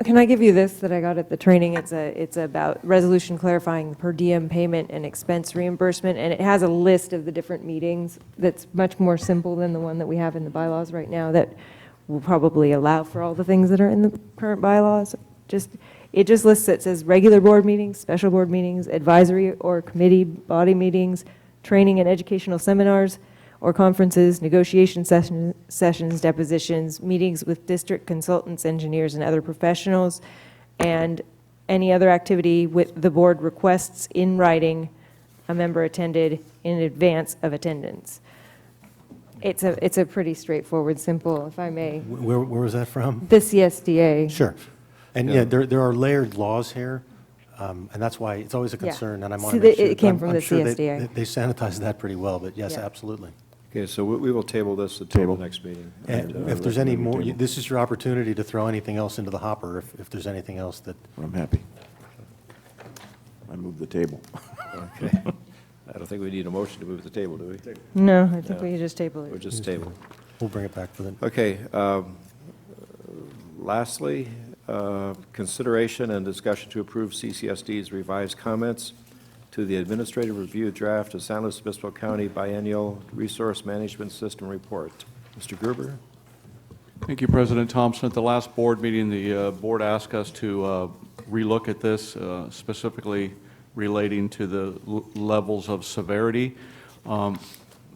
Can I give you this that I got at the training? It's about resolution clarifying per diem payment and expense reimbursement, and it has a list of the different meetings that's much more simple than the one that we have in the bylaws right now that will probably allow for all the things that are in the current bylaws. It just lists, it says regular board meetings, special board meetings, advisory or committee body meetings, training and educational seminars or conferences, negotiation sessions, depositions, meetings with district consultants, engineers, and other professionals, and any other activity with the board requests in writing a member attended in advance of attendance. It's a pretty straightforward, simple, if I may. Where was that from? The CSDA. Sure. And yeah, there are layered laws here, and that's why it's always a concern, and I want to make sure. It came from the I'm sure CSDA. they sanitized that pretty well, but yes, Yeah. absolutely. Okay, so we will table this until the next meeting. And if there's any more, this is your opportunity to throw anything else into the hopper, if there's anything else that. I'm happy. I move the table. Okay. I don't think we need a motion to move the table, do we? No, I think we just table it. We'll just table. We'll bring it back for the. Okay. Lastly, consideration and discussion to approve CCSD's revised comments to the administrative review draft of San Luis Obispo County Biennial Resource Management System Report. Mr. Gruber? Thank you, President Thompson. At the last board meeting, the board asked us to relook at this, specifically relating to the levels of severity.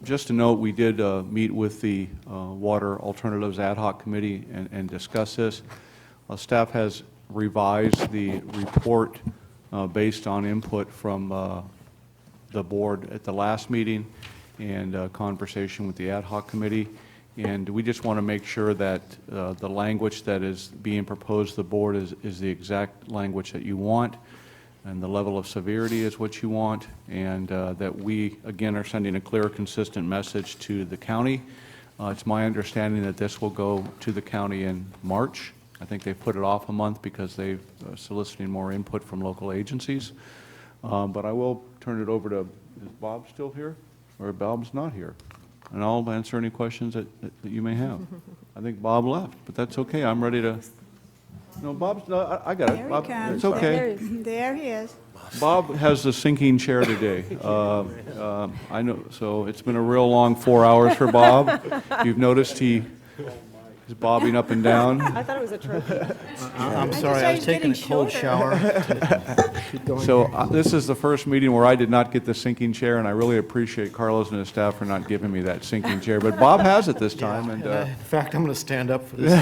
Just to note, we did meet with the Water Alternatives Ad Hoc Committee and discuss this. Staff has revised the report based on input from the board at the last meeting and conversation with the Ad Hoc Committee. And we just want to make sure that the language that is being proposed to the board is the exact language that you want, and the level of severity is what you want, and that we, again, are sending a clear, consistent message to the county. It's my understanding that this will go to the county in March. I think they've put it off a month because they're soliciting more input from local agencies. But I will turn it over to, is Bob still here? Or Bob's not here? And I'll answer any questions that you may have. I think Bob left, but that's okay. I'm ready to. No, Bob's not. I got it. There he Bob, comes. it's okay. There he is. Bob has the sinking chair today. I know, so it's been a real long 4 hours for Bob. You've noticed he is bobbing up and down. I thought it was a trophy. I'm sorry, I was taking a cold shower. So this is the first meeting where I did not get the sinking chair, and I really appreciate Carlos and his staff for not giving me that sinking chair. But Bob has it this time. And In fact, I'm going to stand up for this.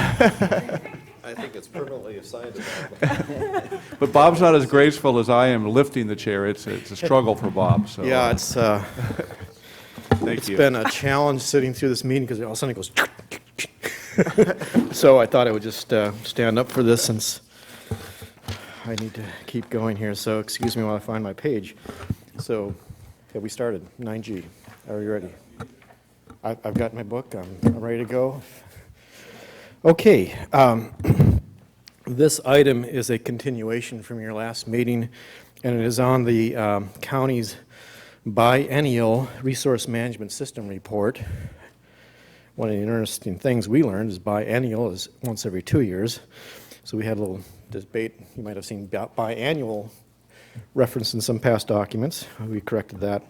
I think it's permanently assigned to Bob. But Bob's not as graceful as I am lifting the chair. It's a struggle for Bob. So Yeah, it's thank you. been a challenge sitting through this meeting because all of a sudden it goes. So I thought I would just stand up for this since I need to keep going here. So excuse me while I find my page. So have we started? 9G. Are you ready? I've got my book. I'm ready to go. Okay. This item is a continuation from your last meeting, and it is on the county's biennial resource management system report. One of the interesting things we learned is biennial is once every 2 years. So we had a little debate. You might have seen biannual referenced in some past documents. We corrected that.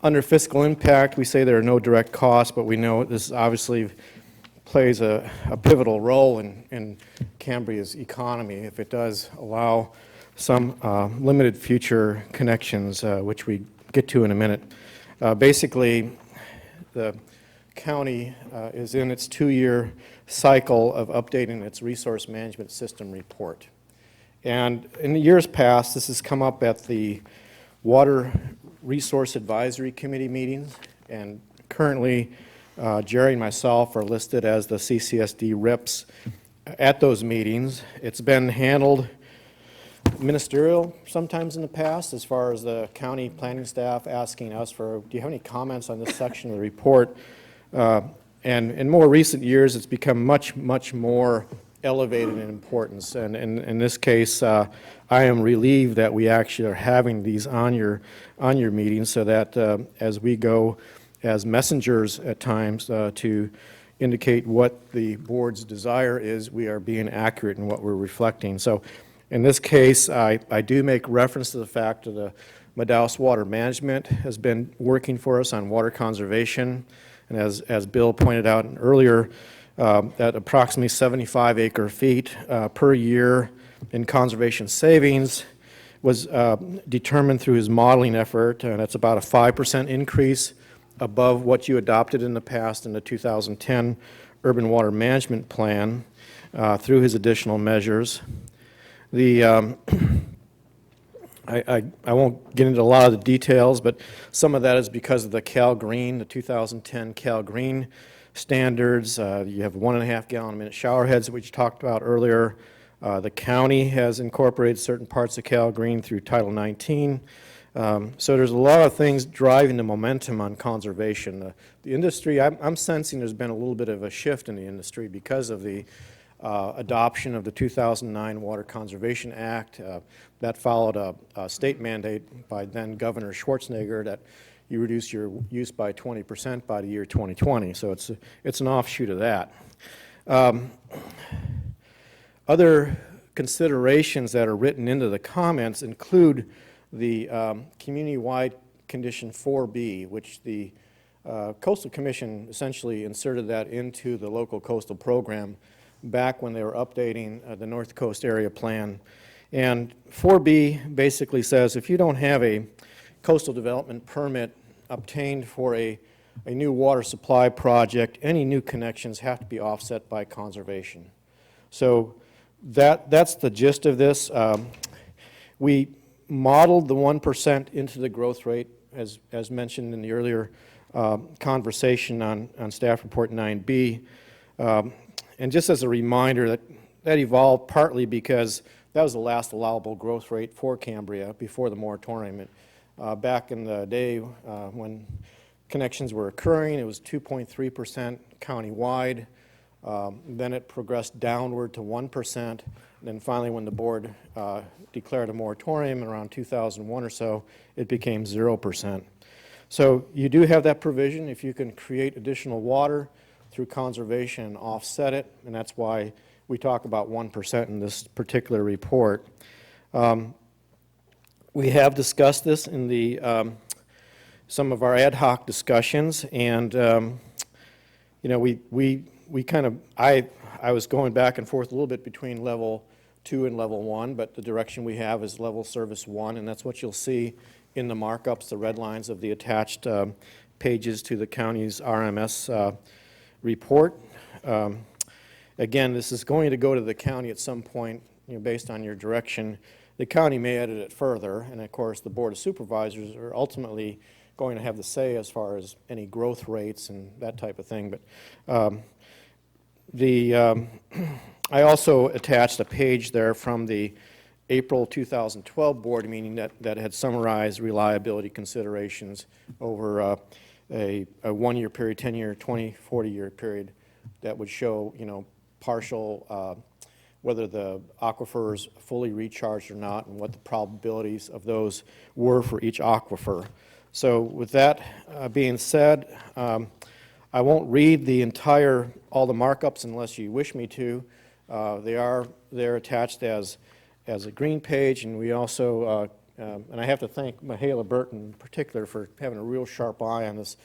Under fiscal impact, we say there are no direct costs, but we know this obviously plays a pivotal role in Cambria's economy if it does allow some limited future connections, which we get to in a minute. Basically, the county is in its 2-year cycle of updating its resource management system report. And in the years past, this has come up at the Water Resource Advisory Committee meetings, and currently Jerry and myself are listed as the CCSD reps at those meetings. It's been handled ministerial sometimes in the past, as far as the county planning staff asking us for, do you have any comments on this section of the report? And in more recent years, it's become much, much more elevated in importance. And in this case, I am relieved that we actually are having these on your meetings, so that as we go as messengers at times to indicate what the board's desire is, we are being accurate in what we're reflecting. So in this case, I do make reference to the fact that the Madaus Water Management has been working for us on water conservation. And as Bill pointed out earlier, at approximately 75 acre-feet per year in conservation savings was determined through his modeling effort, and it's about a 5% increase above what you adopted in the past in the 2010 Urban Water Management Plan through his additional measures. I won't get into a lot of the details, but some of that is because of the Cal Green, the 2010 Cal Green standards. You have 1.5 gallon a minute shower heads, which we talked about earlier. The county has incorporated certain parts of Cal Green through Title 19. So there's a lot of things driving the momentum on conservation. The industry, I'm sensing there's been a little bit of a shift in the industry because of the adoption of the 2009 Water Conservation Act. That followed a state mandate by then Governor Schwarzenegger that you reduce your use by 20% by the year 2020. So it's an offshoot of that. Other considerations that are written into the comments include the community-wide condition 4B, which the Coastal Commission essentially inserted that into the local coastal program back when they were updating the North Coast Area Plan. And 4B basically says if you don't have a coastal development permit obtained for a new water supply project, any new connections have to be offset by conservation. So that's the gist of this. We modeled the 1% into the growth rate, as mentioned in the earlier conversation on Staff Report 9B. And just as a reminder, that evolved partly because that was the last allowable growth rate for Cambria before the moratorium. Back in the day when connections were occurring, it was 2.3% countywide. Then it progressed downward to 1%. And then finally, when the board declared a moratorium in around 2001 or so, it became 0%. So you do have that provision if you can create additional water through conservation and offset it, and that's why we talk about 1% in this particular report. We have discussed this in the some of our ad hoc discussions, and you know, we kind of, I was going back and forth a little bit between level 2 and level 1, but the direction we have is level service 1, and that's what you'll see in the markups, the red lines of the attached pages to the county's RMS report. Again, this is going to go to the county at some point, you know, based on your direction. The county may edit it further, and of course the Board of Supervisors are ultimately going to have the say as far as any growth rates and that type of thing. But I also attached a page there from the April 2012 board meeting that had summarized reliability considerations over a 1-year period, 10-year, 20, 40-year period that would show, you know, partial, whether the aquifer is fully recharged or not, and what the probabilities of those were for each aquifer. So with that being said, I won't read the all the markups unless you wish me to. They're attached as a green page, and we also, and I have to thank Mahala Burton in particular for having a real sharp eye on this.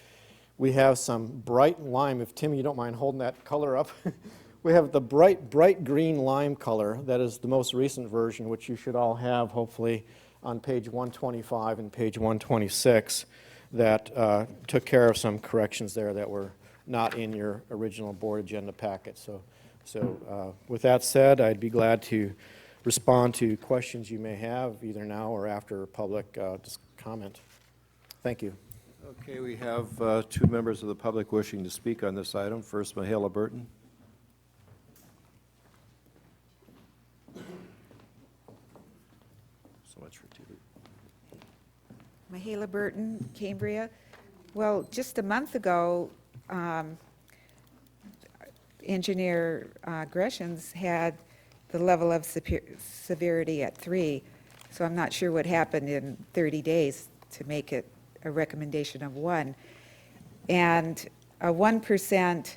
We have some bright lime, if Tim, you don't mind holding that color up. We have the bright green lime color. That is the most recent version, which you should all have, hopefully, on page 125 and page 126, that took care of some corrections there that were not in your original board agenda packet. So with that said, I'd be glad to respond to questions you may have either now or after public comment. Thank you. Okay, we have two members of the public wishing to speak on this item. First, Mahala Burton. So much for TV. Mahala Burton, Cambria. Well, just a month ago, Engineer Greshams had the level of severity at 3, so I'm not sure what happened in 30 days to make it a recommendation of 1. And a 1%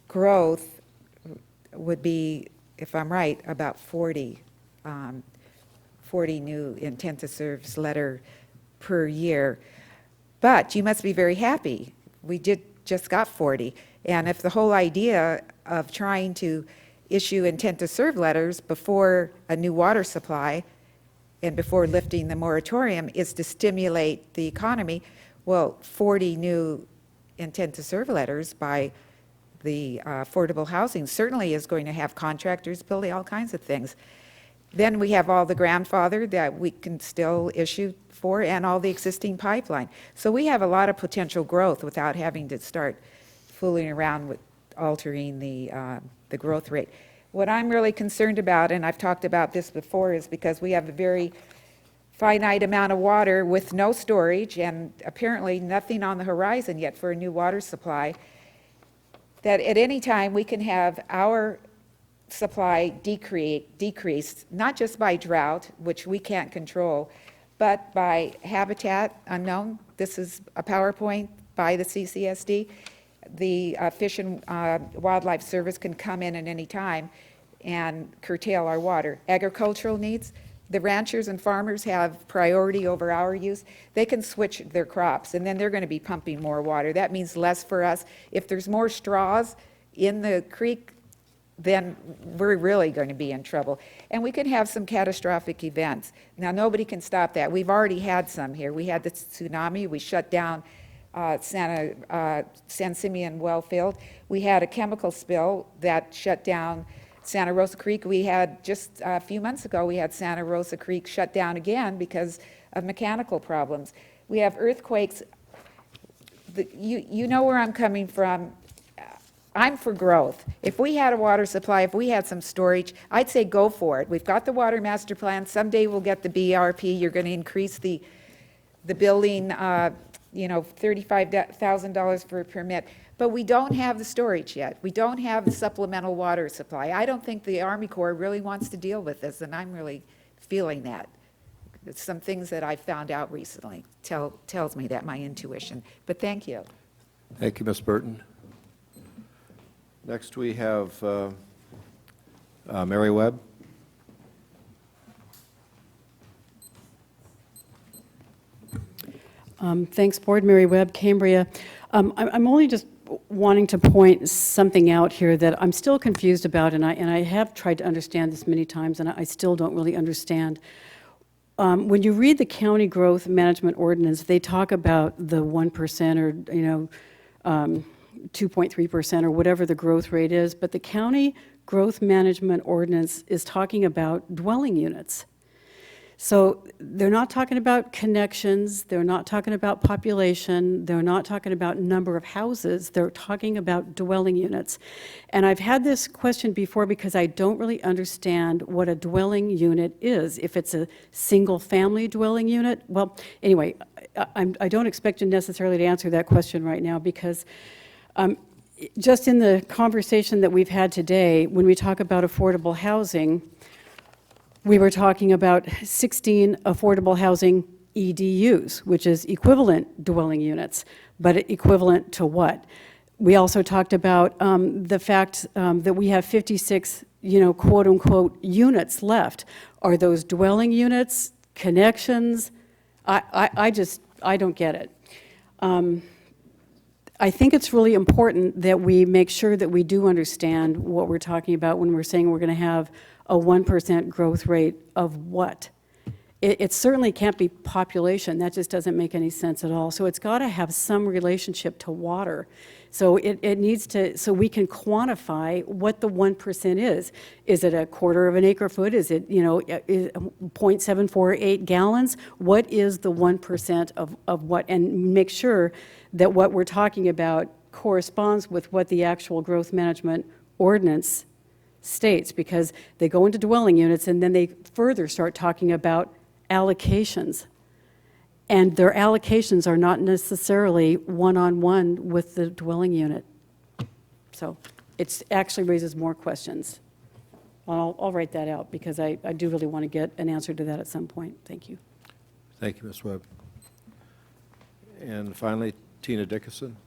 growth would be, if I'm right, about 40 new intent to serves letter per year. But you must be very happy. We just got 40. And if the whole idea of trying to issue intent to serve letters before a new water supply and before lifting the moratorium is to stimulate the economy, well, 40 new intent to serve letters by the affordable housing certainly is going to have contractors building all kinds of things. Then we have all the grandfather that we can still issue for and all the existing pipeline. So we have a lot of potential growth without having to start fooling around with altering the growth rate. What I'm really concerned about, and I've talked about this before, is because we have a very finite amount of water with no storage and apparently nothing on the horizon yet for a new water supply, that at any time we can have our supply decreased, not just by drought, which we can't control, but by habitat unknown. This is a PowerPoint by the CCSD. The Fish and Wildlife Service can come in at any time and curtail our water. Agricultural needs, the ranchers and farmers have priority over our use. They can switch their crops, and then they're going to be pumping more water. That means less for us. If there's more straws in the creek, then we're really going to be in trouble. And we can have some catastrophic events. Now, nobody can stop that. We've already had some here. We had the tsunami. We shut down San Simeon well field. We had a chemical spill that shut down Santa Rosa Creek. We had just a few months ago, we had Santa Rosa Creek shut down again because of mechanical problems. We have earthquakes. You know where I'm coming from. I'm for growth. If we had a water supply, if we had some storage, I'd say go for it. We've got the water master plan. Someday we'll get the BRP. You're going to increase the building, $35,000 for a permit. But we don't have the storage yet. We don't have the supplemental water supply. I don't think the Army Corps really wants to deal with this, and I'm really feeling that. It's some things that I found out recently tells me that, my intuition. But thank you. Thank you, Ms. Burton. Next, we have Mary Webb. Thanks, Board. Mary Webb, Cambria. I'm only just wanting to point something out here that I'm still confused about, and I have tried to understand this many times, and I still don't really understand. When you read the county growth management ordinance, they talk about the 1% or 2.3% or whatever the growth rate is, but the county growth management ordinance is talking about dwelling units. So they're not talking about connections, they're not talking about population, they're not talking about number of houses, they're talking about dwelling units. And I've had this question before because I don't really understand what a dwelling unit is. If it's a single-family dwelling unit, well, anyway, I don't expect you necessarily to answer that question right now because just in the conversation that we've had today, when we talk about affordable housing, we were talking about 16 affordable housing EDUs, which is equivalent dwelling units, but equivalent to what? We also talked about the fact that we have 56, quote-unquote, units left. Are those dwelling units, connections? I don't get it. I think it's really important that we make sure that we do understand what we're talking about when we're saying we're going to have a 1% growth rate of what. It certainly can't be population. That just doesn't make any sense at all. So it's got to have some relationship to water. So it needs to, so we can quantify what the 1% is. Is it a quarter of an acre foot? Is it, 0.748 gallons? What is the 1% of what? And make sure that what we're talking about corresponds with what the actual growth management ordinance states, because they go into dwelling units and then they further start talking about allocations. And their allocations are not necessarily one-on-one with the dwelling unit. So it actually raises more questions. I'll write that out because I do really want to get an answer to that at some point. Thank you. Thank you, Ms. Webb. And finally, Tina Dickinson.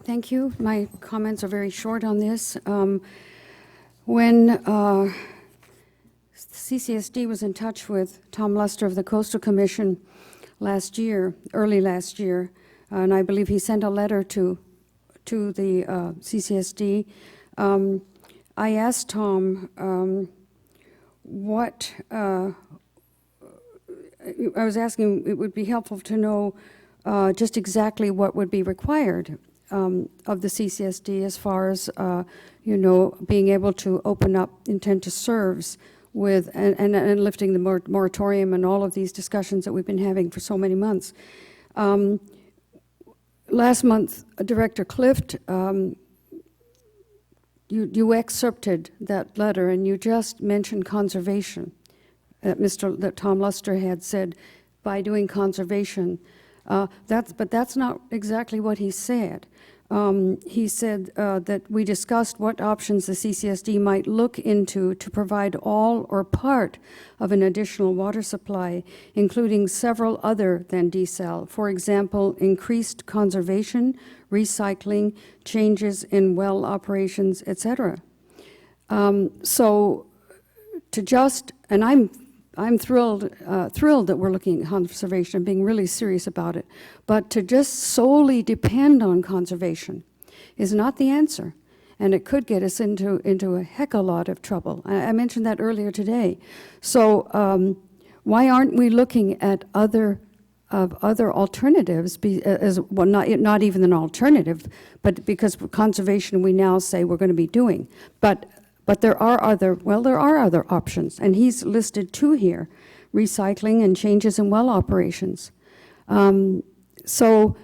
Thank you. My comments are very short on this. When CCSD was in touch with Tom Luster of the Coastal Commission last year, early last year, and I believe he sent a letter to the CCSD. I asked Tom I was asking, it would be helpful to know just exactly what would be required of the CCSD as far as, being able to open up intent to serves with, and lifting the moratorium and all of these discussions that we've been having for so many months. Last month, Director Clift, you excerpted that letter and you just mentioned conservation. That Tom Luster had said, by doing conservation, but that's not exactly what he said. He said that we discussed what options the CCSD might look into to provide all or part of an additional water supply, including several other than desal. For example, increased conservation, recycling, changes in well operations, etc. So to just, and I'm thrilled that we're looking at conservation and being really serious about it. But to just solely depend on conservation is not the answer. And it could get us into a heck of a lot of trouble. I mentioned that earlier today. So why aren't we looking at other alternatives, well, not even an alternative, but because conservation we now say we're going to be doing. But there are other options, and he's listed two here, recycling and changes in well operations. So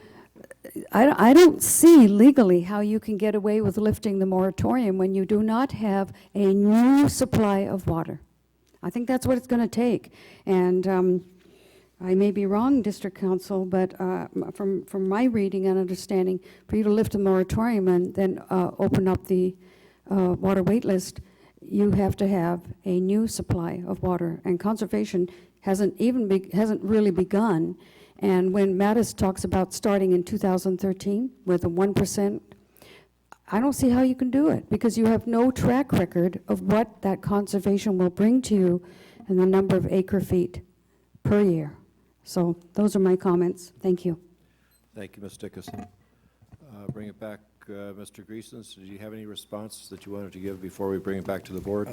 I don't see legally how you can get away with lifting the moratorium when you do not have a new supply of water. I think that's what it's going to take. And I may be wrong, District Council, but from my reading and understanding, for you to lift the moratorium and then open up the water wait list, you have to have a new supply of water, and conservation hasn't really begun. And when Mattis talks about starting in 2013 with a 1%, I don't see how you can do it, because you have no track record of what that conservation will bring to you and the number of acre feet per year. So those are my comments. Thank you. Thank you, Ms. Dickinson. Bring it back. Mr. Greasens, did you have any response that you wanted to give before we bring it back to the board?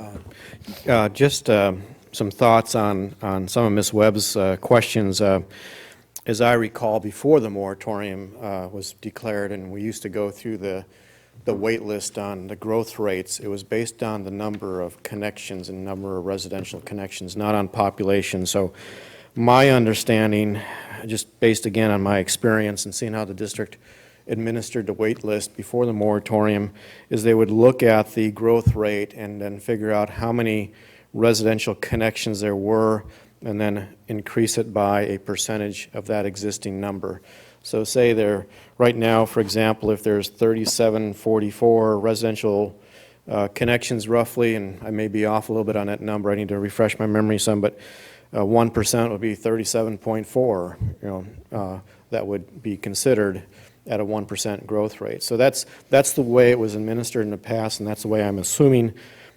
Just some thoughts on some of Ms. Webb's questions. As I recall, before the moratorium was declared and we used to go through the wait list on the growth rates, it was based on the number of connections and number of residential connections, not on population. So my understanding, just based again on my experience and seeing how the district administered the wait list before the moratorium, is they would look at the growth rate and then figure out how many residential connections there were and then increase it by a percentage of that existing number. So say there, right now, for example, if there's 3744 residential connections roughly, and I may be off a little bit on that number, I need to refresh my memory some, but 1% would be 37.4, that would be considered at a 1% growth rate. So that's the way it was administered in the past, and that's the way I'm assuming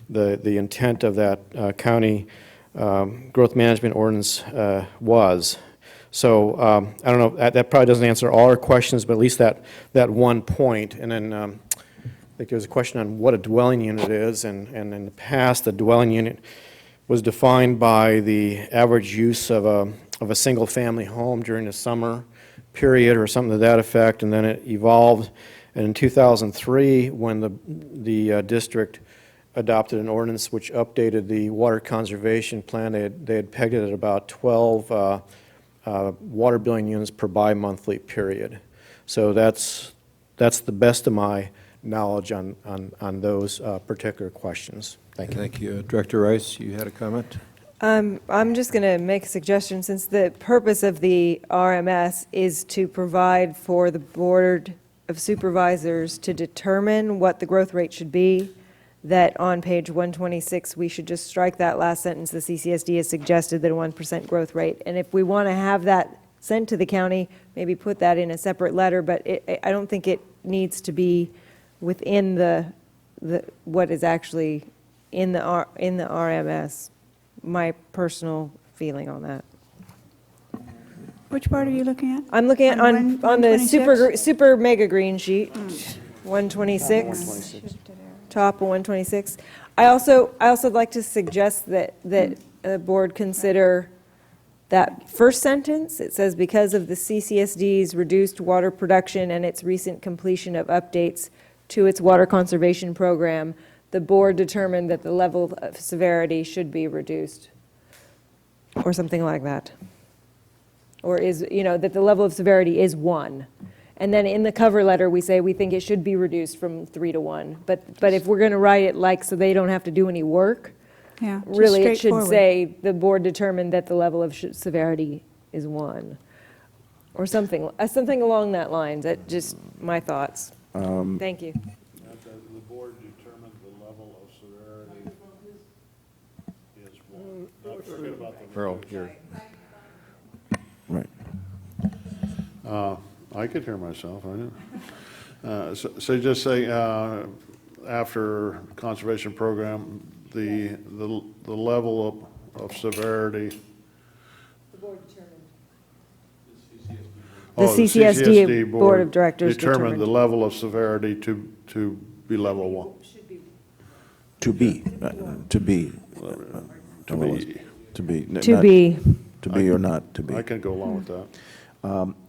the intent of that county growth management ordinance was. So I don't know, that probably doesn't answer all our questions, but at least that one point. And then like there was a question on what a dwelling unit is, and in the past, the dwelling unit was defined by the average use of a single-family home during the summer period or something to that effect, and then it evolved. And in 2003, when the district adopted an ordinance which updated the water conservation plan, they had pegged it at about 12 water billing units per bi-monthly period. So that's the best of my knowledge on those particular questions. Thank you. Thank you. Director Rice, you had a comment? I'm just going to make a suggestion, since the purpose of the RMS is to provide for the Board of Supervisors to determine what the growth rate should be, that on page 126, we should just strike that last sentence. The CCSD has suggested that a 1% growth rate. And if we want to have that sent to the county, maybe put that in a separate letter, but I don't think it needs to be within the what is actually in the RMS. My personal feeling on that. Which part are you looking at? I'm looking at on the 126? super mega green sheet, 126, top of 126. I also like to suggest that the board consider that first sentence. It says, because of the CCSD's reduced water production and its recent completion of updates to its water conservation program, the board determined that the level of severity should be reduced, or something like that. Or that the level of severity is 1. And then in the cover letter, we say we think it should be reduced from 3 to 1. But if we're going to write it so they don't have to do any work, Yeah, just really it should straightforward. say the board determined that the level of severity is 1. Or something along that line. That's just my thoughts. Thank you. The board determined the level of severity is 1. Don't forget about the Earl, you're... Right. I could hear myself, I know. So just say, after conservation program, the level of severity. The board determined. The CCSD Board of Directors determined the level of severity to be level 1. To be. To be. To be or not to be. I can go along with that.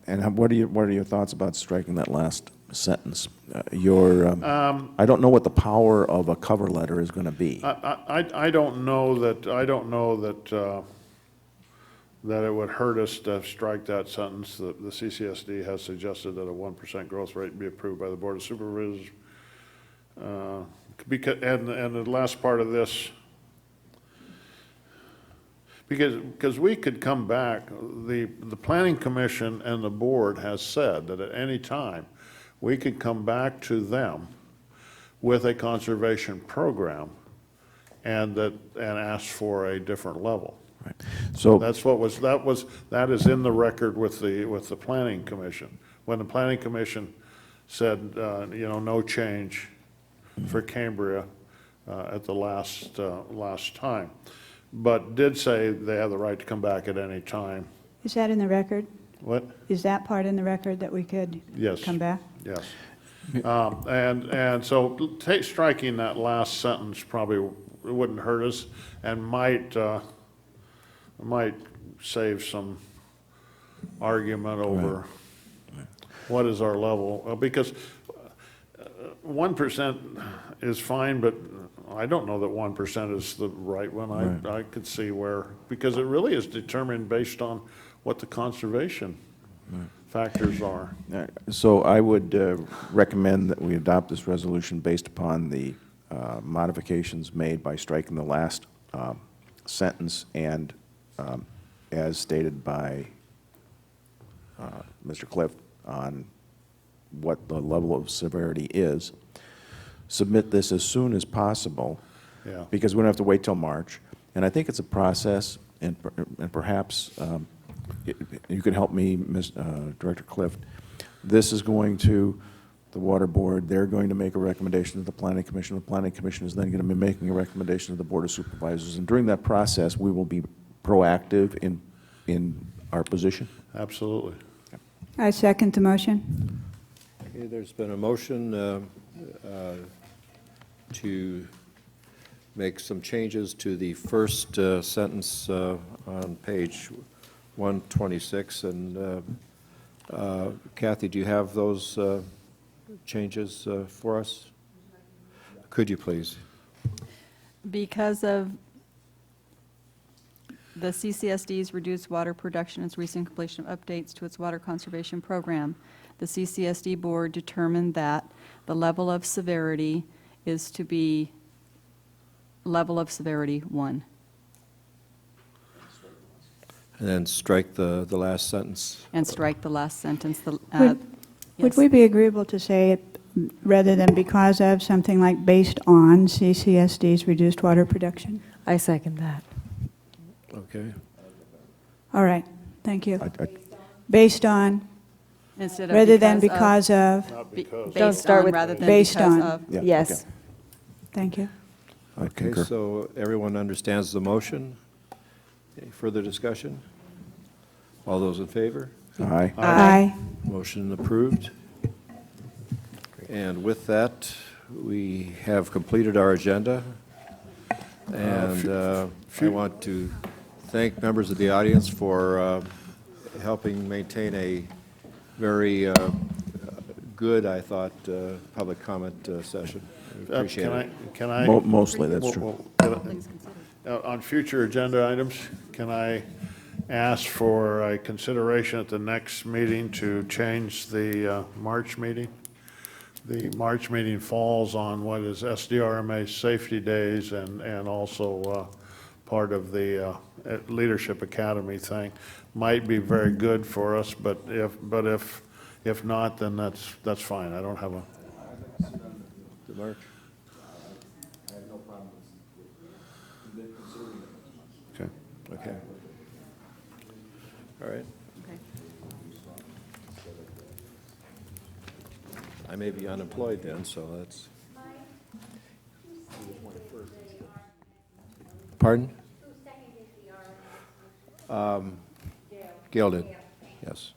And what are your thoughts about striking that last sentence? I don't know what the power of a cover letter is going to be. I don't know that that it would hurt us to strike that sentence. The CCSD has suggested that a 1% growth rate be approved by the Board of Supervisors. And the last part of this, because we could come back, the Planning Commission and the board has said that at any time, we could come back to them with a conservation program and ask for a different level. Right. So that is in the record with the Planning Commission. When the Planning Commission said, no change for Cambria at the last time, but did say they have the right to come back at any time. Is that in the record? What? Is that part in the record that we could come back? Yes. And so striking that last sentence probably wouldn't hurt us and might save some argument over what is our level. Because 1% is fine, but I don't know that 1% is the right one. I could see where, because it really is determined based on what the conservation factors are. So I would recommend that we adopt this resolution based upon the modifications made by striking the last sentence and as stated by Mr. Clift on what the level of severity is. Submit this as soon as possible, because we don't have to wait till March. And I think it's a process, and perhaps you can help me, Director Clift. This is going to the Water Board. They're going to make a recommendation to the Planning Commission. The Planning Commission is then going to be making a recommendation to the Board of Supervisors. And during that process, we will be proactive in our position. Absolutely. I second the motion. Okay, there's been a motion to make some changes to the first sentence on page 126. And Kathy, do you have those changes for us? Could you please? Because of the CCSD's reduced water production and its recent completion of updates to its water conservation program, the CCSD board determined that the level of severity is to be level of severity 1. And then strike the last sentence. And strike the last sentence. Would Yes. we be agreeable to say it rather than because of, something like based on CCSD's reduced water production? I second that. Okay. All right, thank you. Based on, Instead of rather than because of, Don't Based start on with rather than based because on. of. Yeah, Yes. okay. thank you. I Okay, concur. so everyone understands the motion? Any further discussion? All those in favor? Aye. Aye. Motion approved. And with that, we have completed our agenda. And I want to thank members of the audience for helping maintain a very good, I thought, public comment session. We appreciate it. Can I? Mostly, that's true. On future agenda items, can I ask for a consideration at the next meeting to change the March meeting? The March meeting falls on what is SDRMA's Safety Days and also part of the Leadership Academy thing. Might be very good for us, but if not, then that's fine. I don't have a. The March. Okay. Okay. All right. Okay. I may be unemployed then, so that's. Pardon? Gail did, yes.